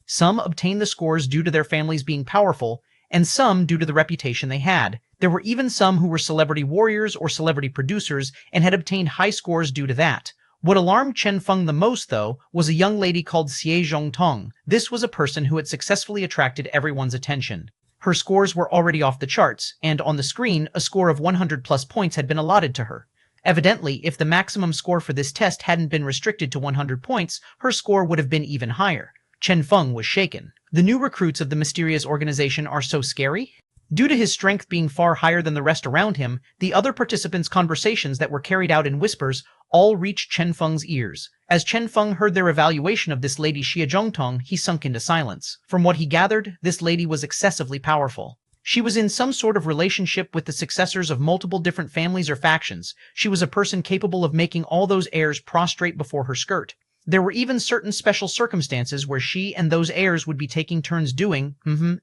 Some obtained the scores due to their families being powerful, and some due to the reputation they had. There were even some who were celebrity warriors or celebrity producers and had obtained high scores due to that. What alarmed Chen Feng the most, though, was a young lady called Xie Zhongtong. This was a person who had successfully attracted everyone's attention. Her scores were already off the charts, and on the screen, a score of 100 plus points had been allotted to her. Evidently, if the maximum score for this test hadn't been restricted to 100 points, her score would have been even higher. Chen Feng was shaken. The new recruits of the mysterious organization are so scary? Due to his strength being far higher than the rest around him, the other participants' conversations that were carried out in whispers all reached Chen Feng's ears. As Chen Feng heard their evaluation of this lady Xie Zhongtong, he sunk into silence. From what he gathered, this lady was excessively powerful. She was in some sort of relationship with the successors of multiple different families or factions. She was a person capable of making all those heirs prostrate before her skirt. There were even certain special circumstances where she and those heirs would be taking turns doing,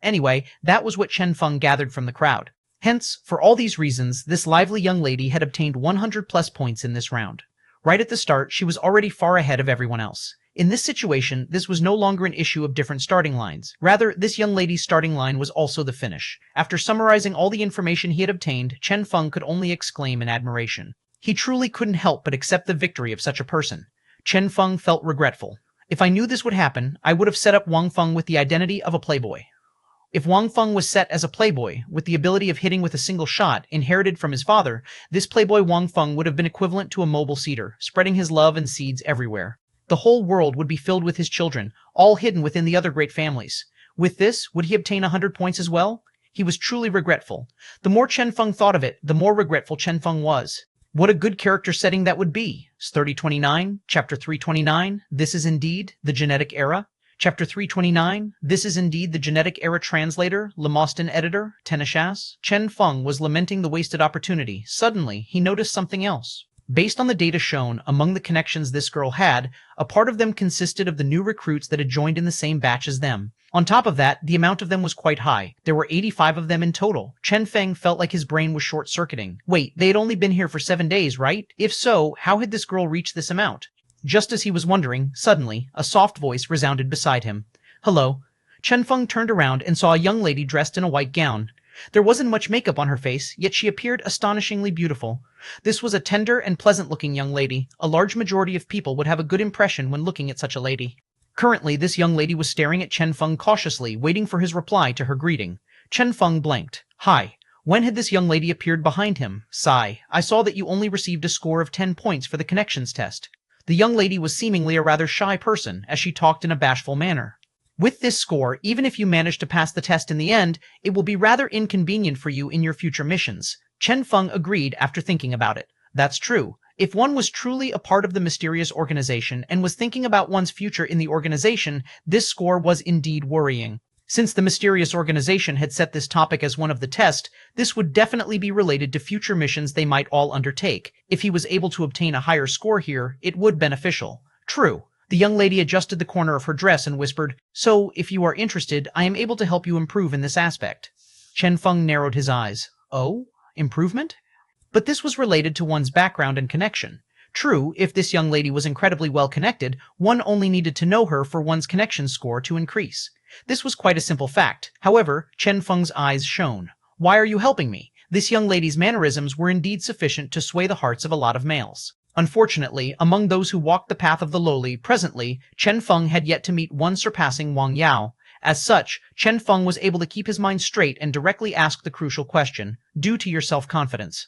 anyway, that was what Chen Feng gathered from the crowd. Hence, for all these reasons, this lively young lady had obtained 100 plus points in this round. Right at the start, she was already far ahead of everyone else. In this situation, this was no longer an issue of different starting lines. Rather, this young lady's starting line was also the finish. After summarizing all the information he had obtained, Chen Feng could only exclaim in admiration. He truly couldn't help but accept the victory of such a person. Chen Feng felt regretful. If I knew this would happen, I would have set up Wang Feng with the identity of a playboy. If Wang Feng was set as a playboy, with the ability of hitting with a single shot, inherited from his father, this playboy Wang Feng would have been equivalent to a mobile seeder, spreading his love and seeds everywhere. The whole world would be filled with his children, all hidden within the other great families. With this, would he obtain 100 points as well? He was truly regretful. The more Chen Feng thought of it, the more regretful Chen Feng was. What a good character setting that would be. 3029, Chapter 329, This is Indeed the Genetic Era. Chapter 329, This is Indeed the Genetic Era. Translator, Lemoston Editor, Teneshas. Chen Feng was lamenting the wasted opportunity. Suddenly, he noticed something else. Based on the data shown among the connections this girl had, a part of them consisted of the new recruits that had joined in the same batch as them. On top of that, the amount of them was quite high. There were 85 of them in total. Chen Feng felt like his brain was short-circuiting. Wait, they had only been here for 7 days, right? If so, how had this girl reached this amount? Just as he was wondering, suddenly, a soft voice resounded beside him. Hello. Chen Feng turned around and saw a young lady dressed in a white gown. There wasn't much makeup on her face, yet she appeared astonishingly beautiful. This was a tender and pleasant-looking young lady. A large majority of people would have a good impression when looking at such a lady. Currently, this young lady was staring at Chen Feng cautiously, waiting for his reply to her greeting. Chen Feng blanked. Hi. When had this young lady appeared behind him? Sigh. I saw that you only received a score of 10 points for the connections test. The young lady was seemingly a rather shy person, as she talked in a bashful manner. With this score, even if you manage to pass the test in the end, it will be rather inconvenient for you in your future missions. Chen Feng agreed after thinking about it. That's true. If one was truly a part of the mysterious organization and was thinking about one's future in the organization, this score was indeed worrying. Since the mysterious organization had set this topic as one of the test, this would definitely be related to future missions they might all undertake. If he was able to obtain a higher score here, it would be beneficial. True. The young lady adjusted the corner of her dress and whispered, So, if you are interested, I am able to help you improve in this aspect. Chen Feng narrowed his eyes. Oh? Improvement? But this was related to one's background and connection. True, if this young lady was incredibly well connected, one only needed to know her for one's connection score to increase. This was quite a simple fact. However, Chen Feng's eyes shone. Why are you helping me? This young lady's mannerisms were indeed sufficient to sway the hearts of a lot of males. Unfortunately, among those who walked the path of the lowly, presently, Chen Feng had yet to meet one surpassing Wang Yao. As such, Chen Feng was able to keep his mind straight and directly ask the crucial question, due to your self-confidence.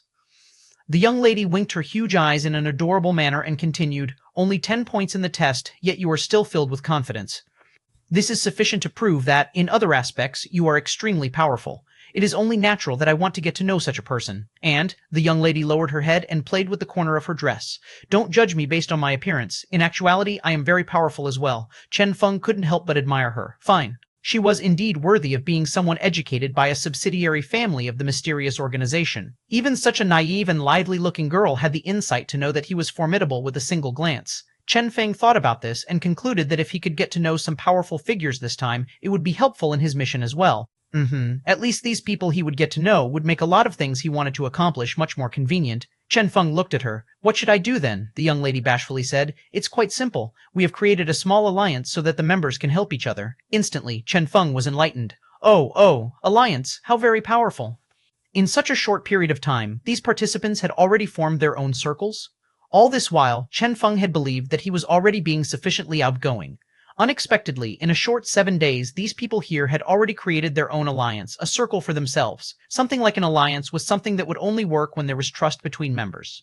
The young lady winked her huge eyes in an adorable manner and continued, Only 10 points in the test, yet you are still filled with confidence. This is sufficient to prove that, in other aspects, you are extremely powerful. It is only natural that I want to get to know such a person. And, the young lady lowered her head and played with the corner of her dress. Don't judge me based on my appearance. In actuality, I am very powerful as well. Chen Feng couldn't help but admire her. Fine. She was indeed worthy of being someone educated by a subsidiary family of the mysterious organization. Even such a naive and lively-looking girl had the insight to know that he was formidable with a single glance. Chen Feng thought about this and concluded that if he could get to know some powerful figures this time, it would be helpful in his mission as well. At least these people he would get to know would make a lot of things he wanted to accomplish much more convenient. Chen Feng looked at her. What should I do then? The young lady bashfully said. It's quite simple. We have created a small alliance so that the members can help each other. Instantly, Chen Feng was enlightened. Oh, alliance. How very powerful. In such a short period of time, these participants had already formed their own circles. All this while, Chen Feng had believed that he was already being sufficiently outgoing. Unexpectedly, in a short 7 days, these people here had already created their own alliance, a circle for themselves. Something like an alliance was something that would only work when there was trust between members.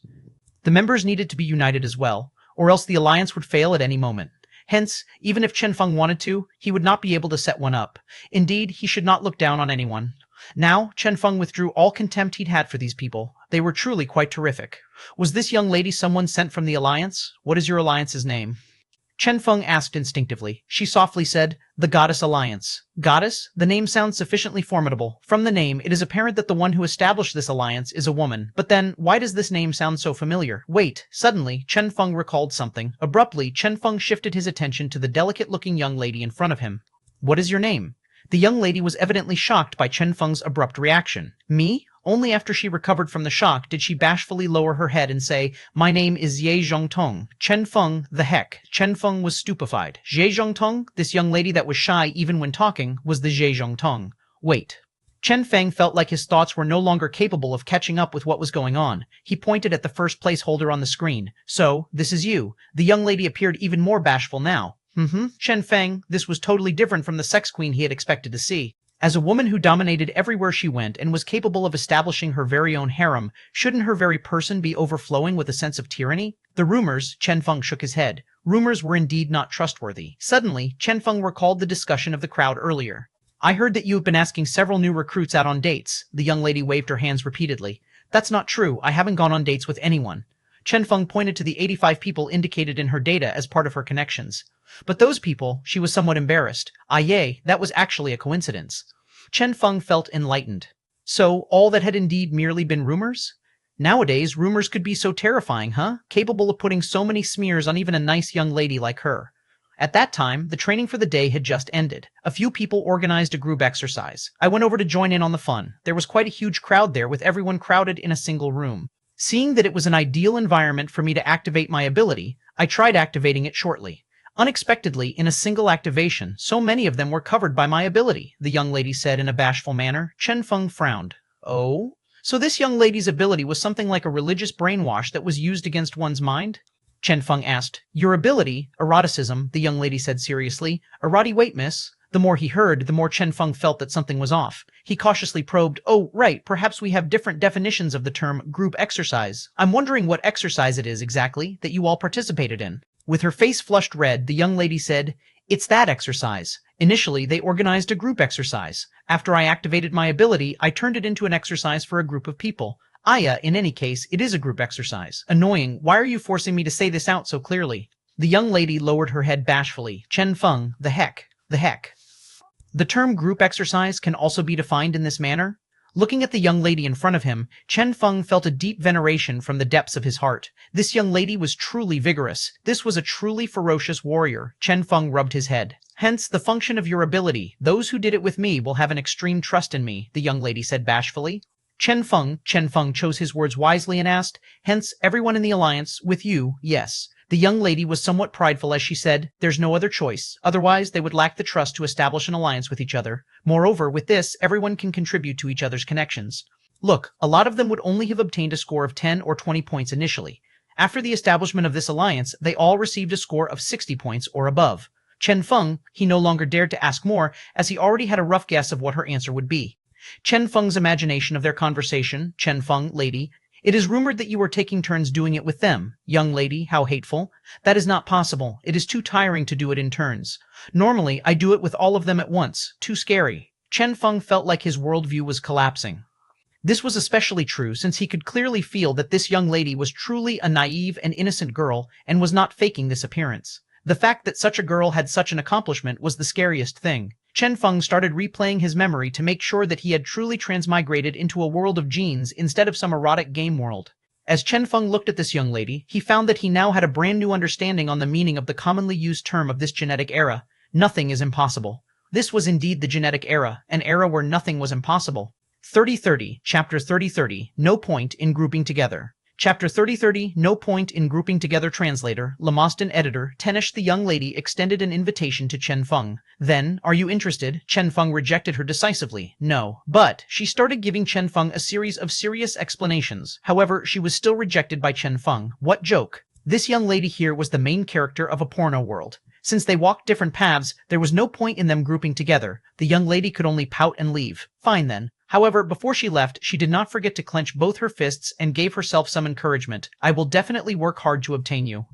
The members needed to be united as well, or else the alliance would fail at any moment. Hence, even if Chen Feng wanted to, he would not be able to set one up. Indeed, he should not look down on anyone. Now, Chen Feng withdrew all contempt he'd had for these people. They were truly quite terrific. Was this young lady someone sent from the alliance? What is your alliance's name? Chen Feng asked instinctively. She softly said, "The Goddess Alliance." Goddess? The name sounds sufficiently formidable. From the name, it is apparent that the one who established this alliance is a woman. But then, why does this name sound so familiar? Wait, suddenly, Chen Feng recalled something. Abruptly, Chen Feng shifted his attention to the delicate-looking young lady in front of him. What is your name? The young lady was evidently shocked by Chen Feng's abrupt reaction. Me? Only after she recovered from the shock did she bashfully lower her head and say, "My name is Ye Zhongtong." Chen Feng, the heck? Chen Feng was stupefied. Ye Zhongtong? This young lady that was shy even when talking was the Ye Zhongtong. Wait. Chen Feng felt like his thoughts were no longer capable of catching up with what was going on. He pointed at the first placeholder on the screen. "So, this is you." The young lady appeared even more bashful now. Chen Feng, this was totally different from the sex queen he had expected to see. As a woman who dominated everywhere she went and was capable of establishing her very own harem, shouldn't her very person be overflowing with a sense of tyranny? The rumors, Chen Feng shook his head. Rumors were indeed not trustworthy. Suddenly, Chen Feng recalled the discussion of the crowd earlier. "I heard that you have been asking several new recruits out on dates." The young lady waved her hands repeatedly. "That's not true. I haven't gone on dates with anyone." Chen Feng pointed to the 85 people indicated in her data as part of her connections. But those people, she was somewhat embarrassed. Yay, that was actually a coincidence. Chen Feng felt enlightened. So, all that had indeed merely been rumors? Nowadays, rumors could be so terrifying, huh? Capable of putting so many smears on even a nice young lady like her. At that time, the training for the day had just ended. A few people organized a group exercise. I went over to join in on the fun. There was quite a huge crowd there, with everyone crowded in a single room. Seeing that it was an ideal environment for me to activate my ability, I tried activating it shortly. Unexpectedly, in a single activation, so many of them were covered by my ability, the young lady said in a bashful manner. Chen Feng frowned. Oh? So this young lady's ability was something like a religious brainwash that was used against one's mind? Chen Feng asked. Your ability, eroticism, the young lady said seriously. Wait, miss. The more he heard, the more Chen Feng felt that something was off. He cautiously probed, "Oh, right, perhaps we have different definitions of the term group exercise. I'm wondering what exercise it is exactly that you all participated in." With her face flushed red, the young lady said, "It's that exercise. Initially, they organized a group exercise. After I activated my ability, I turned it into an exercise for a group of people. In any case, it is a group exercise. Annoying, why are you forcing me to say this out so clearly?" The young lady lowered her head bashfully. Chen Feng, the heck. The term group exercise can also be defined in this manner. Looking at the young lady in front of him, Chen Feng felt a deep veneration from the depths of his heart. This young lady was truly vigorous. This was a truly ferocious warrior. Chen Feng rubbed his head. Hence, the function of your ability. Those who did it with me will have an extreme trust in me, the young lady said bashfully. Chen Feng chose his words wisely and asked, hence, everyone in the alliance, with you, yes. The young lady was somewhat prideful as she said, there's no other choice. Otherwise, they would lack the trust to establish an alliance with each other. Moreover, with this, everyone can contribute to each other's connections. Look, a lot of them would only have obtained a score of 10 or 20 points initially. After the establishment of this alliance, they all received a score of 60 points or above. Chen Feng, he no longer dared to ask more, as he already had a rough guess of what her answer would be. Chen Feng's imagination of their conversation, Chen Feng, lady, it is rumored that you are taking turns doing it with them. Young lady, how hateful. That is not possible. It is too tiring to do it in turns. Normally, I do it with all of them at once. Too scary. Chen Feng felt like his worldview was collapsing. This was especially true since he could clearly feel that this young lady was truly a naive and innocent girl and was not faking this appearance. The fact that such a girl had such an accomplishment was the scariest thing. Chen Feng started replaying his memory to make sure that he had truly transmigrated into a world of genes instead of some erotic game world. As Chen Feng looked at this young lady, he found that he now had a brand new understanding on the meaning of the commonly used term of this genetic era. Nothing is impossible. This was indeed the genetic era, an era where nothing was impossible. 3030, Chapter 3030, No Point in Grouping Together. Chapter 3030, No Point in Grouping Together. Translator, Lemoston Editor, Tenish. The young lady extended an invitation to Chen Feng. Then, are you interested? Chen Feng rejected her decisively. No. But, she started giving Chen Feng a series of serious explanations. However, she was still rejected by Chen Feng. What joke? This young lady here was the main character of a porno world. Since they walked different paths, there was no point in them grouping together. The young lady could only pout and leave. Fine then. However, before she left, she did not forget to clench both her fists and gave herself some encouragement. I will definitely work hard to obtain you.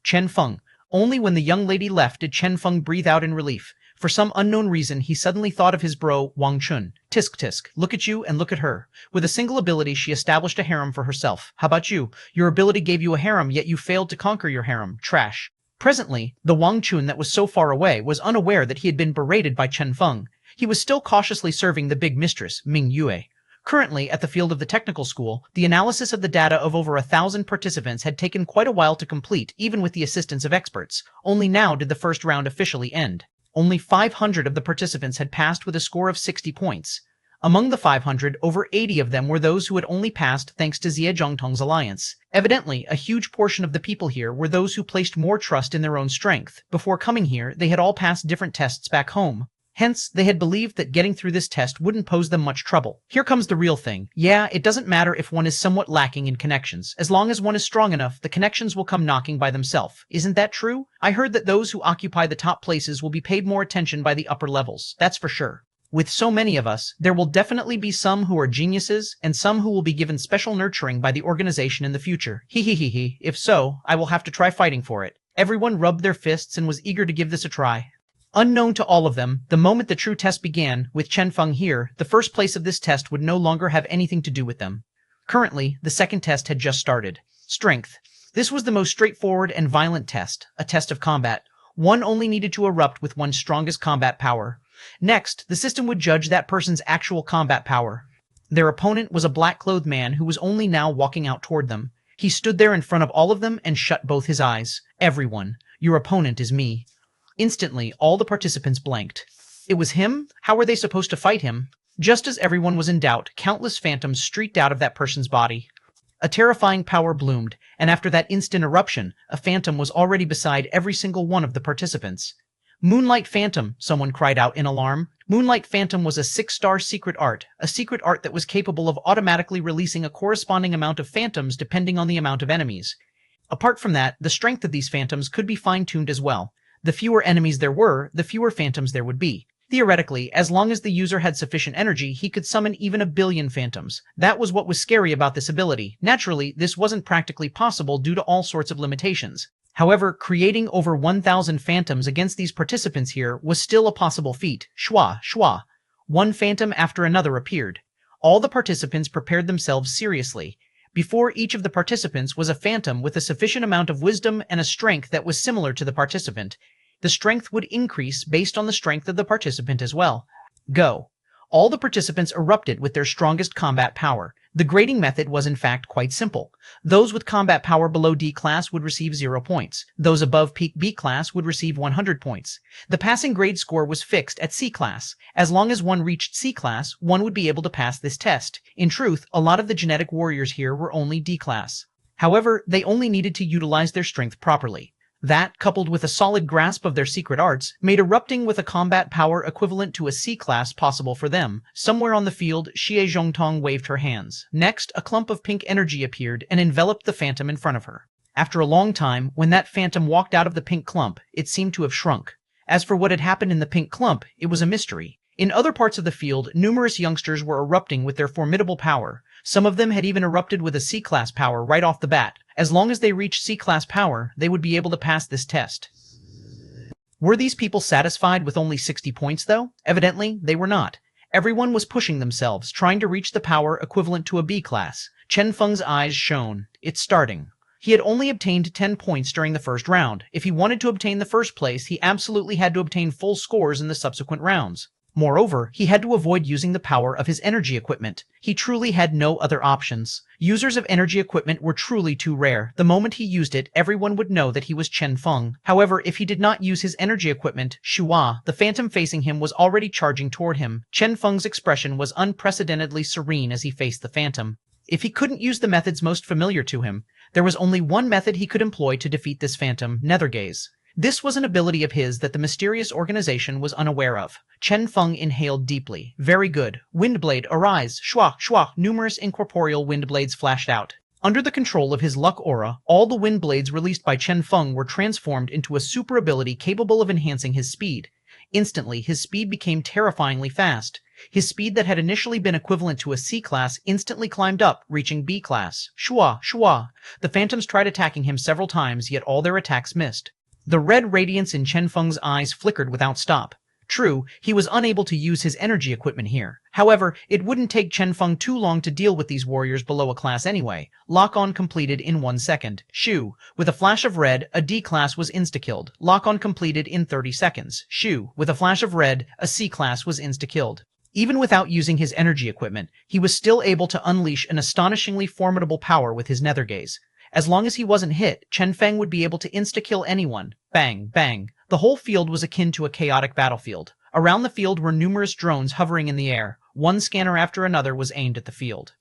Chen Feng. Only when the young lady left did Chen Feng breathe out in relief. For some unknown reason, he suddenly thought of his bro, Wang Chun. Tisk tisk, look at you and look at her. With a single ability, she established a harem for herself. How about you? Your ability gave you a harem, yet you failed to conquer your harem. Trash. Presently, the Wang Chun that was so far away was unaware that he had been berated by Chen Feng. He was still cautiously serving the big mistress, Ming Yue. Currently, at the field of the technical school, the analysis of the data of over 1,000 participants had taken quite a while to complete, even with the assistance of experts. Only now did the first round officially end. Only 500 of the participants had passed with a score of 60 points. Among the 500, over 80 of them were those who had only passed thanks to Xie Zhongtong's alliance. Evidently, a huge portion of the people here were those who placed more trust in their own strength. Before coming here, they had all passed different tests back home. Hence, they had believed that getting through this test wouldn't pose them much trouble. Here comes the real thing. Yeah, it doesn't matter if one is somewhat lacking in connections. As long as one is strong enough, the connections will come knocking by themselves. Isn't that true? I heard that those who occupy the top places will be paid more attention by the upper levels. That's for sure. With so many of us, there will definitely be some who are geniuses and some who will be given special nurturing by the organization in the future. He. If so, I will have to try fighting for it. Everyone rubbed their fists and was eager to give this a try. Unknown to all of them, the moment the true test began, with Chen Feng here, the first place of this test would no longer have anything to do with them. Currently, the second test had just started. Strength. This was the most straightforward and violent test, a test of combat. One only needed to erupt with one's strongest combat power. Next, the system would judge that person's actual combat power. Their opponent was a black-clothed man who was only now walking out toward them. He stood there in front of all of them and shut both his eyes. Everyone, your opponent is me. Instantly, all the participants blanked. It was him? How were they supposed to fight him? Just as everyone was in doubt, countless phantoms streaked out of that person's body. A terrifying power bloomed, and after that instant eruption, a phantom was already beside every single one of the participants. Moonlight Phantom, someone cried out in alarm. Moonlight Phantom was a 6-star secret art, a secret art that was capable of automatically releasing a corresponding amount of phantoms depending on the amount of enemies. Apart from that, the strength of these phantoms could be fine-tuned as well. The fewer enemies there were, the fewer phantoms there would be. Theoretically, as long as the user had sufficient energy, he could summon even 1 billion phantoms. That was what was scary about this ability. Naturally, this wasn't practically possible due to all sorts of limitations. However, creating over 1,000 phantoms against these participants here was still a possible feat. Shwa. One phantom after another appeared. All the participants prepared themselves seriously. Before each of the participants was a phantom with a sufficient amount of wisdom and a strength that was similar to the participant. The strength would increase based on the strength of the participant as well. Go. All the participants erupted with their strongest combat power. The grading method was in fact quite simple. Those with combat power below D class would receive 0 points. Those above peak B class would receive 100 points. The passing grade score was fixed at C class. As long as one reached C class, one would be able to pass this test. In truth, a lot of the genetic warriors here were only D class. However, they only needed to utilize their strength properly. That, coupled with a solid grasp of their secret arts, made erupting with a combat power equivalent to a C class possible for them. Somewhere on the field, Xie Zhongtong waved her hands. Next, a clump of pink energy appeared and enveloped the phantom in front of her. After a long time, when that phantom walked out of the pink clump, it seemed to have shrunk. As for what had happened in the pink clump, it was a mystery. In other parts of the field, numerous youngsters were erupting with their formidable power. Some of them had even erupted with a C-class power right off the bat. As long as they reached C-class power, they would be able to pass this test. Were these people satisfied with only 60 points, though? Evidently, they were not. Everyone was pushing themselves, trying to reach the power equivalent to a B-class. Chen Feng's eyes shone. It's starting. He had only obtained 10 points during the first round. If he wanted to obtain the first place, he absolutely had to obtain full scores in the subsequent rounds. Moreover, he had to avoid using the power of his energy equipment. He truly had no other options. Users of energy equipment were truly too rare. The moment he used it, everyone would know that he was Chen Feng. However, if he did not use his energy equipment, Xuanhuan, the phantom facing him, was already charging toward him. Chen Feng's expression was unprecedentedly serene as he faced the phantom. If he couldn't use the methods most familiar to him, there was only one method he could employ to defeat this phantom, nethergaze. This was an ability of his that the mysterious organization was unaware of. Chen Feng inhaled deeply. Very good. Windblade, arise. Shwa, shwa. Numerous incorporeal windblades flashed out. Under the control of his luck aura, all the wind blades released by Chen Feng were transformed into a super ability capable of enhancing his speed. Instantly, his speed became terrifyingly fast. His speed that had initially been equivalent to a C class instantly climbed up, reaching B class. Shua, shua. The phantoms tried attacking him several times, yet all their attacks missed. The red radiance in Chen Feng's eyes flickered without stop. True, he was unable to use his energy equipment here. However, it wouldn't take Chen Feng too long to deal with these warriors below a class anyway. Lock-on completed in 1 second. Shoo. With a flash of red, a D class was insta-killed. Lock-on completed in 30 seconds. Shoo. With a flash of red, a C class was insta-killed. Even without using his energy equipment, he was still able to unleash an astonishingly formidable power with his nethergaze. As long as he wasn't hit, Chen Feng would be able to insta-kill anyone. Bang, bang. The whole field was akin to a chaotic battlefield. Around the field were numerous drones hovering in the air. One scanner after another was aimed at the field.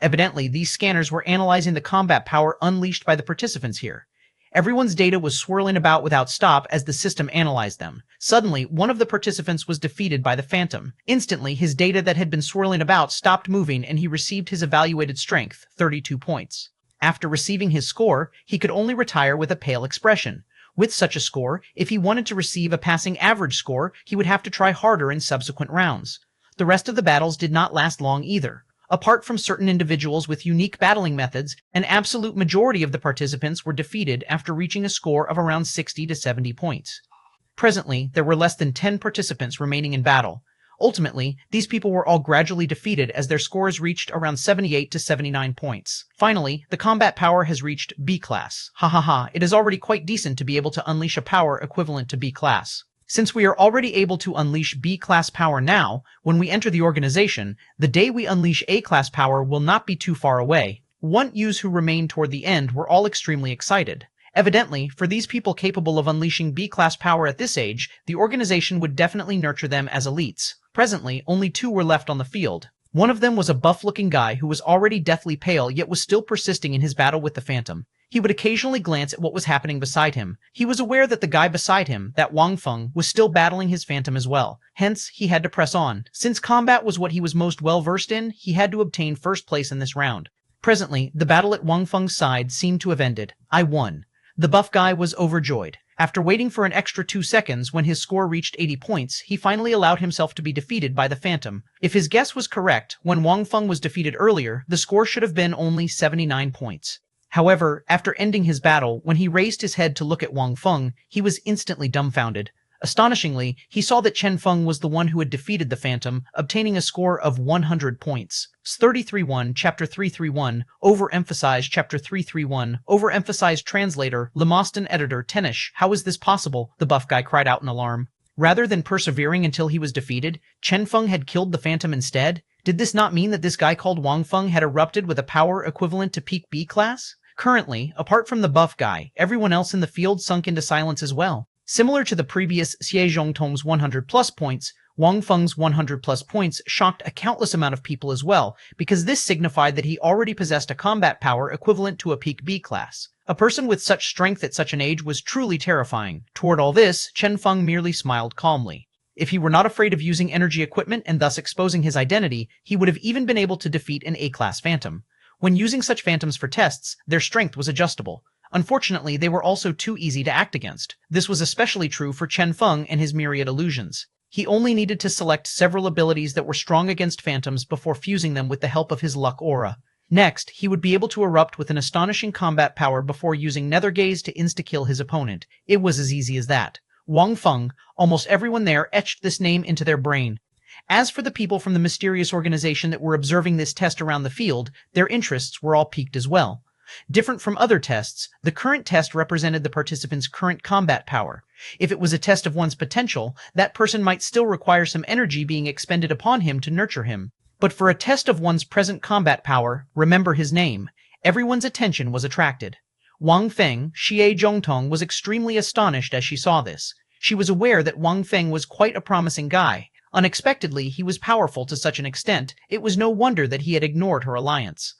Evidently, these scanners were analyzing the combat power unleashed by the participants here. Everyone's data was swirling about without stop as the system analyzed them. Suddenly, one of the participants was defeated by the phantom. Instantly, his data that had been swirling about stopped moving and he received his evaluated strength, 32 points. After receiving his score, he could only retire with a pale expression. With such a score, if he wanted to receive a passing average score, he would have to try harder in subsequent rounds. The rest of the battles did not last long either. Apart from certain individuals with unique battling methods, an absolute majority of the participants were defeated after reaching a score of around 60 to 70 points. Presently, there were less than 10 participants remaining in battle. Ultimately, these people were all gradually defeated as their scores reached around 78 to 79 points. Finally, the combat power has reached B class. Ha ha ha, it is already quite decent to be able to unleash a power equivalent to B class. Since we are already able to unleash B class power now, when we enter the organization, the day we unleash A class power will not be too far away. Yus who remained toward the end were all extremely excited. Evidently, for these people capable of unleashing B-class power at this age, the organization would definitely nurture them as elites. Presently, only 2 were left on the field. One of them was a buff-looking guy who was already deathly pale yet was still persisting in his battle with the Phantom. He would occasionally glance at what was happening beside him. He was aware that the guy beside him, that Wang Feng, was still battling his Phantom as well. Hence, he had to press on. Since combat was what he was most well-versed in, he had to obtain first place in this round. Presently, the battle at Wang Feng's side seemed to have ended. I won. The buff guy was overjoyed. After waiting for an extra 2 seconds when his score reached 80 points, he finally allowed himself to be defeated by the Phantom. If his guess was correct, when Wang Feng was defeated earlier, the score should have been only 79 points. However, after ending his battle, when he raised his head to look at Wang Feng, he was instantly dumbfounded. Astonishingly, he saw that Chen Feng was the one who had defeated the Phantom, obtaining a score of 100 points. 331, Chapter 331, overemphasized Chapter 331, overemphasized translator, Lemoston editor, Tenish. How is this possible? The buff guy cried out in alarm. Rather than persevering until he was defeated, Chen Feng had killed the Phantom instead? Did this not mean that this guy called Wang Feng had erupted with a power equivalent to peak B class? Currently, apart from the buff guy, everyone else in the field sunk into silence as well. Similar to the previous Xie Zhongtong's 100-plus points, Wang Feng's 100-plus points shocked a countless amount of people as well, because this signified that he already possessed a combat power equivalent to a peak B class. A person with such strength at such an age was truly terrifying. Toward all this, Chen Feng merely smiled calmly. If he were not afraid of using energy equipment and thus exposing his identity, he would have even been able to defeat an A-class Phantom. When using such Phantoms for tests, their strength was adjustable. Unfortunately, they were also too easy to act against. This was especially true for Chen Feng and his myriad illusions. He only needed to select several abilities that were strong against Phantoms before fusing them with the help of his luck aura. Next, he would be able to erupt with an astonishing combat power before using Nethergaze to insta-kill his opponent. It was as easy as that. Wang Feng, almost everyone there etched this name into their brain. As for the people from the mysterious organization that were observing this test around the field, their interests were all piqued as well. Different from other tests, the current test represented the participant's current combat power. If it was a test of one's potential, that person might still require some energy being expended upon him to nurture him. But for a test of one's present combat power, remember his name, everyone's attention was attracted. Wang Feng, Xie Zhongtong, was extremely astonished as she saw this. She was aware that Wang Feng was quite a promising guy. Unexpectedly, he was powerful to such an extent, it was no wonder that he had ignored her alliance.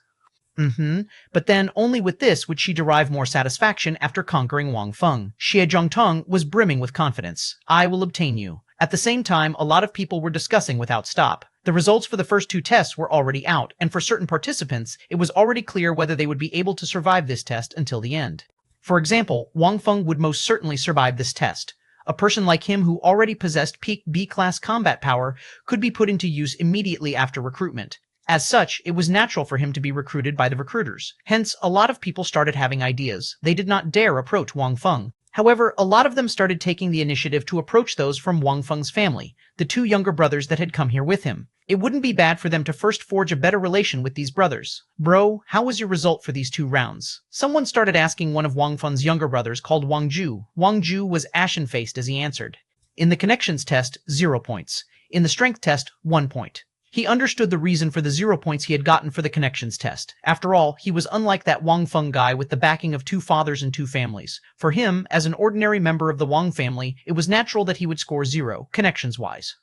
But then only with this would she derive more satisfaction after conquering Wang Feng. Xie Zhongtong was brimming with confidence. I will obtain you. At the same time, a lot of people were discussing without stop. The results for the first 2 tests were already out, and for certain participants, it was already clear whether they would be able to survive this test until the end. For example, Wang Feng would most certainly survive this test. A person like him who already possessed peak B-class combat power could be put into use immediately after recruitment. As such, it was natural for him to be recruited by the recruiters. Hence, a lot of people started having ideas. They did not dare approach Wang Feng. However, a lot of them started taking the initiative to approach those from Wang Feng's family, the 2 younger brothers that had come here with him. It wouldn't be bad for them to first forge a better relation with these brothers. Bro, how was your result for these 2 rounds? Someone started asking one of Wang Feng's younger brothers called Wang Ju. Wang Ju was ashen-faced as he answered. In the connections test, 0 points. In the strength test, 1 point. He understood the reason for the 0 points he had gotten for the connections test. After all, he was unlike that Wang Feng guy with the backing of 2 fathers and 2 families. For him, as an ordinary member of the Wang family, it was natural that he would score 0, connections-wise.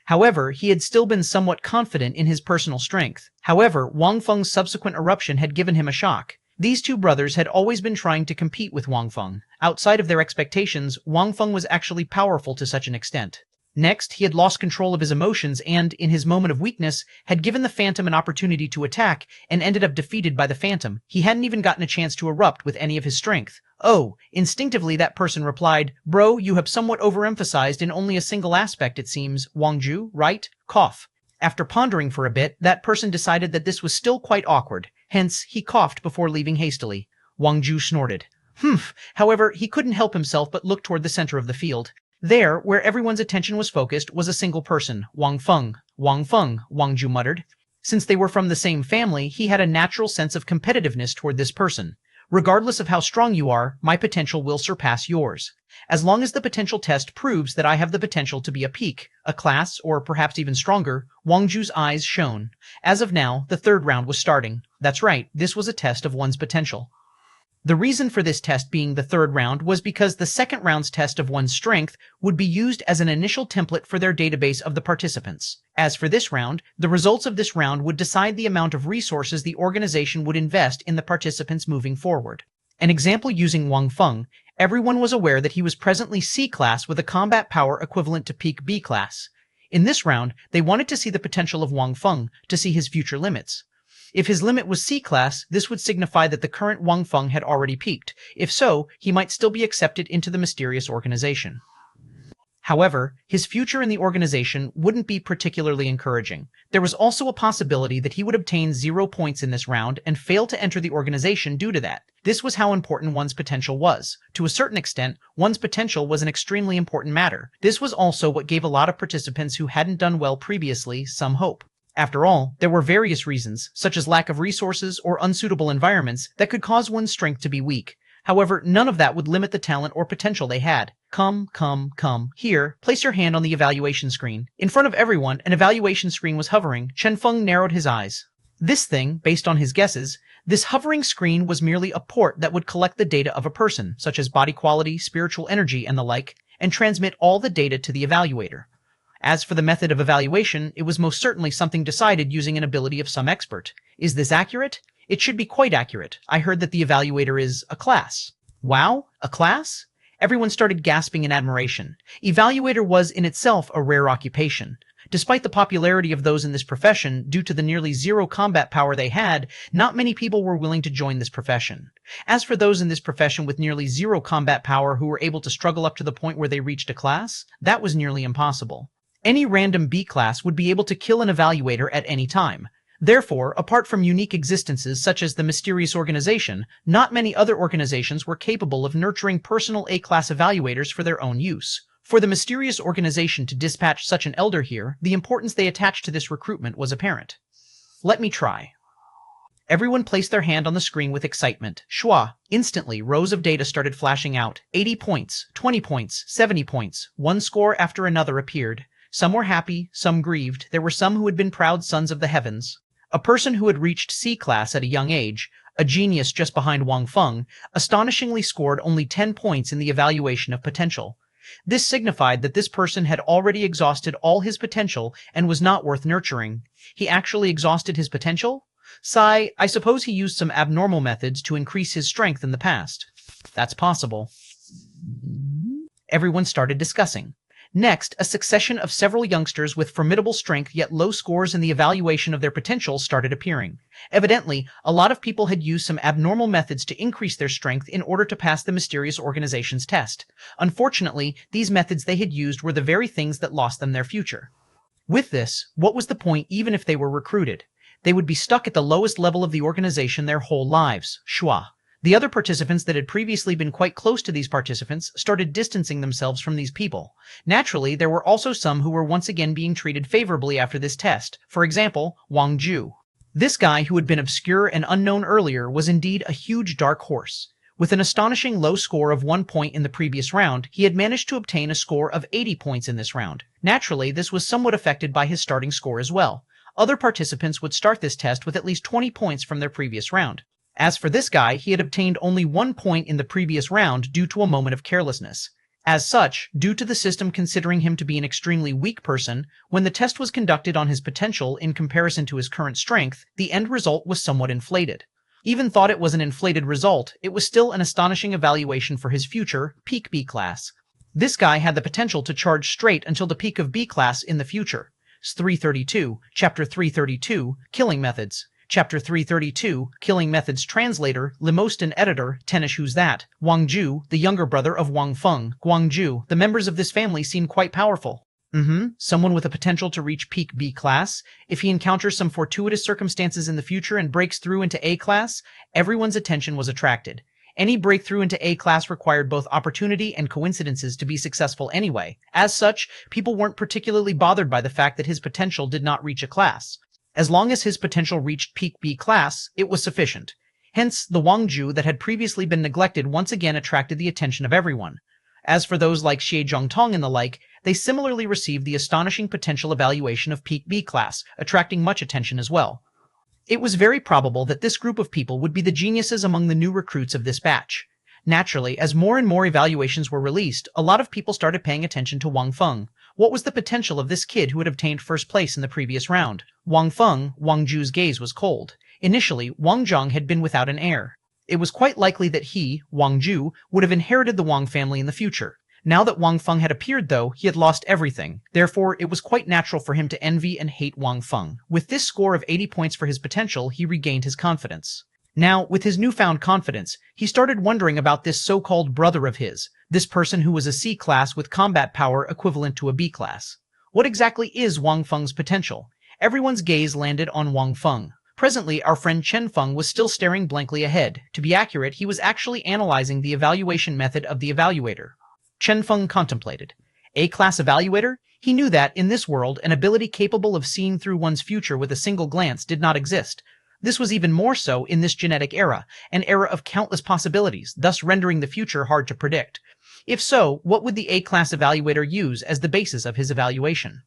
However, he had still been somewhat confident in his personal strength. However, Wang Feng's subsequent eruption had given him a shock. These 2 brothers had always been trying to compete with Wang Feng. Outside of their expectations, Wang Feng was actually powerful to such an extent. Next, he had lost control of his emotions and, in his moment of weakness, had given the Phantom an opportunity to attack and ended up defeated by the Phantom. He hadn't even gotten a chance to erupt with any of his strength. Oh, instinctively that person replied, Bro, you have somewhat overemphasized in only a single aspect, it seems. Wang Ju, right? Cough. After pondering for a bit, that person decided that this was still quite awkward. Hence, he coughed before leaving hastily. Wang Ju snorted. However, he couldn't help himself but look toward the center of the field. There, where everyone's attention was focused, was a single person, Wang Feng. Wang Feng, Wang Ju muttered. Since they were from the same family, he had a natural sense of competitiveness toward this person. Regardless of how strong you are, my potential will surpass yours. As long as the potential test proves that I have the potential to be a peak, a class, or perhaps even stronger, Wang Ju's eyes shone. As of now, the 3rd round was starting. That's right, this was a test of one's potential. The reason for this test being the 3rd round was because the 2nd round's test of one's strength would be used as an initial template for their database of the participants. As for this round, the results of this round would decide the amount of resources the organization would invest in the participants moving forward. An example using Wang Feng, everyone was aware that he was presently C-class with a combat power equivalent to peak B-class. In this round, they wanted to see the potential of Wang Feng to see his future limits. If his limit was C-class, this would signify that the current Wang Feng had already peaked. If so, he might still be accepted into the mysterious organization. However, his future in the organization wouldn't be particularly encouraging. There was also a possibility that he would obtain 0 points in this round and fail to enter the organization due to that. This was how important one's potential was. To a certain extent, one's potential was an extremely important matter. This was also what gave a lot of participants who hadn't done well previously some hope. After all, there were various reasons, such as lack of resources or unsuitable environments, that could cause one's strength to be weak. However, none of that would limit the talent or potential they had. Come. Here, place your hand on the evaluation screen. In front of everyone, an evaluation screen was hovering. Chen Feng narrowed his eyes. This thing, based on his guesses, this hovering screen was merely a port that would collect the data of a person, such as body quality, spiritual energy, and the like, and transmit all the data to the evaluator. As for the method of evaluation, it was most certainly something decided using an ability of some expert. Is this accurate? It should be quite accurate. I heard that the evaluator is a class. Wow, a class? Everyone started gasping in admiration. Evaluator was in itself a rare occupation. Despite the popularity of those in this profession, due to the nearly 0 combat power they had, not many people were willing to join this profession. As for those in this profession with nearly 0 combat power who were able to struggle up to the point where they reached a class, that was nearly impossible. Any random B class would be able to kill an evaluator at any time. Therefore, apart from unique existences such as the mysterious organization, not many other organizations were capable of nurturing personal A-class evaluators for their own use. For the mysterious organization to dispatch such an elder here, the importance they attached to this recruitment was apparent. Let me try. Everyone placed their hand on the screen with excitement. Schwa! Instantly, rows of data started flashing out. 80 points, 20 points, 70 points. One score after another appeared. Some were happy, some grieved. There were some who had been proud sons of the heavens. A person who had reached C-class at a young age, a genius just behind Wang Feng, astonishingly scored only 10 points in the evaluation of potential. This signified that this person had already exhausted all his potential and was not worth nurturing. He actually exhausted his potential? I suppose he used some abnormal methods to increase his strength in the past. That's possible. Everyone started discussing. Next, a succession of several youngsters with formidable strength yet low scores in the evaluation of their potential started appearing. Evidently, a lot of people had used some abnormal methods to increase their strength in order to pass the mysterious organization's test. Unfortunately, these methods they had used were the very things that lost them their future. With this, what was the point even if they were recruited? They would be stuck at the lowest level of the organization their whole lives. Shua. The other participants that had previously been quite close to these participants started distancing themselves from these people. Naturally, there were also some who were once again being treated favorably after this test. For example, Wang Ju. This guy, who had been obscure and unknown earlier, was indeed a huge dark horse. With an astonishing low score of 1 point in the previous round, he had managed to obtain a score of 80 points in this round. Naturally, this was somewhat affected by his starting score as well. Other participants would start this test with at least 20 points from their previous round. As for this guy, he had obtained only 1 point in the previous round due to a moment of carelessness. As such, due to the system considering him to be an extremely weak person, when the test was conducted on his potential in comparison to his current strength, the end result was somewhat inflated. Even thought it was an inflated result, it was still an astonishing evaluation for his future, peak B class. This guy had the potential to charge straight until the peak of B class in the future. 332, Chapter 332, Killing Methods. Chapter 332, Killing Methods. Translator, Limostan Editor, Tenish. Who's that? Wang Ju, the younger brother of Wang Feng. Wang Ju, the members of this family seem quite powerful. Someone with a potential to reach peak B class. If he encounters some fortuitous circumstances in the future and breaks through into A class, everyone's attention was attracted. Any breakthrough into A class required both opportunity and coincidences to be successful anyway. As such, people weren't particularly bothered by the fact that his potential did not reach a class. As long as his potential reached peak B class, it was sufficient. Hence, the Wang Ju that had previously been neglected once again attracted the attention of everyone. As for those like Xie Zhongtong and the like, they similarly received the astonishing potential evaluation of peak B class, attracting much attention as well. It was very probable that this group of people would be the geniuses among the new recruits of this batch. Naturally, as more and more evaluations were released, a lot of people started paying attention to Wang Feng. What was the potential of this kid who had obtained first place in the previous round? Wang Feng, Wang Ju's gaze was cold. Initially, Wang Zhang had been without an heir. It was quite likely that he, Wang Ju, would have inherited the Wang family in the future. Now that Wang Feng had appeared, though, he had lost everything. Therefore, it was quite natural for him to envy and hate Wang Feng. With this score of 80 points for his potential, he regained his confidence. Now, with his newfound confidence, he started wondering about this so-called brother of his, this person who was a C class with combat power equivalent to a B class. What exactly is Wang Feng's potential? Everyone's gaze landed on Wang Feng. Presently, our friend Chen Feng was still staring blankly ahead. To be accurate, he was actually analyzing the evaluation method of the evaluator. Chen Feng contemplated. A-class evaluator? He knew that, in this world, an ability capable of seeing through one's future with a single glance did not exist. This was even more so in this genetic era, an era of countless possibilities, thus rendering the future hard to predict. If so, what would the A-class evaluator use as the basis of his evaluation?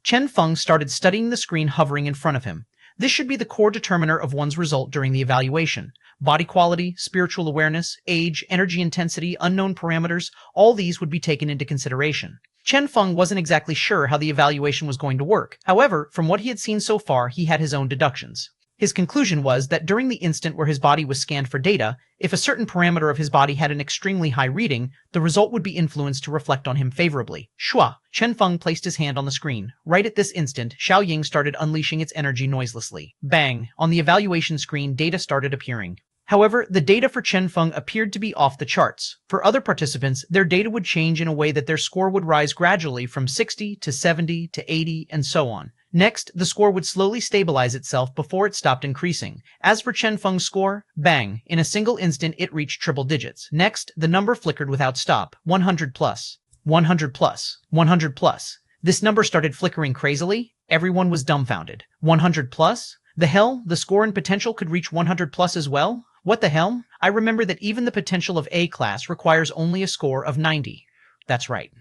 Chen Feng started studying the screen hovering in front of him. This should be the core determiner of one's result during the evaluation. Body quality, spiritual awareness, age, energy intensity, unknown parameters, all these would be taken into consideration. Chen Feng wasn't exactly sure how the evaluation was going to work. However, from what he had seen so far, he had his own deductions. His conclusion was that during the instant where his body was scanned for data, if a certain parameter of his body had an extremely high reading, the result would be influenced to reflect on him favorably. Shua! Chen Feng placed his hand on the screen. Right at this instant, Xiao Ying started unleashing its energy noiselessly. Bang! On the evaluation screen, data started appearing. However, the data for Chen Feng appeared to be off the charts. For other participants, their data would change in a way that their score would rise gradually from 60 to 70 to 80 and so on. Next, the score would slowly stabilize itself before it stopped increasing. As for Chen Feng's score, bang, in a single instant it reached triple digits. Next, the number flickered without stop. 100 plus, 100 plus, 100 plus. This number started flickering crazily. Everyone was dumbfounded. 100 plus? The hell? The score and potential could reach 100 plus as well? What the hell? I remember that even the potential of A class requires only a score of 90. That's right.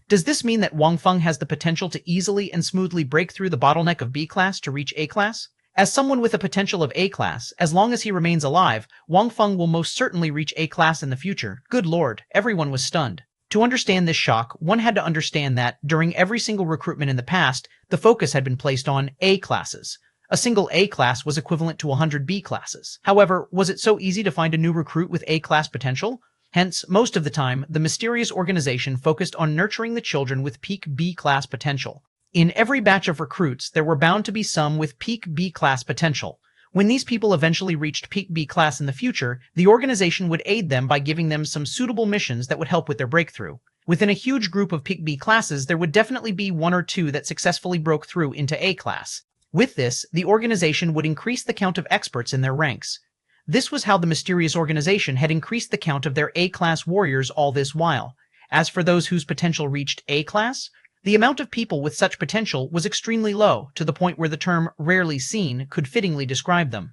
Does this mean that Wang Feng has the potential to easily and smoothly break through the bottleneck of B class to reach A class? As someone with a potential of A class, as long as he remains alive, Wang Feng will most certainly reach A class in the future. Good lord, everyone was stunned. To understand this shock, one had to understand that, during every single recruitment in the past, the focus had been placed on A classes. A single A class was equivalent to 100 B classes. However, was it so easy to find a new recruit with A class potential? Hence, most of the time, the mysterious organization focused on nurturing the children with peak B class potential. In every batch of recruits, there were bound to be some with peak B class potential. When these people eventually reached peak B class in the future, the organization would aid them by giving them some suitable missions that would help with their breakthrough. Within a huge group of peak B classes, there would definitely be one or two that successfully broke through into A class. With this, the organization would increase the count of experts in their ranks. This was how the mysterious organization had increased the count of their A-class warriors all this while. As for those whose potential reached A-class, the amount of people with such potential was extremely low, to the point where the term rarely seen could fittingly describe them.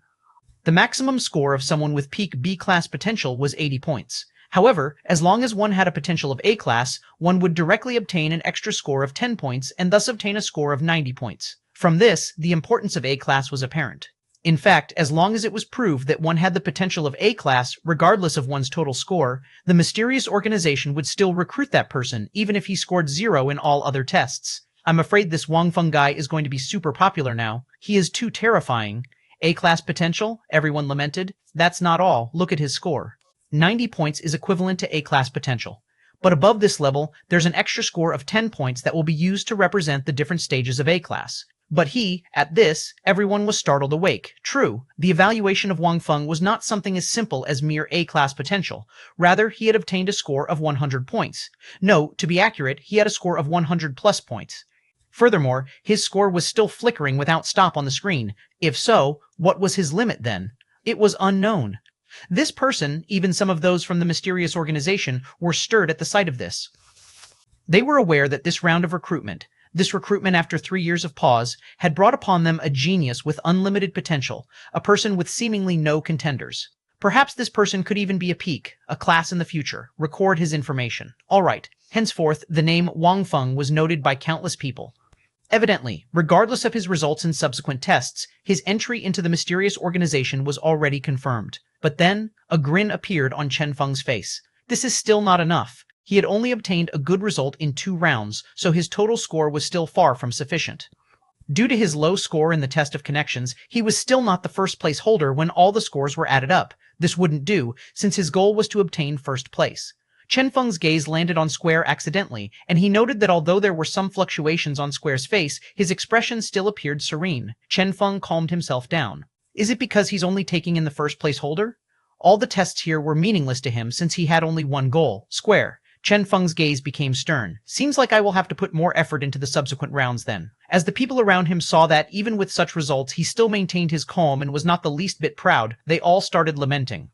The maximum score of someone with peak B-class potential was 80 points. However, as long as one had a potential of A-class, one would directly obtain an extra score of 10 points and thus obtain a score of 90 points. From this, the importance of A-class was apparent. In fact, as long as it was proved that one had the potential of A-class, regardless of one's total score, the mysterious organization would still recruit that person, even if he scored 0 in all other tests. I'm afraid this Wang Feng guy is going to be super popular now. He is too terrifying. A-class potential? Everyone lamented. That's not all. Look at his score. 90 points is equivalent to A-class potential. But above this level, there's an extra score of 10 points that will be used to represent the different stages of A-class. But at this, everyone was startled awake. True, the evaluation of Wang Feng was not something as simple as mere A-class potential. Rather, he had obtained a score of 100 points. No, to be accurate, he had a score of 100 plus points. Furthermore, his score was still flickering without stop on the screen. If so, what was his limit then? It was unknown. This person, even some of those from the mysterious organization, were stirred at the sight of this. They were aware that this round of recruitment, after 3 years of pause, had brought upon them a genius with unlimited potential, a person with seemingly no contenders. Perhaps this person could even be a peak, a class in the future. Record his information. All right. Henceforth, the name Wang Feng was noted by countless people. Evidently, regardless of his results in subsequent tests, his entry into the mysterious organization was already confirmed. But then, a grin appeared on Chen Feng's face. This is still not enough. He had only obtained a good result in 2 rounds, so his total score was still far from sufficient. Due to his low score in the test of connections, he was still not the first place holder when all the scores were added up. This wouldn't do, since his goal was to obtain first place. Chen Feng's gaze landed on Square accidentally, and he noted that although there were some fluctuations on Square's face, his expression still appeared serene. Chen Feng calmed himself down. Is it because he's only taking in the first place holder? All the tests here were meaningless to him since he had only one goal, Square. Chen Feng's gaze became stern. Seems like I will have to put more effort into the subsequent rounds then. As the people around him saw that, even with such results, he still maintained his calm and was not the least bit proud, they all started lamenting.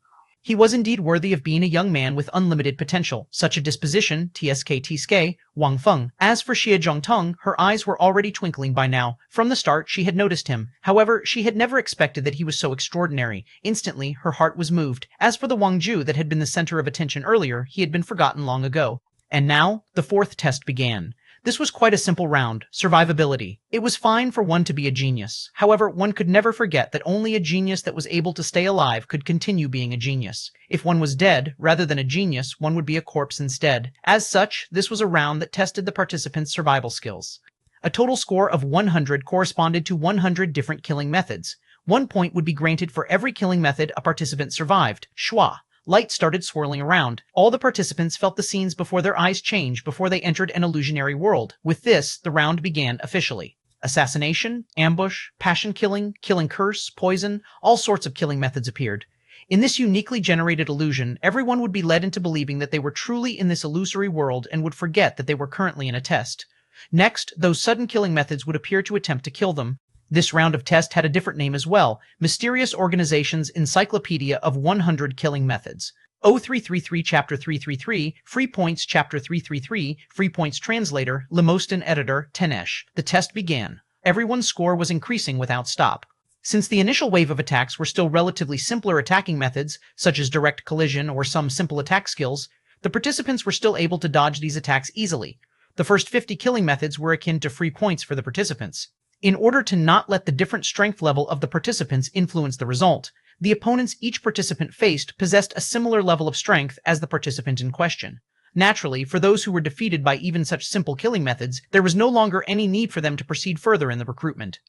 He was indeed worthy of being a young man with unlimited potential. Such a disposition, tsk, Wang Feng. As for Xie Zhongteng, her eyes were already twinkling by now. From the start, she had noticed him. However, she had never expected that he was so extraordinary. Instantly, her heart was moved. As for the Wang Ju that had been the center of attention earlier, he had been forgotten long ago. And now, the 4th test began. This was quite a simple round, survivability. It was fine for one to be a genius. However, one could never forget that only a genius that was able to stay alive could continue being a genius. If one was dead, rather than a genius, one would be a corpse instead. As such, this was a round that tested the participants' survival skills. A total score of 100 corresponded to 100 different killing methods. 1 point would be granted for every killing method a participant survived. Schwa. Light started swirling around. All the participants felt the scenes before their eyes change before they entered an illusionary world. With this, the round began officially. Assassination, ambush, passion killing, killing curse, poison, all sorts of killing methods appeared. In this uniquely generated illusion, everyone would be led into believing that they were truly in this illusory world and would forget that they were currently in a test. Next, those sudden killing methods would appear to attempt to kill them. This round of test had a different name as well, Mysterious Organization's Encyclopedia of 100 Killing Methods. 0333 Chapter 333, Free Points Chapter 333, Free Points Translator, Lemostin Editor, Tenesh. The test began. Everyone's score was increasing without stop. Since the initial wave of attacks were still relatively simpler attacking methods, such as direct collision or some simple attack skills, the participants were still able to dodge these attacks easily. The first 50 killing methods were akin to free points for the participants. In order to not let the different strength level of the participants influence the result, the opponents each participant faced possessed a similar level of strength as the participant in question. Naturally, for those who were defeated by even such simple killing methods, there was no longer any need for them to proceed further in the recruitment.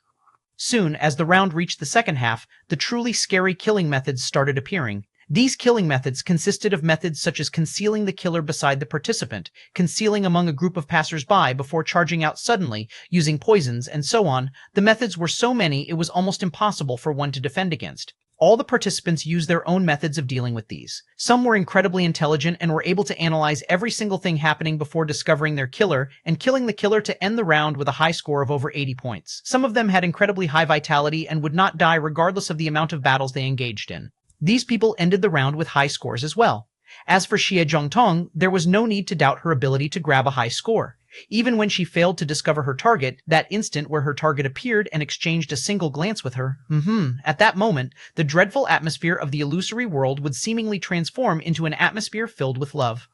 Soon, as the round reached the second half, the truly scary killing methods started appearing. These killing methods consisted of methods such as concealing the killer beside the participant, concealing among a group of passers-by before charging out suddenly, using poisons, and so on. The methods were so many it was almost impossible for one to defend against. All the participants used their own methods of dealing with these. Some were incredibly intelligent and were able to analyze every single thing happening before discovering their killer and killing the killer to end the round with a high score of over 80 points. Some of them had incredibly high vitality and would not die regardless of the amount of battles they engaged in. These people ended the round with high scores as well. As for Xie Zhongtong, there was no need to doubt her ability to grab a high score. Even when she failed to discover her target, that instant where her target appeared and exchanged a single glance with her, at that moment, the dreadful atmosphere of the illusory world would seemingly transform into an atmosphere filled with love.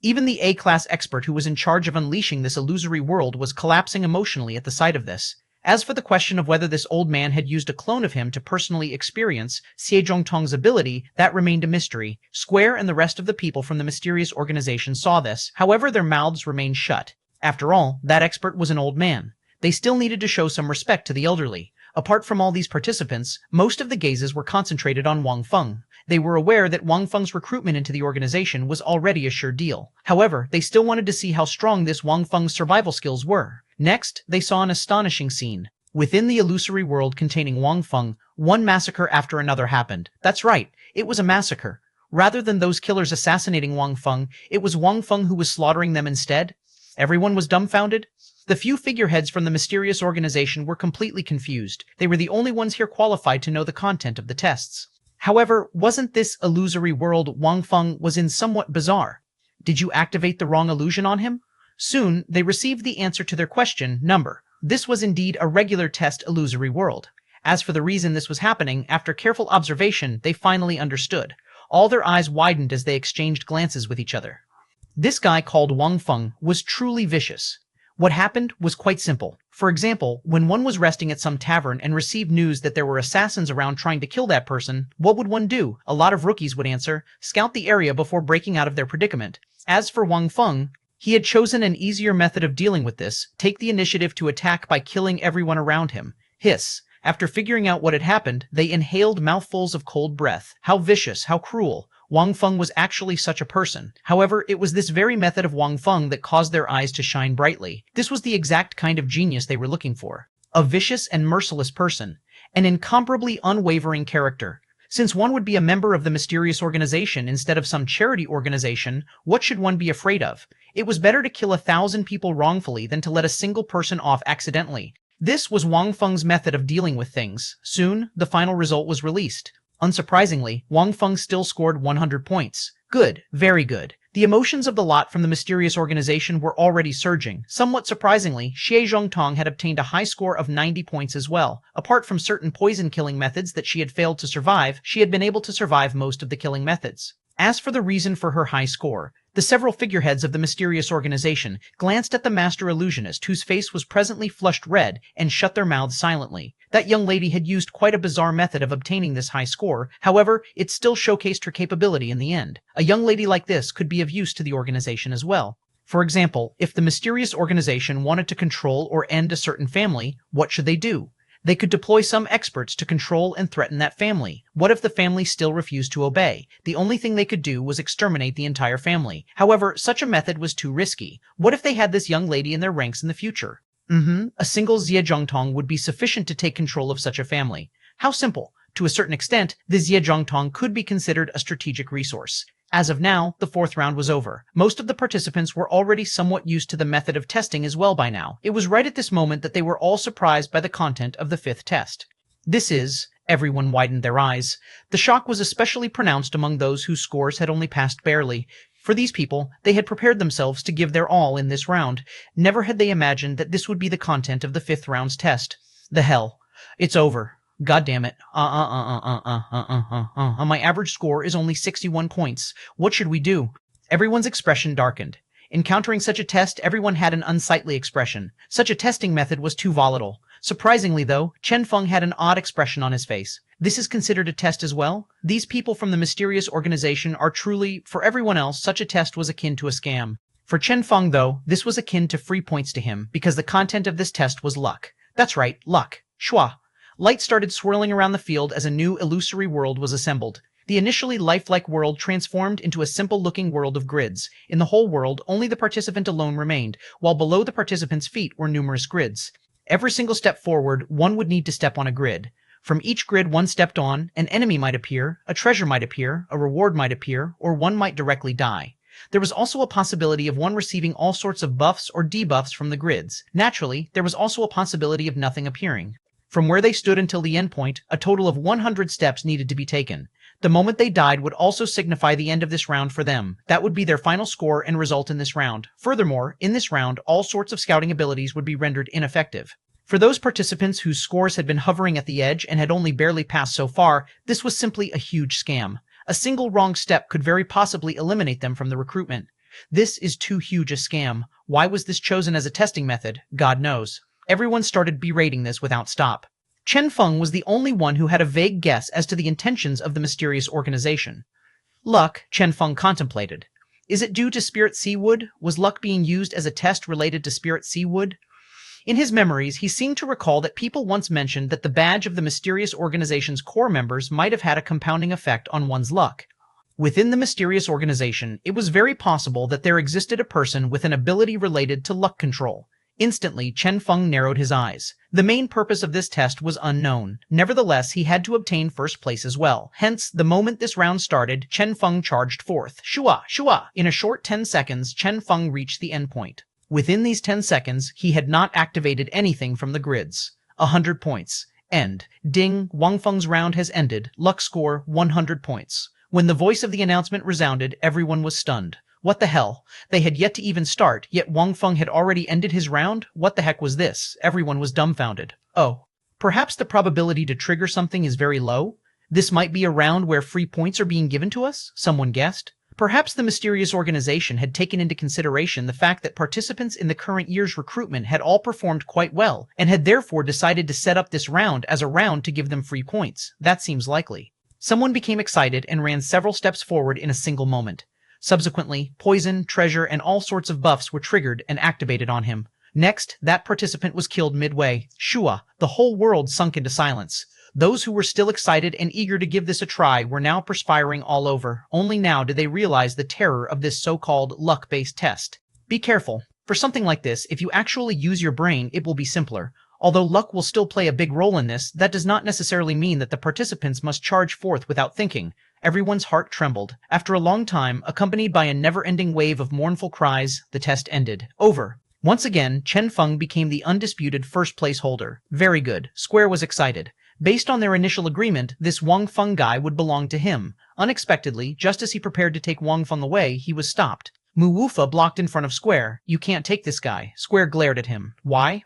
Even the A-class expert who was in charge of unleashing this illusory world was collapsing emotionally at the sight of this. As for the question of whether this old man had used a clone of him to personally experience Xie Zhongtong's ability, that remained a mystery. Square and the rest of the people from the mysterious organization saw this, however their mouths remained shut. After all, that expert was an old man. They still needed to show some respect to the elderly. Apart from all these participants, most of the gazes were concentrated on Wang Feng. They were aware that Wang Feng's recruitment into the organization was already a sure deal. However, they still wanted to see how strong this Wang Feng's survival skills were. Next, they saw an astonishing scene. Within the illusory world containing Wang Feng, one massacre after another happened. That's right, it was a massacre. Rather than those killers assassinating Wang Feng, it was Wang Feng who was slaughtering them instead. Everyone was dumbfounded. The few figureheads from the mysterious organization were completely confused. They were the only ones here qualified to know the content of the tests. However, wasn't this illusory world Wang Feng was in somewhat bizarre? Did you activate the wrong illusion on him? Soon, they received the answer to their question, number. This was indeed a regular test illusory world. As for the reason this was happening, after careful observation, they finally understood. All their eyes widened as they exchanged glances with each other. This guy called Wang Feng was truly vicious. What happened was quite simple. For example, when one was resting at some tavern and received news that there were assassins around trying to kill that person, what would one do? A lot of rookies would answer, scout the area before breaking out of their predicament. As for Wang Feng, he had chosen an easier method of dealing with this, take the initiative to attack by killing everyone around him. Hiss. After figuring out what had happened, they inhaled mouthfuls of cold breath. How vicious, how cruel. Wang Feng was actually such a person. However, it was this very method of Wang Feng that caused their eyes to shine brightly. This was the exact kind of genius they were looking for. A vicious and merciless person. An incomparably unwavering character. Since one would be a member of the mysterious organization instead of some charity organization, what should one be afraid of? It was better to kill 1,000 people wrongfully than to let a single person off accidentally. This was Wang Feng's method of dealing with things. Soon, the final result was released. Unsurprisingly, Wang Feng still scored 100 points. Good, very good. The emotions of the lot from the mysterious organization were already surging. Somewhat surprisingly, Xie Zhongtong had obtained a high score of 90 points as well. Apart from certain poison-killing methods that she had failed to survive, she had been able to survive most of the killing methods. As for the reason for her high score, the several figureheads of the mysterious organization glanced at the master illusionist whose face was presently flushed red and shut their mouths silently. That young lady had used quite a bizarre method of obtaining this high score, however, it still showcased her capability in the end. A young lady like this could be of use to the organization as well. For example, if the mysterious organization wanted to control or end a certain family, what should they do? They could deploy some experts to control and threaten that family. What if the family still refused to obey? The only thing they could do was exterminate the entire family. However, such a method was too risky. What if they had this young lady in their ranks in the future? A single Xie Zhongtong would be sufficient to take control of such a family. How simple. To a certain extent, the Xie Zhongtong could be considered a strategic resource. As of now, the fourth round was over. Most of the participants were already somewhat used to the method of testing as well by now. It was right at this moment that they were all surprised by the content of the fifth test. Everyone widened their eyes. The shock was especially pronounced among those whose scores had only passed barely. For these people, they had prepared themselves to give their all in this round. Never had they imagined that this would be the content of the fifth round's test. The hell. It's over. God damn it. My average score is only 61 points. What should we do? Everyone's expression darkened. Encountering such a test, everyone had an unsightly expression. Such a testing method was too volatile. Surprisingly, though, Chen Feng had an odd expression on his face. This is considered a test as well? These people from the mysterious organization are truly, for everyone else, such a test was akin to a scam. For Chen Feng, though, this was akin to free points to him, because the content of this test was luck. That's right, luck. Shua. Light started swirling around the field as a new illusory world was assembled. The initially lifelike world transformed into a simple-looking world of grids. In the whole world, only the participant alone remained, while below the participant's feet were numerous grids. Every single step forward, one would need to step on a grid. From each grid one stepped on, an enemy might appear, a treasure might appear, a reward might appear, or one might directly die. There was also a possibility of one receiving all sorts of buffs or debuffs from the grids. Naturally, there was also a possibility of nothing appearing. From where they stood until the endpoint, a total of 100 steps needed to be taken. The moment they died would also signify the end of this round for them. That would be their final score and result in this round. Furthermore, in this round, all sorts of scouting abilities would be rendered ineffective. For those participants whose scores had been hovering at the edge and had only barely passed so far, this was simply a huge scam. A single wrong step could very possibly eliminate them from the recruitment. This is too huge a scam. Why was this chosen as a testing method? God knows. Everyone started berating this without stop. Chen Feng was the only one who had a vague guess as to the intentions of the mysterious organization. Luck, Chen Feng contemplated. Is it due to Spirit Seawood? Was luck being used as a test related to Spirit Seawood? In his memories, he seemed to recall that people once mentioned that the badge of the mysterious organization's core members might have had a compounding effect on one's luck. Within the mysterious organization, it was very possible that there existed a person with an ability related to luck control. Instantly, Chen Feng narrowed his eyes. The main purpose of this test was unknown. Nevertheless, he had to obtain first place as well. Hence, the moment this round started, Chen Feng charged forth. Shua! Shua! In a short 10 seconds, Chen Feng reached the endpoint. Within these 10 seconds, he had not activated anything from the grids. 100 points. End. Ding, Wang Feng's round has ended. Luck score, 100 points. When the voice of the announcement resounded, everyone was stunned. What the hell? They had yet to even start, yet Wang Feng had already ended his round? What the heck was this? Everyone was dumbfounded. Oh. Perhaps the probability to trigger something is very low? This might be a round where free points are being given to us? Someone guessed. Perhaps the mysterious organization had taken into consideration the fact that participants in the current year's recruitment had all performed quite well, and had therefore decided to set up this round as a round to give them free points. That seems likely. Someone became excited and ran several steps forward in a single moment. Subsequently, poison, treasure, and all sorts of buffs were triggered and activated on him. Next, that participant was killed midway. Shua, the whole world sunk into silence. Those who were still excited and eager to give this a try were now perspiring all over. Only now did they realize the terror of this so-called luck-based test. Be careful. For something like this, if you actually use your brain, it will be simpler. Although luck will still play a big role in this, that does not necessarily mean that the participants must charge forth without thinking. Everyone's heart trembled. After a long time, accompanied by a never-ending wave of mournful cries, the test ended. Over. Once again, Chen Feng became the undisputed first-place holder. Very good. Square was excited. Based on their initial agreement, this Wang Feng guy would belong to him. Unexpectedly, just as he prepared to take Wang Feng away, he was stopped. Mu Wufa blocked in front of Square. You can't take this guy. Square glared at him. Why?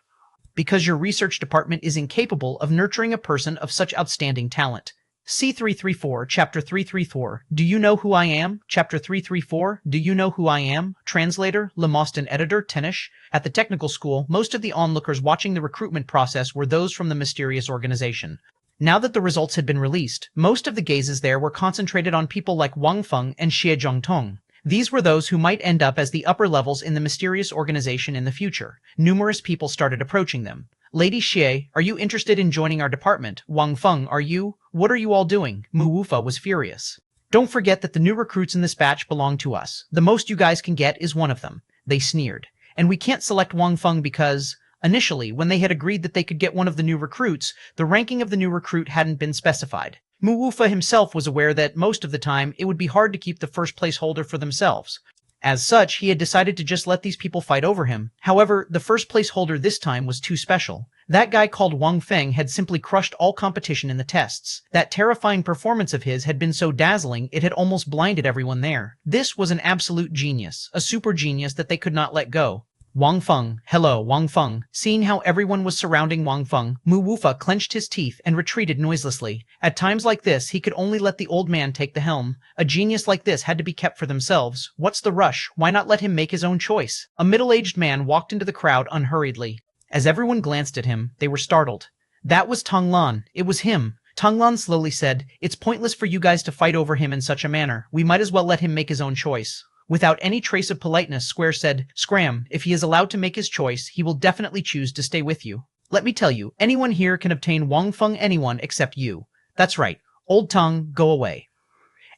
Because your research department is incapable of nurturing a person of such outstanding talent. C334, Chapter 334. Do you know who I am? Chapter 334. Do you know who I am? Translator, Lemostin Editor, Tenish. At the technical school, most of the onlookers watching the recruitment process were those from the mysterious organization. Now that the results had been released, most of the gazes there were concentrated on people like Wang Feng and Xie Zhongtong. These were those who might end up as the upper levels in the mysterious organization in the future. Numerous people started approaching them. Lady Xie, are you interested in joining our department? Wang Feng, are you? What are you all doing? Mu Wufa was furious. Don't forget that the new recruits in this batch belong to us. The most you guys can get is one of them. They sneered. And we can't select Wang Feng because, initially, when they had agreed that they could get one of the new recruits, the ranking of the new recruit hadn't been specified. Mu Wufa himself was aware that, most of the time, it would be hard to keep the first place holder for themselves. As such, he had decided to just let these people fight over him. However, the first place holder this time was too special. That guy called Wang Feng had simply crushed all competition in the tests. That terrifying performance of his had been so dazzling it had almost blinded everyone there. This was an absolute genius, a super genius that they could not let go. Wang Feng, hello, Wang Feng. Seeing how everyone was surrounding Wang Feng, Mu Wufa clenched his teeth and retreated noiselessly. At times like this, he could only let the old man take the helm. A genius like this had to be kept for themselves. What's the rush? Why not let him make his own choice? A middle-aged man walked into the crowd unhurriedly. As everyone glanced at him, they were startled. That was Tong Lan. It was him. Tong Lan slowly said, "It's pointless for you guys to fight over him in such a manner. We might as well let him make his own choice." Without any trace of politeness, Square said, "Scram, if he is allowed to make his choice, he will definitely choose to stay with you." Let me tell you, anyone here can obtain Wang Feng, anyone except you. That's right. Old Tongue, go away.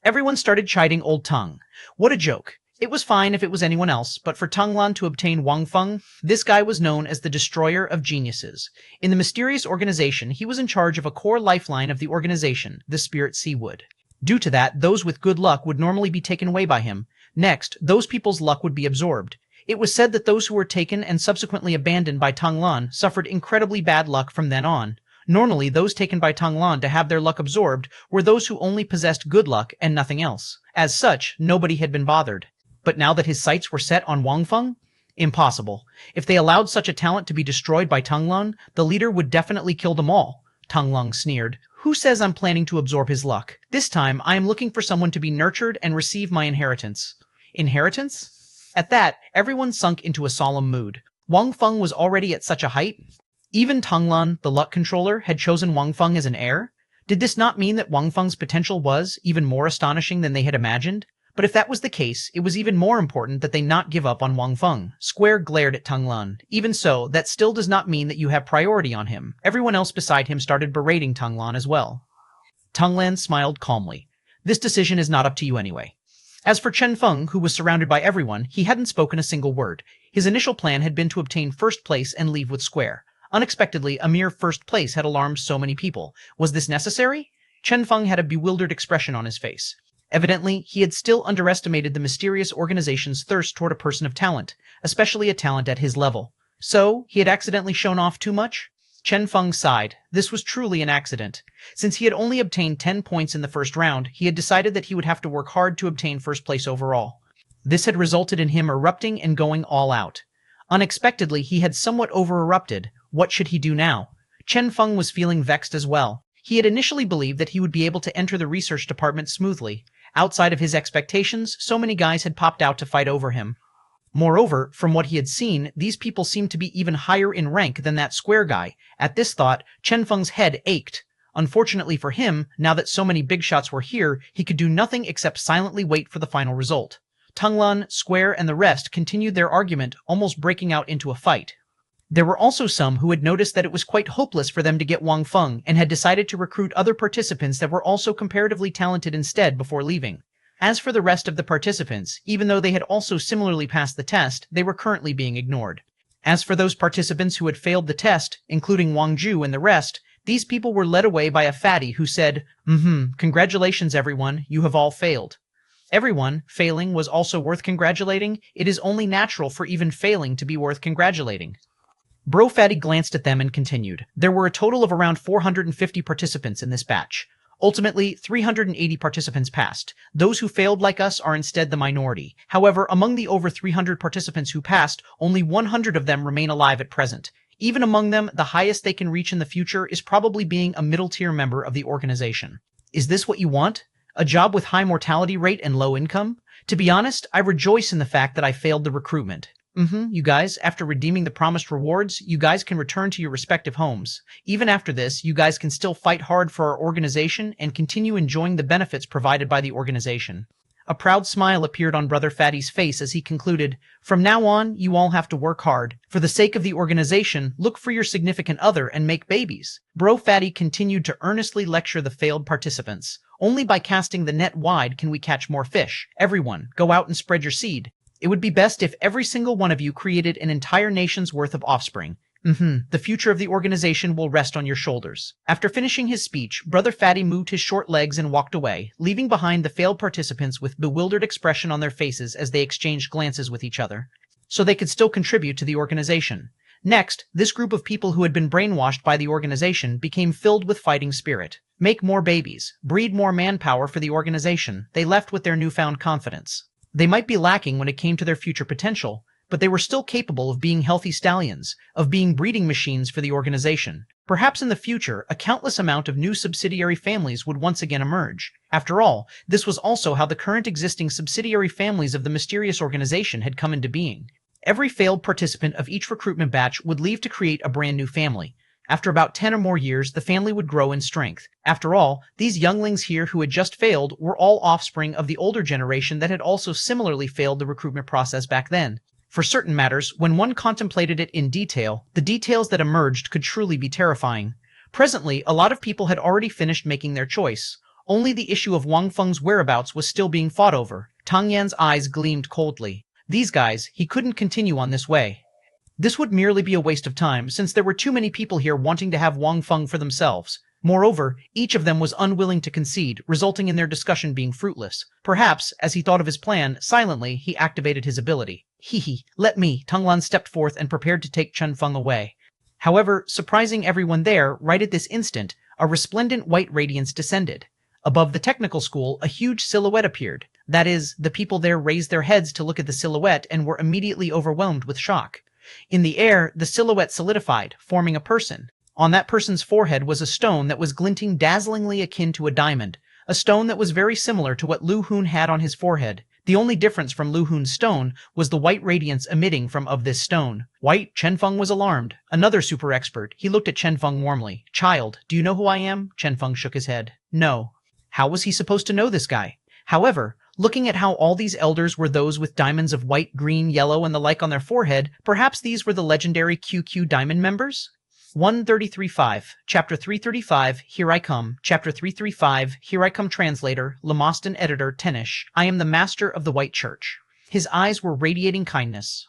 Everyone started chiding Old Tongue. What a joke. It was fine if it was anyone else, but for Tonglan to obtain Wang Feng, this guy was known as the Destroyer of Geniuses. In the mysterious organization, he was in charge of a core lifeline of the organization, the Spirit Seawood. Due to that, those with good luck would normally be taken away by him. Next, those people's luck would be absorbed. It was said that those who were taken and subsequently abandoned by Tonglan suffered incredibly bad luck from then on. Normally, those taken by Tonglan to have their luck absorbed were those who only possessed good luck and nothing else. As such, nobody had been bothered. But now that his sights were set on Wang Feng? Impossible. If they allowed such a talent to be destroyed by Tonglan, the leader would definitely kill them all. Tonglan sneered. Who says I'm planning to absorb his luck? This time, I am looking for someone to be nurtured and receive my inheritance. Inheritance? At that, everyone sunk into a solemn mood. Wang Feng was already at such a height. Even Tonglan, the luck controller, had chosen Wang Feng as an heir. Did this not mean that Wang Feng's potential was even more astonishing than they had imagined? But if that was the case, it was even more important that they not give up on Wang Feng. Square glared at Tonglan. Even so, that still does not mean that you have priority on him. Everyone else beside him started berating Tonglan as well. Tonglan smiled calmly. This decision is not up to you anyway. As for Chen Feng, who was surrounded by everyone, he hadn't spoken a single word. His initial plan had been to obtain first place and leave with Square. Unexpectedly, a mere first place had alarmed so many people. Was this necessary? Chen Feng had a bewildered expression on his face. Evidently, he had still underestimated the mysterious organization's thirst toward a person of talent, especially a talent at his level. So, he had accidentally shown off too much? Chen Feng sighed. This was truly an accident. Since he had only obtained 10 points in the first round, he had decided that he would have to work hard to obtain first place overall. This had resulted in him erupting and going all out. Unexpectedly, he had somewhat over-erupted. What should he do now? Chen Feng was feeling vexed as well. He had initially believed that he would be able to enter the research department smoothly. Outside of his expectations, so many guys had popped out to fight over him. Moreover, from what he had seen, these people seemed to be even higher in rank than that Square guy. At this thought, Chen Feng's head ached. Unfortunately for him, now that so many big shots were here, he could do nothing except silently wait for the final result. Tonglan, Square, and the rest continued their argument, almost breaking out into a fight. There were also some who had noticed that it was quite hopeless for them to get Wang Feng and had decided to recruit other participants that were also comparatively talented instead before leaving. As for the rest of the participants, even though they had also similarly passed the test, they were currently being ignored. As for those participants who had failed the test, including Wang Ju and the rest, these people were led away by a fatty who said, congratulations everyone, you have all failed. Everyone, failing was also worth congratulating? It is only natural for even failing to be worth congratulating. Bro Fatty glanced at them and continued. There were a total of around 450 participants in this batch. Ultimately, 380 participants passed. Those who failed like us are instead the minority. However, among the over 300 participants who passed, only 100 of them remain alive at present. Even among them, the highest they can reach in the future is probably being a middle-tier member of the organization. Is this what you want? A job with high mortality rate and low income? To be honest, I rejoice in the fact that I failed the recruitment. You guys, after redeeming the promised rewards, you guys can return to your respective homes. Even after this, you guys can still fight hard for our organization and continue enjoying the benefits provided by the organization. A proud smile appeared on Brother Fatty's face as he concluded, From now on, you all have to work hard. For the sake of the organization, look for your significant other and make babies. Bro Fatty continued to earnestly lecture the failed participants. Only by casting the net wide can we catch more fish. Everyone, go out and spread your seed. It would be best if every single one of you created an entire nation's worth of offspring. The future of the organization will rest on your shoulders. After finishing his speech, Brother Fatty moved his short legs and walked away, leaving behind the failed participants with bewildered expression on their faces as they exchanged glances with each other. So they could still contribute to the organization. Next, this group of people who had been brainwashed by the organization became filled with fighting spirit. Make more babies, breed more manpower for the organization. They left with their newfound confidence. They might be lacking when it came to their future potential, but they were still capable of being healthy stallions, of being breeding machines for the organization. Perhaps in the future, a countless amount of new subsidiary families would once again emerge. After all, this was also how the current existing subsidiary families of the mysterious organization had come into being. Every failed participant of each recruitment batch would leave to create a brand new family. After about 10 or more years, the family would grow in strength. After all, these younglings here who had just failed were all offspring of the older generation that had also similarly failed the recruitment process back then. For certain matters, when one contemplated it in detail, the details that emerged could truly be terrifying. Presently, a lot of people had already finished making their choice. Only the issue of Wang Feng's whereabouts was still being fought over. Tang Yan's eyes gleamed coldly. These guys, he couldn't continue on this way. This would merely be a waste of time, since there were too many people here wanting to have Wang Feng for themselves. Moreover, each of them was unwilling to concede, resulting in their discussion being fruitless. Perhaps, as he thought of his plan, silently, he activated his ability. Let me. Tang Lan stepped forth and prepared to take Chen Feng away. However, surprising everyone there, right at this instant, a resplendent white radiance descended. Above the technical school, a huge silhouette appeared. That is, the people there raised their heads to look at the silhouette and were immediately overwhelmed with shock. In the air, the silhouette solidified, forming a person. On that person's forehead was a stone that was glinting dazzlingly akin to a diamond, a stone that was very similar to what Lu Hun had on his forehead. The only difference from Lu Hun's stone was the white radiance emitting from of this stone. White, Chen Feng was alarmed. Another super expert. He looked at Chen Feng warmly. Child, do you know who I am? Chen Feng shook his head. No. How was he supposed to know this guy? However, looking at how all these elders were those with diamonds of white, green, yellow, and the like on their forehead, perhaps these were the legendary QQ Diamond members? 133.5, Chapter 335, Here I Come, Chapter 335, Here I Come. Translator, Lemoston Editor, Tenish. I am the Master of the White Church. His eyes were radiating kindness.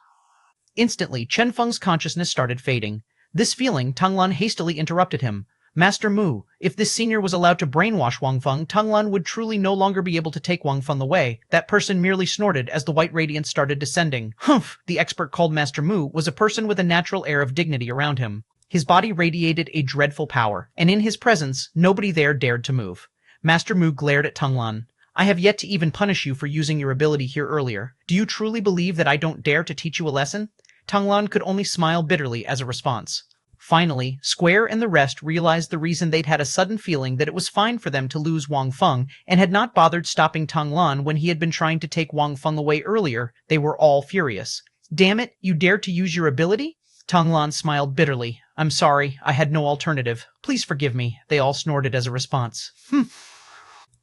Instantly, Chen Feng's consciousness started fading. This feeling, Tang Lan hastily interrupted him. Master Mu, if this senior was allowed to brainwash Wang Feng, Tang Lan would truly no longer be able to take Wang Feng away. That person merely snorted as the white radiance started descending. Humph! The expert called Master Mu was a person with a natural air of dignity around him. His body radiated a dreadful power, and in his presence, nobody there dared to move. Master Mu glared at Tang Lan. I have yet to even punish you for using your ability here earlier. Do you truly believe that I don't dare to teach you a lesson? Tang Lan could only smile bitterly as a response. Finally, Square and the rest realized the reason they'd had a sudden feeling that it was fine for them to lose Wang Feng and had not bothered stopping Tang Lan when he had been trying to take Wang Feng away earlier. They were all furious. Damn it, you dared to use your ability? Tang Lan smiled bitterly. I'm sorry, I had no alternative. Please forgive me. They all snorted as a response.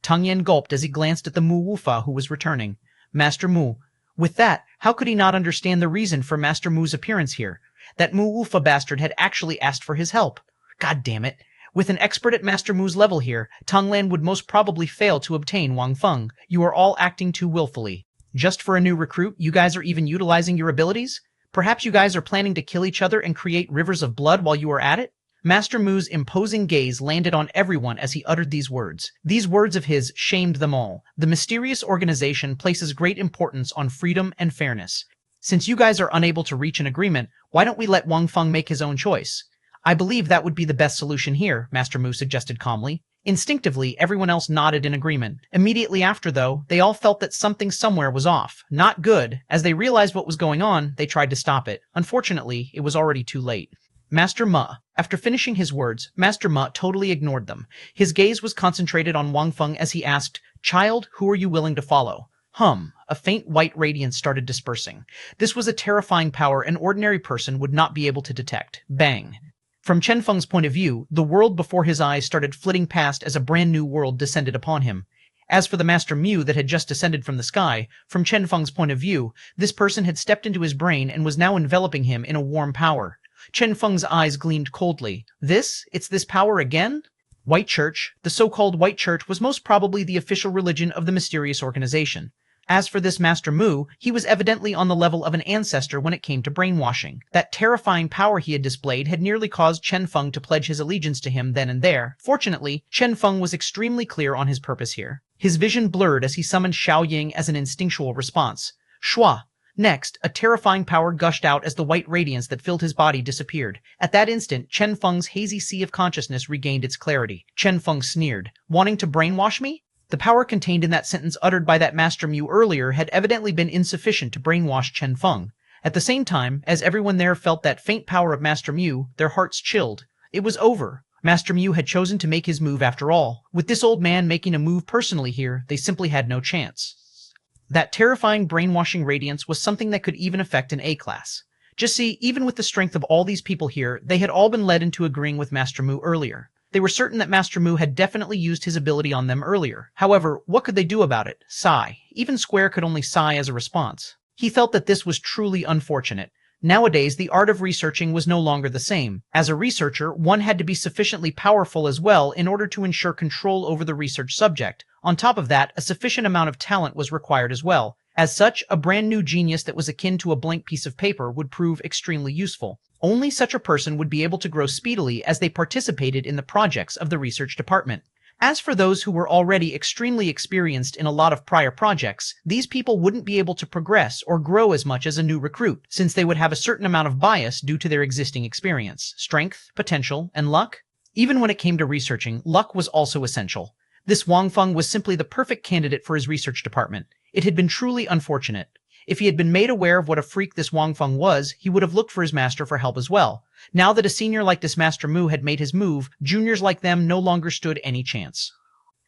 Tang Yan gulped as he glanced at the Mu Wufa who was returning. Master Mu. With that, how could he not understand the reason for Master Mu's appearance here? That Mu Wufa bastard had actually asked for his help. God damn it. With an expert at Master Mu's level here, Tang Lan would most probably fail to obtain Wang Feng. You are all acting too willfully. Just for a new recruit, you guys are even utilizing your abilities? Perhaps you guys are planning to kill each other and create rivers of blood while you are at it? Master Mu's imposing gaze landed on everyone as he uttered these words. These words of his shamed them all. The mysterious organization places great importance on freedom and fairness. Since you guys are unable to reach an agreement, why don't we let Wang Feng make his own choice? I believe that would be the best solution here, Master Mu suggested calmly. Instinctively, everyone else nodded in agreement. Immediately after, though, they all felt that something somewhere was off. Not good. As they realized what was going on, they tried to stop it. Unfortunately, it was already too late. Master Ma. After finishing his words, Master Ma totally ignored them. His gaze was concentrated on Wang Feng as he asked, Child, who are you willing to follow? A faint white radiance started dispersing. This was a terrifying power an ordinary person would not be able to detect. Bang. From Chen Feng's point of view, the world before his eyes started flitting past as a brand new world descended upon him. As for the Master Mu that had just descended from the sky, from Chen Feng's point of view, this person had stepped into his brain and was now enveloping him in a warm power. Chen Feng's eyes gleamed coldly. It's this power again? White Church, the so-called White Church, was most probably the official religion of the mysterious organization. As for this Master Mu, he was evidently on the level of an ancestor when it came to brainwashing. That terrifying power he had displayed had nearly caused Chen Feng to pledge his allegiance to him then and there. Fortunately, Chen Feng was extremely clear on his purpose here. His vision blurred as he summoned Xiao Ying as an instinctual response. Shua. Next, a terrifying power gushed out as the white radiance that filled his body disappeared. At that instant, Chen Feng's hazy sea of consciousness regained its clarity. Chen Feng sneered. Wanting to brainwash me? The power contained in that sentence uttered by that Master Mu earlier had evidently been insufficient to brainwash Chen Feng. At the same time, as everyone there felt that faint power of Master Mu, their hearts chilled. It was over. Master Mu had chosen to make his move after all. With this old man making a move personally here, they simply had no chance. That terrifying brainwashing radiance was something that could even affect an A-class. Just see, even with the strength of all these people here, they had all been led into agreeing with Master Mu earlier. They were certain that Master Mu had definitely used his ability on them earlier. However, what could they do about it? Sigh. Even Square could only sigh as a response. He felt that this was truly unfortunate. Nowadays, the art of researching was no longer the same. As a researcher, one had to be sufficiently powerful as well in order to ensure control over the research subject. On top of that, a sufficient amount of talent was required as well. As such, a brand new genius that was akin to a blank piece of paper would prove extremely useful. Only such a person would be able to grow speedily as they participated in the projects of the research department. As for those who were already extremely experienced in a lot of prior projects, these people wouldn't be able to progress or grow as much as a new recruit, since they would have a certain amount of bias due to their existing experience, strength, potential, and luck. Even when it came to researching, luck was also essential. This Xuanhuan was simply the perfect candidate for his research department. It had been truly unfortunate. If he had been made aware of what a freak this Xuanhuan was, he would have looked for his master for help as well. Now that a senior like this Master Mu had made his move, juniors like them no longer stood any chance.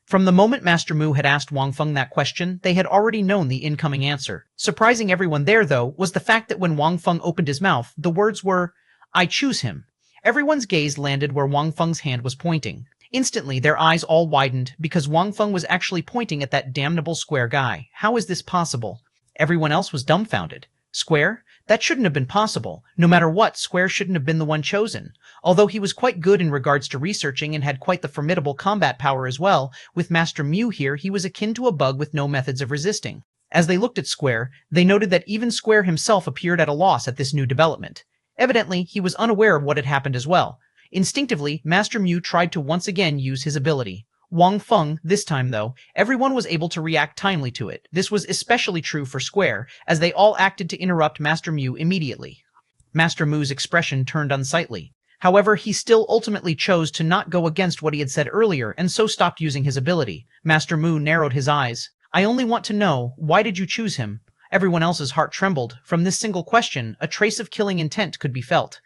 From the moment Master Mu had asked Xuanhuan that question, they had already known the incoming answer. Surprising everyone there, though, was the fact that when Xuanhuan opened his mouth, the words were, "I choose him." Everyone's gaze landed where Xuanhuan's hand was pointing. Instantly, their eyes all widened, because Xuanhuan was actually pointing at that damnable square guy. How is this possible? Everyone else was dumbfounded. Square? That shouldn't have been possible. No matter what, Square shouldn't have been the one chosen. Although he was quite good in regards to researching and had quite the formidable combat power as well, with Master Mu here he was akin to a bug with no methods of resisting. As they looked at Square, they noted that even Square himself appeared at a loss at this new development. Evidently, he was unaware of what had happened as well. Instinctively, Master Mu tried to once again use his ability. Xuanhuan, this time though, everyone was able to react timely to it. This was especially true for Square, as they all acted to interrupt Master Mu immediately. Master Mu's expression turned unsightly. However, he still ultimately chose to not go against what he had said earlier, and so stopped using his ability. Master Mu narrowed his eyes. "I only want to know, why did you choose him?" Everyone else's heart trembled. From this single question, a trace of killing intent could be felt.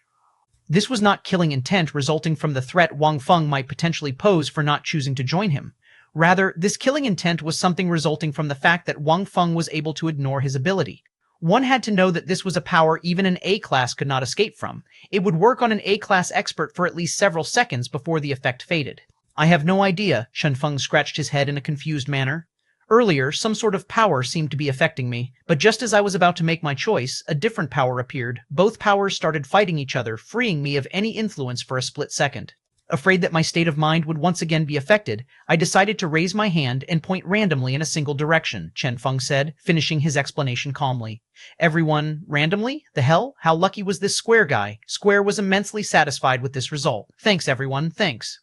This was not killing intent resulting from the threat Xuanhuan might potentially pose for not choosing to join him. Rather, this killing intent was something resulting from the fact that Xuanhuan was able to ignore his ability. One had to know that this was a power even an A-class could not escape from. It would work on an A-class expert for at least several seconds before the effect faded. "I have no idea," Chen Feng scratched his head in a confused manner. Earlier, some sort of power seemed to be affecting me, but just as I was about to make my choice, a different power appeared. Both powers started fighting each other, freeing me of any influence for a split second. Afraid that my state of mind would once again be affected, I decided to raise my hand and point randomly in a single direction, Chen Feng said, finishing his explanation calmly. Everyone, randomly? The hell? How lucky was this Square guy? Square was immensely satisfied with this result. Thanks everyone, thanks.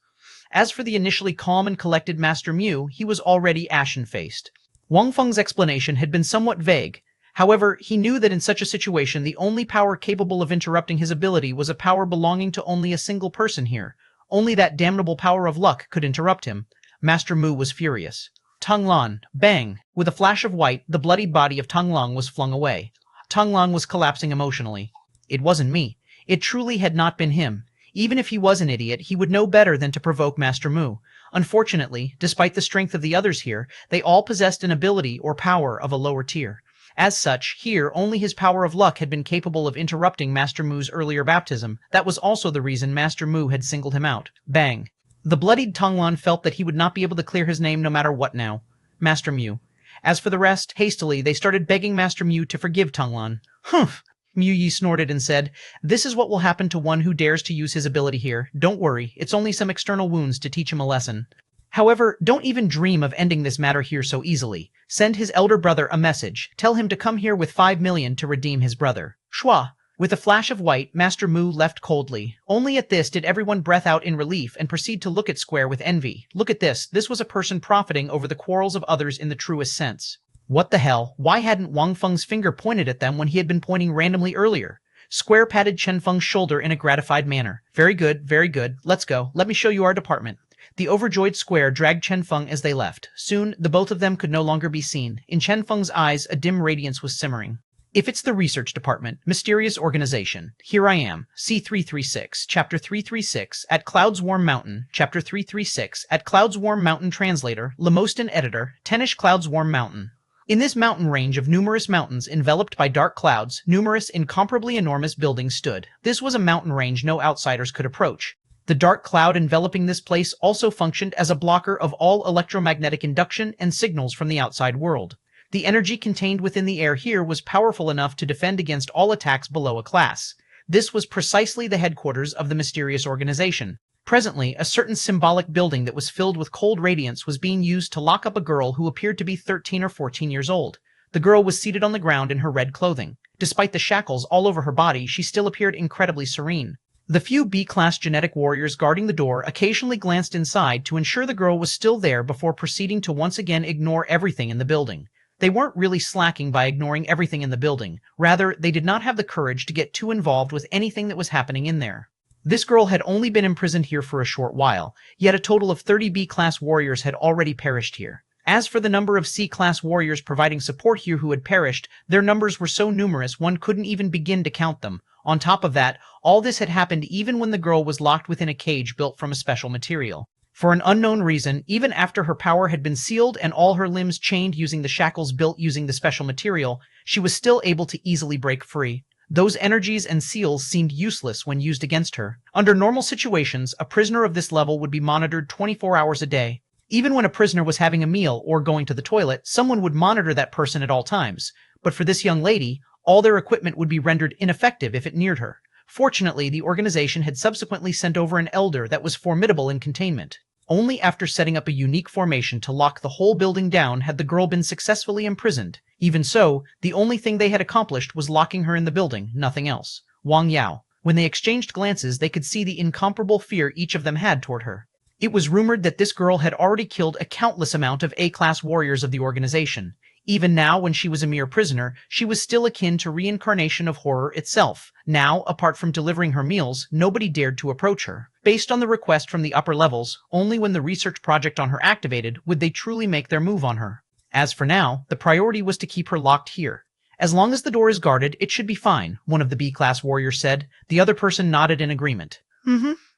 As for the initially calm and collected Master Mu, he was already ashen-faced. Xuanhuan's explanation had been somewhat vague. However, he knew that in such a situation the only power capable of interrupting his ability was a power belonging to only a single person here. Only that damnable power of luck could interrupt him. Master Mu was furious. Tonglan, bang! With a flash of white, the bloodied body of Tonglan was flung away. Tonglan was collapsing emotionally. It wasn't me. It truly had not been him. Even if he was an idiot, he would know better than to provoke Master Mu. Unfortunately, despite the strength of the others here, they all possessed an ability or power of a lower tier. As such, here only his power of luck had been capable of interrupting Master Mu's earlier baptism. That was also the reason Master Mu had singled him out. Bang. The bloodied Tonglan felt that he would not be able to clear his name no matter what now. Master Mu. As for the rest, hastily, they started begging Master Mu to forgive Tonglan. Humph! Mu Yi snorted and said, "This is what will happen to one who dares to use his ability here. Don't worry, it's only some external wounds to teach him a lesson. However, don't even dream of ending this matter here so easily. Send his elder brother a message. Tell him to come here with 5 million to redeem his brother." Shwa! With a flash of white, Master Mu left coldly. Only at this did everyone breath out in relief and proceed to look at Square with envy. Look at this. This was a person profiting over the quarrels of others in the truest sense. What the hell? Why hadn't Xuanhuan's finger pointed at them when he had been pointing randomly earlier? Square patted Chen Feng's shoulder in a gratified manner. Very good, very good. Let's go. Let me show you our department. The overjoyed Square dragged Chen Feng as they left. Soon, the both of them could no longer be seen. In Chen Feng's eyes, a dim radiance was simmering. If it's the research department, mysterious organization, here I am, C336, Chapter 336, at Cloud's Warm Mountain, Chapter 336, at Cloud's Warm Mountain translator, Lemostan editor, Tenish Cloud's Warm Mountain. In this mountain range of numerous mountains enveloped by dark clouds, numerous incomparably enormous buildings stood. This was a mountain range no outsiders could approach. The dark cloud enveloping this place also functioned as a blocker of all electromagnetic induction and signals from the outside world. The energy contained within the air here was powerful enough to defend against all attacks below a class. This was precisely the headquarters of the mysterious organization. Presently, a certain symbolic building that was filled with cold radiance was being used to lock up a girl who appeared to be 13 or 14 years old. The girl was seated on the ground in her red clothing. Despite the shackles all over her body, she still appeared incredibly serene. The few B-class genetic warriors guarding the door occasionally glanced inside to ensure the girl was still there before proceeding to once again ignore everything in the building. They weren't really slacking by ignoring everything in the building. Rather, they did not have the courage to get too involved with anything that was happening in there. This girl had only been imprisoned here for a short while, yet a total of 30 B-class warriors had already perished here. As for the number of C-class warriors providing support here who had perished, their numbers were so numerous one couldn't even begin to count them. On top of that, all this had happened even when the girl was locked within a cage built from a special material. For an unknown reason, even after her power had been sealed and all her limbs chained using the shackles built using the special material, she was still able to easily break free. Those energies and seals seemed useless when used against her. Under normal situations, a prisoner of this level would be monitored 24 hours a day. Even when a prisoner was having a meal or going to the toilet, someone would monitor that person at all times. But for this young lady, all their equipment would be rendered ineffective if it neared her. Fortunately, the organization had subsequently sent over an elder that was formidable in containment. Only after setting up a unique formation to lock the whole building down had the girl been successfully imprisoned. Even so, the only thing they had accomplished was locking her in the building, nothing else. Wang Yao. When they exchanged glances, they could see the incomparable fear each of them had toward her. It was rumored that this girl had already killed a countless amount of A-class warriors of the organization. Even now, when she was a mere prisoner, she was still akin to reincarnation of horror itself. Now, apart from delivering her meals, nobody dared to approach her. Based on the request from the upper levels, only when the research project on her activated would they truly make their move on her. As for now, the priority was to keep her locked here. As long as the door is guarded, it should be fine, one of the B-class warriors said. The other person nodded in agreement.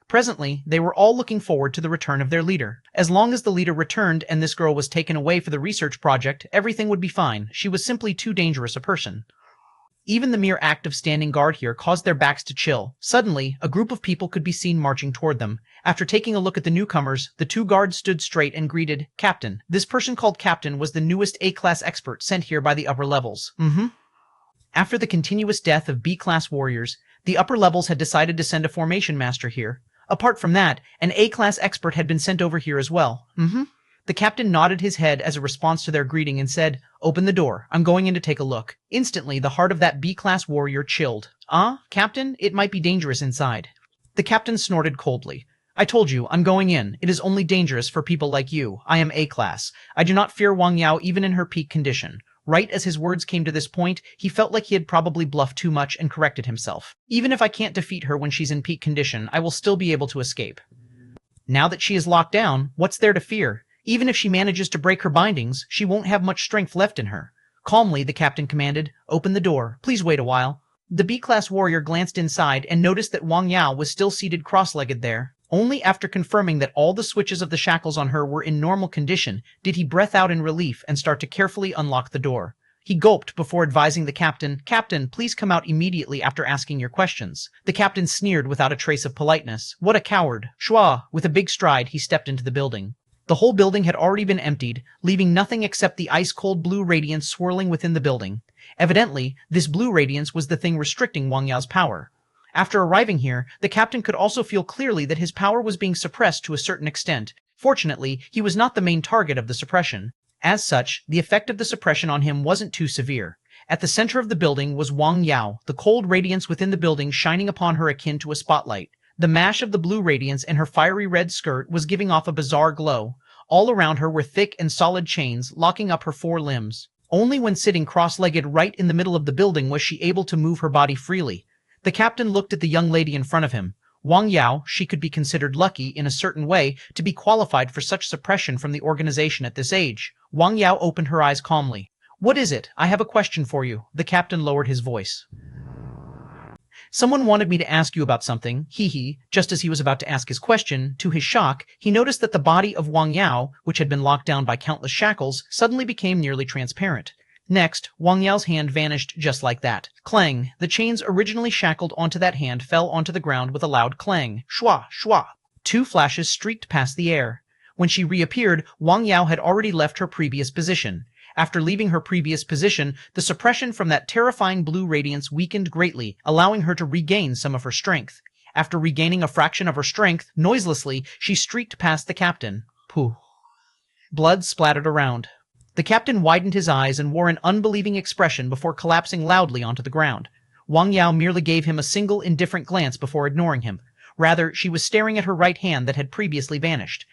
Presently, they were all looking forward to the return of their leader. As long as the leader returned and this girl was taken away for the research project, everything would be fine. She was simply too dangerous a person. Even the mere act of standing guard here caused their backs to chill. Suddenly, a group of people could be seen marching toward them. After taking a look at the newcomers, the two guards stood straight and greeted, "Captain." This person called Captain was the newest A-class expert sent here by the upper levels. After the continuous death of B-class warriors, the upper levels had decided to send a formation master here. Apart from that, an A-class expert had been sent over here as well. The captain nodded his head as a response to their greeting and said, "Open the door. I'm going in to take a look." Instantly, the heart of that B-class warrior chilled. Captain? It might be dangerous inside." The captain snorted coldly. "I told you, I'm going in. It is only dangerous for people like you. I am A-class. I do not fear Wang Yao even in her peak condition." Right as his words came to this point, he felt like he had probably bluffed too much and corrected himself. "Even if I can't defeat her when she's in peak condition, I will still be able to escape. Now that she is locked down, what's there to fear? Even if she manages to break her bindings, she won't have much strength left in her." Calmly, the captain commanded, "Open the door. Please wait a while." The B-class warrior glanced inside and noticed that Wang Yao was still seated cross-legged there. Only after confirming that all the switches of the shackles on her were in normal condition did he breath out in relief and start to carefully unlock the door. He gulped before advising the captain, "Captain, please come out immediately after asking your questions." The captain sneered without a trace of politeness. What a coward. Shua! With a big stride, he stepped into the building. The whole building had already been emptied, leaving nothing except the ice-cold blue radiance swirling within the building. Evidently, this blue radiance was the thing restricting Wang Yao's power. After arriving here, the captain could also feel clearly that his power was being suppressed to a certain extent. Fortunately, he was not the main target of the suppression. As such, the effect of the suppression on him wasn't too severe. At the center of the building was Wang Yao, the cold radiance within the building shining upon her akin to a spotlight. The mash of the blue radiance in her fiery red skirt was giving off a bizarre glow. All around her were thick and solid chains, locking up her four limbs. Only when sitting cross-legged right in the middle of the building was she able to move her body freely. The captain looked at the young lady in front of him. Wang Yao, she could be considered lucky, in a certain way, to be qualified for such suppression from the organization at this age. Wang Yao opened her eyes calmly. "What is it? I have a question for you." The captain lowered his voice. "Someone wanted me to ask you about something." Just as he was about to ask his question, to his shock, he noticed that the body of Wang Yao, which had been locked down by countless shackles, suddenly became nearly transparent. Next, Wang Yao's hand vanished just like that. Clang! The chains originally shackled onto that hand fell onto the ground with a loud clang. Shwa! Shwa! Two flashes streaked past the air. When she reappeared, Wang Yao had already left her previous position. After leaving her previous position, the suppression from that terrifying blue radiance weakened greatly, allowing her to regain some of her strength. After regaining a fraction of her strength, noiselessly, she streaked past the captain. Pooh. Blood splattered around. The captain widened his eyes and wore an unbelieving expression before collapsing loudly onto the ground. Wang Yao merely gave him a single indifferent glance before ignoring him. Rather, she was staring at her right hand that had previously vanished.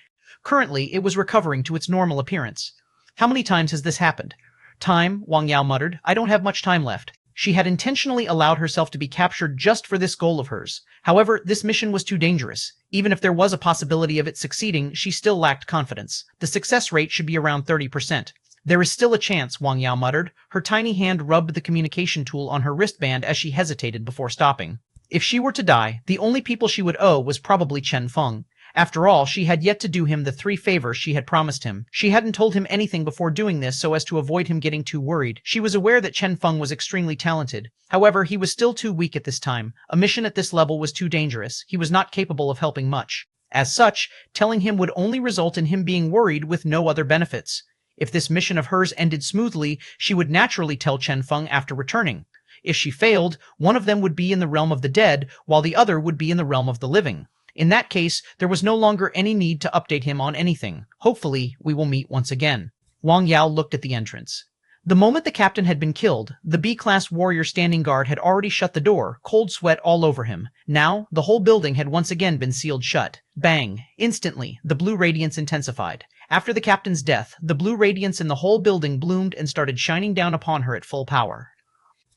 Currently, it was recovering to its normal appearance. How many times has this happened? Time, Wang Yao muttered. I don't have much time left. She had intentionally allowed herself to be captured just for this goal of hers. However, this mission was too dangerous. Even if there was a possibility of it succeeding, she still lacked confidence. The success rate should be around 30%. There is still a chance, Wang Yao muttered. Her tiny hand rubbed the communication tool on her wristband as she hesitated before stopping. If she were to die, the only people she would owe was probably Chen Feng. After all, she had yet to do him the 3 favors she had promised him. She hadn't told him anything before doing this so as to avoid him getting too worried. She was aware that Chen Feng was extremely talented. However, he was still too weak at this time. A mission at this level was too dangerous. He was not capable of helping much. As such, telling him would only result in him being worried with no other benefits. If this mission of hers ended smoothly, she would naturally tell Chen Feng after returning. If she failed, one of them would be in the realm of the dead, while the other would be in the realm of the living. In that case, there was no longer any need to update him on anything. Hopefully, we will meet once again. Wang Yao looked at the entrance. The moment the captain had been killed, the B-class warrior standing guard had already shut the door, cold sweat all over him. Now, the whole building had once again been sealed shut. Bang! Instantly, the blue radiance intensified. After the captain's death, the blue radiance in the whole building bloomed and started shining down upon her at full power.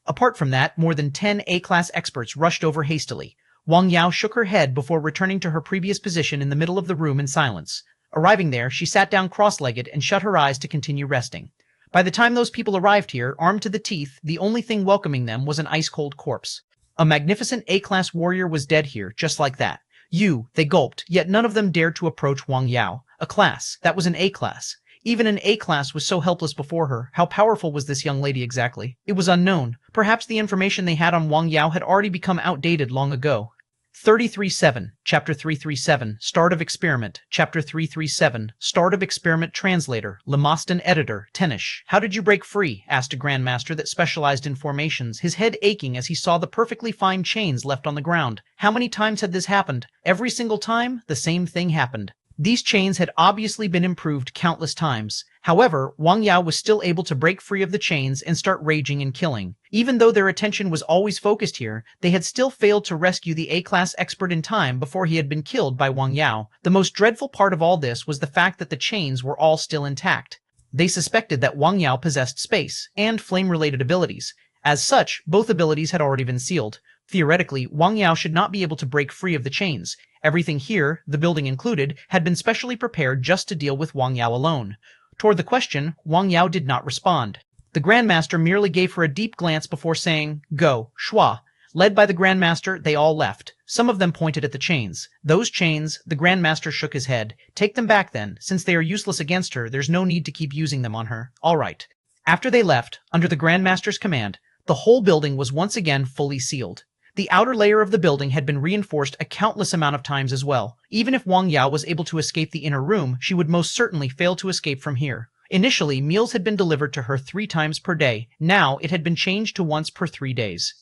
Apart from that, more than 10 A-class experts rushed over hastily. Wang Yao shook her head before returning to her previous position in the middle of the room in silence. Arriving there, she sat down cross-legged and shut her eyes to continue resting. By the time those people arrived here, armed to the teeth, the only thing welcoming them was an ice-cold corpse. A magnificent A-class warrior was dead here, just like that. They gulped, yet none of them dared to approach Wang Yao. A class. That was an A-class. Even an A-class was so helpless before her. How powerful was this young lady exactly? It was unknown. Perhaps the information they had on Wang Yao had already become outdated long ago. 337, Chapter 337, Start of Experiment, Chapter 337, Start of Experiment Translator, Lemoston Editor, Tenish. How did you break free? Asked a Grandmaster that specialized in formations, his head aching as he saw the perfectly fine chains left on the ground. How many times had this happened? Every single time, the same thing happened. These chains had obviously been improved countless times. However, Wang Yao was still able to break free of the chains and start raging and killing. Even though their attention was always focused here, they had still failed to rescue the A-class expert in time before he had been killed by Wang Yao. The most dreadful part of all this was the fact that the chains were all still intact. They suspected that Wang Yao possessed space and flame-related abilities. As such, both abilities had already been sealed. Theoretically, Wang Yao should not be able to break free of the chains. Everything here, the building included, had been specially prepared just to deal with Wang Yao alone. Toward the question, Wang Yao did not respond. The Grandmaster merely gave her a deep glance before saying, "Go, Shua." Led by the Grandmaster, they all left. Some of them pointed at the chains. Those chains, the Grandmaster shook his head. Take them back then. Since they are useless against her, there's no need to keep using them on her. All right. After they left, under the Grandmaster's command, the whole building was once again fully sealed. The outer layer of the building had been reinforced a countless amount of times as well. Even if Wang Yao was able to escape the inner room, she would most certainly fail to escape from here. Initially, meals had been delivered to her 3 times per day. Now, it had been changed to once per 3 days.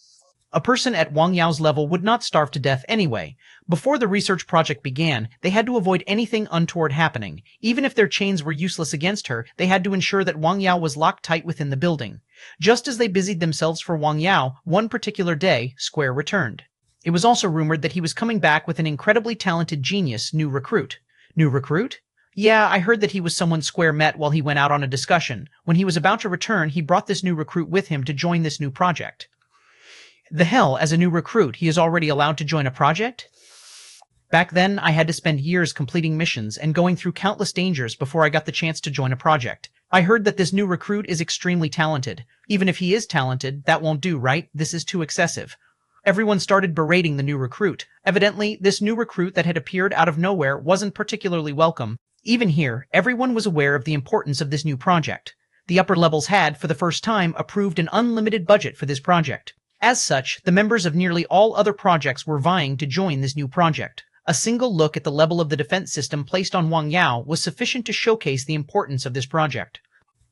A person at Wang Yao's level would not starve to death anyway. Before the research project began, they had to avoid anything untoward happening. Even if their chains were useless against her, they had to ensure that Wang Yao was locked tight within the building. Just as they busied themselves for Wang Yao, one particular day, Square returned. It was also rumored that he was coming back with an incredibly talented genius, new recruit. New recruit? Yeah, I heard that he was someone Square met while he went out on a discussion. When he was about to return, he brought this new recruit with him to join this new project. The hell, as a new recruit, he is already allowed to join a project? Back then, I had to spend years completing missions and going through countless dangers before I got the chance to join a project. I heard that this new recruit is extremely talented. Even if he is talented, that won't do, right? This is too excessive. Everyone started berating the new recruit. Evidently, this new recruit that had appeared out of nowhere wasn't particularly welcome. Even here, everyone was aware of the importance of this new project. The upper levels had, for the first time, approved an unlimited budget for this project. As such, the members of nearly all other projects were vying to join this new project. A single look at the level of the defense system placed on Wang Yao was sufficient to showcase the importance of this project.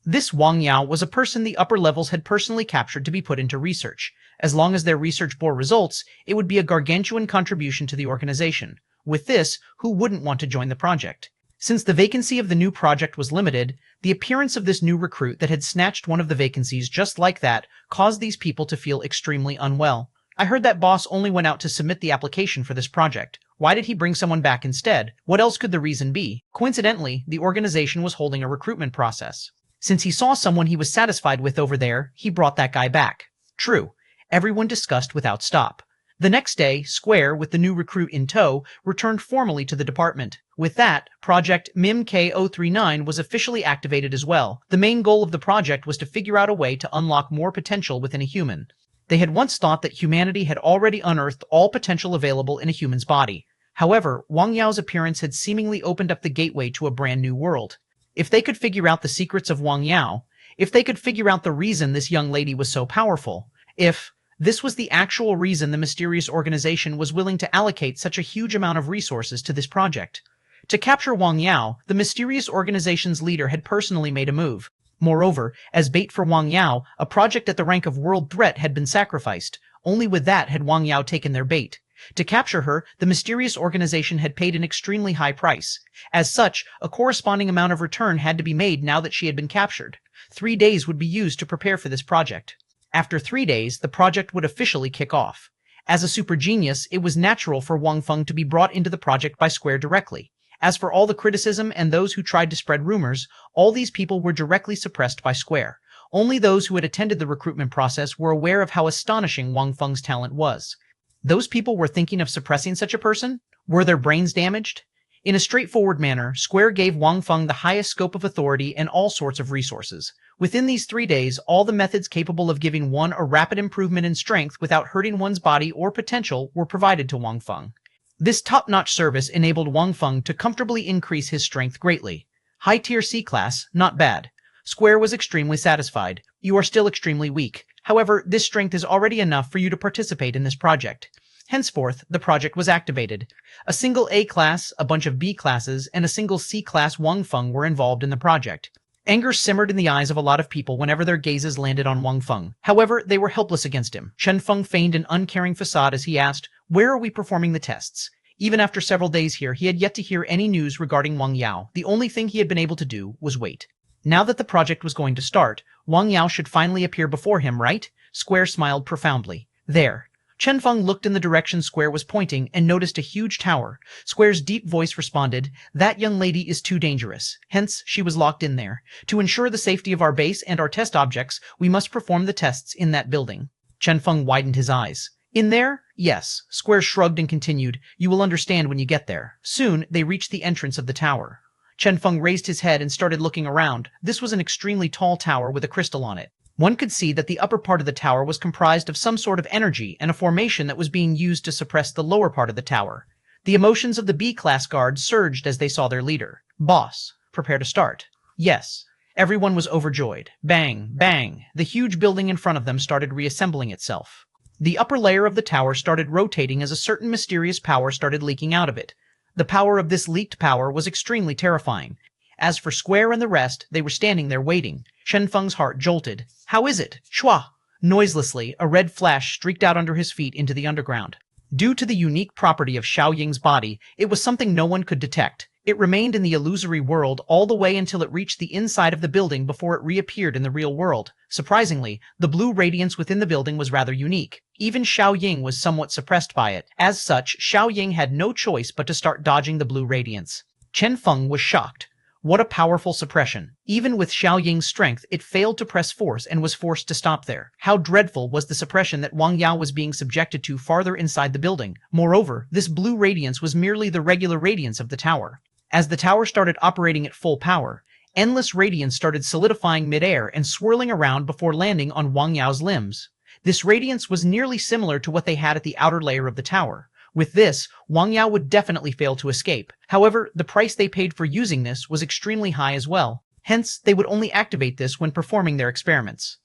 This Wang Yao was a person the upper levels had personally captured to be put into research. As long as their research bore results, it would be a gargantuan contribution to the organization. With this, who wouldn't want to join the project? Since the vacancy of the new project was limited, the appearance of this new recruit that had snatched one of the vacancies just like that caused these people to feel extremely unwell. I heard that boss only went out to submit the application for this project. Why did he bring someone back instead? What else could the reason be? Coincidentally, the organization was holding a recruitment process. Since he saw someone he was satisfied with over there, he brought that guy back. True. Everyone discussed without stop. The next day, Square, with the new recruit in tow, returned formally to the department. With that, Project MIM-K039 was officially activated as well. The main goal of the project was to figure out a way to unlock more potential within a human. They had once thought that humanity had already unearthed all potential available in a human's body. However, Wang Yao's appearance had seemingly opened up the gateway to a brand new world. If they could figure out the secrets of Wang Yao, if they could figure out the reason this young lady was so powerful, if this was the actual reason the mysterious organization was willing to allocate such a huge amount of resources to this project. To capture Wang Yao, the mysterious organization's leader had personally made a move. Moreover, as bait for Wang Yao, a project at the rank of world threat had been sacrificed. Only with that had Wang Yao taken their bait. To capture her, the mysterious organization had paid an extremely high price. As such, a corresponding amount of return had to be made now that she had been captured. 3 days would be used to prepare for this project. After 3 days, the project would officially kick off. As a super genius, it was natural for Wang Feng to be brought into the project by Square directly. As for all the criticism and those who tried to spread rumors, all these people were directly suppressed by Square. Only those who had attended the recruitment process were aware of how astonishing Wang Feng's talent was. Those people were thinking of suppressing such a person? Were their brains damaged? In a straightforward manner, Square gave Wang Feng the highest scope of authority and all sorts of resources. Within these 3 days, all the methods capable of giving one a rapid improvement in strength without hurting one's body or potential were provided to Wang Feng. This top-notch service enabled Wang Feng to comfortably increase his strength greatly. High-tier C-class, not bad. Square was extremely satisfied. You are still extremely weak. However, this strength is already enough for you to participate in this project. Henceforth, the project was activated. A single A-class, a bunch of B-classes, and a single C-class Wang Feng were involved in the project. Anger simmered in the eyes of a lot of people whenever their gazes landed on Wang Feng. However, they were helpless against him. Chen Feng feigned an uncaring facade as he asked, "Where are we performing the tests?" Even after several days here, he had yet to hear any news regarding Wang Yao. The only thing he had been able to do was wait. Now that the project was going to start, Wang Yao should finally appear before him, right? Square smiled profoundly. There. Chen Feng looked in the direction Square was pointing and noticed a huge tower. Square's deep voice responded, "That young lady is too dangerous. Hence, she was locked in there. To ensure the safety of our base and our test objects, we must perform the tests in that building." Chen Feng widened his eyes. "In there? Yes." Square shrugged and continued, "You will understand when you get there." Soon, they reached the entrance of the tower. Chen Feng raised his head and started looking around. This was an extremely tall tower with a crystal on it. One could see that the upper part of the tower was comprised of some sort of energy and a formation that was being used to suppress the lower part of the tower. The emotions of the B-class guards surged as they saw their leader. "Boss, prepare to start." "Yes." Everyone was overjoyed. Bang, bang. The huge building in front of them started reassembling itself. The upper layer of the tower started rotating as a certain mysterious power started leaking out of it. The power of this leaked power was extremely terrifying. As for Square and the rest, they were standing there waiting. Chen Feng's heart jolted. "How is it?" Chua! Noiselessly, a red flash streaked out under his feet into the underground. Due to the unique property of Xiaoying's body, it was something no one could detect. It remained in the illusory world all the way until it reached the inside of the building before it reappeared in the real world. Surprisingly, the blue radiance within the building was rather unique. Even Xiaoying was somewhat suppressed by it. As such, Xiaoying had no choice but to start dodging the blue radiance. Chen Feng was shocked. What a powerful suppression. Even with Xiaoying's strength, it failed to press force and was forced to stop there. How dreadful was the suppression that Wang Yao was being subjected to farther inside the building. Moreover, this blue radiance was merely the regular radiance of the tower. As the tower started operating at full power, endless radiance started solidifying midair and swirling around before landing on Wang Yao's limbs. This radiance was nearly similar to what they had at the outer layer of the tower. With this, Wang Yao would definitely fail to escape. However, the price they paid for using this was extremely high as well. Hence, they would only activate this when performing their experiments.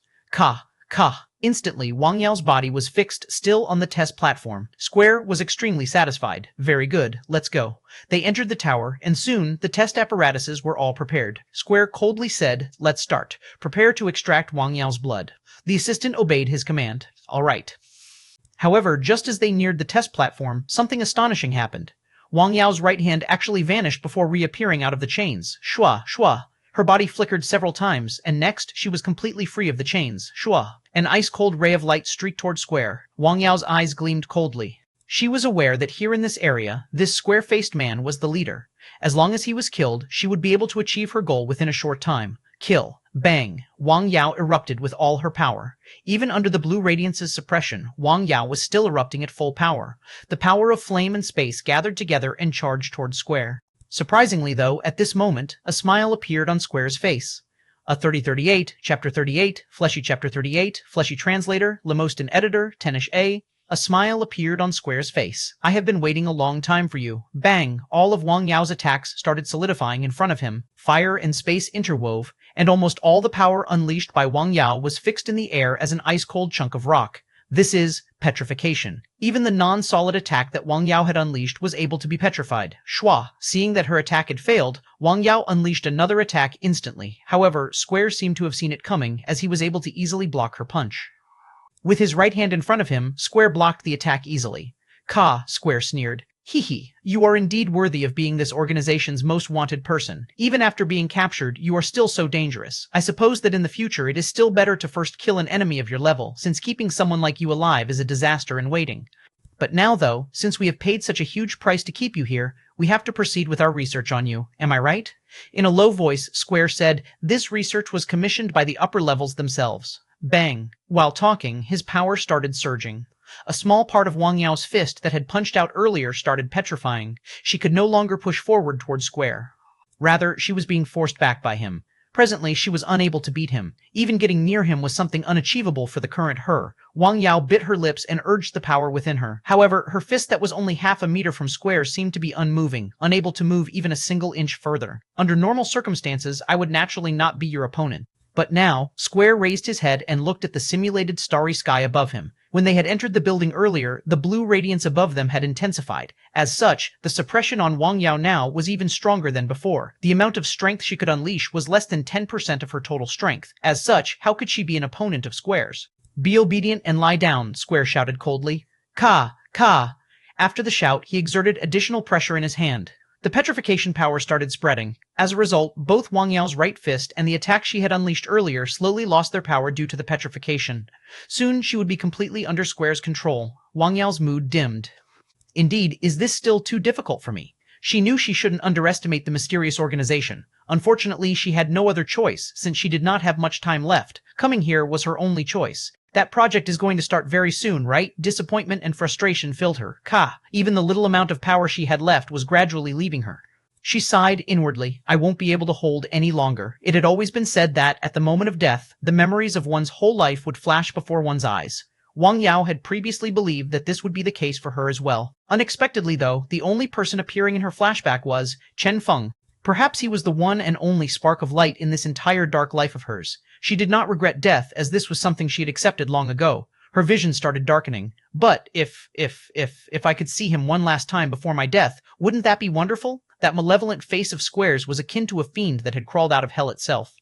Ka. Instantly, Wang Yao's body was fixed still on the test platform. Square was extremely satisfied. Very good, let's go. They entered the tower, and soon the test apparatuses were all prepared. Square coldly said, let's start. Prepare to extract Wang Yao's blood. The assistant obeyed his command. All right. However, just as they neared the test platform, something astonishing happened. Wang Yao's right hand actually vanished before reappearing out of the chains. Shua, shua. Her body flickered several times, and next she was completely free of the chains. Shua. An ice-cold ray of light streaked toward Square. Wang Yao's eyes gleamed coldly. She was aware that here in this area, this square-faced man was the leader. As long as he was killed, she would be able to achieve her goal within a short time. Kill. Bang. Wang Yao erupted with all her power. Even under the blue radiance's suppression, Wang Yao was still erupting at full power. The power of flame and space gathered together and charged toward Square. Surprisingly, though, at this moment, a smile appeared on Square's face. A 3038, Chapter 38, Fleshy Chapter 38, Fleshy Translator, Lemostin Editor, Tenish A. A smile appeared on Square's face. I have been waiting a long time for you. Bang! All of Wang Yao's attacks started solidifying in front of him. Fire and space interwove, and almost all the power unleashed by Wang Yao was fixed in the air as an ice-cold chunk of rock. This is petrification. Even the non-solid attack that Wang Yao had unleashed was able to be petrified. Shua, seeing that her attack had failed, Wang Yao unleashed another attack instantly. However, Square seemed to have seen it coming, as he was able to easily block her punch. With his right hand in front of him, Square blocked the attack easily. Ka, Square sneered. Hee hee, you are indeed worthy of being this organization's most wanted person. Even after being captured, you are still so dangerous. I suppose that in the future it is still better to first kill an enemy of your level, since keeping someone like you alive is a disaster in waiting. But now though, since we have paid such a huge price to keep you here, we have to proceed with our research on you. Am I right? In a low voice, Square said, this research was commissioned by the upper levels themselves. Bang. While talking, his power started surging. A small part of Wang Yao's fist that had punched out earlier started petrifying. She could no longer push forward toward Square. Rather, she was being forced back by him. Presently, she was unable to beat him. Even getting near him was something unachievable for the current her. Wang Yao bit her lips and urged the power within her. However, her fist that was only half a meter from Square seemed to be unmoving, unable to move even a single inch further. Under normal circumstances, I would naturally not be your opponent. But now, Square raised his head and looked at the simulated starry sky above him. When they had entered the building earlier, the blue radiance above them had intensified. As such, the suppression on Wang Yao now was even stronger than before. The amount of strength she could unleash was less than 10% of her total strength. As such, how could she be an opponent of Square's? Be obedient and lie down, Square shouted coldly. Ka! Ka! After the shout, he exerted additional pressure in his hand. The petrification power started spreading. As a result, both Wang Yao's right fist and the attack she had unleashed earlier slowly lost their power due to the petrification. Soon she would be completely under Square's control. Wang Yao's mood dimmed. Indeed, is this still too difficult for me? She knew she shouldn't underestimate the mysterious organization. Unfortunately, she had no other choice, since she did not have much time left. Coming here was her only choice. That project is going to start very soon, right? Disappointment and frustration filled her. Ka! Even the little amount of power she had left was gradually leaving her. She sighed inwardly. I won't be able to hold any longer. It had always been said that, at the moment of death, the memories of one's whole life would flash before one's eyes. Wang Yao had previously believed that this would be the case for her as well. Unexpectedly, though, the only person appearing in her flashback was Chen Feng. Perhaps he was the one and only spark of light in this entire dark life of hers. She did not regret death, as this was something she had accepted long ago. Her vision started darkening. But if I could see him one last time before my death, wouldn't that be wonderful? That malevolent face of Square's was akin to a fiend that had crawled out of hell itself.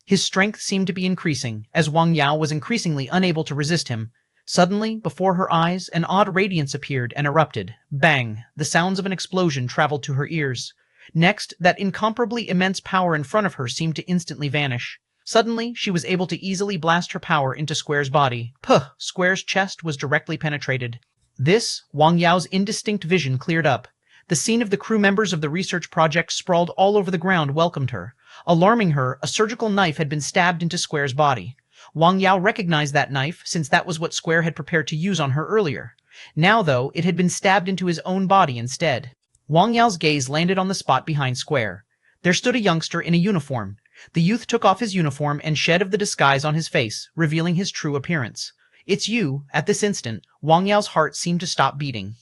His strength seemed to be increasing, as Wang Yao was increasingly unable to resist him. Suddenly, before her eyes, an odd radiance appeared and erupted. Bang! The sounds of an explosion traveled to her ears. Next, that incomparably immense power in front of her seemed to instantly vanish. Suddenly, she was able to easily blast her power into Square's body. Puh! Square's chest was directly penetrated. This, Wang Yao's indistinct vision cleared up. The scene of the crew members of the research project sprawled all over the ground welcomed her. Alarming her, a surgical knife had been stabbed into Square's body. Wang Yao recognized that knife, since that was what Square had prepared to use on her earlier. Now, though, it had been stabbed into his own body instead. Wang Yao's gaze landed on the spot behind Square. There stood a youngster in a uniform. The youth took off his uniform and shed of the disguise on his face, revealing his true appearance. It's you. At this instant, Wang Yao's heart seemed to stop beating.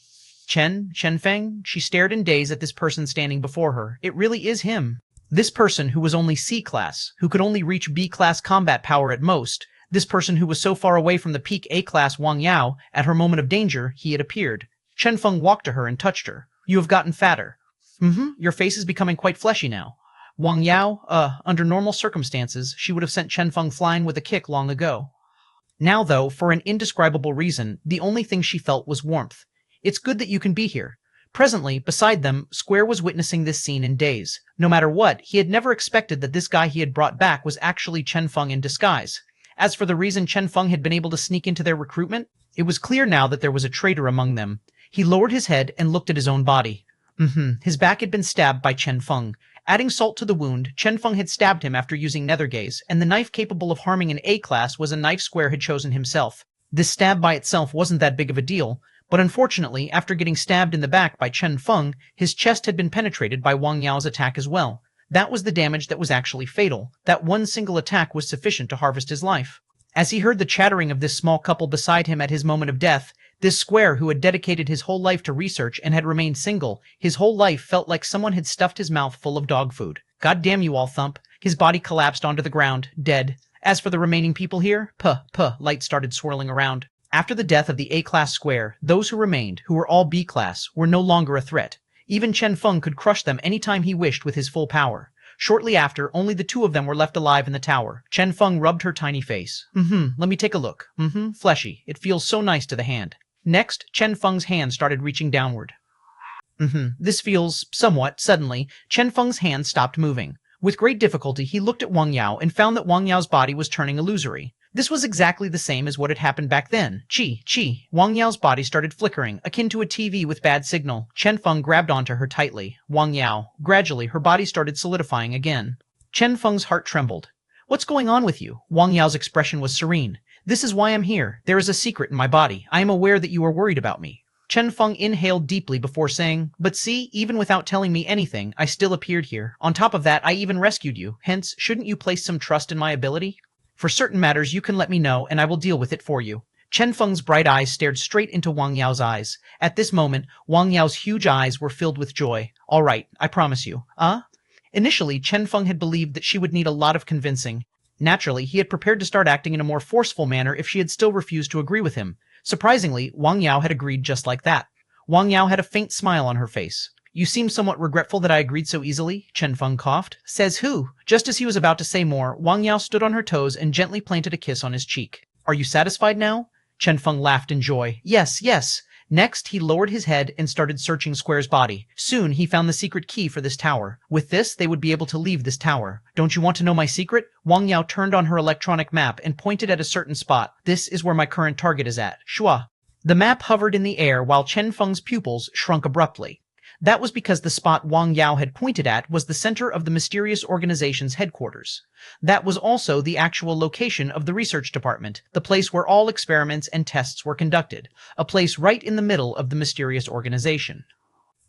Chen Feng? She stared in daze at this person standing before her. It really is him. This person who was only C-class, who could only reach B-class combat power at most, This person who was so far away from the peak A-class Wang Yao, at her moment of danger, he had appeared. Chen Feng walked to her and touched her. You have gotten fatter. Your face is becoming quite fleshy now. Wang Yao, under normal circumstances, she would have sent Chen Feng flying with a kick long ago. Now, though, for an indescribable reason, the only thing she felt was warmth. It's good that you can be here. Presently, beside them, Square was witnessing this scene in daze. No matter what, he had never expected that this guy he had brought back was actually Chen Feng in disguise. As for the reason Chen Feng had been able to sneak into their recruitment, it was clear now that there was a traitor among them. He lowered his head and looked at his own body. His back had been stabbed by Chen Feng. Adding salt to the wound, Chen Feng had stabbed him after using nether gaze, and the knife capable of harming an A-class was a knife Square had chosen himself. This stab by itself wasn't that big of a deal, but unfortunately, after getting stabbed in the back by Chen Feng, his chest had been penetrated by Wang Yao's attack as well. That was the damage that was actually fatal. That one single attack was sufficient to harvest his life. As he heard the chattering of this small couple beside him at his moment of death, this Square who had dedicated his whole life to research and had remained single, his whole life felt like someone had stuffed his mouth full of dog food. God damn you all, thump. His body collapsed onto the ground, dead. As for the remaining people here, lights started swirling around. After the death of the A-class Square, those who remained, who were all B-class, were no longer a threat. Even Chen Feng could crush them anytime he wished with his full power. Shortly after, only the two of them were left alive in the tower. Chen Feng rubbed her tiny face. Let me take a look. Fleshy. It feels so nice to the hand. Next, Chen Feng's hand started reaching downward. This feels somewhat. Suddenly, Chen Feng's hand stopped moving. With great difficulty, he looked at Wang Yao and found that Wang Yao's body was turning illusory. This was exactly the same as what had happened back then. Wang Yao's body started flickering, akin to a TV with bad signal. Chen Feng grabbed onto her tightly. Wang Yao. Gradually, her body started solidifying again. Chen Feng's heart trembled. What's going on with you? Wang Yao's expression was serene. This is why I'm here. There is a secret in my body. I am aware that you are worried about me. Chen Feng inhaled deeply before saying, but see, even without telling me anything, I still appeared here. On top of that, I even rescued you. Hence, shouldn't you place some trust in my ability? For certain matters, you can let me know, and I will deal with it for you. Chen Feng's bright eyes stared straight into Wang Yao's eyes. At this moment, Wang Yao's huge eyes were filled with joy. All right, I promise you. Initially, Chen Feng had believed that she would need a lot of convincing. Naturally, he had prepared to start acting in a more forceful manner if she had still refused to agree with him. Surprisingly, Wang Yao had agreed just like that. Wang Yao had a faint smile on her face. You seem somewhat regretful that I agreed so easily, Chen Feng coughed. Says who? Just as he was about to say more, Wang Yao stood on her toes and gently planted a kiss on his cheek. Are you satisfied now? Chen Feng laughed in joy. Yes. Next, he lowered his head and started searching Square's body. Soon, he found the secret key for this tower. With this, they would be able to leave this tower. Don't you want to know my secret? Wang Yao turned on her electronic map and pointed at a certain spot. This is where my current target is at. Shua. The map hovered in the air while Chen Feng's pupils shrunk abruptly. That was because the spot Wang Yao had pointed at was the center of the mysterious organization's headquarters. That was also the actual location of the research department, the place where all experiments and tests were conducted, a place right in the middle of the mysterious organization.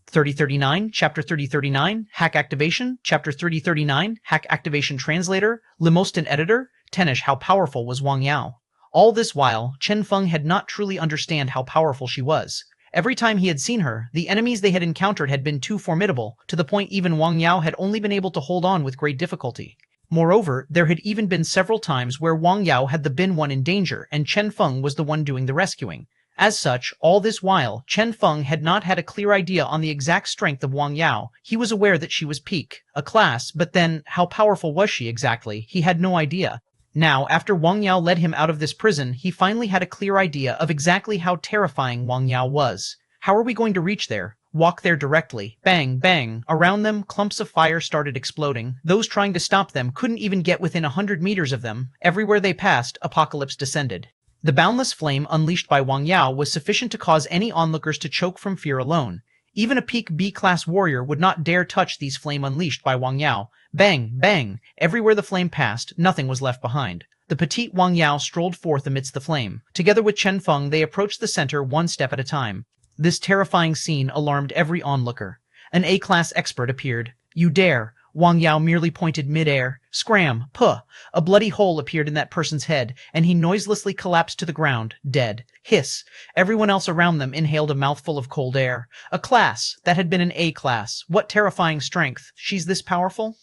3039, Chapter 3039, Hack Activation, Chapter 3039, Hack Activation Translator, Limostan Editor, Tenish, how powerful was Wang Yao? All this while, Chen Feng had not truly understood how powerful she was. Every time he had seen her, the enemies they had encountered had been too formidable, to the point even Wang Yao had only been able to hold on with great difficulty. Moreover, there had even been several times where Wang Yao had been one in danger, and Chen Feng was the one doing the rescuing. As such, all this while, Chen Feng had not had a clear idea on the exact strength of Wang Yao. He was aware that she was peak, a class, but then, how powerful was she exactly? He had no idea. Now, after Wang Yao led him out of this prison, he finally had a clear idea of exactly how terrifying Wang Yao was. How are we going to reach there? Walk there directly. Bang, bang. Around them, clumps of fire started exploding. Those trying to stop them couldn't even get within 100 meters of them. Everywhere they passed, apocalypse descended. The boundless flame unleashed by Wang Yao was sufficient to cause any onlookers to choke from fear alone. Even a peak B-class warrior would not dare touch these flame unleashed by Wang Yao. Bang, bang. Everywhere the flame passed, nothing was left behind. The petite Wang Yao strolled forth amidst the flame. Together with Chen Feng, they approached the center one step at a time. This terrifying scene alarmed every onlooker. An A-class expert appeared. You dare. Wang Yao merely pointed mid-air. Scram! Puh! A bloody hole appeared in that person's head, and he noiselessly collapsed to the ground, dead. Hiss! Everyone else around them inhaled a mouthful of cold air. A class! That had been an A-class. What terrifying strength! She's this powerful?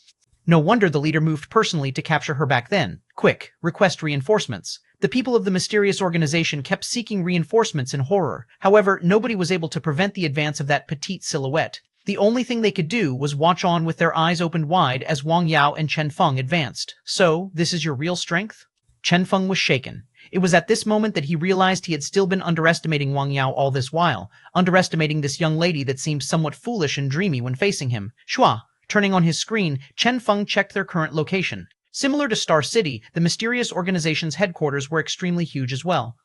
No wonder the leader moved personally to capture her back then. Quick, request reinforcements. The people of the mysterious organization kept seeking reinforcements in horror. However, nobody was able to prevent the advance of that petite silhouette. The only thing they could do was watch on with their eyes opened wide as Wang Yao and Chen Feng advanced. So, this is your real strength? Chen Feng was shaken. It was at this moment that he realized he had still been underestimating Wang Yao all this while, underestimating this young lady that seemed somewhat foolish and dreamy when facing him. Shua! Turning on his screen, Chen Feng checked their current location. Similar to Star City, the mysterious organization's headquarters were extremely huge as well.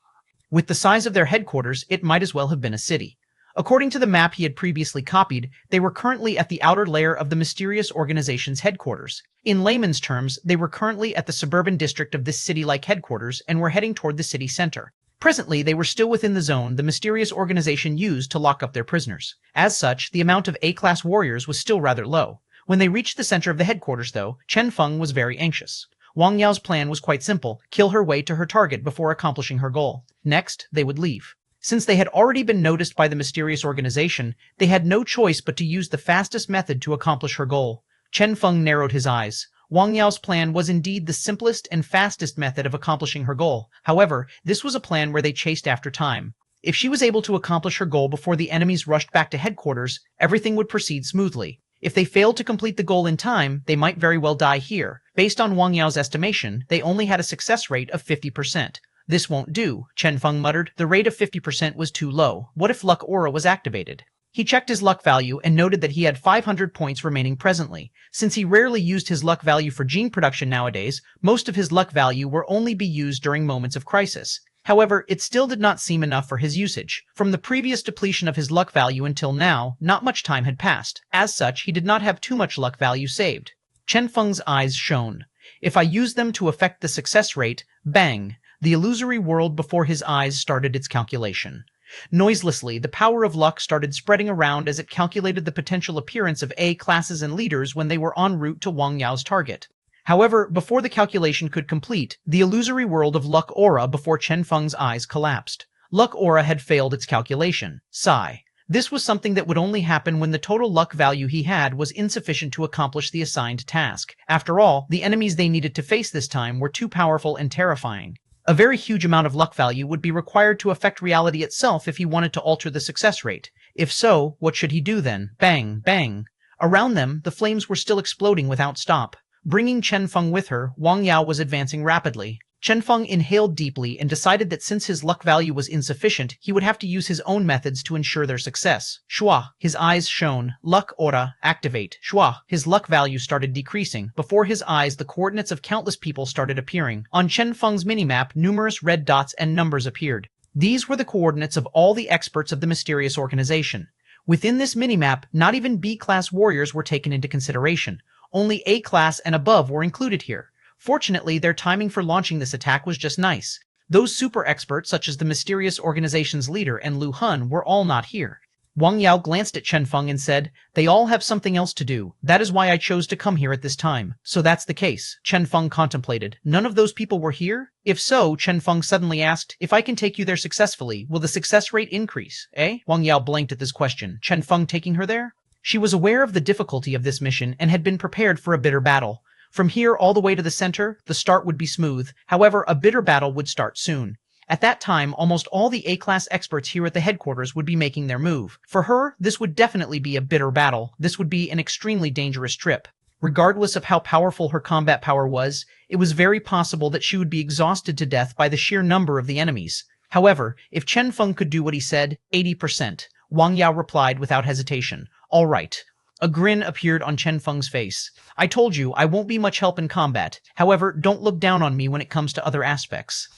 With the size of their headquarters, it might as well have been a city. According to the map he had previously copied, they were currently at the outer layer of the mysterious organization's headquarters. In layman's terms, they were currently at the suburban district of this city-like headquarters and were heading toward the city center. Presently, they were still within the zone the mysterious organization used to lock up their prisoners. As such, the amount of A-class warriors was still rather low. When they reached the center of the headquarters, though, Chen Feng was very anxious. Wang Yao's plan was quite simple: kill her way to her target before accomplishing her goal. Next, they would leave. Since they had already been noticed by the mysterious organization, they had no choice but to use the fastest method to accomplish her goal. Chen Feng narrowed his eyes. Wang Yao's plan was indeed the simplest and fastest method of accomplishing her goal. However, this was a plan where they chased after time. If she was able to accomplish her goal before the enemies rushed back to headquarters, everything would proceed smoothly. If they failed to complete the goal in time, they might very well die here. Based on Wang Yao's estimation, they only had a success rate of 50%. This won't do, Chen Feng muttered. The rate of 50% was too low. What if luck aura was activated? He checked his luck value and noted that he had 500 points remaining presently. Since he rarely used his luck value for gene production nowadays, most of his luck value will only be used during moments of crisis. However, it still did not seem enough for his usage. From the previous depletion of his luck value until now, not much time had passed. As such, he did not have too much luck value saved. Chen Feng's eyes shone. If I use them to affect the success rate, bang! The illusory world before his eyes started its calculation. Noiselessly, the power of luck started spreading around as it calculated the potential appearance of A classes and leaders when they were en route to Wang Yao's target. However, before the calculation could complete, the illusory world of luck aura before Chen Feng's eyes collapsed. Luck aura had failed its calculation. Sigh. This was something that would only happen when the total luck value he had was insufficient to accomplish the assigned task. After all, the enemies they needed to face this time were too powerful and terrifying. A very huge amount of luck value would be required to affect reality itself if he wanted to alter the success rate. If so, what should he do then? Bang, bang. Around them, the flames were still exploding without stop. Bringing Chen Feng with her, Wang Yao was advancing rapidly. Chen Feng inhaled deeply and decided that since his luck value was insufficient, he would have to use his own methods to ensure their success. Shua, his eyes shone. Luck aura, activate. Shua, his luck value started decreasing. Before his eyes, the coordinates of countless people started appearing. On Chen Feng's minimap, numerous red dots and numbers appeared. These were the coordinates of all the experts of the mysterious organization. Within this minimap, not even B-class warriors were taken into consideration. Only A-class and above were included here. Fortunately, their timing for launching this attack was just nice. Those super experts, such as the mysterious organization's leader and Lu Hun, were all not here. Wang Yao glanced at Chen Feng and said, "They all have something else to do. That is why I chose to come here at this time." So that's the case, Chen Feng contemplated. None of those people were here? If so, Chen Feng suddenly asked, "If I can take you there successfully, will the success rate increase, eh?" Wang Yao blanked at this question. Chen Feng taking her there? She was aware of the difficulty of this mission and had been prepared for a bitter battle. From here all the way to the center, the start would be smooth. However, a bitter battle would start soon. At that time, almost all the A-class experts here at the headquarters would be making their move. For her, this would definitely be a bitter battle. This would be an extremely dangerous trip. Regardless of how powerful her combat power was, it was very possible that she would be exhausted to death by the sheer number of the enemies. However, if Chen Feng could do what he said, 80%, Wang Yao replied without hesitation. All right. A grin appeared on Chen Feng's face. "I told you I won't be much help in combat. However, don't look down on me when it comes to other aspects.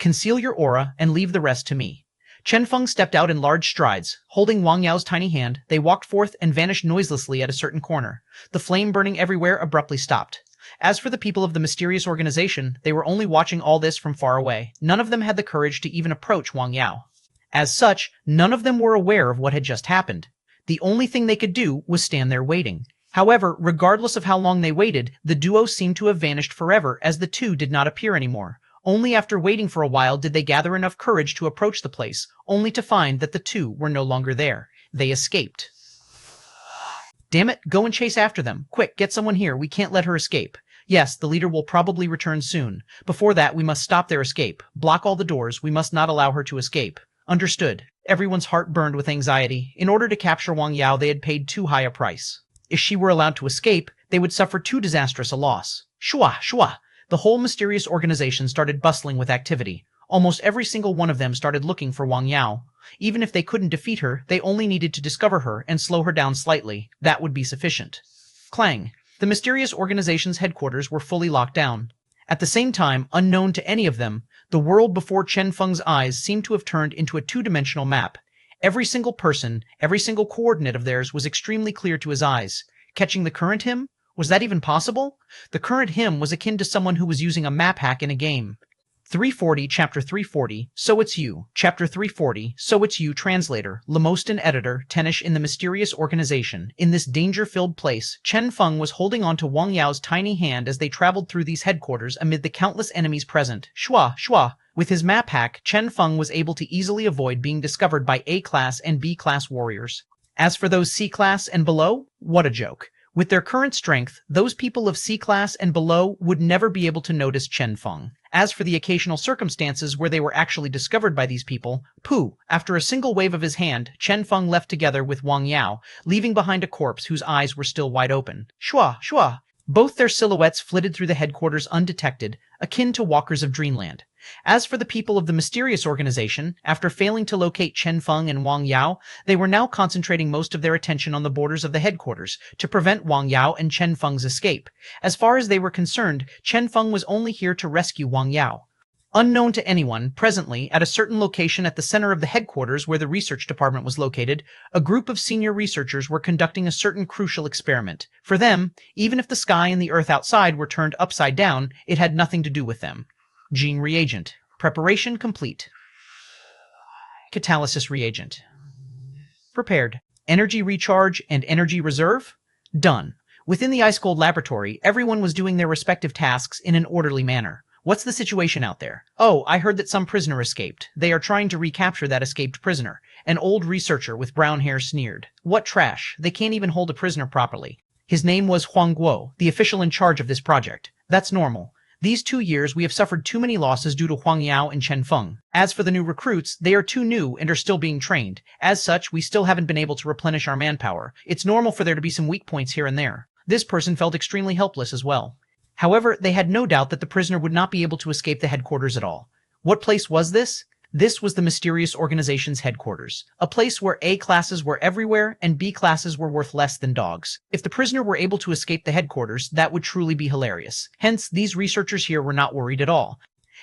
Conceal your aura and leave the rest to me." Chen Feng stepped out in large strides. Holding Wang Yao's tiny hand, they walked forth and vanished noiselessly at a certain corner. The flame burning everywhere abruptly stopped. As for the people of the mysterious organization, they were only watching all this from far away. None of them had the courage to even approach Wang Yao. As such, none of them were aware of what had just happened. The only thing they could do was stand there waiting. However, regardless of how long they waited, the duo seemed to have vanished forever as the two did not appear anymore. Only after waiting for a while did they gather enough courage to approach the place, only to find that the two were no longer there. They escaped. Damn it, go and chase after them. Quick, get someone here. We can't let her escape. Yes, the leader will probably return soon. Before that, we must stop their escape. Block all the doors. We must not allow her to escape. Understood. Everyone's heart burned with anxiety. In order to capture Wang Yao, they had paid too high a price. If she were allowed to escape, they would suffer too disastrous a loss. Shua, shua! The whole mysterious organization started bustling with activity. Almost every single one of them started looking for Wang Yao. Even if they couldn't defeat her, they only needed to discover her and slow her down slightly. That would be sufficient. Clang. The mysterious organization's headquarters were fully locked down. At the same time, unknown to any of them, the world before Chen Feng's eyes seemed to have turned into a two-dimensional map. Every single person, every single coordinate of theirs was extremely clear to his eyes. Catching the current him? Was that even possible? The current him was akin to someone who was using a map hack in a game. 340, Chapter 340, So It's You. Chapter 340, So It's You. Translator, Lemoston Editor, Tenish. In the mysterious organization. In this danger-filled place, Chen Feng was holding on to Wang Yao's tiny hand as they traveled through these headquarters amid the countless enemies present. Shua, shua. With his map hack, Chen Feng was able to easily avoid being discovered by A-class and B-class warriors. As for those C-class and below, what a joke. With their current strength, those people of C-class and below would never be able to notice Chen Feng. As for the occasional circumstances where they were actually discovered by these people, pooh, after a single wave of his hand, Chen Feng left together with Wang Yao, leaving behind a corpse whose eyes were still wide open. Shua, shua! Both their silhouettes flitted through the headquarters undetected, akin to walkers of dreamland. As for the people of the mysterious organization, after failing to locate Chen Feng and Wang Yao, they were now concentrating most of their attention on the borders of the headquarters to prevent Wang Yao and Chen Feng's escape. As far as they were concerned, Chen Feng was only here to rescue Wang Yao. Unknown to anyone, presently, at a certain location at the center of the headquarters where the research department was located, a group of senior researchers were conducting a certain crucial experiment. For them, even if the sky and the earth outside were turned upside down, it had nothing to do with them. Gene reagent. Preparation complete. Catalysis reagent. Prepared. Energy recharge and energy reserve? Done. Within the ice-cold laboratory, everyone was doing their respective tasks in an orderly manner. What's the situation out there? Oh, I heard that some prisoner escaped. They are trying to recapture that escaped prisoner. An old researcher with brown hair sneered. What trash. They can't even hold a prisoner properly. His name was Huang Guo, the official in charge of this project. That's normal. These 2 years, we have suffered too many losses due to Wang Yao and Chen Feng. As for the new recruits, they are too new and are still being trained. As such, we still haven't been able to replenish our manpower. It's normal for there to be some weak points here and there. This person felt extremely helpless as well. However, they had no doubt that the prisoner would not be able to escape the headquarters at all. What place was this? This was the mysterious organization's headquarters, a place where A classes were everywhere and B classes were worth less than dogs. If the prisoner were able to escape the headquarters, that would truly be hilarious. Hence, these researchers here were not worried at all.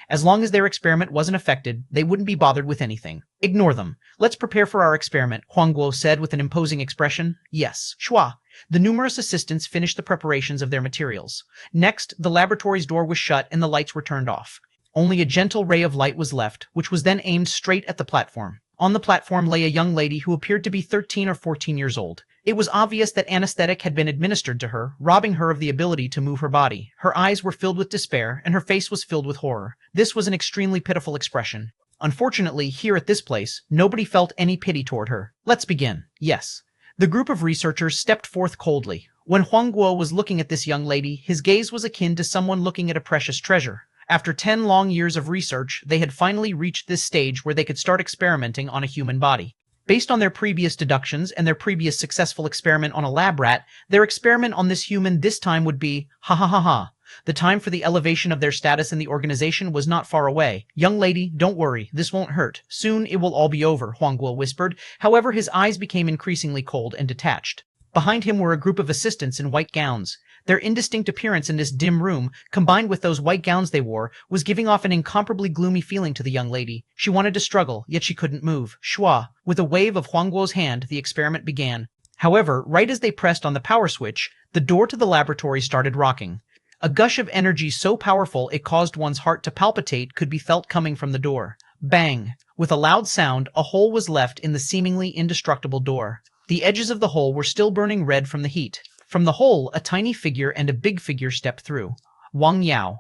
As long as their experiment wasn't affected, they wouldn't be bothered with anything. Ignore them. Let's prepare for our experiment, Huang Guo said with an imposing expression. Yes, Shua. The numerous assistants finished the preparations of their materials. Next, the laboratory's door was shut and the lights were turned off. Only a gentle ray of light was left, which was then aimed straight at the platform. On the platform lay a young lady who appeared to be 13 or 14 years old. It was obvious that anesthetic had been administered to her, robbing her of the ability to move her body. Her eyes were filled with despair, and her face was filled with horror. This was an extremely pitiful expression. Unfortunately, here at this place, nobody felt any pity toward her. Let's begin. Yes. The group of researchers stepped forth coldly. When Huang Guo was looking at this young lady, his gaze was akin to someone looking at a precious treasure. After 10 long years of research, they had finally reached this stage where they could start experimenting on a human body. Based on their previous deductions and their previous successful experiment on a lab rat, their experiment on this human this time would be, ha ha ha ha. The time for the elevation of their status in the organization was not far away. Young lady, don't worry, this won't hurt. Soon it will all be over, Huang Guo whispered. However, his eyes became increasingly cold and detached. Behind him were a group of assistants in white gowns. Their indistinct appearance in this dim room, combined with those white gowns they wore, was giving off an incomparably gloomy feeling to the young lady. She wanted to struggle, yet she couldn't move. Shua. With a wave of Huang Guo's hand, the experiment began. However, right as they pressed on the power switch, the door to the laboratory started rocking. A gush of energy so powerful it caused one's heart to palpitate could be felt coming from the door. Bang! With a loud sound, a hole was left in the seemingly indestructible door. The edges of the hole were still burning red from the heat. From the hole, a tiny figure and a big figure stepped through. Wang Yao.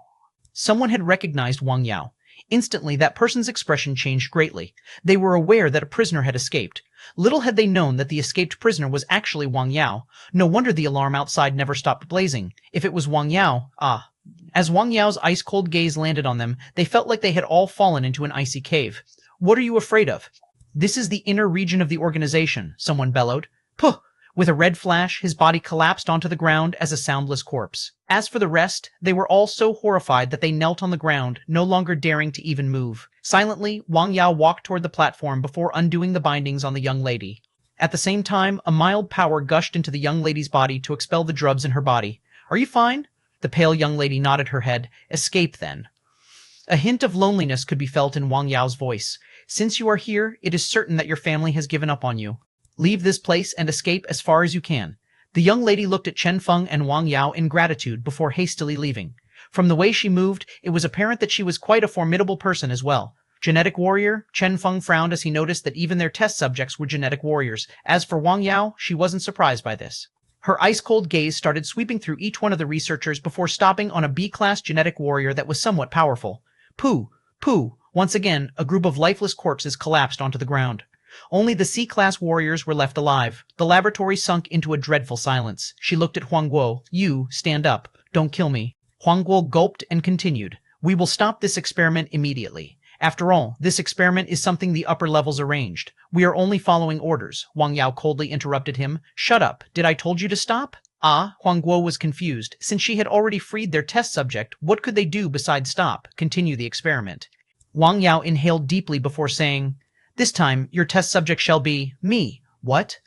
Someone had recognized Wang Yao. Instantly, that person's expression changed greatly. They were aware that a prisoner had escaped. Little had they known that the escaped prisoner was actually Wang Yao. No wonder the alarm outside never stopped blazing. If it was Wang Yao, ah. As Wang Yao's ice-cold gaze landed on them, they felt like they had all fallen into an icy cave. What are you afraid of? This is the inner region of the organization, someone bellowed. Puh! With a red flash, his body collapsed onto the ground as a soundless corpse. As for the rest, they were all so horrified that they knelt on the ground, no longer daring to even move. Silently, Wang Yao walked toward the platform before undoing the bindings on the young lady. At the same time, a mild power gushed into the young lady's body to expel the drubs in her body. Are you fine? The pale young lady nodded her head. Escape, then. A hint of loneliness could be felt in Wang Yao's voice. Since you are here, it is certain that your family has given up on you. Leave this place and escape as far as you can. The young lady looked at Chen Feng and Wang Yao in gratitude before hastily leaving. From the way she moved, it was apparent that she was quite a formidable person as well. Genetic warrior? Chen Feng frowned as he noticed that even their test subjects were genetic warriors. As for Wang Yao, she wasn't surprised by this. Her ice-cold gaze started sweeping through each one of the researchers before stopping on a B-class genetic warrior that was somewhat powerful. Pooh! Pooh! Once again, a group of lifeless corpses collapsed onto the ground. Only the C-class warriors were left alive. The laboratory sunk into a dreadful silence. She looked at Huang Guo. You, stand up. Don't kill me. Huang Guo gulped and continued. We will stop this experiment immediately. After all, this experiment is something the upper levels arranged. We are only following orders. Wang Yao coldly interrupted him. Shut up. Did I told you to stop? Ah, Huang Guo was confused. Since she had already freed their test subject, what could they do besides stop, continue the experiment? Wang Yao inhaled deeply before saying, This time, your test subject shall be me. What?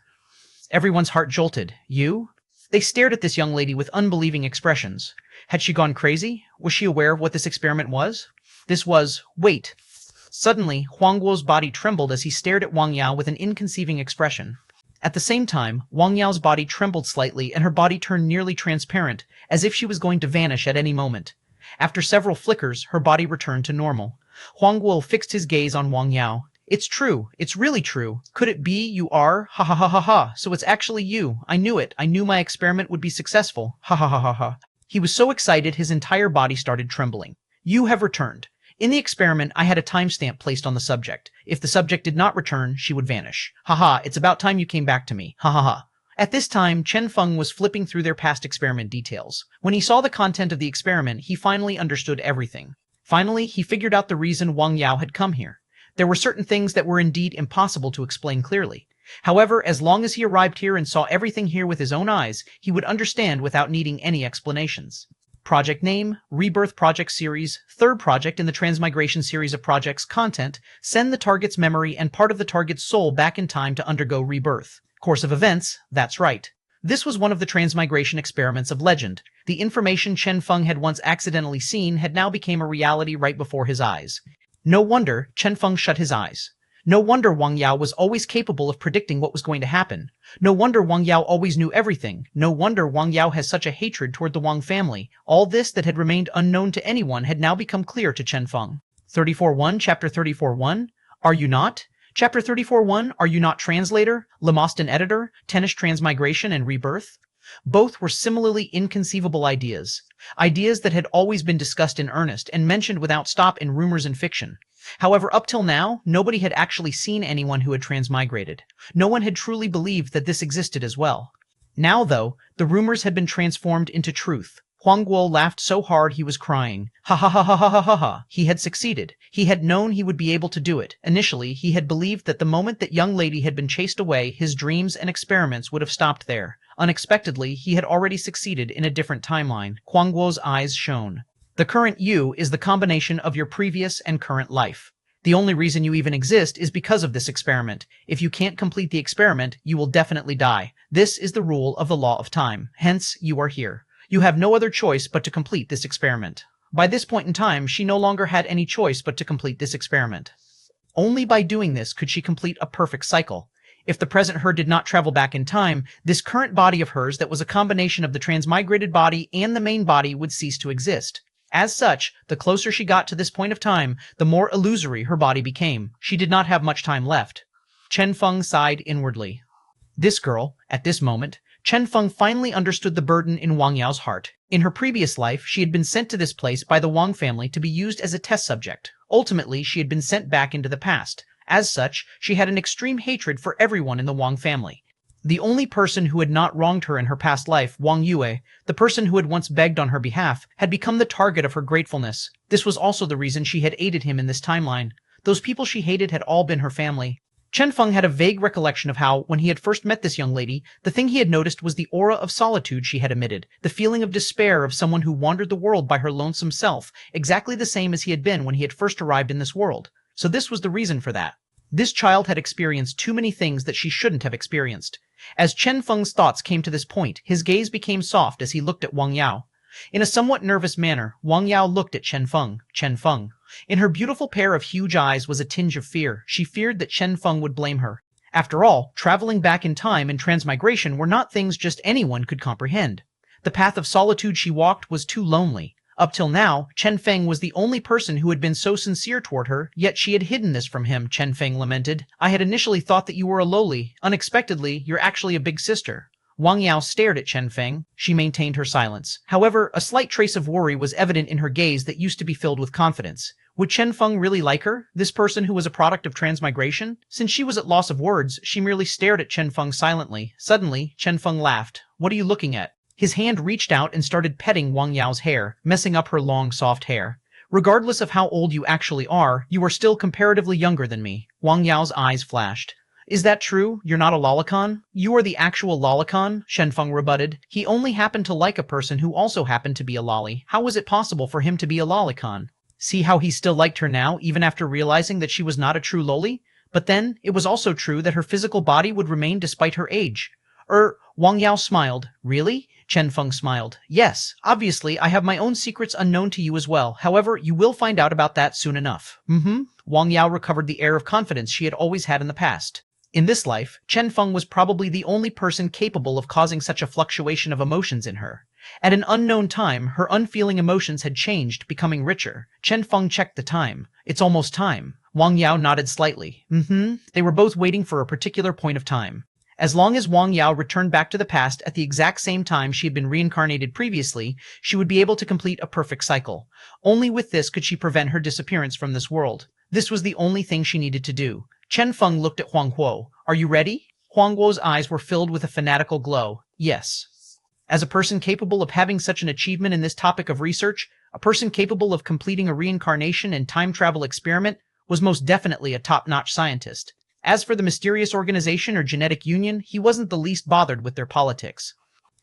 Everyone's heart jolted. You? They stared at this young lady with unbelieving expressions. Had she gone crazy? Was she aware of what this experiment was? This was, wait. Suddenly, Huang Guo's body trembled as he stared at Wang Yao with an inconceiving expression. At the same time, Wang Yao's body trembled slightly and her body turned nearly transparent, as if she was going to vanish at any moment. After several flickers, her body returned to normal. Huang Guo fixed his gaze on Wang Yao. It's true. It's really true. Could it be you are? Ha ha ha ha ha. So it's actually you. I knew it. I knew my experiment would be successful. Ha ha ha ha ha. He was so excited his entire body started trembling. You have returned. In the experiment, I had a timestamp placed on the subject. If the subject did not return, she would vanish. Haha, it's about time you came back to me. Ha ha ha. At this time, Chen Feng was flipping through their past experiment details. When he saw the content of the experiment, he finally understood everything. Finally, he figured out the reason Wang Yao had come here. There were certain things that were indeed impossible to explain clearly. However, as long as he arrived here and saw everything here with his own eyes, he would understand without needing any explanations. Project name, Rebirth Project Series, third project in the Transmigration series of projects. Content, send the target's memory and part of the target's soul back in time to undergo rebirth. Course of events, that's right. This was one of the transmigration experiments of legend. The information Chen Feng had once accidentally seen had now become a reality right before his eyes. No wonder Chen Feng shut his eyes. No wonder Wang Yao was always capable of predicting what was going to happen. No wonder Wang Yao always knew everything. No wonder Wang Yao has such a hatred toward the Wang family. All this that had remained unknown to anyone had now become clear to Chen Feng. 34.1, Chapter 34.1. Are you not? Chapter 34.1, Are you not translator, Lemostan editor, Tennis transmigration and rebirth? Both were similarly inconceivable ideas. Ideas that had always been discussed in earnest and mentioned without stop in rumors and fiction. However, up till now, nobody had actually seen anyone who had transmigrated. No one had truly believed that this existed as well. Now, though, the rumors had been transformed into truth. Huang Guo laughed so hard he was crying. Ha ha ha ha ha ha ha ha. He had succeeded. He had known he would be able to do it. Initially, he had believed that the moment that young lady had been chased away, his dreams and experiments would have stopped there. Unexpectedly, he had already succeeded in a different timeline. Huang Guo's eyes shone. The current you is the combination of your previous and current life. The only reason you even exist is because of this experiment. If you can't complete the experiment, you will definitely die. This is the rule of the law of time. Hence, you are here. You have no other choice but to complete this experiment. By this point in time, she no longer had any choice but to complete this experiment. Only by doing this could she complete a perfect cycle. If the present her did not travel back in time, this current body of hers that was a combination of the transmigrated body and the main body would cease to exist. As such, the closer she got to this point of time, the more illusory her body became. She did not have much time left. Chen Feng sighed inwardly. This girl, at this moment, Chen Feng finally understood the burden in Wang Yao's heart. In her previous life, she had been sent to this place by the Wang family to be used as a test subject. Ultimately, she had been sent back into the past. As such, she had an extreme hatred for everyone in the Wang family. The only person who had not wronged her in her past life, Wang Yue, the person who had once begged on her behalf, had become the target of her gratefulness. This was also the reason she had aided him in this timeline. Those people she hated had all been her family. Chen Feng had a vague recollection of how, when he had first met this young lady, the thing he had noticed was the aura of solitude she had emitted, the feeling of despair of someone who wandered the world by her lonesome self, exactly the same as he had been when he had first arrived in this world. So this was the reason for that. This child had experienced too many things that she shouldn't have experienced. As Chen Feng's thoughts came to this point, his gaze became soft as he looked at Wang Yao. In a somewhat nervous manner, Wang Yao looked at Chen Feng. Chen Feng. In her beautiful pair of huge eyes was a tinge of fear. She feared that Chen Feng would blame her. After all, traveling back in time and transmigration were not things just anyone could comprehend. The path of solitude she walked was too lonely. Up till now, Chen Feng was the only person who had been so sincere toward her, yet she had hidden this from him, Chen Feng lamented. I had initially thought that you were a lowly. Unexpectedly, you're actually a big sister. Wang Yao stared at Chen Feng. She maintained her silence. However, a slight trace of worry was evident in her gaze that used to be filled with confidence. Would Chen Feng really like her, this person who was a product of transmigration? Since she was at loss of words, she merely stared at Chen Feng silently. Suddenly, Chen Feng laughed. What are you looking at? His hand reached out and started petting Wang Yao's hair, messing up her long, soft hair. Regardless of how old you actually are, you are still comparatively younger than me. Wang Yao's eyes flashed. Is that true? You're not a lolicon? You are the actual lolicon? Chen Feng rebutted. He only happened to like a person who also happened to be a lolly. How was it possible for him to be a lolicon? See how he still liked her now, even after realizing that she was not a true loli? But then, it was also true that her physical body would remain despite her age. Wang Yao smiled. Really? Chen Feng smiled. Yes, obviously, I have my own secrets unknown to you as well. However, you will find out about that soon enough. Wang Yao recovered the air of confidence she had always had in the past. In this life, Chen Feng was probably the only person capable of causing such a fluctuation of emotions in her. At an unknown time, her unfeeling emotions had changed, becoming richer. Chen Feng checked the time. It's almost time. Wang Yao nodded slightly. They were both waiting for a particular point of time. As long as Wang Yao returned back to the past at the exact same time she had been reincarnated previously, she would be able to complete a perfect cycle. Only with this could she prevent her disappearance from this world. This was the only thing she needed to do. Chen Feng looked at Huang Huo. Are you ready? Huang Huo's eyes were filled with a fanatical glow. Yes. As a person capable of having such an achievement in this topic of research, a person capable of completing a reincarnation and time travel experiment was most definitely a top-notch scientist. As for the mysterious organization or genetic union, he wasn't the least bothered with their politics.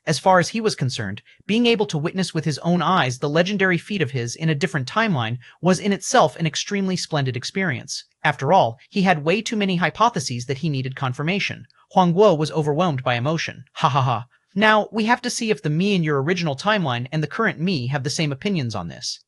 As far as he was concerned, being able to witness with his own eyes the legendary feat of his in a different timeline was in itself an extremely splendid experience. After all, he had way too many hypotheses that he needed confirmation. Huang Guo was overwhelmed by emotion. Ha ha ha. Now, we have to see if the me in your original timeline and the current me have the same opinions on this.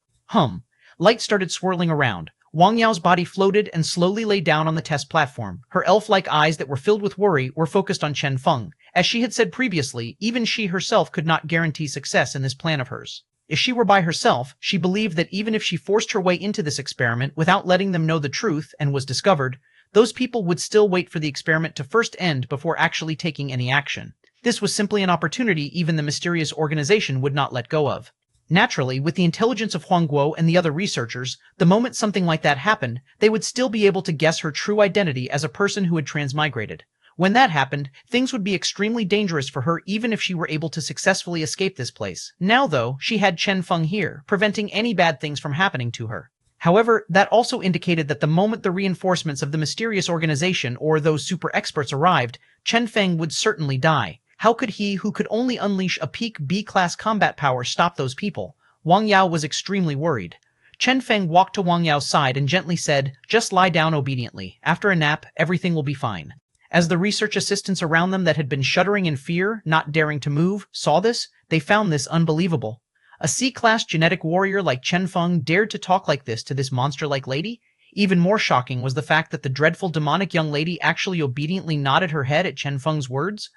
Light started swirling around. Wang Yao's body floated and slowly lay down on the test platform. Her elf-like eyes that were filled with worry were focused on Chen Feng. As she had said previously, even she herself could not guarantee success in this plan of hers. If she were by herself, she believed that even if she forced her way into this experiment without letting them know the truth and was discovered, those people would still wait for the experiment to first end before actually taking any action. This was simply an opportunity even the mysterious organization would not let go of. Naturally, with the intelligence of Huang Guo and the other researchers, the moment something like that happened, they would still be able to guess her true identity as a person who had transmigrated. When that happened, things would be extremely dangerous for her even if she were able to successfully escape this place. Now though, she had Chen Feng here, preventing any bad things from happening to her. However, that also indicated that the moment the reinforcements of the mysterious organization or those super experts arrived, Chen Feng would certainly die. How could he, who could only unleash a peak B-class combat power, stop those people? Wang Yao was extremely worried. Chen Feng walked to Wang Yao's side and gently said, "Just lie down obediently. After a nap, everything will be fine." As the research assistants around them that had been shuddering in fear, not daring to move, saw this, they found this unbelievable. A C-class genetic warrior like Chen Feng dared to talk like this to this monster-like lady? Even more shocking was the fact that the dreadful demonic young lady actually obediently nodded her head at Chen Feng's words.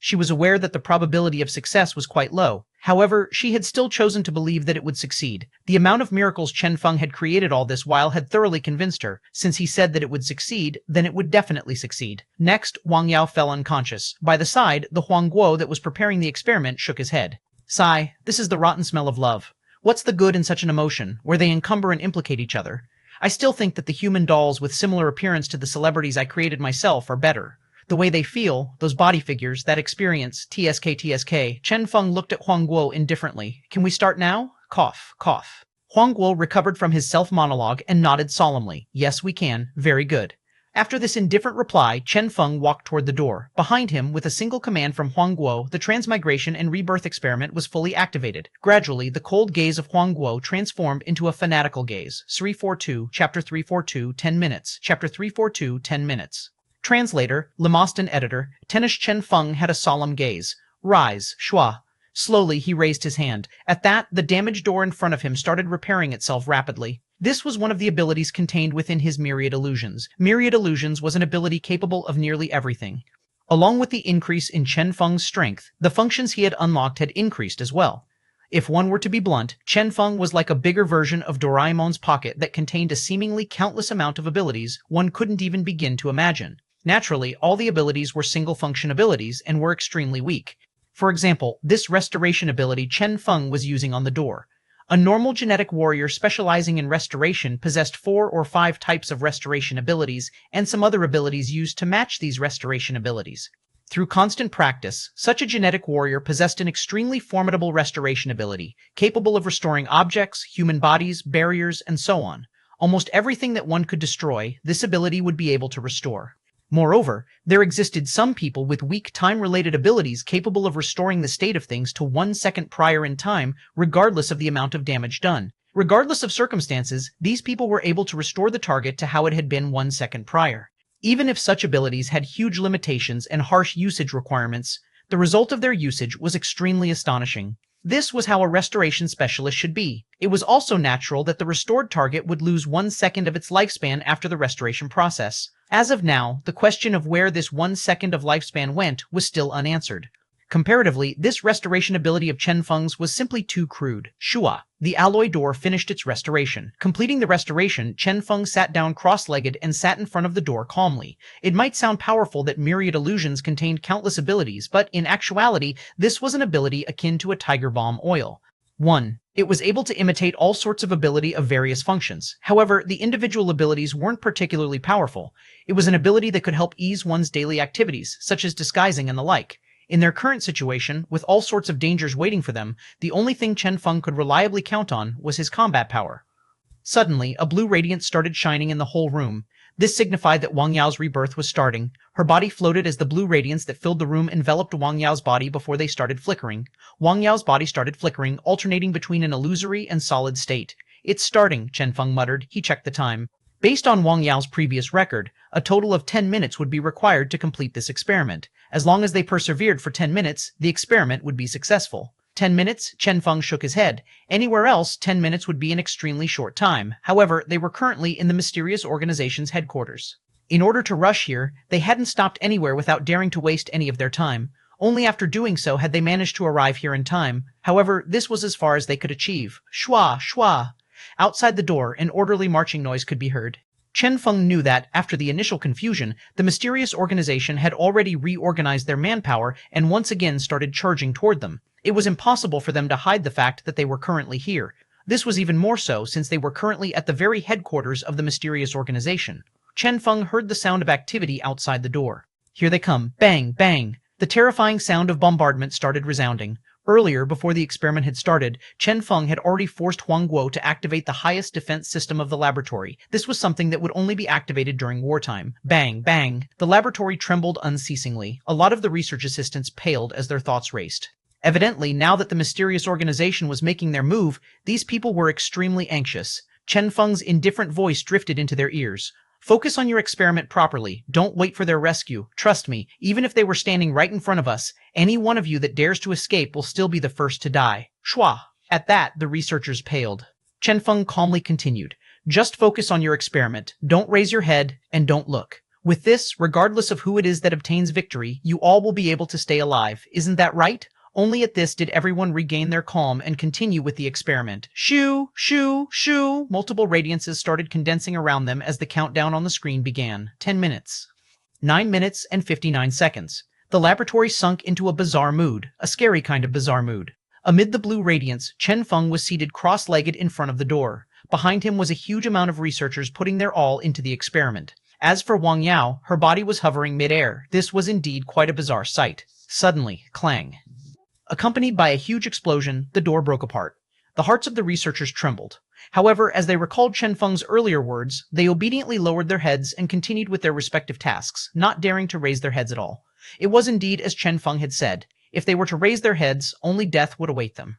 She was aware that the probability of success was quite low. However, she had still chosen to believe that it would succeed. The amount of miracles Chen Feng had created all this while had thoroughly convinced her. Since he said that it would succeed, then it would definitely succeed. Next, Wang Yao fell unconscious. By the side, the Huangguo that was preparing the experiment shook his head. Sigh, this is the rotten smell of love. What's the good in such an emotion, where they encumber and implicate each other? I still think that the human dolls with similar appearance to the celebrities I created myself are better. The way they feel, those body figures, that experience, TSK. Chen Feng looked at Huangguo indifferently. Can we start now? Cough, cough. Huangguo recovered from his self-monologue and nodded solemnly. Yes, we can. Very good. After this indifferent reply, Chen Feng walked toward the door. Behind him, with a single command from Huangguo, the transmigration and rebirth experiment was fully activated. Gradually, the cold gaze of Huangguo transformed into a fanatical gaze. 342, Chapter 342, 10 minutes. Chapter 342, 10 minutes. Translator, Lemoston editor, Tennis Chen Feng had a solemn gaze. Rise, Shua. Slowly, he raised his hand. At that, the damaged door in front of him started repairing itself rapidly. This was one of the abilities contained within his Myriad Illusions. Myriad Illusions was an ability capable of nearly everything. Along with the increase in Chen Feng's strength, the functions he had unlocked had increased as well. If one were to be blunt, Chen Feng was like a bigger version of Doraemon's pocket that contained a seemingly countless amount of abilities one couldn't even begin to imagine. Naturally, all the abilities were single-function abilities and were extremely weak. For example, this restoration ability Chen Feng was using on the door. A normal genetic warrior specializing in restoration possessed 4 or 5 types of restoration abilities and some other abilities used to match these restoration abilities. Through constant practice, such a genetic warrior possessed an extremely formidable restoration ability, capable of restoring objects, human bodies, barriers, and so on. Almost everything that one could destroy, this ability would be able to restore. Moreover, there existed some people with weak time-related abilities capable of restoring the state of things to 1 second prior in time, regardless of the amount of damage done. Regardless of circumstances, these people were able to restore the target to how it had been 1 second prior. Even if such abilities had huge limitations and harsh usage requirements, the result of their usage was extremely astonishing. This was how a restoration specialist should be. It was also natural that the restored target would lose 1 second of its lifespan after the restoration process. As of now, the question of where this 1 second of lifespan went was still unanswered. Comparatively, this restoration ability of Chen Feng's was simply too crude. Shua. The alloy door finished its restoration. Completing the restoration, Chen Feng sat down cross-legged and sat in front of the door calmly. It might sound powerful that Myriad Illusions contained countless abilities, but in actuality, this was an ability akin to a Tiger Balm oil. 1. It was able to imitate all sorts of ability of various functions. However, the individual abilities weren't particularly powerful. It was an ability that could help ease one's daily activities, such as disguising and the like. In their current situation, with all sorts of dangers waiting for them, the only thing Chen Feng could reliably count on was his combat power. Suddenly, a blue radiance started shining in the whole room. This signified that Wang Yao's rebirth was starting. Her body floated as the blue radiance that filled the room enveloped Wang Yao's body before they started flickering. Wang Yao's body started flickering, alternating between an illusory and solid state. It's starting, Chen Feng muttered. He checked the time. Based on Wang Yao's previous record, a total of 10 minutes would be required to complete this experiment. As long as they persevered for 10 minutes, the experiment would be successful. 10 minutes? Chen Feng shook his head. Anywhere else, 10 minutes would be an extremely short time. However, they were currently in the mysterious organization's headquarters. In order to rush here, they hadn't stopped anywhere without daring to waste any of their time. Only after doing so had they managed to arrive here in time. However, this was as far as they could achieve. Shua, shua. Outside the door, an orderly marching noise could be heard. Chen Feng knew that, after the initial confusion, the mysterious organization had already reorganized their manpower and once again started charging toward them. It was impossible for them to hide the fact that they were currently here. This was even more so since they were currently at the very headquarters of the mysterious organization. Chen Feng heard the sound of activity outside the door. Here they come. Bang, bang. The terrifying sound of bombardment started resounding. Earlier, before the experiment had started, Chen Feng had already forced Huangguo to activate the highest defense system of the laboratory. This was something that would only be activated during wartime. Bang, bang. The laboratory trembled unceasingly. A lot of the research assistants paled as their thoughts raced. Evidently, now that the mysterious organization was making their move, these people were extremely anxious. Chen Feng's indifferent voice drifted into their ears. Focus on your experiment properly. Don't wait for their rescue. Trust me, even if they were standing right in front of us, any one of you that dares to escape will still be the first to die. Shua. At that, the researchers paled. Chen Feng calmly continued. Just focus on your experiment. Don't raise your head, and don't look. With this, regardless of who it is that obtains victory, you all will be able to stay alive. Isn't that right? Only at this did everyone regain their calm and continue with the experiment. Shoo, shoo, shoo! Multiple radiances started condensing around them as the countdown on the screen began. 10 minutes. 9 minutes and 59 seconds. The laboratory sunk into a bizarre mood, a scary kind of bizarre mood. Amid the blue radiance, Chen Feng was seated cross-legged in front of the door. Behind him was a huge amount of researchers putting their all into the experiment. As for Wang Yao, her body was hovering mid-air. This was indeed quite a bizarre sight. Suddenly, clang. Accompanied by a huge explosion, the door broke apart. The hearts of the researchers trembled. However, as they recalled Chen Feng's earlier words, they obediently lowered their heads and continued with their respective tasks, not daring to raise their heads at all. It was indeed as Chen Feng had said. If they were to raise their heads, only death would await them.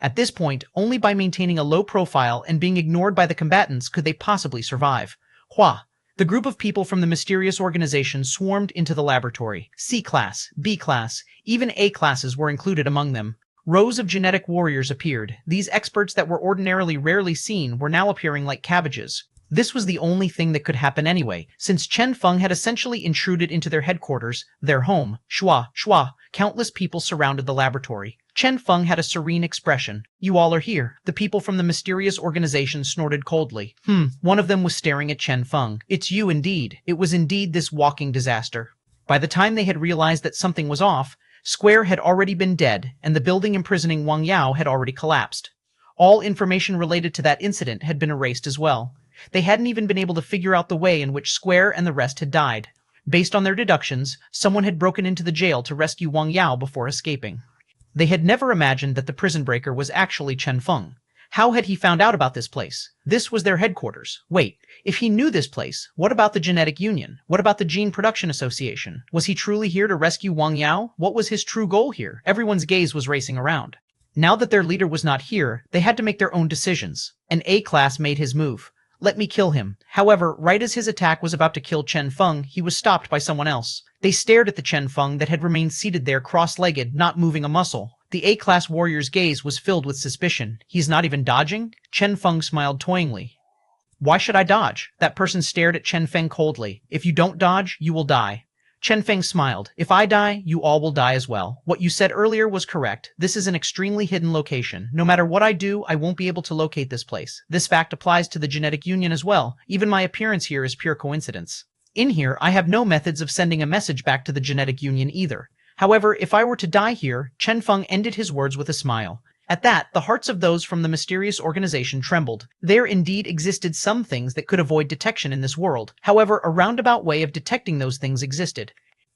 At this point, only by maintaining a low profile and being ignored by the combatants could they possibly survive. Hua! The group of people from the mysterious organization swarmed into the laboratory. C class, B class, even A classes were included among them. Rows of genetic warriors appeared. These experts that were ordinarily rarely seen were now appearing like cabbages. This was the only thing that could happen anyway, since Chen Feng had essentially intruded into their headquarters, their home. Shua, shua, countless people surrounded the laboratory. Chen Feng had a serene expression. You all are here. The people from the mysterious organization snorted coldly. One of them was staring at Chen Feng. It's you indeed. It was indeed this walking disaster. By the time they had realized that something was off, Square had already been dead, and the building imprisoning Wang Yao had already collapsed. All information related to that incident had been erased as well. They hadn't even been able to figure out the way in which Square and the rest had died. Based on their deductions, someone had broken into the jail to rescue Wang Yao before escaping. They had never imagined that the prison breaker was actually Chen Feng. How had he found out about this place? This was their headquarters. Wait, if he knew this place, what about the Genetic Union? What about the Gene Production Association? Was he truly here to rescue Wang Yao? What was his true goal here? Everyone's gaze was racing around. Now that their leader was not here, they had to make their own decisions. An A-class made his move. Let me kill him. However, right as his attack was about to kill Chen Feng, he was stopped by someone else. They stared at the Chen Feng that had remained seated there cross-legged, not moving a muscle. The A-class warrior's gaze was filled with suspicion. He's not even dodging? Chen Feng smiled toyingly. Why should I dodge? That person stared at Chen Feng coldly. If you don't dodge, you will die. Chen Feng smiled. If I die, you all will die as well. What you said earlier was correct. This is an extremely hidden location. No matter what I do, I won't be able to locate this place. This fact applies to the Genetic Union as well. Even my appearance here is pure coincidence. In here, I have no methods of sending a message back to the Genetic Union either. However, if I were to die here, Chen Feng ended his words with a smile. At that, the hearts of those from the mysterious organization trembled. There indeed existed some things that could avoid detection in this world. However, a roundabout way of detecting those things existed.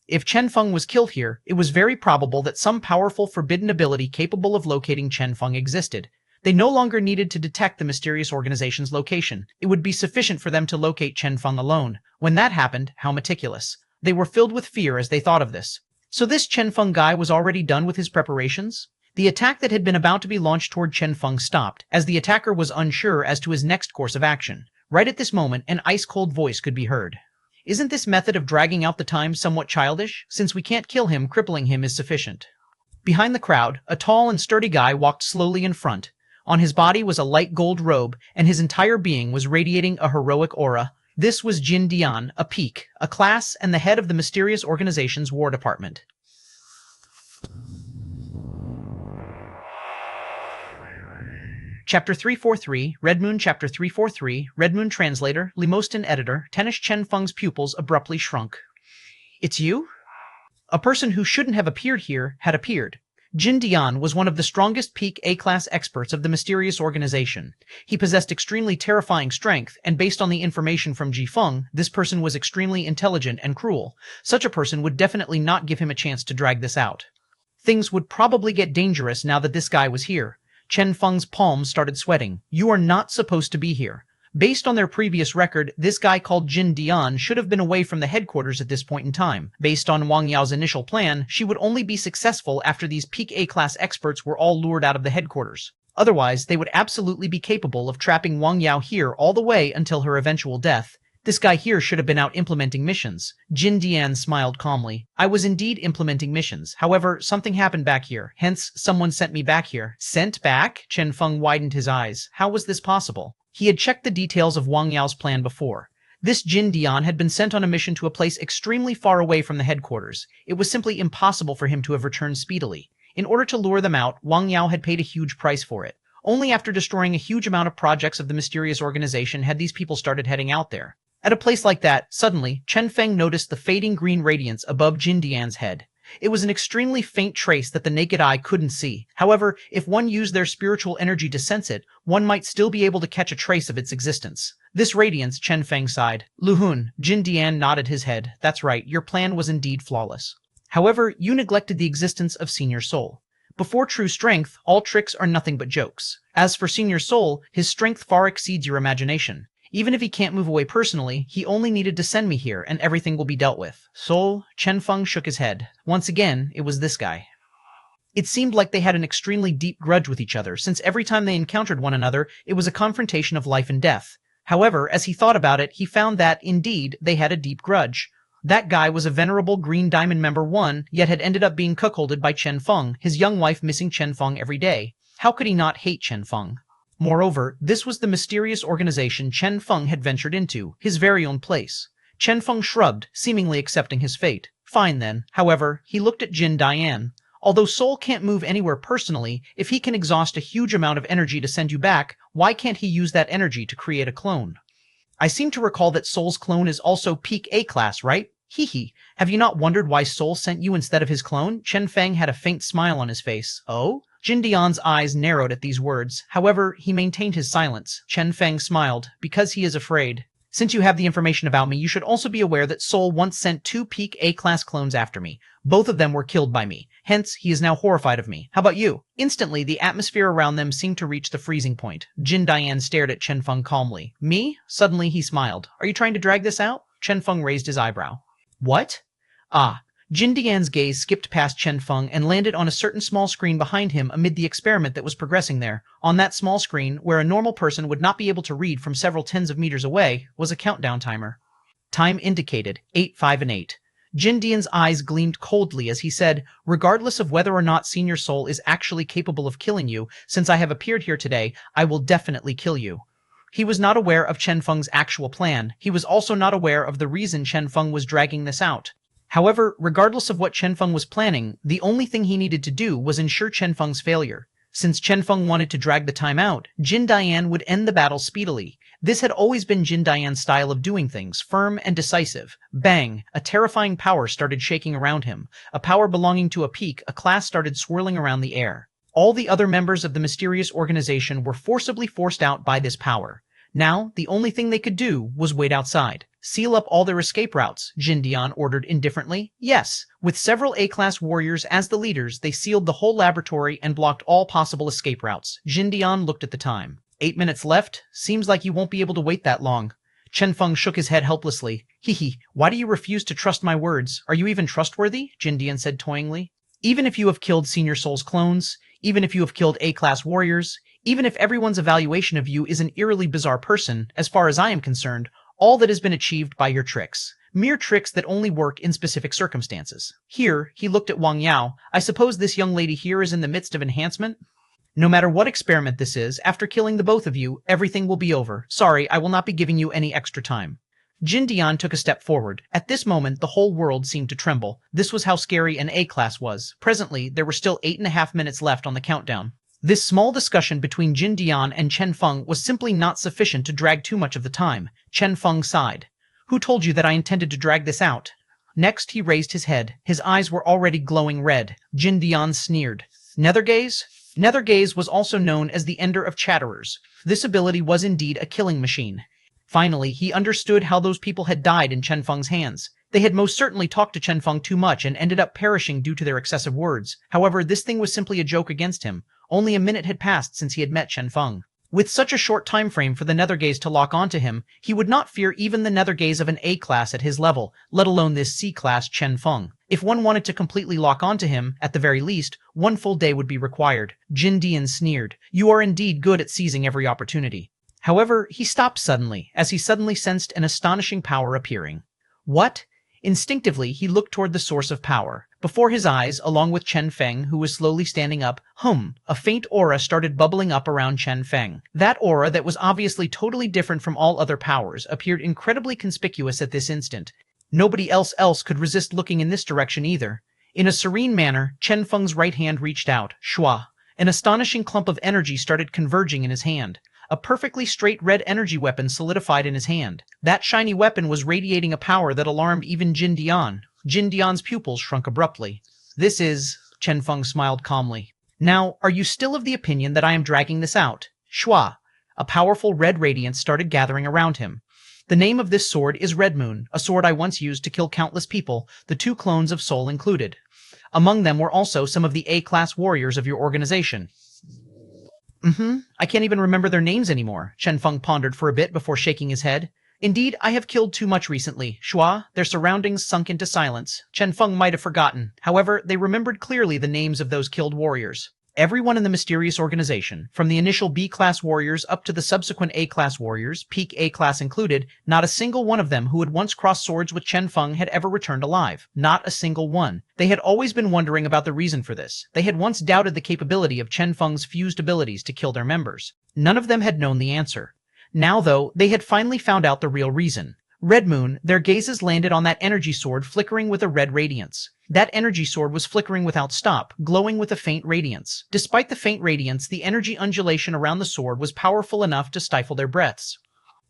If Chen Feng was killed here, it was very probable that some powerful forbidden ability capable of locating Chen Feng existed. They no longer needed to detect the mysterious organization's location. It would be sufficient for them to locate Chen Feng alone. When that happened, how meticulous. They were filled with fear as they thought of this. So this Chen Feng guy was already done with his preparations? The attack that had been about to be launched toward Chen Feng stopped, as the attacker was unsure as to his next course of action. Right at this moment, an ice-cold voice could be heard. Isn't this method of dragging out the time somewhat childish? Since we can't kill him, crippling him is sufficient. Behind the crowd, a tall and sturdy guy walked slowly in front. On his body was a light gold robe, and his entire being was radiating a heroic aura. This was Jin Dian, a peak, a class, and the head of the mysterious organization's war department. Chapter 343, Red Moon Chapter 343, Red Moon Translator, Limostan Editor, Tennis Chen Feng's pupils abruptly shrunk. It's you? A person who shouldn't have appeared here had appeared. Jin Dian was one of the strongest peak A-class experts of the mysterious organization. He possessed extremely terrifying strength, and based on the information from Ji Feng, this person was extremely intelligent and cruel. Such a person would definitely not give him a chance to drag this out. Things would probably get dangerous now that this guy was here. Chen Feng's palms started sweating. You are not supposed to be here. Based on their previous record, this guy called Jin Dian should have been away from the headquarters at this point in time. Based on Wang Yao's initial plan, she would only be successful after these peak A-class experts were all lured out of the headquarters. Otherwise, they would absolutely be capable of trapping Wang Yao here all the way until her eventual death. This guy here should have been out implementing missions. Jin Dian smiled calmly. I was indeed implementing missions. However, something happened back here. Hence, someone sent me back here. Sent back? Chen Feng widened his eyes. How was this possible? He had checked the details of Wang Yao's plan before. This Jin Dian had been sent on a mission to a place extremely far away from the headquarters. It was simply impossible for him to have returned speedily. In order to lure them out, Wang Yao had paid a huge price for it. Only after destroying a huge amount of projects of the mysterious organization had these people started heading out there. At a place like that, suddenly, Chen Feng noticed the fading green radiance above Jin Dian's head. It was an extremely faint trace that the naked eye couldn't see. However, if one used their spiritual energy to sense it, one might still be able to catch a trace of its existence. This radiance, Chen Feng sighed. Lu Hun, Jin Dian nodded his head. That's right, your plan was indeed flawless. However, you neglected the existence of Senior Soul. Before true strength, all tricks are nothing but jokes. As for Senior Soul, his strength far exceeds your imagination. Even if he can't move away personally, he only needed to send me here, and everything will be dealt with. Soul, Chen Feng shook his head. Once again, it was this guy. It seemed like they had an extremely deep grudge with each other, since every time they encountered one another, it was a confrontation of life and death. However, as he thought about it, he found that, indeed, they had a deep grudge. That guy was a venerable Green Diamond Member 1, yet had ended up being cuckolded by Chen Feng, his young wife missing Chen Feng every day. How could he not hate Chen Feng? Moreover, this was the mysterious organization Chen Feng had ventured into, his very own place. Chen Feng shrugged, seemingly accepting his fate. Fine then. However, he looked at Jin Dian. Although Soul can't move anywhere personally, if he can exhaust a huge amount of energy to send you back, why can't he use that energy to create a clone? I seem to recall that Soul's clone is also peak A-class, right? Hee. Have you not wondered why Soul sent you instead of his clone? Chen Feng had a faint smile on his face. Oh? Jin Dian's eyes narrowed at these words. However, he maintained his silence. Chen Feng smiled. Because he is afraid. Since you have the information about me, you should also be aware that Soul once sent 2 peak A-class clones after me. Both of them were killed by me. Hence, he is now horrified of me. How about you? Instantly, the atmosphere around them seemed to reach the freezing point. Jin Dian stared at Chen Feng calmly. Me? Suddenly, he smiled. Are you trying to drag this out? Chen Feng raised his eyebrow. What? Ah. Jin Dian's gaze skipped past Chen Feng and landed on a certain small screen behind him amid the experiment that was progressing there. On that small screen, where a normal person would not be able to read from several tens of meters away, was a countdown timer. Time indicated 8, 5, and 8. Jin Dian's eyes gleamed coldly as he said, regardless of whether or not Senior Soul is actually capable of killing you, since I have appeared here today, I will definitely kill you. He was not aware of Chen Feng's actual plan. He was also not aware of the reason Chen Feng was dragging this out. However, regardless of what Chen Feng was planning, the only thing he needed to do was ensure Chen Feng's failure. Since Chen Feng wanted to drag the time out, Jin Dian would end the battle speedily. This had always been Jin Dian's style of doing things, firm and decisive. Bang! A terrifying power started shaking around him. A power belonging to a peak, a class started swirling around the air. All the other members of the mysterious organization were forcibly forced out by this power. Now, the only thing they could do was wait outside. Seal up all their escape routes, Jin Dian ordered indifferently. Yes, with several A-class warriors as the leaders, they sealed the whole laboratory and blocked all possible escape routes. Jin Dian looked at the time. 8 minutes left? Seems like you won't be able to wait that long. Chen Feng shook his head helplessly. Why do you refuse to trust my words? Are you even trustworthy? Jin Dian said toyingly. Even if you have killed Senior Soul's clones, even if you have killed A-class warriors, even if everyone's evaluation of you is an eerily bizarre person, as far as I am concerned, all that has been achieved by your tricks. Mere tricks that only work in specific circumstances. Here, he looked at Wang Yao. I suppose this young lady here is in the midst of enhancement? No matter what experiment this is, after killing the both of you, everything will be over. Sorry, I will not be giving you any extra time. Jin Dian took a step forward. At this moment, the whole world seemed to tremble. This was how scary an A-class was. Presently, there were still 8.5 minutes left on the countdown. This small discussion between Jin Dian and Chen Feng was simply not sufficient to drag too much of the time. Chen Feng sighed. Who told you that I intended to drag this out? Next, he raised his head. His eyes were already glowing red. Jin Dian sneered. Nethergaze? Nethergaze was also known as the Ender of Chatterers. This ability was indeed a killing machine. Finally, he understood how those people had died in Chen Feng's hands. They had most certainly talked to Chen Feng too much and ended up perishing due to their excessive words. However, this thing was simply a joke against him. Only a minute had passed since he had met Chen Feng. With such a short time frame for the Nethergaze to lock onto him, he would not fear even the Nethergaze of an A-class at his level, let alone this C-class Chen Feng. If one wanted to completely lock onto him, at the very least, 1 full day would be required. Jin Dian sneered. You are indeed good at seizing every opportunity. However, he stopped suddenly, as he suddenly sensed an astonishing power appearing. What? Instinctively, he looked toward the source of power. Before his eyes, along with Chen Feng, who was slowly standing up, a faint aura started bubbling up around Chen Feng. That aura, that was obviously totally different from all other powers, appeared incredibly conspicuous at this instant. Nobody else could resist looking in this direction either. In a serene manner, Chen Feng's right hand reached out. Shua! An astonishing clump of energy started converging in his hand. A perfectly straight red energy weapon solidified in his hand. That shiny weapon was radiating a power that alarmed even Jin Dian. Jin Dian's pupils shrunk abruptly. This is... Chen Feng smiled calmly. Now, are you still of the opinion that I am dragging this out? Shua! A powerful red radiance started gathering around him. The name of this sword is Red Moon, a sword I once used to kill countless people, the 2 clones of Soul included. Among them were also some of the A-class warriors of your organization. I can't even remember their names anymore, Chen Feng pondered for a bit before shaking his head. Indeed, I have killed too much recently. Shua, their surroundings sunk into silence. Chen Feng might have forgotten. However, they remembered clearly the names of those killed warriors. Everyone in the mysterious organization, from the initial B-class warriors up to the subsequent A-class warriors, peak A-class included, not a single one of them who had once crossed swords with Chen Feng had ever returned alive. Not a single one. They had always been wondering about the reason for this. They had once doubted the capability of Chen Feng's fused abilities to kill their members. None of them had known the answer. Now, though, they had finally found out the real reason. Red Moon, their gazes landed on that energy sword flickering with a red radiance. That energy sword was flickering without stop, glowing with a faint radiance. Despite the faint radiance, the energy undulation around the sword was powerful enough to stifle their breaths.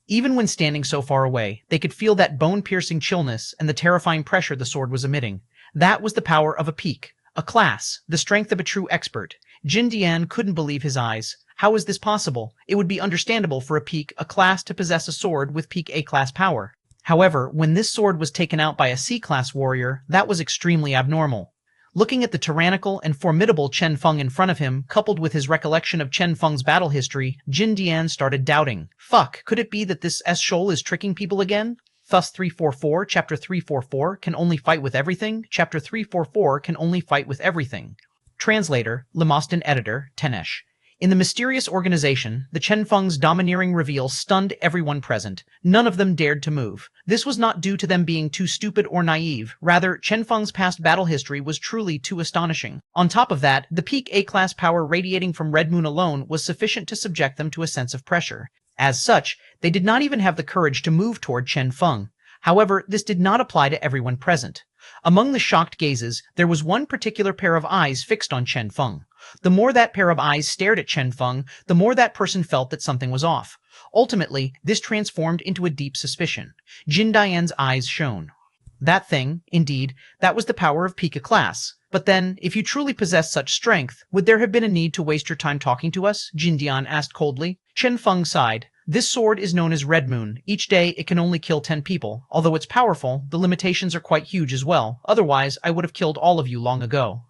Even when standing so far away, they could feel that bone-piercing chillness and the terrifying pressure the sword was emitting. That was the power of a peak, a class, the strength of a true expert. Jin Dian couldn't believe his eyes. How is this possible? It would be understandable for a peak, a class, to possess a sword with peak A-class power. However, when this sword was taken out by a C-class warrior, that was extremely abnormal. Looking at the tyrannical and formidable Chen Feng in front of him, coupled with his recollection of Chen Feng's battle history, Jin Dian started doubting. Fuck, could it be that this S-Shoal is tricking people again? Thus 344, Chapter 344, can only fight with everything. Chapter 344 can only fight with everything. Translator, Lemostan Editor, Tenesh. In the mysterious organization, the Chen Feng's domineering reveal stunned everyone present. None of them dared to move. This was not due to them being too stupid or naive. Rather, Chen Feng's past battle history was truly too astonishing. On top of that, the peak A-class power radiating from Red Moon alone was sufficient to subject them to a sense of pressure. As such, they did not even have the courage to move toward Chen Feng. However, this did not apply to everyone present. Among the shocked gazes, there was one particular pair of eyes fixed on Chen Feng. The more that pair of eyes stared at Chen Feng, the more that person felt that something was off. Ultimately, this transformed into a deep suspicion. Jin Dian's eyes shone. That thing, indeed, that was the power of Pika class. But then, if you truly possessed such strength, would there have been a need to waste your time talking to us? Jin Dian asked coldly. Chen Feng sighed. This sword is known as Red Moon. Each day, it can only kill 10 people. Although it's powerful, the limitations are quite huge as well. Otherwise, I would have killed all of you long ago.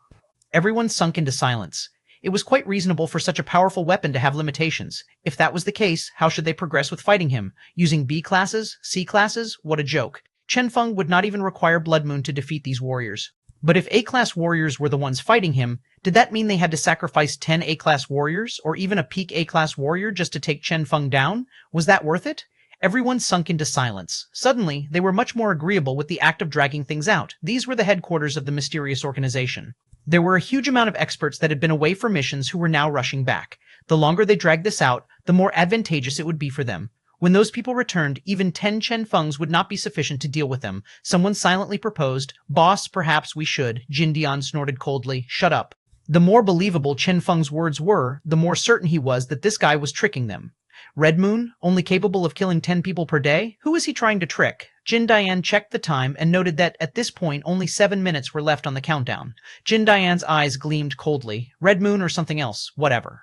Everyone sunk into silence. It was quite reasonable for such a powerful weapon to have limitations. If that was the case, how should they progress with fighting him? Using B classes? C classes? What a joke. Chen Feng would not even require Blood Moon to defeat these warriors. But if A-class warriors were the ones fighting him, did that mean they had to sacrifice 10 A-class warriors, or even a peak A-class warrior just to take Chen Feng down? Was that worth it? Everyone sunk into silence. Suddenly, they were much more agreeable with the act of dragging things out. These were the headquarters of the mysterious organization. There were a huge amount of experts that had been away for missions who were now rushing back. The longer they dragged this out, the more advantageous it would be for them. When those people returned, even 10 Chen Fengs would not be sufficient to deal with them. Someone silently proposed, "Boss, perhaps we should." Jin Dian snorted coldly, "Shut up." The more believable Chen Feng's words were, the more certain he was that this guy was tricking them. Red Moon, only capable of killing 10 people per day? Who is he trying to trick? Jin Dian checked the time and noted that at this point only 7 minutes were left on the countdown. Jin Dian's eyes gleamed coldly. Red Moon or something else, whatever.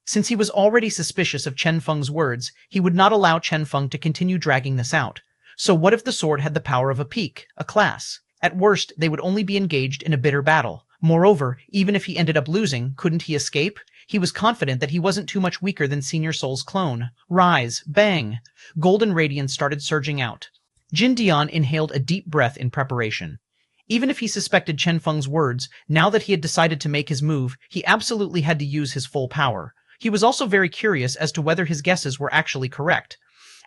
Since he was already suspicious of Chen Feng's words, he would not allow Chen Feng to continue dragging this out. So what if the sword had the power of a peak, a class? At worst, they would only be engaged in a bitter battle. Moreover, even if he ended up losing, couldn't he escape? He was confident that he wasn't too much weaker than Senior Soul's clone. Rise, bang! Golden radiance started surging out. Jin Dian inhaled a deep breath in preparation. Even if he suspected Chen Feng's words, now that he had decided to make his move, he absolutely had to use his full power. He was also very curious as to whether his guesses were actually correct.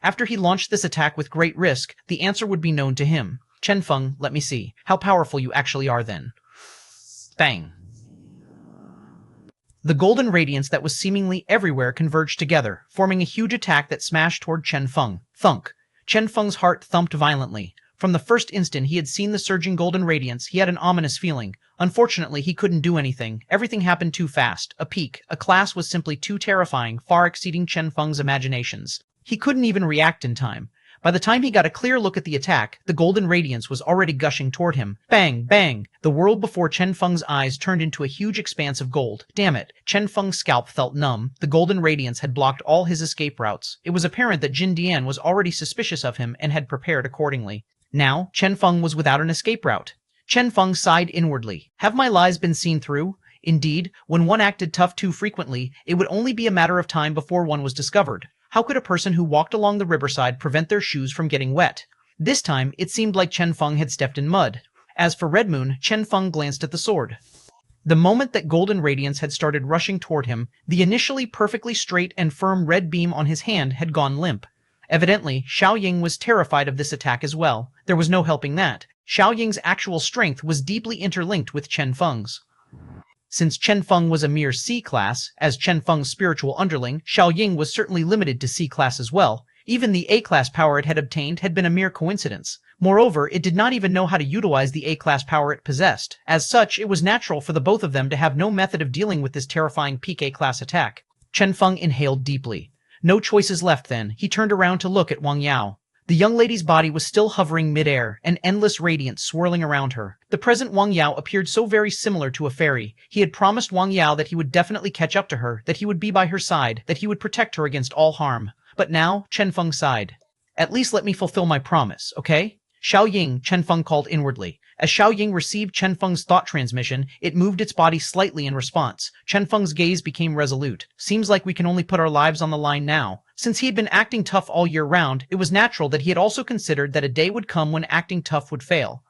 After he launched this attack with great risk, the answer would be known to him. Chen Feng, let me see. How powerful you actually are then. Bang! The golden radiance that was seemingly everywhere converged together, forming a huge attack that smashed toward Chen Feng. Thunk! Chen Feng's heart thumped violently. From the first instant he had seen the surging golden radiance, he had an ominous feeling. Unfortunately, he couldn't do anything. Everything happened too fast. A peak, a class was simply too terrifying, far exceeding Chen Feng's imaginations. He couldn't even react in time. By the time he got a clear look at the attack, the golden radiance was already gushing toward him. Bang! Bang! The world before Chen Feng's eyes turned into a huge expanse of gold. Damn it! Chen Feng's scalp felt numb. The golden radiance had blocked all his escape routes. It was apparent that Jin Dian was already suspicious of him and had prepared accordingly. Now, Chen Feng was without an escape route. Chen Feng sighed inwardly. Have my lies been seen through? Indeed, when one acted tough too frequently, it would only be a matter of time before one was discovered. How could a person who walked along the riverside prevent their shoes from getting wet? This time, it seemed like Chen Feng had stepped in mud. As for Red Moon, Chen Feng glanced at the sword. The moment that golden radiance had started rushing toward him, the initially perfectly straight and firm red beam on his hand had gone limp. Evidently, Xiaoying was terrified of this attack as well. There was no helping that. Xiaoying's actual strength was deeply interlinked with Chen Feng's. Since Chen Feng was a mere C-class, as Chen Feng's spiritual underling, Xiaoying was certainly limited to C-class as well. Even the A-class power it had obtained had been a mere coincidence. Moreover, it did not even know how to utilize the A-class power it possessed. As such, it was natural for the both of them to have no method of dealing with this terrifying peak A-class attack. Chen Feng inhaled deeply. No choices left then. He turned around to look at Wang Yao. The young lady's body was still hovering mid-air, an endless radiance swirling around her. The present Wang Yao appeared so very similar to a fairy. He had promised Wang Yao that he would definitely catch up to her, that he would be by her side, that he would protect her against all harm. But now, Chen Feng sighed. At least let me fulfill my promise, okay? Xiaoying, Chen Feng called inwardly. As Xiaoying received Chen Feng's thought transmission, it moved its body slightly in response. Chen Feng's gaze became resolute. Seems like we can only put our lives on the line now. Since he had been acting tough all year round, it was natural that he had also considered that a day would come when acting tough would fail.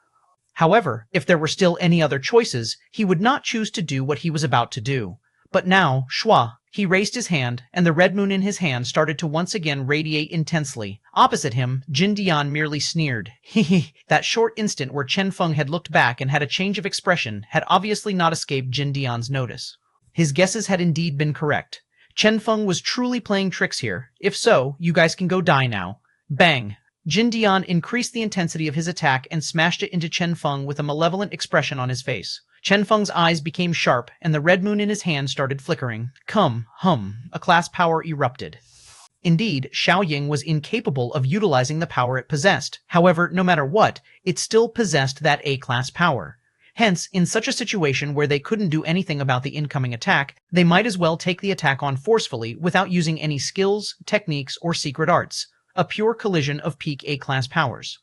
However, if there were still any other choices, he would not choose to do what he was about to do. But now, Shua, he raised his hand, and the red moon in his hand started to once again radiate intensely. Opposite him, Jin Dian merely sneered. Hehe. That short instant where Chen Feng had looked back and had a change of expression had obviously not escaped Jin Dian's notice. His guesses had indeed been correct. Chen Feng was truly playing tricks here. If so, you guys can go die now. Bang! Jin Dian increased the intensity of his attack and smashed it into Chen Feng with a malevolent expression on his face. Chen Feng's eyes became sharp, and the red moon in his hand started flickering. A class power erupted. Indeed, Xiaoying was incapable of utilizing the power it possessed. However, no matter what, it still possessed that A-class power. Hence, in such a situation where they couldn't do anything about the incoming attack, they might as well take the attack on forcefully without using any skills, techniques, or secret arts. A pure collision of peak A-class powers.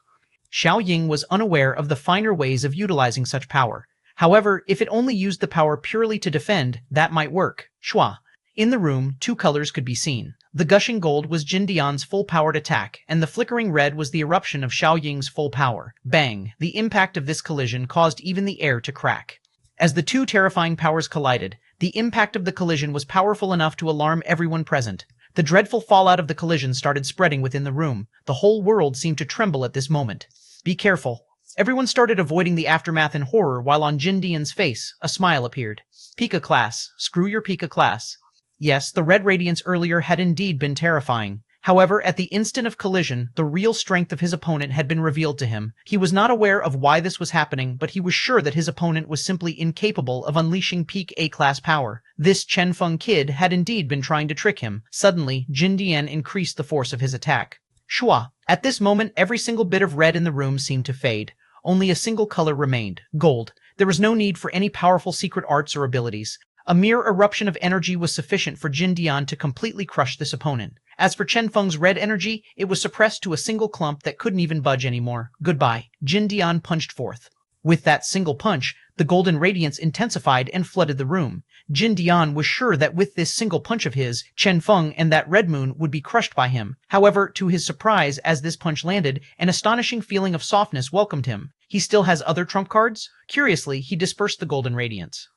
Xiaoying was unaware of the finer ways of utilizing such power. However, if it only used the power purely to defend, that might work. Shua. In the room, two colors could be seen. The gushing gold was Jin Dian's full-powered attack, and the flickering red was the eruption of Xiaoying's full power. Bang! The impact of this collision caused even the air to crack. As the two terrifying powers collided, the impact of the collision was powerful enough to alarm everyone present. The dreadful fallout of the collision started spreading within the room. The whole world seemed to tremble at this moment. Be careful. Everyone started avoiding the aftermath in horror while on Jin Dian's face, a smile appeared. Pika class. Screw your Pika class. Yes, the red radiance earlier had indeed been terrifying. However, at the instant of collision, the real strength of his opponent had been revealed to him. He was not aware of why this was happening, but he was sure that his opponent was simply incapable of unleashing peak A-class power. This Chen Feng kid had indeed been trying to trick him. Suddenly, Jin Dian increased the force of his attack. Shua. At this moment, every single bit of red in the room seemed to fade. Only a single color remained, gold. There was no need for any powerful secret arts or abilities. A mere eruption of energy was sufficient for Jin Dian to completely crush this opponent. As for Chen Feng's red energy, it was suppressed to a single clump that couldn't even budge anymore. Goodbye. Jin Dian punched forth. With that single punch, the golden radiance intensified and flooded the room. Jin Dian was sure that with this single punch of his, Chen Feng and that red moon would be crushed by him. However, to his surprise, as this punch landed, an astonishing feeling of softness welcomed him. He still has other trump cards? Curiously, he dispersed the golden radiance.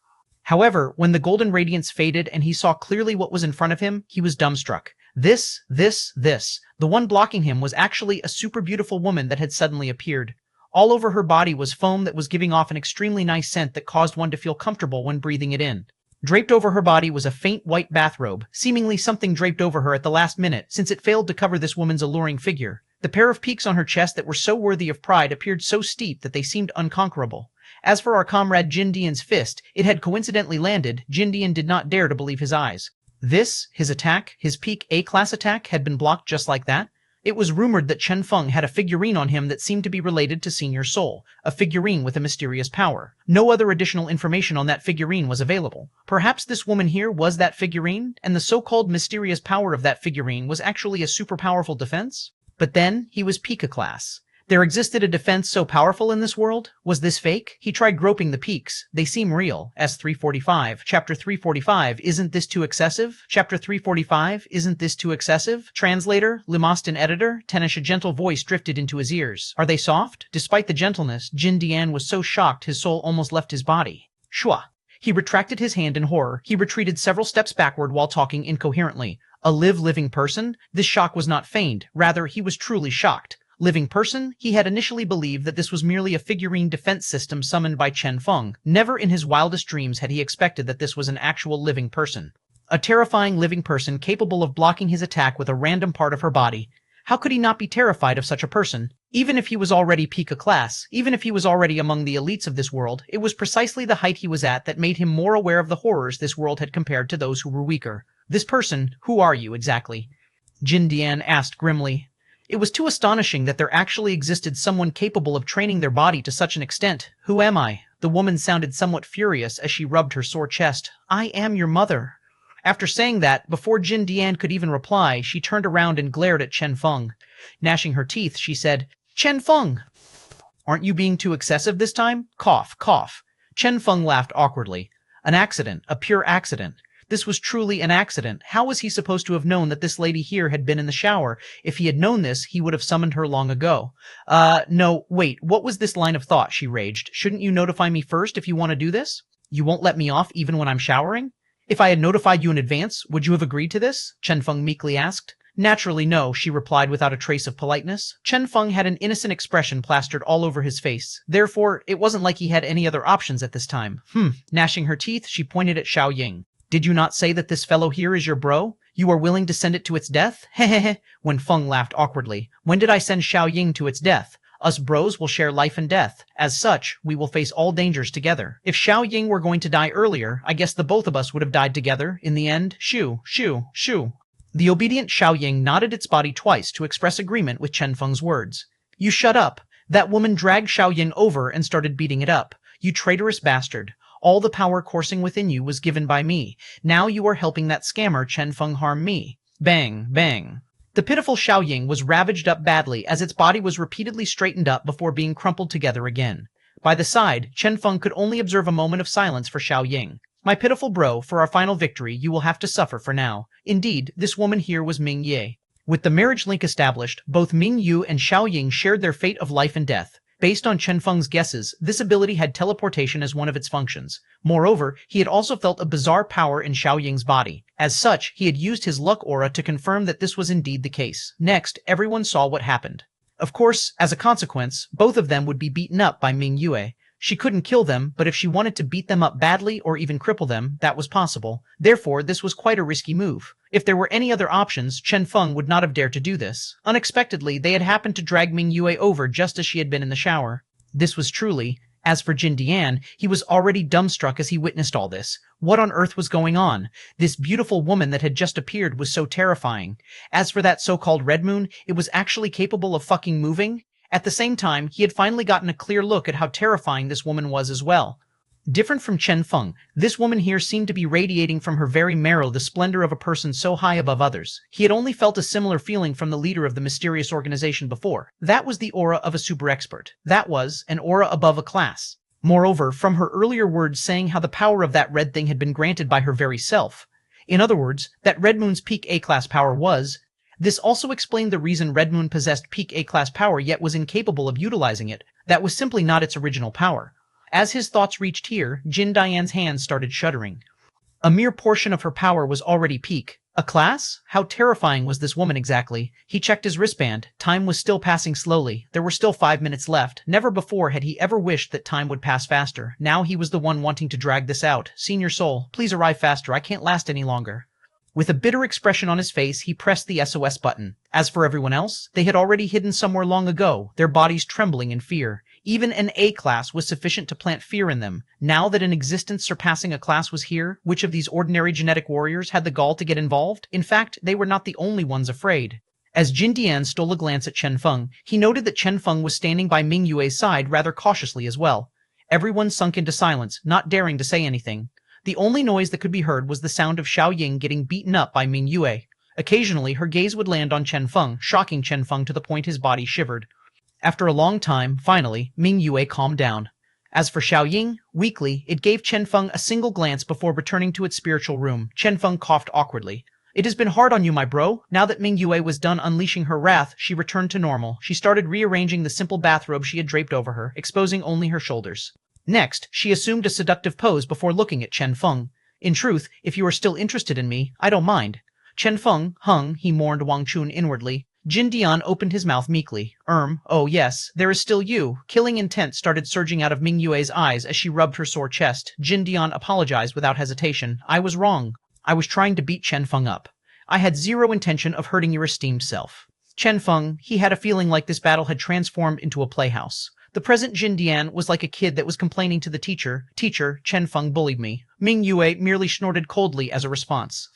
However, when the golden radiance faded and he saw clearly what was in front of him, he was dumbstruck. The one blocking him was actually a super beautiful woman that had suddenly appeared. All over her body was foam that was giving off an extremely nice scent that caused one to feel comfortable when breathing it in. Draped over her body was a faint white bathrobe, seemingly something draped over her at the last minute, since it failed to cover this woman's alluring figure. The pair of peaks on her chest that were so worthy of pride appeared so steep that they seemed unconquerable. As for our comrade Jin Dian's fist, it had coincidentally landed. Jin Dian did not dare to believe his eyes. This, his attack, his peak A-class attack, had been blocked just like that? It was rumored that Chen Feng had a figurine on him that seemed to be related to Senior Soul, a figurine with a mysterious power. No other additional information on that figurine was available. Perhaps this woman here was that figurine, and the so-called mysterious power of that figurine was actually a super powerful defense? But then, he was Pika class. There existed a defense so powerful in this world? Was this fake? He tried groping the peaks. They seem real. S345. Chapter 345. Isn't this too excessive? Chapter 345. Isn't this too excessive? Translator, Limostin editor, Tenish, a gentle voice drifted into his ears. Are they soft? Despite the gentleness, Jin Dian was so shocked his soul almost left his body. Shua. He retracted his hand in horror. He retreated several steps backward while talking incoherently. A living person? This shock was not feigned. Rather, he was truly shocked. Living person? He had initially believed that this was merely a figurine defense system summoned by Chen Feng. Never in his wildest dreams had he expected that this was an actual living person. A terrifying living person capable of blocking his attack with a random part of her body. How could he not be terrified of such a person? Even if he was already Pika class, even if he was already among the elites of this world, it was precisely the height he was at that made him more aware of the horrors this world had compared to those who were weaker. This person, who are you exactly? Jin Dian asked grimly. It was too astonishing that there actually existed someone capable of training their body to such an extent. Who am I? The woman sounded somewhat furious as she rubbed her sore chest. I am your mother. After saying that, before Jin Dian could even reply, she turned around and glared at Chen Feng. Gnashing her teeth, she said, Chen Feng! Aren't you being too excessive this time? Cough, cough. Chen Feng laughed awkwardly. An accident, a pure accident. This was truly an accident. How was he supposed to have known that this lady here had been in the shower? If he had known this, he would have summoned her long ago. No, wait, what was this line of thought? She raged. Shouldn't you notify me first if you want to do this? You won't let me off even when I'm showering? If I had notified you in advance, would you have agreed to this? Chen Feng meekly asked. Naturally no, she replied without a trace of politeness. Chen Feng had an innocent expression plastered all over his face. Therefore, it wasn't like he had any other options at this time. Gnashing her teeth, she pointed at Xiao Ying. Did you not say that this fellow here is your bro? You are willing to send it to its death? Hehehe, when Feng laughed awkwardly. When did I send Xiao Ying to its death? Us bros will share life and death. As such, we will face all dangers together. If Xiao Ying were going to die earlier, I guess the both of us would have died together. In the end, shoo, shoo, shoo. The obedient Xiao Ying nodded its body twice to express agreement with Chen Feng's words. You shut up. That woman dragged Xiao Ying over and started beating it up. You traitorous bastard. All the power coursing within you was given by me. Now you are helping that scammer Chen Feng harm me. Bang, bang. The pitiful Xiao Ying was ravaged up badly as its body was repeatedly straightened up before being crumpled together again. By the side, Chen Feng could only observe a moment of silence for Xiao Ying. My pitiful bro, for our final victory, you will have to suffer for now. Indeed, this woman here was Ming Ye. With the marriage link established, both Ming Yu and Xiao Ying shared their fate of life and death. Based on Chen Feng's guesses, this ability had teleportation as one of its functions. Moreover, he had also felt a bizarre power in Xiao Ying's body. As such, he had used his luck aura to confirm that this was indeed the case. Next, everyone saw what happened. Of course, as a consequence, both of them would be beaten up by Ming Yue. She couldn't kill them, but if she wanted to beat them up badly or even cripple them, that was possible. Therefore, this was quite a risky move. If there were any other options, Chen Feng would not have dared to do this. Unexpectedly, they had happened to drag Ming Yue over just as she had been in the shower. This was truly... As for Jin Dian, he was already dumbstruck as he witnessed all this. What on earth was going on? This beautiful woman that had just appeared was so terrifying. As for that so-called Red Moon, it was actually capable of fucking moving? At the same time, he had finally gotten a clear look at how terrifying this woman was as well. Different from Chen Feng, this woman here seemed to be radiating from her very marrow the splendor of a person so high above others. He had only felt a similar feeling from the leader of the mysterious organization before. That was the aura of a super expert. That was an aura above a class. Moreover, from her earlier words saying how the power of that red thing had been granted by her very self. In other words, that Red Moon's peak A-class power was... This also explained the reason Red Moon possessed peak A-class power yet was incapable of utilizing it. That was simply not its original power. As his thoughts reached here, Jin Dian's hands started shuddering. A mere portion of her power was already peak. A class? How terrifying was this woman exactly? He checked his wristband. Time was still passing slowly. There were still 5 minutes left. Never before had he ever wished that time would pass faster. Now he was the one wanting to drag this out. Senior Soul, please arrive faster. I can't last any longer. With a bitter expression on his face, he pressed the SOS button. As for everyone else, they had already hidden somewhere long ago, their bodies trembling in fear. Even an A class was sufficient to plant fear in them. Now that an existence surpassing a class was here, which of these ordinary genetic warriors had the gall to get involved? In fact, they were not the only ones afraid. As Jin Dian stole a glance at Chen Feng, he noted that Chen Feng was standing by Ming Yue's side rather cautiously as well. Everyone sunk into silence, not daring to say anything. The only noise that could be heard was the sound of Xiao Ying getting beaten up by Ming Yue. Occasionally, her gaze would land on Chen Feng, shocking Chen Feng to the point his body shivered. After a long time, finally, Ming Yue calmed down. As for Xiao Ying, weakly, it gave Chen Feng a single glance before returning to its spiritual room. Chen Feng coughed awkwardly. It has been hard on you, my bro. Now that Ming Yue was done unleashing her wrath, she returned to normal. She started rearranging the simple bathrobe she had draped over her, exposing only her shoulders. Next, she assumed a seductive pose before looking at Chen Feng. In truth, if you are still interested in me, I don't mind. Chen Feng, he mourned Wang Chun inwardly. Jin Dian opened his mouth meekly. Oh yes, there is still you. Killing intent started surging out of Ming Yue's eyes as she rubbed her sore chest. Jin Dian apologized without hesitation. I was wrong. I was trying to beat Chen Feng up. I had zero intention of hurting your esteemed self. Chen Feng, he had a feeling like this battle had transformed into a playhouse. The present Jin Dian was like a kid that was complaining to the teacher. Teacher, Chen Feng bullied me. Ming Yue merely snorted coldly as a response.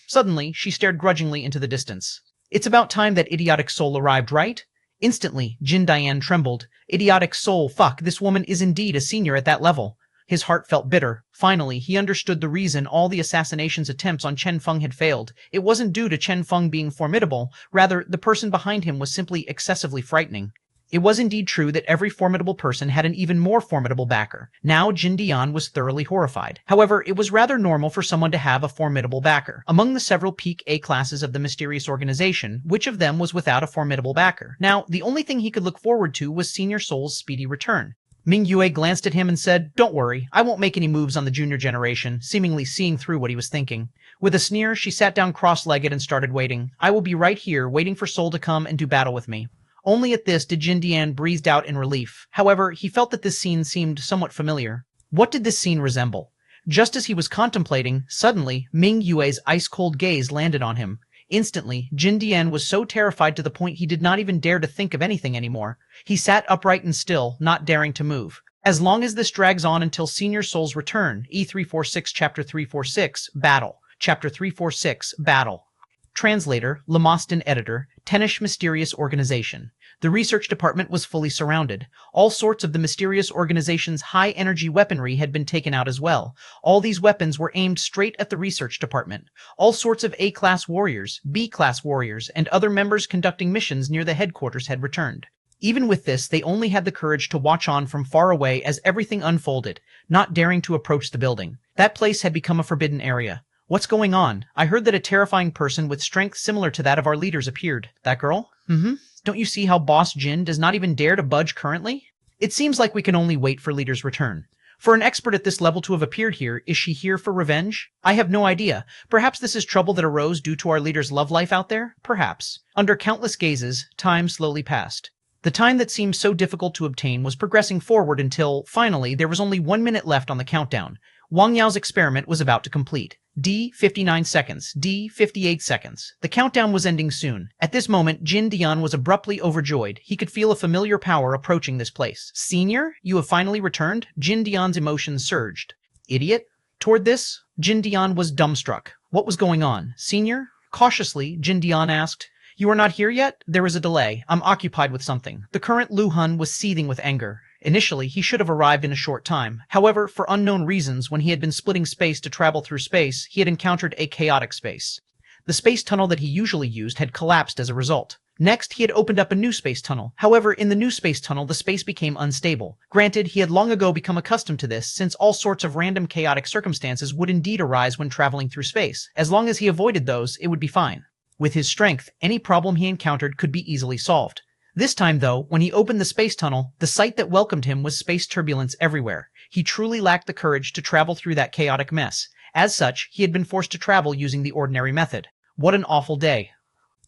Suddenly, she stared grudgingly into the distance. It's about time that idiotic soul arrived, right? Instantly, Jin Dian trembled. Idiotic soul, fuck, this woman is indeed a senior at that level. His heart felt bitter. Finally, he understood the reason all the assassination's attempts on Chen Feng had failed. It wasn't due to Chen Feng being formidable. Rather, the person behind him was simply excessively frightening. It was indeed true that every formidable person had an even more formidable backer. Now Jin Dian was thoroughly horrified. However, it was rather normal for someone to have a formidable backer. Among the several peak A classes of the mysterious organization, which of them was without a formidable backer? Now, the only thing he could look forward to was Senior Soul's speedy return. Ming Yue glanced at him and said, Don't worry, I won't make any moves on the junior generation, seemingly seeing through what he was thinking. With a sneer, she sat down cross-legged and started waiting. I will be right here, waiting for Soul to come and do battle with me. Only at this did Jin Dian breathe out in relief. However, he felt that this scene seemed somewhat familiar. What did this scene resemble? Just as he was contemplating, suddenly, Ming Yue's ice-cold gaze landed on him. Instantly, Jin Dian was so terrified to the point he did not even dare to think of anything anymore. He sat upright and still, not daring to move. As long as this drags on until Senior Soul's return, E346 Chapter 346, Battle. Chapter 346, Battle. Translator, Lemoston Editor, Tennish Mysterious Organization. The research department was fully surrounded. All sorts of the mysterious organization's high-energy weaponry had been taken out as well. All these weapons were aimed straight at the research department. All sorts of A-class warriors, B-class warriors, and other members conducting missions near the headquarters had returned. Even with this, they only had the courage to watch on from far away as everything unfolded, not daring to approach the building. That place had become a forbidden area. What's going on? I heard that a terrifying person with strength similar to that of our leaders appeared. That girl? Don't you see how Boss Jin does not even dare to budge currently? It seems like we can only wait for leader's return. For an expert at this level to have appeared here, is she here for revenge? I have no idea. Perhaps this is trouble that arose due to our leader's love life out there? Perhaps. Under countless gazes, time slowly passed. The time that seemed so difficult to obtain was progressing forward until, finally, there was only 1 minute left on the countdown. Wang Yao's experiment was about to complete. D, 59 seconds. D, 58 seconds. The countdown was ending soon. At this moment, Jin Dian was abruptly overjoyed. He could feel a familiar power approaching this place. Senior? You have finally returned? Jin Dian's emotions surged. Idiot? Toward this, Jin Dian was dumbstruck. What was going on? Senior? Cautiously, Jin Dian asked. You are not here yet? There is a delay. I'm occupied with something. The current Lu Hun was seething with anger. Initially, he should have arrived in a short time. However, for unknown reasons, when he had been splitting space to travel through space, he had encountered a chaotic space. The space tunnel that he usually used had collapsed as a result. Next, he had opened up a new space tunnel. However, in the new space tunnel, the space became unstable. Granted, he had long ago become accustomed to this, since all sorts of random chaotic circumstances would indeed arise when traveling through space. As long as he avoided those, it would be fine. With his strength, any problem he encountered could be easily solved. This time, though, when he opened the space tunnel, the sight that welcomed him was space turbulence everywhere. He truly lacked the courage to travel through that chaotic mess. As such, he had been forced to travel using the ordinary method. What an awful day.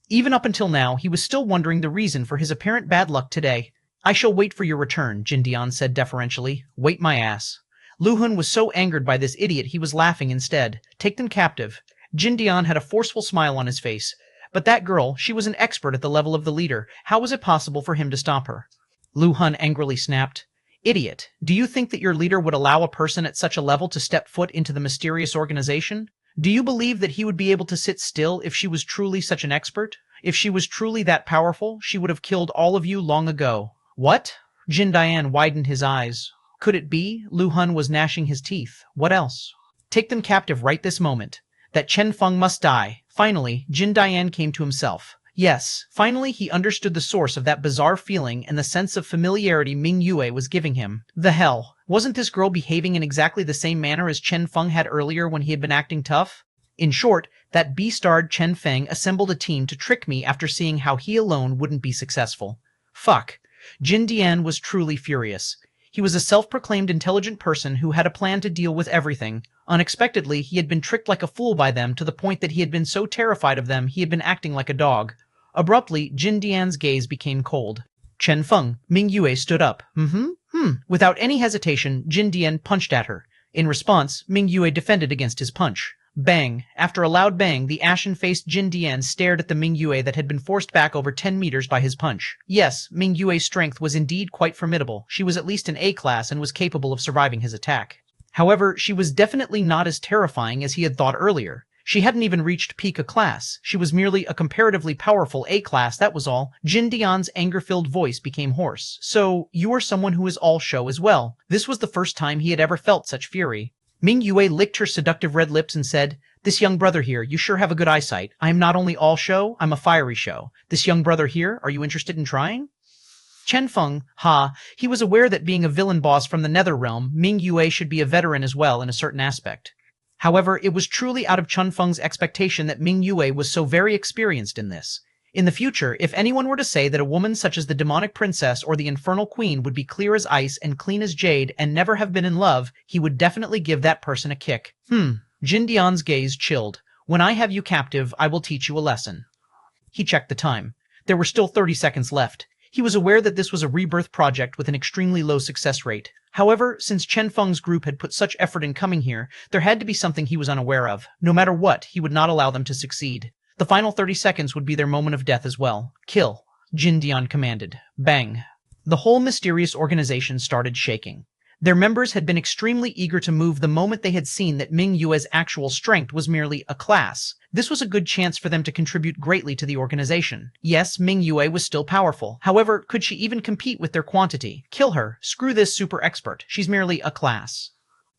Even up until now, he was still wondering the reason for his apparent bad luck today. I shall wait for your return, Jindian said deferentially. Wait my ass. Lu Hun was so angered by this idiot he was laughing instead. Take them captive. Jindian had a forceful smile on his face. But that girl, she was an expert at the level of the leader. How was it possible for him to stop her? Lu Hun angrily snapped. Idiot, do you think that your leader would allow a person at such a level to step foot into the mysterious organization? Do you believe that he would be able to sit still if she was truly such an expert? If she was truly that powerful, she would have killed all of you long ago. What? Jin Dian widened his eyes. Could it be? Lu Hun was gnashing his teeth. What else? Take them captive right this moment. That Chen Feng must die. Finally, Jin Dian came to himself. Yes, finally he understood the source of that bizarre feeling and the sense of familiarity Ming Yue was giving him. The hell? Wasn't this girl behaving in exactly the same manner as Chen Feng had earlier when he had been acting tough? In short, that beastard Chen Feng assembled a team to trick me after seeing how he alone wouldn't be successful. Fuck. Jin Dian was truly furious. He was a self-proclaimed intelligent person who had a plan to deal with everything. Unexpectedly, he had been tricked like a fool by them to the point that he had been so terrified of them he had been acting like a dog. Abruptly, Jin Dian's gaze became cold. Chen Feng, Ming Yue stood up. Without any hesitation, Jin Dian punched at her. In response, Ming Yue defended against his punch. Bang! After a loud bang, the ashen-faced Jin Dian stared at the Ming Yue that had been forced back over 10 meters by his punch. Yes, Ming Yue's strength was indeed quite formidable. She was at least an A-class and was capable of surviving his attack. However, she was definitely not as terrifying as he had thought earlier. She hadn't even reached peak A-class. She was merely a comparatively powerful A-class, that was all. Jin Dian's anger-filled voice became hoarse. So, you are someone who is all show as well. This was the first time he had ever felt such fury. Ming Yue licked her seductive red lips and said, This young brother here, you sure have a good eyesight. I am not only all show, I'm a fiery show. This young brother here, are you interested in trying? Chen Feng, he was aware that being a villain boss from the Nether Realm, Ming Yue should be a veteran as well in a certain aspect. However, it was truly out of Chen Feng's expectation that Ming Yue was so very experienced in this. In the future, if anyone were to say that a woman such as the demonic princess or the infernal queen would be clear as ice and clean as jade and never have been in love, he would definitely give that person a kick. Jin Dian's gaze chilled. When I have you captive, I will teach you a lesson. He checked the time. There were still 30 seconds left. He was aware that this was a rebirth project with an extremely low success rate. However, since Chen Feng's group had put such effort in coming here, there had to be something he was unaware of. No matter what, he would not allow them to succeed. The final 30 seconds would be their moment of death as well. Kill, Jin Dian commanded. Bang. The whole mysterious organization started shaking. Their members had been extremely eager to move the moment they had seen that Ming Yue's actual strength was merely a class. This was a good chance for them to contribute greatly to the organization. Yes, Ming Yue was still powerful. However, could she even compete with their quantity? Kill her. Screw this super expert. She's merely a class.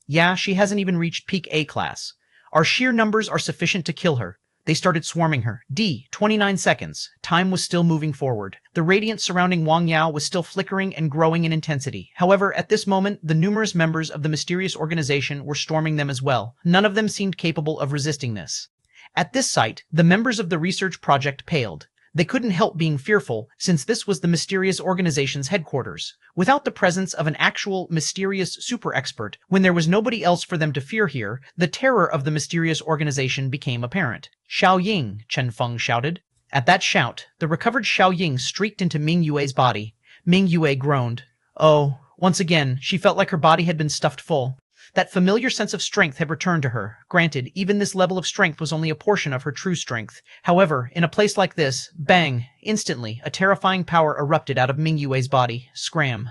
Yeah, she hasn't even reached peak A class. Our sheer numbers are sufficient to kill her. They started swarming her. 29 seconds. Time was still moving forward. The radiance surrounding Wang Yao was still flickering and growing in intensity. However, at this moment, the numerous members of the mysterious organization were storming them as well. None of them seemed capable of resisting this. At this sight, the members of the research project paled. They couldn't help being fearful, since this was the mysterious organization's headquarters. Without the presence of an actual mysterious super expert, when there was nobody else for them to fear here, the terror of the mysterious organization became apparent. Xiao Ying, Chen Feng shouted. At that shout, the recovered Xiao Ying streaked into Ming Yue's body. Ming Yue groaned. Oh, once again, she felt like her body had been stuffed full. That familiar sense of strength had returned to her. Granted, even this level of strength was only a portion of her true strength. However, in a place like this, bang, instantly, a terrifying power erupted out of Ming Yue's body. Scram.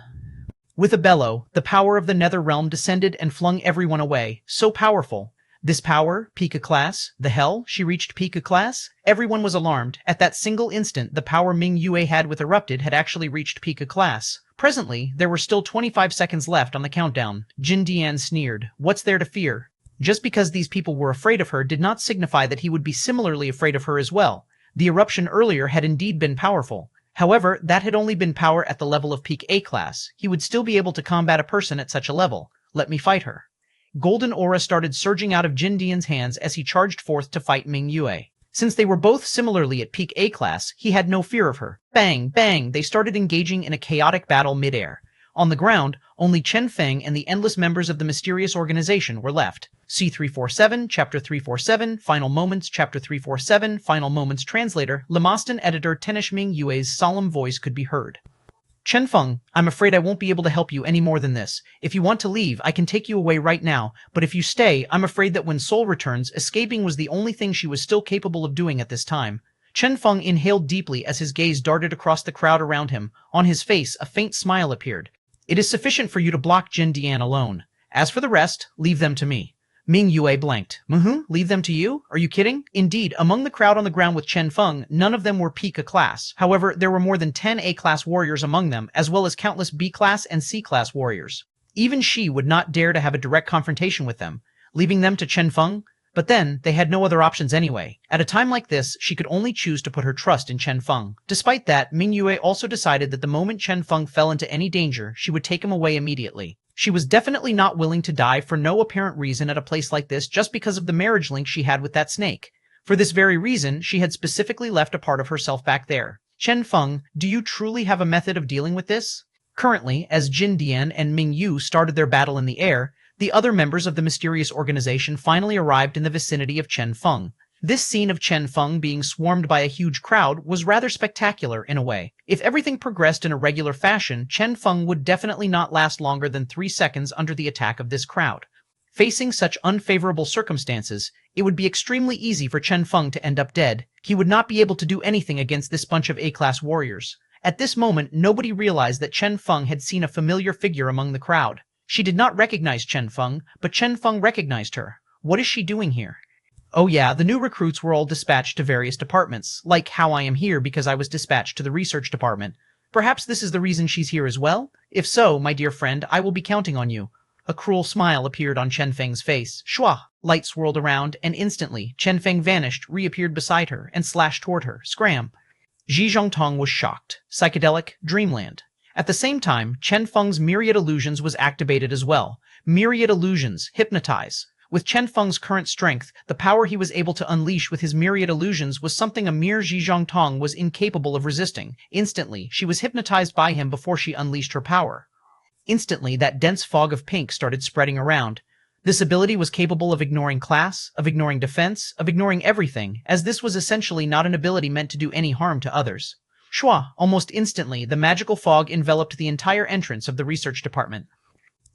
With a bellow, the power of the Nether Realm descended and flung everyone away. So powerful. This power, Pika class, the hell, she reached Pika class? Everyone was alarmed. At that single instant, the power Ming Yue had with erupted had actually reached Pika class. Presently, there were still 25 seconds left on the countdown. Jin Dian sneered. What's there to fear? Just because these people were afraid of her did not signify that he would be similarly afraid of her as well. The eruption earlier had indeed been powerful. However, that had only been power at the level of peak A class. He would still be able to combat a person at such a level. Let me fight her. Golden aura started surging out of Jin Dian's hands as he charged forth to fight Ming Yue. Since they were both similarly at peak A class, he had no fear of her. Bang, bang, they started engaging in a chaotic battle midair. On the ground, only Chen Feng and the endless members of the mysterious organization were left. C347, Chapter 347, Final Moments, Chapter 347, Final Moments. Translator, Lemaston editor Tenish Ming Yue's solemn voice could be heard. Chen Feng, I'm afraid I won't be able to help you any more than this. If you want to leave, I can take you away right now, but if you stay, I'm afraid that when Soul returns, escaping was the only thing she was still capable of doing at this time. Chen Feng inhaled deeply as his gaze darted across the crowd around him. On his face, a faint smile appeared. It is sufficient for you to block Jin Dian alone. As for the rest, leave them to me. Ming Yue blanked. Leave them to you? Are you kidding? Indeed, among the crowd on the ground with Chen Feng, none of them were Pika class. However, there were more than 10 A-class warriors among them, as well as countless B-class and C-class warriors. Even she would not dare to have a direct confrontation with them, leaving them to Chen Feng. But then, they had no other options anyway. At a time like this, she could only choose to put her trust in Chen Feng. Despite that, Ming Yue also decided that the moment Chen Feng fell into any danger, she would take him away immediately. She was definitely not willing to die for no apparent reason at a place like this just because of the marriage link she had with that snake. For this very reason, she had specifically left a part of herself back there. Chen Feng, do you truly have a method of dealing with this? Currently, as Jin Dian and Ming Yu started their battle in the air, the other members of the mysterious organization finally arrived in the vicinity of Chen Feng. This scene of Chen Feng being swarmed by a huge crowd was rather spectacular in a way. If everything progressed in a regular fashion, Chen Feng would definitely not last longer than 3 seconds under the attack of this crowd. Facing such unfavorable circumstances, it would be extremely easy for Chen Feng to end up dead. He would not be able to do anything against this bunch of A-class warriors. At this moment, nobody realized that Chen Feng had seen a familiar figure among the crowd. She did not recognize Chen Feng, but Chen Feng recognized her. What is she doing here? Oh yeah, the new recruits were all dispatched to various departments, like how I am here because I was dispatched to the research department. Perhaps this is the reason she's here as well? If so, my dear friend, I will be counting on you. A cruel smile appeared on Chen Feng's face. Shua! Light swirled around, and instantly, Chen Feng vanished, reappeared beside her, and slashed toward her. Scram! Zhi Zhongtong was shocked. Psychedelic dreamland. At the same time, Chen Feng's myriad illusions was activated as well. Myriad illusions, hypnotize. With Chen Feng's current strength, the power he was able to unleash with his myriad illusions was something a mere Zhi Zhongtong was incapable of resisting. Instantly, she was hypnotized by him before she unleashed her power. Instantly, that dense fog of pink started spreading around. This ability was capable of ignoring class, of ignoring defense, of ignoring everything, as this was essentially not an ability meant to do any harm to others. Shua! Almost instantly, the magical fog enveloped the entire entrance of the research department.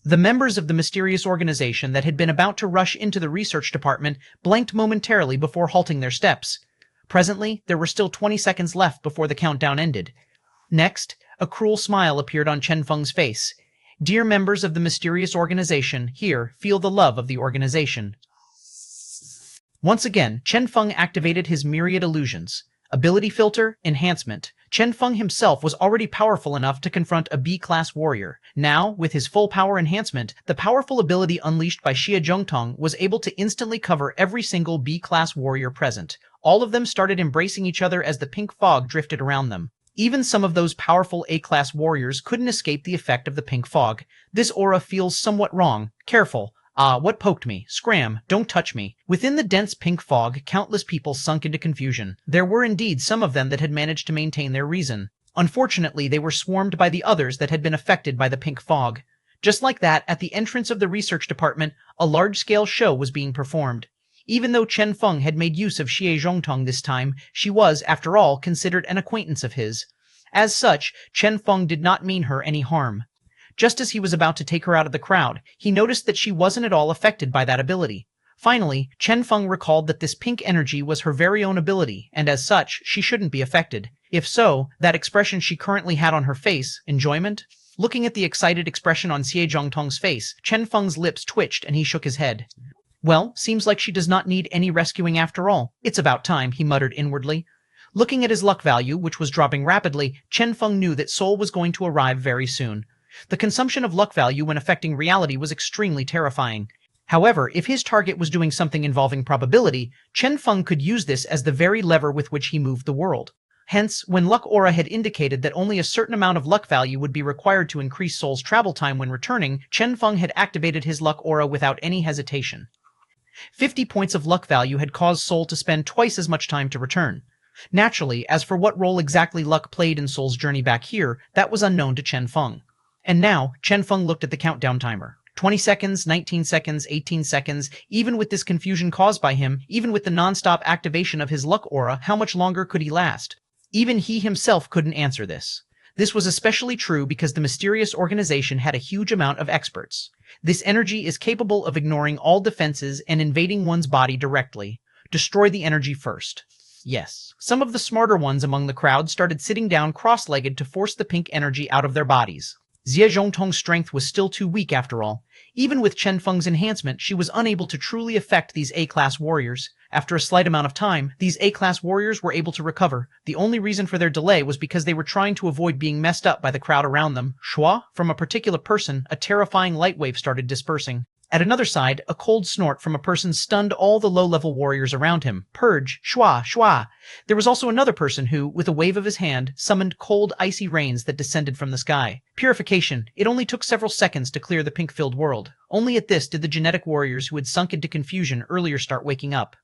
The members of the mysterious organization that had been about to rush into the research department blanked momentarily before halting their steps. Presently, there were still 20 seconds left before the countdown ended. Next, a cruel smile appeared on Chen Feng's face. Dear members of the mysterious organization, here, feel the love of the organization. Once again, Chen Feng activated his myriad illusions. Ability filter, enhancement. Chen Feng himself was already powerful enough to confront a B-class warrior. Now, with his full power enhancement, the powerful ability unleashed by Xie Zhongtong was able to instantly cover every single B-class warrior present. All of them started embracing each other as the pink fog drifted around them. Even some of those powerful A-class warriors couldn't escape the effect of the pink fog. This aura feels somewhat wrong. Careful. Ah, what poked me? Scram, don't touch me. Within the dense pink fog, countless people sunk into confusion. There were indeed some of them that had managed to maintain their reason. Unfortunately, they were swarmed by the others that had been affected by the pink fog. Just like that, at the entrance of the research department, a large-scale show was being performed. Even though Chen Feng had made use of Xie Zhongtong this time, she was, after all, considered an acquaintance of his. As such, Chen Feng did not mean her any harm. Just as he was about to take her out of the crowd, he noticed that she wasn't at all affected by that ability. Finally, Chen Feng recalled that this pink energy was her very own ability, and as such, she shouldn't be affected. If so, that expression she currently had on her face, enjoyment? Looking at the excited expression on Xie Zhongtong's face, Chen Feng's lips twitched and he shook his head. Well, seems like she does not need any rescuing after all. It's about time, he muttered inwardly. Looking at his luck value, which was dropping rapidly, Chen Feng knew that Soul was going to arrive very soon. The consumption of luck value when affecting reality was extremely terrifying. However, if his target was doing something involving probability, Chen Feng could use this as the very lever with which he moved the world. Hence, when Luck Aura had indicated that only a certain amount of luck value would be required to increase Soul's travel time when returning, Chen Feng had activated his Luck Aura without any hesitation. 50 points of luck value had caused Soul to spend twice as much time to return. Naturally, as for what role exactly luck played in Soul's journey back here, that was unknown to Chen Feng. And now, Chen Feng looked at the countdown timer. 20 seconds, 19 seconds, 18 seconds. Even with this confusion caused by him, even with the non-stop activation of his luck aura, how much longer could he last? Even he himself couldn't answer this. This was especially true because the mysterious organization had a huge amount of experts. This energy is capable of ignoring all defenses and invading one's body directly. Destroy the energy first. Yes. Some of the smarter ones among the crowd started sitting down cross-legged to force the pink energy out of their bodies. Xie Zhongtong's strength was still too weak after all. Even with Chen Feng's enhancement, she was unable to truly affect these A-class warriors. After a slight amount of time, these A-class warriors were able to recover. The only reason for their delay was because they were trying to avoid being messed up by the crowd around them. Shua, from a particular person, a terrifying light wave started dispersing. At another side, a cold snort from a person stunned all the low-level warriors around him. Purge, Shua, Shua. There was also another person who, with a wave of his hand, summoned cold, icy rains that descended from the sky. Purification. It only took several seconds to clear the pink-filled world. Only at this did the genetic warriors who had sunk into confusion earlier start waking up.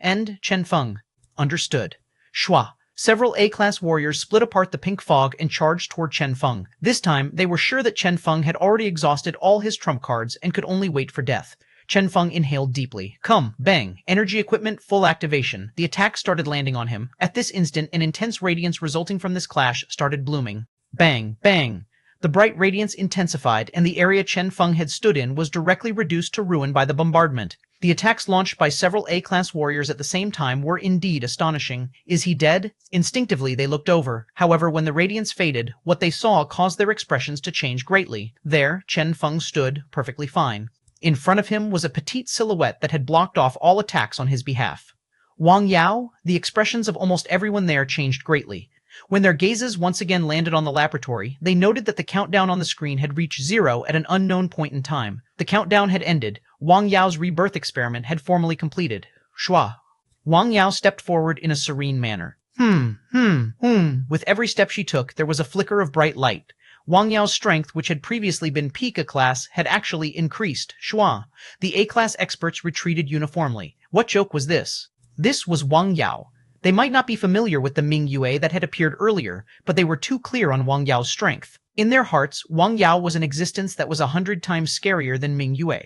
End Chen Feng. Understood. Shua. Several A-class warriors split apart the pink fog and charged toward Chen Feng. This time, they were sure that Chen Feng had already exhausted all his trump cards and could only wait for death. Chen Feng inhaled deeply. Come, bang. Energy equipment, full activation. The attack started landing on him. At this instant, an intense radiance resulting from this clash started blooming. Bang, bang. The bright radiance intensified, and the area Chen Feng had stood in was directly reduced to ruin by the bombardment. The attacks launched by several A-class warriors at the same time were indeed astonishing. Is he dead? Instinctively, they looked over. However, when the radiance faded, what they saw caused their expressions to change greatly. There, Chen Feng stood, perfectly fine. In front of him was a petite silhouette that had blocked off all attacks on his behalf. Wang Yao? The expressions of almost everyone there changed greatly. When their gazes once again landed on the laboratory, they noted that the countdown on the screen had reached 0 at an unknown point in time. The countdown had ended. Wang Yao's rebirth experiment had formally completed. Shua. Wang Yao stepped forward in a serene manner. With every step she took, there was a flicker of bright light. Wang Yao's strength, which had previously been Pika class, had actually increased. Shua. The A-class experts retreated uniformly. What joke was this? This was Wang Yao. They might not be familiar with the Ming Yue that had appeared earlier, but they were too clear on Wang Yao's strength. In their hearts, Wang Yao was an existence that was 100 times scarier than Ming Yue.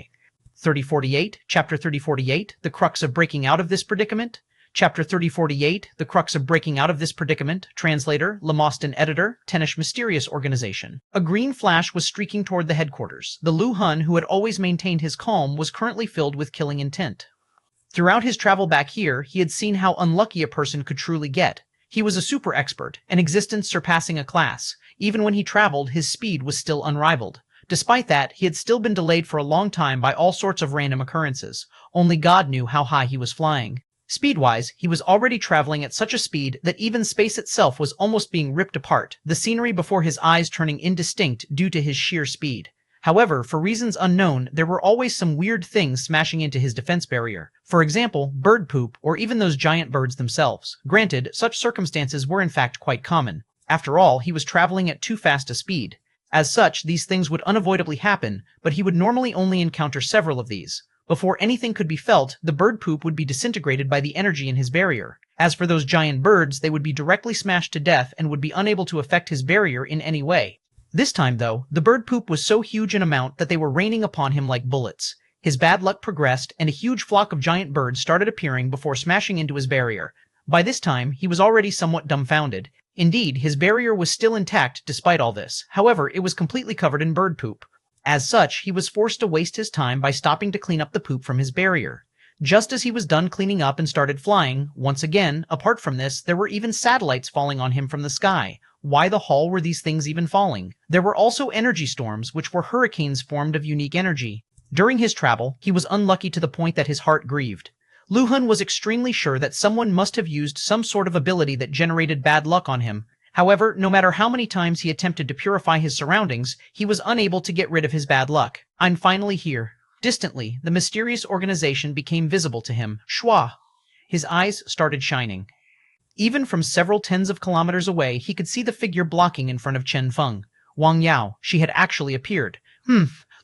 3048, Chapter 3048, The Crux of Breaking Out of This Predicament. Chapter 3048, The Crux of Breaking Out of This Predicament. Translator, Lemoston Editor, Tennish Mysterious Organization. A green flash was streaking toward the headquarters. The Lu Hun, who had always maintained his calm, was currently filled with killing intent. Throughout his travel back here, he had seen how unlucky a person could truly get. He was a super expert, an existence surpassing a class. Even when he traveled, his speed was still unrivaled. Despite that, he had still been delayed for a long time by all sorts of random occurrences. Only God knew how high he was flying. Speed-wise, he was already traveling at such a speed that even space itself was almost being ripped apart, the scenery before his eyes turning indistinct due to his sheer speed. However, for reasons unknown, there were always some weird things smashing into his defense barrier. For example, bird poop, or even those giant birds themselves. Granted, such circumstances were in fact quite common. After all, he was traveling at too fast a speed. As such, these things would unavoidably happen, but he would normally only encounter several of these. Before anything could be felt, the bird poop would be disintegrated by the energy in his barrier. As for those giant birds, they would be directly smashed to death and would be unable to affect his barrier in any way. This time, though, the bird poop was so huge an amount that they were raining upon him like bullets. His bad luck progressed, and a huge flock of giant birds started appearing before smashing into his barrier. By this time, he was already somewhat dumbfounded. Indeed, his barrier was still intact despite all this. However, it was completely covered in bird poop. As such, he was forced to waste his time by stopping to clean up the poop from his barrier. Just as he was done cleaning up and started flying, once again, apart from this, there were even satellites falling on him from the sky. Why the hell were these things even falling? There were also energy storms, which were hurricanes formed of unique energy. During his travel, he was unlucky to the point that his heart grieved. Lu Hun was extremely sure that someone must have used some sort of ability that generated bad luck on him. However, no matter how many times he attempted to purify his surroundings, he was unable to get rid of his bad luck. I'm finally here. Distantly, the mysterious organization became visible to him. Shua! His eyes started shining. Even from several tens of kilometers away, he could see the figure blocking in front of Chen Feng. Wang Yao. She had actually appeared.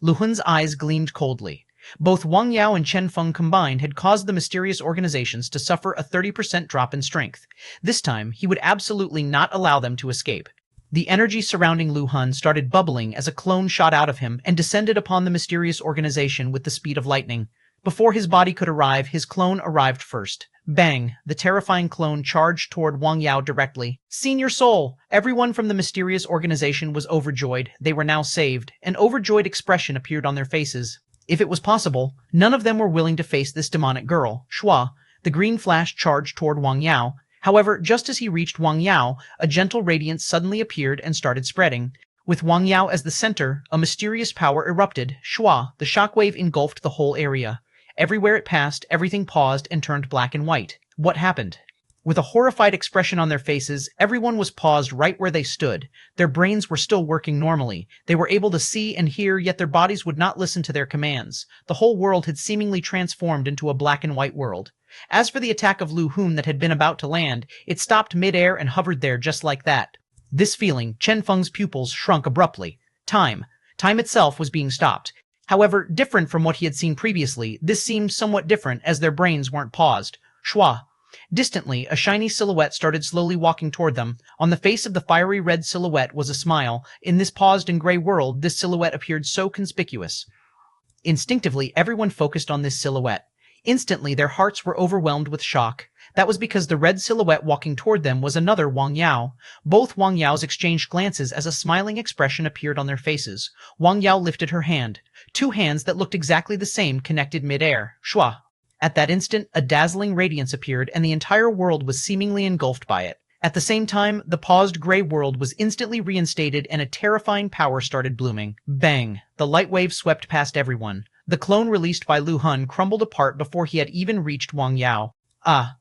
Lu Hun's eyes gleamed coldly. Both Wang Yao and Chen Feng combined had caused the mysterious organizations to suffer a 30% drop in strength. This time, he would absolutely not allow them to escape. The energy surrounding Lu Hun started bubbling as a clone shot out of him and descended upon the mysterious organization with the speed of lightning. Before his body could arrive, his clone arrived first. Bang! The terrifying clone charged toward Wang Yao directly. Senior Soul! Everyone from the mysterious organization was overjoyed. They were now saved. An overjoyed expression appeared on their faces. If it was possible, none of them were willing to face this demonic girl. Shua! The green flash charged toward Wang Yao. However, just as he reached Wang Yao, a gentle radiance suddenly appeared and started spreading. With Wang Yao as the center, a mysterious power erupted. Shua! The shockwave engulfed the whole area. Everywhere it passed, everything paused and turned black and white. What happened? With a horrified expression on their faces, everyone was paused right where they stood. Their brains were still working normally. They were able to see and hear, yet their bodies would not listen to their commands. The whole world had seemingly transformed into a black and white world. As for the attack of Lu Hun that had been about to land, it stopped mid-air and hovered there just like that. This feeling, Chen Feng's pupils shrunk abruptly. Time itself was being stopped. However, different from what he had seen previously, this seemed somewhat different as their brains weren't paused. Shua! Distantly, a shiny silhouette started slowly walking toward them. On the face of the fiery red silhouette was a smile. In this paused and gray world, this silhouette appeared so conspicuous. Instinctively, everyone focused on this silhouette. Instantly, their hearts were overwhelmed with shock. That was because the red silhouette walking toward them was another Wang Yao. Both Wang Yaos exchanged glances as a smiling expression appeared on their faces. Wang Yao lifted her hand. Two hands that looked exactly the same connected mid-air. Shua! At that instant, a dazzling radiance appeared, and the entire world was seemingly engulfed by it. At the same time, the paused gray world was instantly reinstated, and a terrifying power started blooming. Bang! The light wave swept past everyone. The clone released by Lu Hun crumbled apart before he had even reached Wang Yao.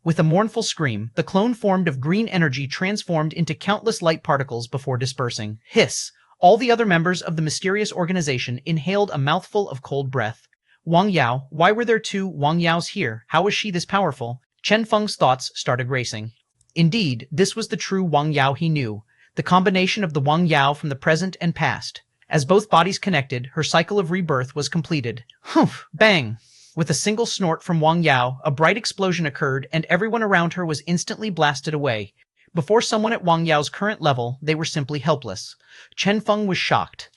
With a mournful scream, the clone formed of green energy transformed into countless light particles before dispersing. Hiss! All the other members of the mysterious organization inhaled a mouthful of cold breath. Wang Yao, why were there two Wang Yaos here? How was she this powerful? Chen Feng's thoughts started racing. Indeed, this was the true Wang Yao he knew, the combination of the Wang Yao from the present and past. As both bodies connected, her cycle of rebirth was completed. Humph! Bang! With a single snort from Wang Yao, a bright explosion occurred, and everyone around her was instantly blasted away. Before someone at Wang Yao's current level, they were simply helpless. Chen Feng was shocked.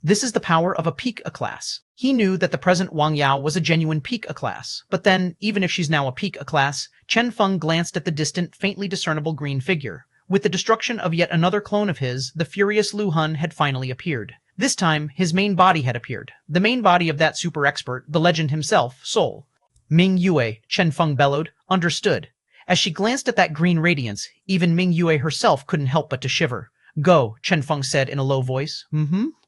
This is the power of a peak A-class. He knew that the present Wang Yao was a genuine peak A-class, but then, even if she's now a peak A-class, Chen Feng glanced at the distant, faintly discernible green figure. With the destruction of yet another clone of his, the furious Lu Hun had finally appeared. This time, his main body had appeared. The main body of that super expert, the legend himself, Soul. Ming Yue, Chen Feng bellowed, understood. As she glanced at that green radiance, even Ming Yue herself couldn't help but to shiver. Go, Chen Feng said in a low voice.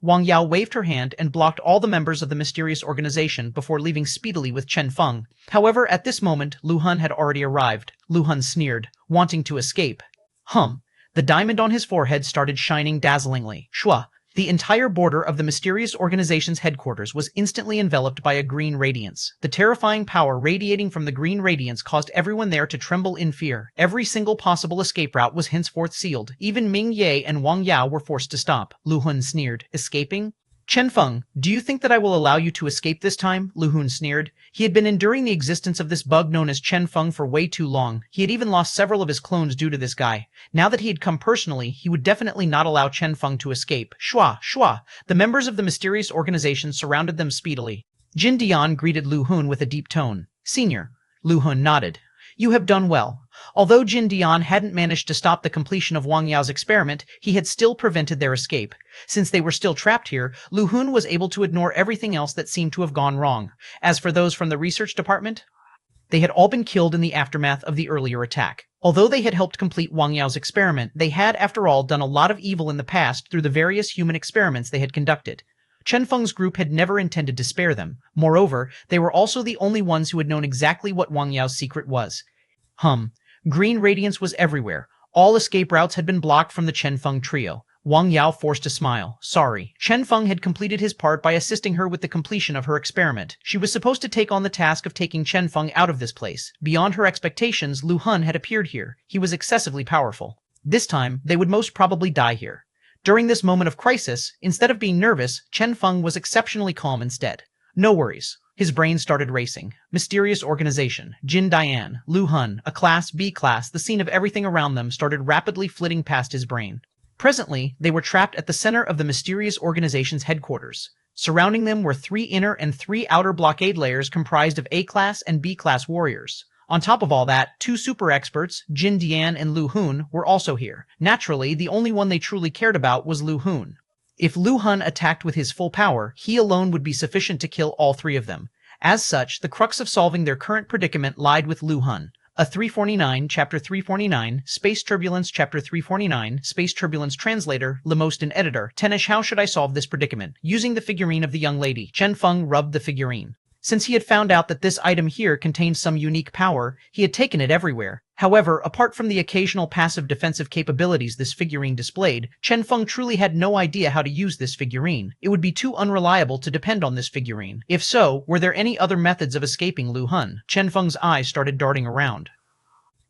Wang Yao waved her hand and blocked all the members of the mysterious organization before leaving speedily with Chen Feng. However, at this moment, Lu Hun had already arrived. Lu Hun sneered, wanting to escape. The diamond on his forehead started shining dazzlingly. Shua! The entire border of the mysterious organization's headquarters was instantly enveloped by a green radiance. The terrifying power radiating from the green radiance caused everyone there to tremble in fear. Every single possible escape route was henceforth sealed. Even Ming Ye and Wang Yao were forced to stop. Lu Hun sneered. Escaping? Chen Feng, do you think that I will allow you to escape this time? Lu Hun sneered. He had been enduring the existence of this bug known as Chen Feng for way too long. He had even lost several of his clones due to this guy. Now that he had come personally, he would definitely not allow Chen Feng to escape. Shua! The members of the mysterious organization surrounded them speedily. Jin Dian greeted Lu Hun with a deep tone. Senior. Lu Hun nodded. You have done well. Although Jin Dian hadn't managed to stop the completion of Wang Yao's experiment, he had still prevented their escape. Since they were still trapped here, Lu Hun was able to ignore everything else that seemed to have gone wrong. As for those from the research department, they had all been killed in the aftermath of the earlier attack. Although they had helped complete Wang Yao's experiment, they had, after all, done a lot of evil in the past through the various human experiments they had conducted. Chen Feng's group had never intended to spare them. Moreover, they were also the only ones who had known exactly what Wang Yao's secret was. Green radiance was everywhere. All escape routes had been blocked from the Chen Feng trio. Wang Yao forced a smile. Sorry. Chen Feng had completed his part by assisting her with the completion of her experiment. She was supposed to take on the task of taking Chen Feng out of this place. Beyond her expectations, Lu Hun had appeared here. He was excessively powerful. This time, they would most probably die here. During this moment of crisis, instead of being nervous, Chen Feng was exceptionally calm instead. No worries. His brain started racing. Mysterious organization, Jin Dian, Lu Hun, a class, B class, the scene of everything around them started rapidly flitting past his brain. Presently, they were trapped at the center of the mysterious organization's headquarters. Surrounding them were 3 inner and 3 outer blockade layers comprised of A-class and B-class warriors. On top of all that, 2 super experts, Jin Dian and Lu Hun, were also here. Naturally, the only one they truly cared about was Lu Hun. If Lu Hun attacked with his full power, he alone would be sufficient to kill all 3 of them. As such, the crux of solving their current predicament lied with Lu Hun. A 349, Chapter 349, Space Turbulence, Chapter 349, Space Turbulence Translator, Lemostin Editor. Tenish, how should I solve this predicament? Using the figurine of the young lady. Chen Feng rubbed the figurine. Since he had found out that this item here contained some unique power, he had taken it everywhere. However, apart from the occasional passive defensive capabilities this figurine displayed, Chen Feng truly had no idea how to use this figurine. It would be too unreliable to depend on this figurine. If so, were there any other methods of escaping Lu Hun? Chen Feng's eyes started darting around.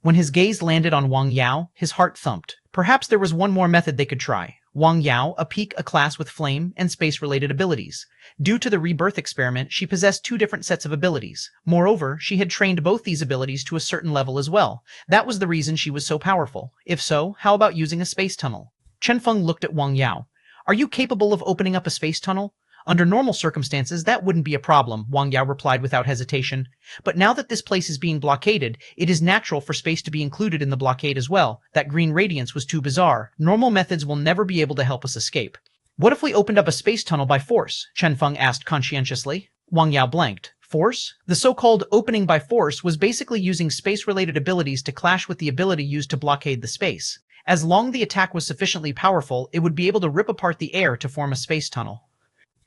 When his gaze landed on Wang Yao, his heart thumped. Perhaps there was one more method they could try. Wang Yao, a class with flame and space-related abilities. Due to the rebirth experiment, she possessed 2 different sets of abilities. Moreover, she had trained both these abilities to a certain level as well. That was the reason she was so powerful. If so, how about using a space tunnel? Chen Feng looked at Wang Yao. Are you capable of opening up a space tunnel? Under normal circumstances, that wouldn't be a problem, Wang Yao replied without hesitation. But now that this place is being blockaded, it is natural for space to be included in the blockade as well. That green radiance was too bizarre. Normal methods will never be able to help us escape. What if we opened up a space tunnel by force? Chen Feng asked conscientiously. Wang Yao blanked. Force? The so-called opening by force was basically using space-related abilities to clash with the ability used to blockade the space. As long as the attack was sufficiently powerful, it would be able to rip apart the air to form a space tunnel.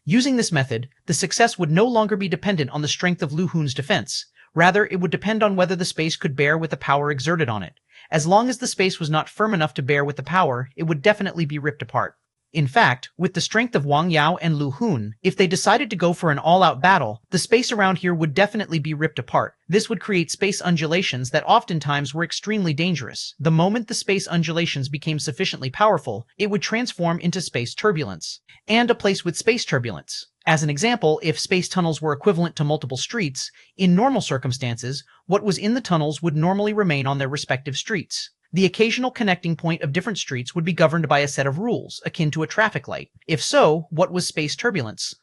Using this method, the success would no longer be dependent on the strength of Lu Hun's defense. Rather, it would depend on whether the space could bear with the power exerted on it. As long as the space was not firm enough to bear with the power, it would definitely be ripped apart. In fact, with the strength of Wang Yao and Lu Hun, if they decided to go for an all-out battle, the space around here would definitely be ripped apart. This would create space undulations that oftentimes were extremely dangerous. The moment the space undulations became sufficiently powerful, it would transform into space turbulence. And a place with space turbulence. As an example, if space tunnels were equivalent to multiple streets, in normal circumstances, what was in the tunnels would normally remain on their respective streets. The occasional connecting point of different streets would be governed by a set of rules, akin to a traffic light. If so, what was space turbulence?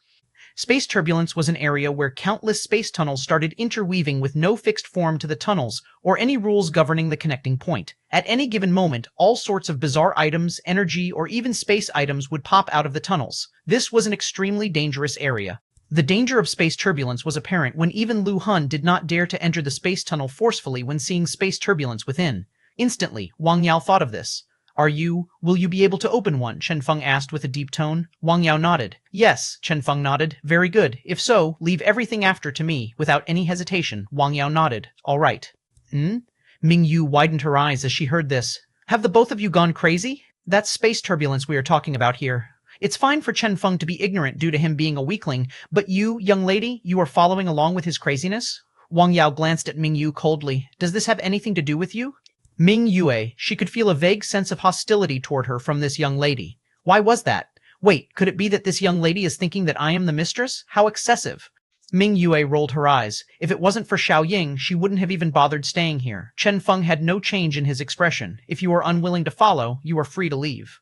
Space turbulence was an area where countless space tunnels started interweaving with no fixed form to the tunnels or any rules governing the connecting point. At any given moment, all sorts of bizarre items, energy, or even space items would pop out of the tunnels. This was an extremely dangerous area. The danger of space turbulence was apparent when even Lu Hun did not dare to enter the space tunnel forcefully when seeing space turbulence within. Instantly, Wang Yao thought of this. Will you be able to open one? Chen Feng asked with a deep tone. Wang Yao nodded. Yes, Chen Feng nodded. Very good. If so, leave everything after to me. Without any hesitation, Wang Yao nodded. All right. Ming Yu widened her eyes as she heard this. Have the both of you gone crazy? That's space turbulence we are talking about here. It's fine for Chen Feng to be ignorant due to him being a weakling, but you, young lady, you are following along with his craziness? Wang Yao glanced at Ming Yu coldly. Does this have anything to do with you? Ming Yue, she could feel a vague sense of hostility toward her from this young lady. Why was that? Wait, could it be that this young lady is thinking that I am the mistress? How excessive. Ming Yue rolled her eyes. If it wasn't for Xiao Ying, she wouldn't have even bothered staying here. Chen Feng had no change in his expression. If you are unwilling to follow, you are free to leave.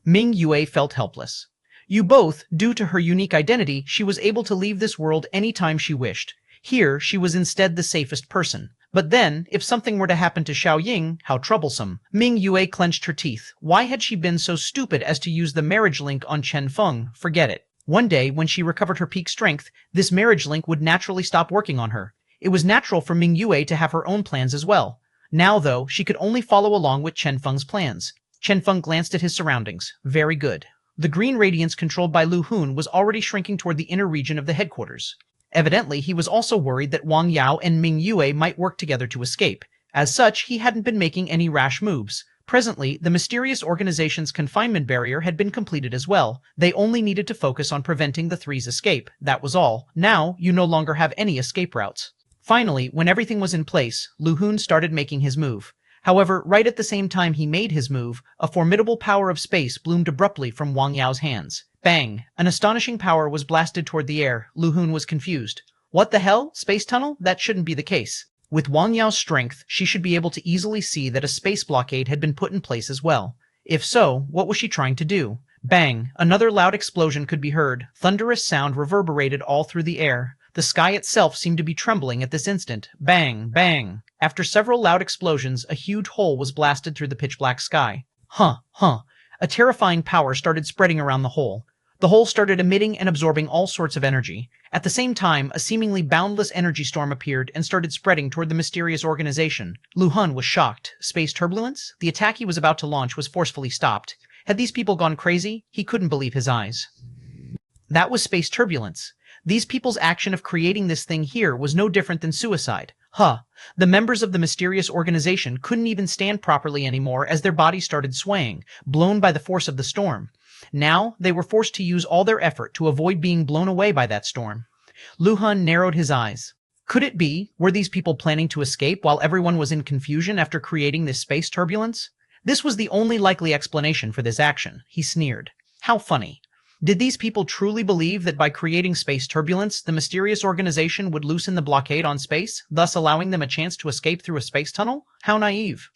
Ming Yue felt helpless. You both, due to her unique identity, she was able to leave this world any time she wished. Here, she was instead the safest person. But then, if something were to happen to Xiao Ying, how troublesome. Ming Yue clenched her teeth. Why had she been so stupid as to use the marriage link on Chen Feng? Forget it. One day, when she recovered her peak strength, this marriage link would naturally stop working on her. It was natural for Ming Yue to have her own plans as well. Now, though, she could only follow along with Chen Feng's plans. Chen Feng glanced at his surroundings. Very good. The green radiance controlled by Lu Hun was already shrinking toward the inner region of the headquarters. Evidently, he was also worried that Wang Yao and Ming Yue might work together to escape. As such, he hadn't been making any rash moves. Presently, the mysterious organization's confinement barrier had been completed as well. They only needed to focus on preventing the three's escape. That was all. Now, you no longer have any escape routes. Finally, when everything was in place, Lu Hun started making his move. However, right at the same time he made his move, a formidable power of space bloomed abruptly from Wang Yao's hands. Bang! An astonishing power was blasted toward the air. Lu Hun was confused. What the hell? Space tunnel? That shouldn't be the case. With Wang Yao's strength, she should be able to easily see that a space blockade had been put in place as well. If so, what was she trying to do? Bang! Another loud explosion could be heard. Thunderous sound reverberated all through the air. The sky itself seemed to be trembling at this instant. Bang! Bang! After several loud explosions, a huge hole was blasted through the pitch-black sky. Huh! A terrifying power started spreading around the hole. The hole started emitting and absorbing all sorts of energy. At the same time, a seemingly boundless energy storm appeared and started spreading toward the mysterious organization. Lu Han was shocked. Space turbulence? The attack he was about to launch was forcefully stopped. Had these people gone crazy? He couldn't believe his eyes. That was space turbulence. These people's action of creating this thing here was no different than suicide. The members of the mysterious organization couldn't even stand properly anymore as their bodies started swaying, blown by the force of the storm. Now, they were forced to use all their effort to avoid being blown away by that storm. Lu Han narrowed his eyes. Could it be? Were these people planning to escape while everyone was in confusion after creating this space turbulence? This was the only likely explanation for this action. He sneered. How funny. Did these people truly believe that by creating space turbulence, the mysterious organization would loosen the blockade on space, thus allowing them a chance to escape through a space tunnel? How naive.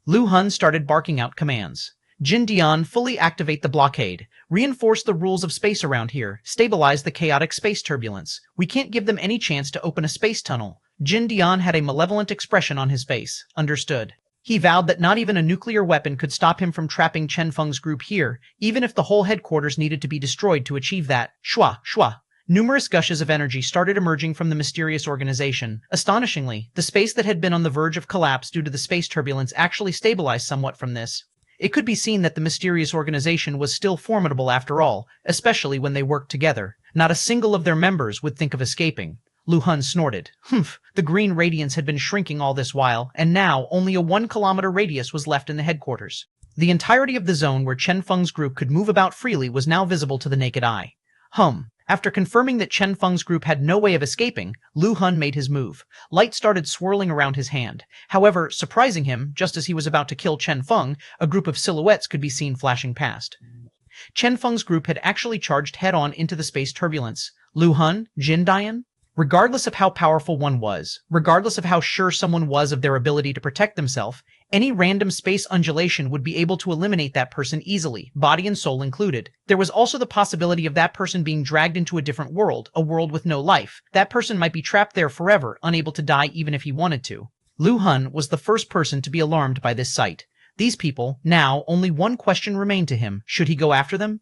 Lu Han started barking out commands. Jin Dian, fully activate the blockade. Reinforce the rules of space around here. Stabilize the chaotic space turbulence. We can't give them any chance to open a space tunnel. Jin Dian had a malevolent expression on his face. Understood. He vowed that not even a nuclear weapon could stop him from trapping Chen Feng's group here, even if the whole headquarters needed to be destroyed to achieve that. Shua. Numerous gushes of energy started emerging from the mysterious organization. Astonishingly, the space that had been on the verge of collapse due to the space turbulence actually stabilized somewhat from this. It could be seen that the mysterious organization was still formidable after all, especially when they worked together. Not a single of their members would think of escaping. Lu Han snorted. The green radiance had been shrinking all this while, and now only a 1-kilometer radius was left in the headquarters. The entirety of the zone where Chen Feng's group could move about freely was now visible to the naked eye. After confirming that Chen Feng's group had no way of escaping, Lu Han made his move. Light started swirling around his hand. However, surprising him, just as he was about to kill Chen Feng, a group of silhouettes could be seen flashing past. Chen Feng's group had actually charged head-on into the space turbulence. Lu Han, Jin Dian? Regardless of how powerful one was, regardless of how sure someone was of their ability to protect themselves, any random space undulation would be able to eliminate that person easily, body and soul included. There was also the possibility of that person being dragged into a different world, a world with no life. That person might be trapped there forever, unable to die even if he wanted to. Lu Han was the first person to be alarmed by this sight. These people, now, only one question remained to him. Should he go after them?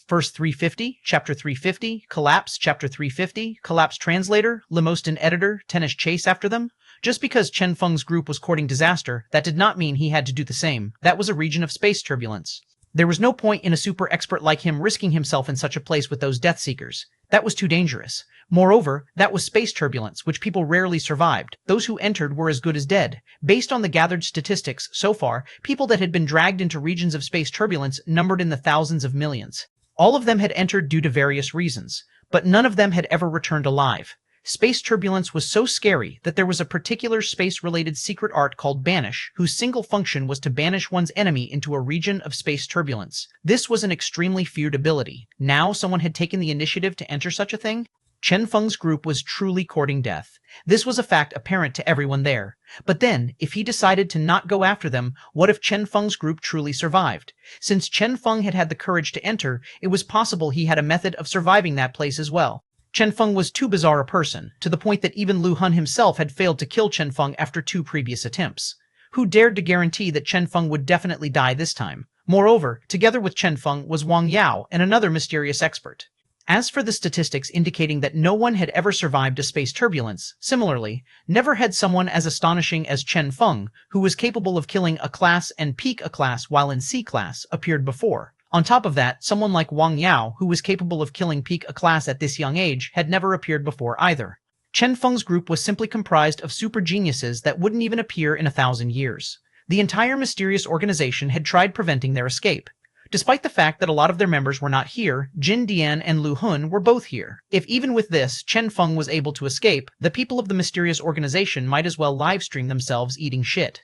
Verse 350, Chapter 350, Collapse, Chapter 350, Collapse Translator, Lemostin Editor, Tennis Chase after them? Just because Chen Feng's group was courting disaster, that did not mean he had to do the same. That was a region of space turbulence. There was no point in a super expert like him risking himself in such a place with those Death Seekers. That was too dangerous. Moreover, that was space turbulence, which people rarely survived. Those who entered were as good as dead. Based on the gathered statistics so far, people that had been dragged into regions of space turbulence numbered in the thousands of millions. All of them had entered due to various reasons, but none of them had ever returned alive. Space turbulence was so scary that there was a particular space-related secret art called Banish, whose single function was to banish one's enemy into a region of space turbulence. This was an extremely feared ability. Now someone had taken the initiative to enter such a thing? Chen Feng's group was truly courting death. This was a fact apparent to everyone there. But then, if he decided to not go after them, what if Chen Feng's group truly survived? Since Chen Feng had had the courage to enter, it was possible he had a method of surviving that place as well. Chen Feng was too bizarre a person, to the point that even Lu Han himself had failed to kill Chen Feng after 2 previous attempts. Who dared to guarantee that Chen Feng would definitely die this time? Moreover, together with Chen Feng was Wang Yao and another mysterious expert. As for the statistics indicating that no one had ever survived a space turbulence, similarly, never had someone as astonishing as Chen Feng, who was capable of killing a class and peak a class while in C class, appeared before. On top of that, someone like Wang Yao, who was capable of killing peak a class at this young age, had never appeared before either. Chen Feng's group was simply comprised of super geniuses that wouldn't even appear in 1,000 years. The entire mysterious organization had tried preventing their escape. Despite the fact that a lot of their members were not here, Jin Dian and Lu Han were both here. If even with this, Chen Feng was able to escape, the people of the mysterious organization might as well livestream themselves eating shit.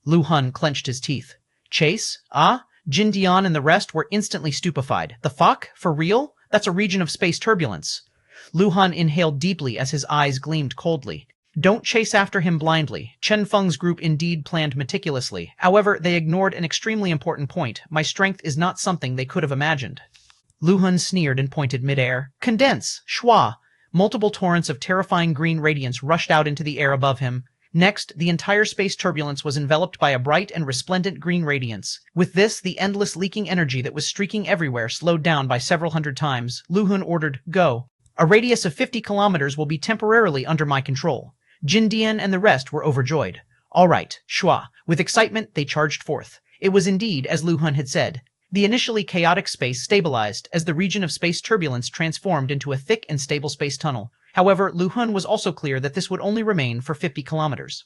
Lu Han clenched his teeth. Chase? Jin Dian and the rest were instantly stupefied. The fuck? For real? That's a region of space turbulence. Lu Han inhaled deeply as his eyes gleamed coldly. Don't chase after him blindly. Chen Feng's group indeed planned meticulously. However, they ignored an extremely important point. My strength is not something they could have imagined. Lu Hun sneered and pointed midair. Condense! Schwa! Multiple torrents of terrifying green radiance rushed out into the air above him. Next, the entire space turbulence was enveloped by a bright and resplendent green radiance. With this, the endless leaking energy that was streaking everywhere slowed down by several hundred times. Lu Hun ordered, Go. A radius of 50 kilometers will be temporarily under my control. Jin Dian and the rest were overjoyed. All right, Schwa. With excitement, they charged forth. It was indeed as Lu Hun had said. The initially chaotic space stabilized as the region of space turbulence transformed into a thick and stable space tunnel. However, Lu Hun was also clear that this would only remain for 50 kilometers.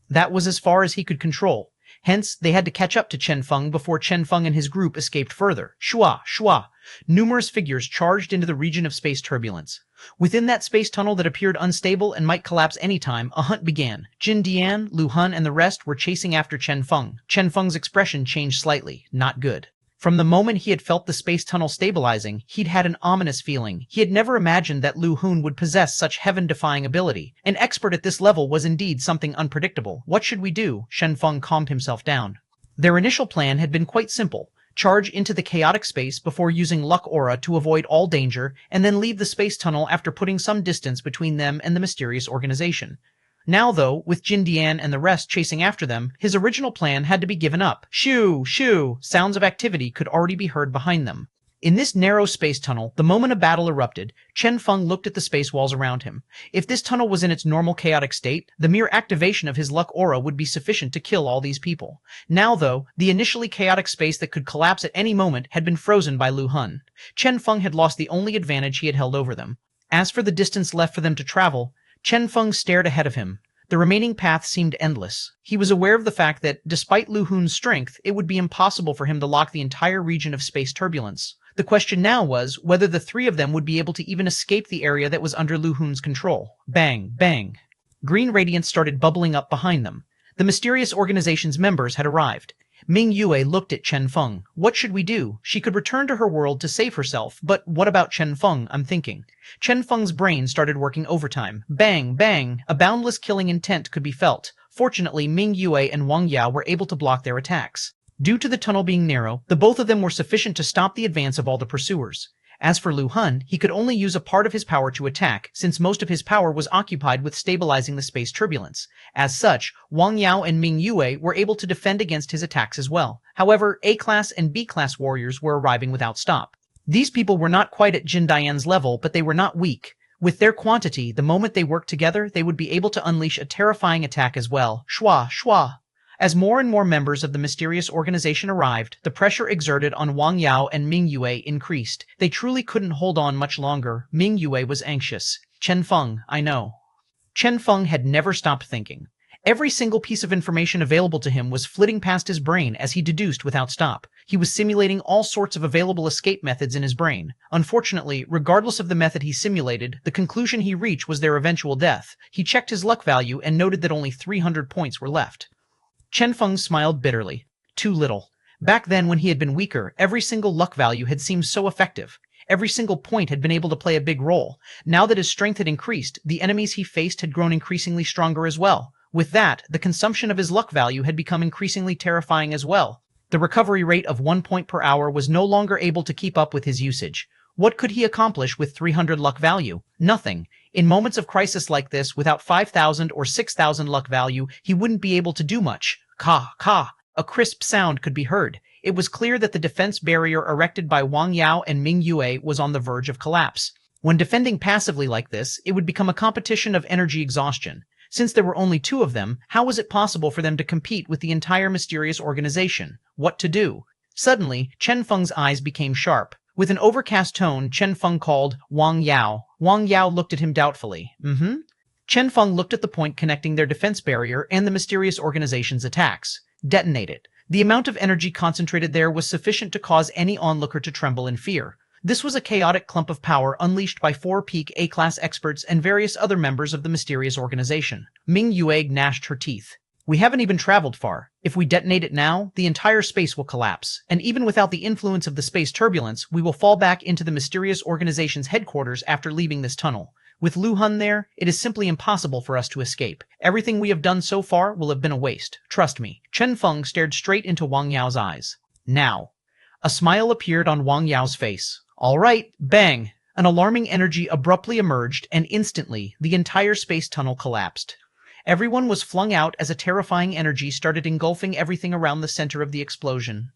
That was as far as he could control. Hence, they had to catch up to Chen Feng before Chen Feng and his group escaped further. Shua, shua. Numerous figures charged into the region of space turbulence. Within that space tunnel that appeared unstable and might collapse any time, a hunt began. Jin Dian, Lu Hun, and the rest were chasing after Chen Feng. Chen Feng's expression changed slightly. Not good. From the moment he had felt the space tunnel stabilizing, he'd had an ominous feeling. He had never imagined that Lu Hun would possess such heaven-defying ability. An expert at this level was indeed something unpredictable. What should we do? Chen Feng calmed himself down. Their initial plan had been quite simple. Charge into the chaotic space before using luck aura to avoid all danger, and then leave the space tunnel after putting some distance between them and the mysterious organization. Now, though, with Jin Dian and the rest chasing after them, his original plan had to be given up. Shoo! Shoo! Sounds of activity could already be heard behind them. In this narrow space tunnel, the moment a battle erupted, Chen Feng looked at the space walls around him. If this tunnel was in its normal chaotic state, the mere activation of his luck aura would be sufficient to kill all these people. Now, though, the initially chaotic space that could collapse at any moment had been frozen by Lu Hun. Chen Feng had lost the only advantage he had held over them. As for the distance left for them to travel, Chen Feng stared ahead of him. The remaining path seemed endless. He was aware of the fact that, despite Lu Hun's strength, it would be impossible for him to lock the entire region of space turbulence. The question now was whether the three of them would be able to even escape the area that was under Lu Hun's control. Bang, bang. Green radiance started bubbling up behind them. The mysterious organization's members had arrived. Ming Yue looked at Chen Feng. What should we do? She could return to her world to save herself, but what about Chen Feng, I'm thinking. Chen Feng's brain started working overtime. Bang, bang. A boundless killing intent could be felt. Fortunately, Ming Yue and Wang Yao were able to block their attacks. Due to the tunnel being narrow, the both of them were sufficient to stop the advance of all the pursuers. As for Lu Hun, he could only use a part of his power to attack, since most of his power was occupied with stabilizing the space turbulence. As such, Wang Yao and Ming Yue were able to defend against his attacks as well. However, A-class and B-class warriors were arriving without stop. These people were not quite at Jin Dian's level, but they were not weak. With their quantity, the moment they worked together, they would be able to unleash a terrifying attack as well. Shwa, shwa. As more and more members of the mysterious organization arrived, the pressure exerted on Wang Yao and Ming Yue increased. They truly couldn't hold on much longer. Ming Yue was anxious. Chen Feng, I know. Chen Feng had never stopped thinking. Every single piece of information available to him was flitting past his brain as he deduced without stop. He was simulating all sorts of available escape methods in his brain. Unfortunately, regardless of the method he simulated, the conclusion he reached was their eventual death. He checked his luck value and noted that only 300 points were left. Chen Feng smiled bitterly. Too little. Back then, when he had been weaker, every single luck value had seemed so effective. Every single point had been able to play a big role. Now that his strength had increased, the enemies he faced had grown increasingly stronger as well. With that, the consumption of his luck value had become increasingly terrifying as well. The recovery rate of 1 point per hour was no longer able to keep up with his usage. What could he accomplish with 300 luck value? Nothing. In moments of crisis like this, without 5,000 or 6,000 luck value, he wouldn't be able to do much. Ka, ka. A crisp sound could be heard. It was clear that the defense barrier erected by Wang Yao and Ming Yue was on the verge of collapse. When defending passively like this, it would become a competition of energy exhaustion. Since there were only two of them, how was it possible for them to compete with the entire mysterious organization? What to do? Suddenly, Chen Feng's eyes became sharp. With an overcast tone, Chen Feng called Wang Yao. Wang Yao looked at him doubtfully. Chen Feng looked at the point connecting their defense barrier and the mysterious organization's attacks. Detonate it. The amount of energy concentrated there was sufficient to cause any onlooker to tremble in fear. This was a chaotic clump of power unleashed by 4 peak A-class experts and various other members of the mysterious organization. Ming Yue gnashed her teeth. We haven't even traveled far. If we detonate it now, the entire space will collapse, and even without the influence of the space turbulence, we will fall back into the mysterious organization's headquarters after leaving this tunnel. With Lu Hun there, it is simply impossible for us to escape. Everything we have done so far will have been a waste. Trust me. Chen Feng stared straight into Wang Yao's eyes. Now. A smile appeared on Wang Yao's face. All right, bang. An alarming energy abruptly emerged, and instantly, the entire space tunnel collapsed. Everyone was flung out as a terrifying energy started engulfing everything around the center of the explosion.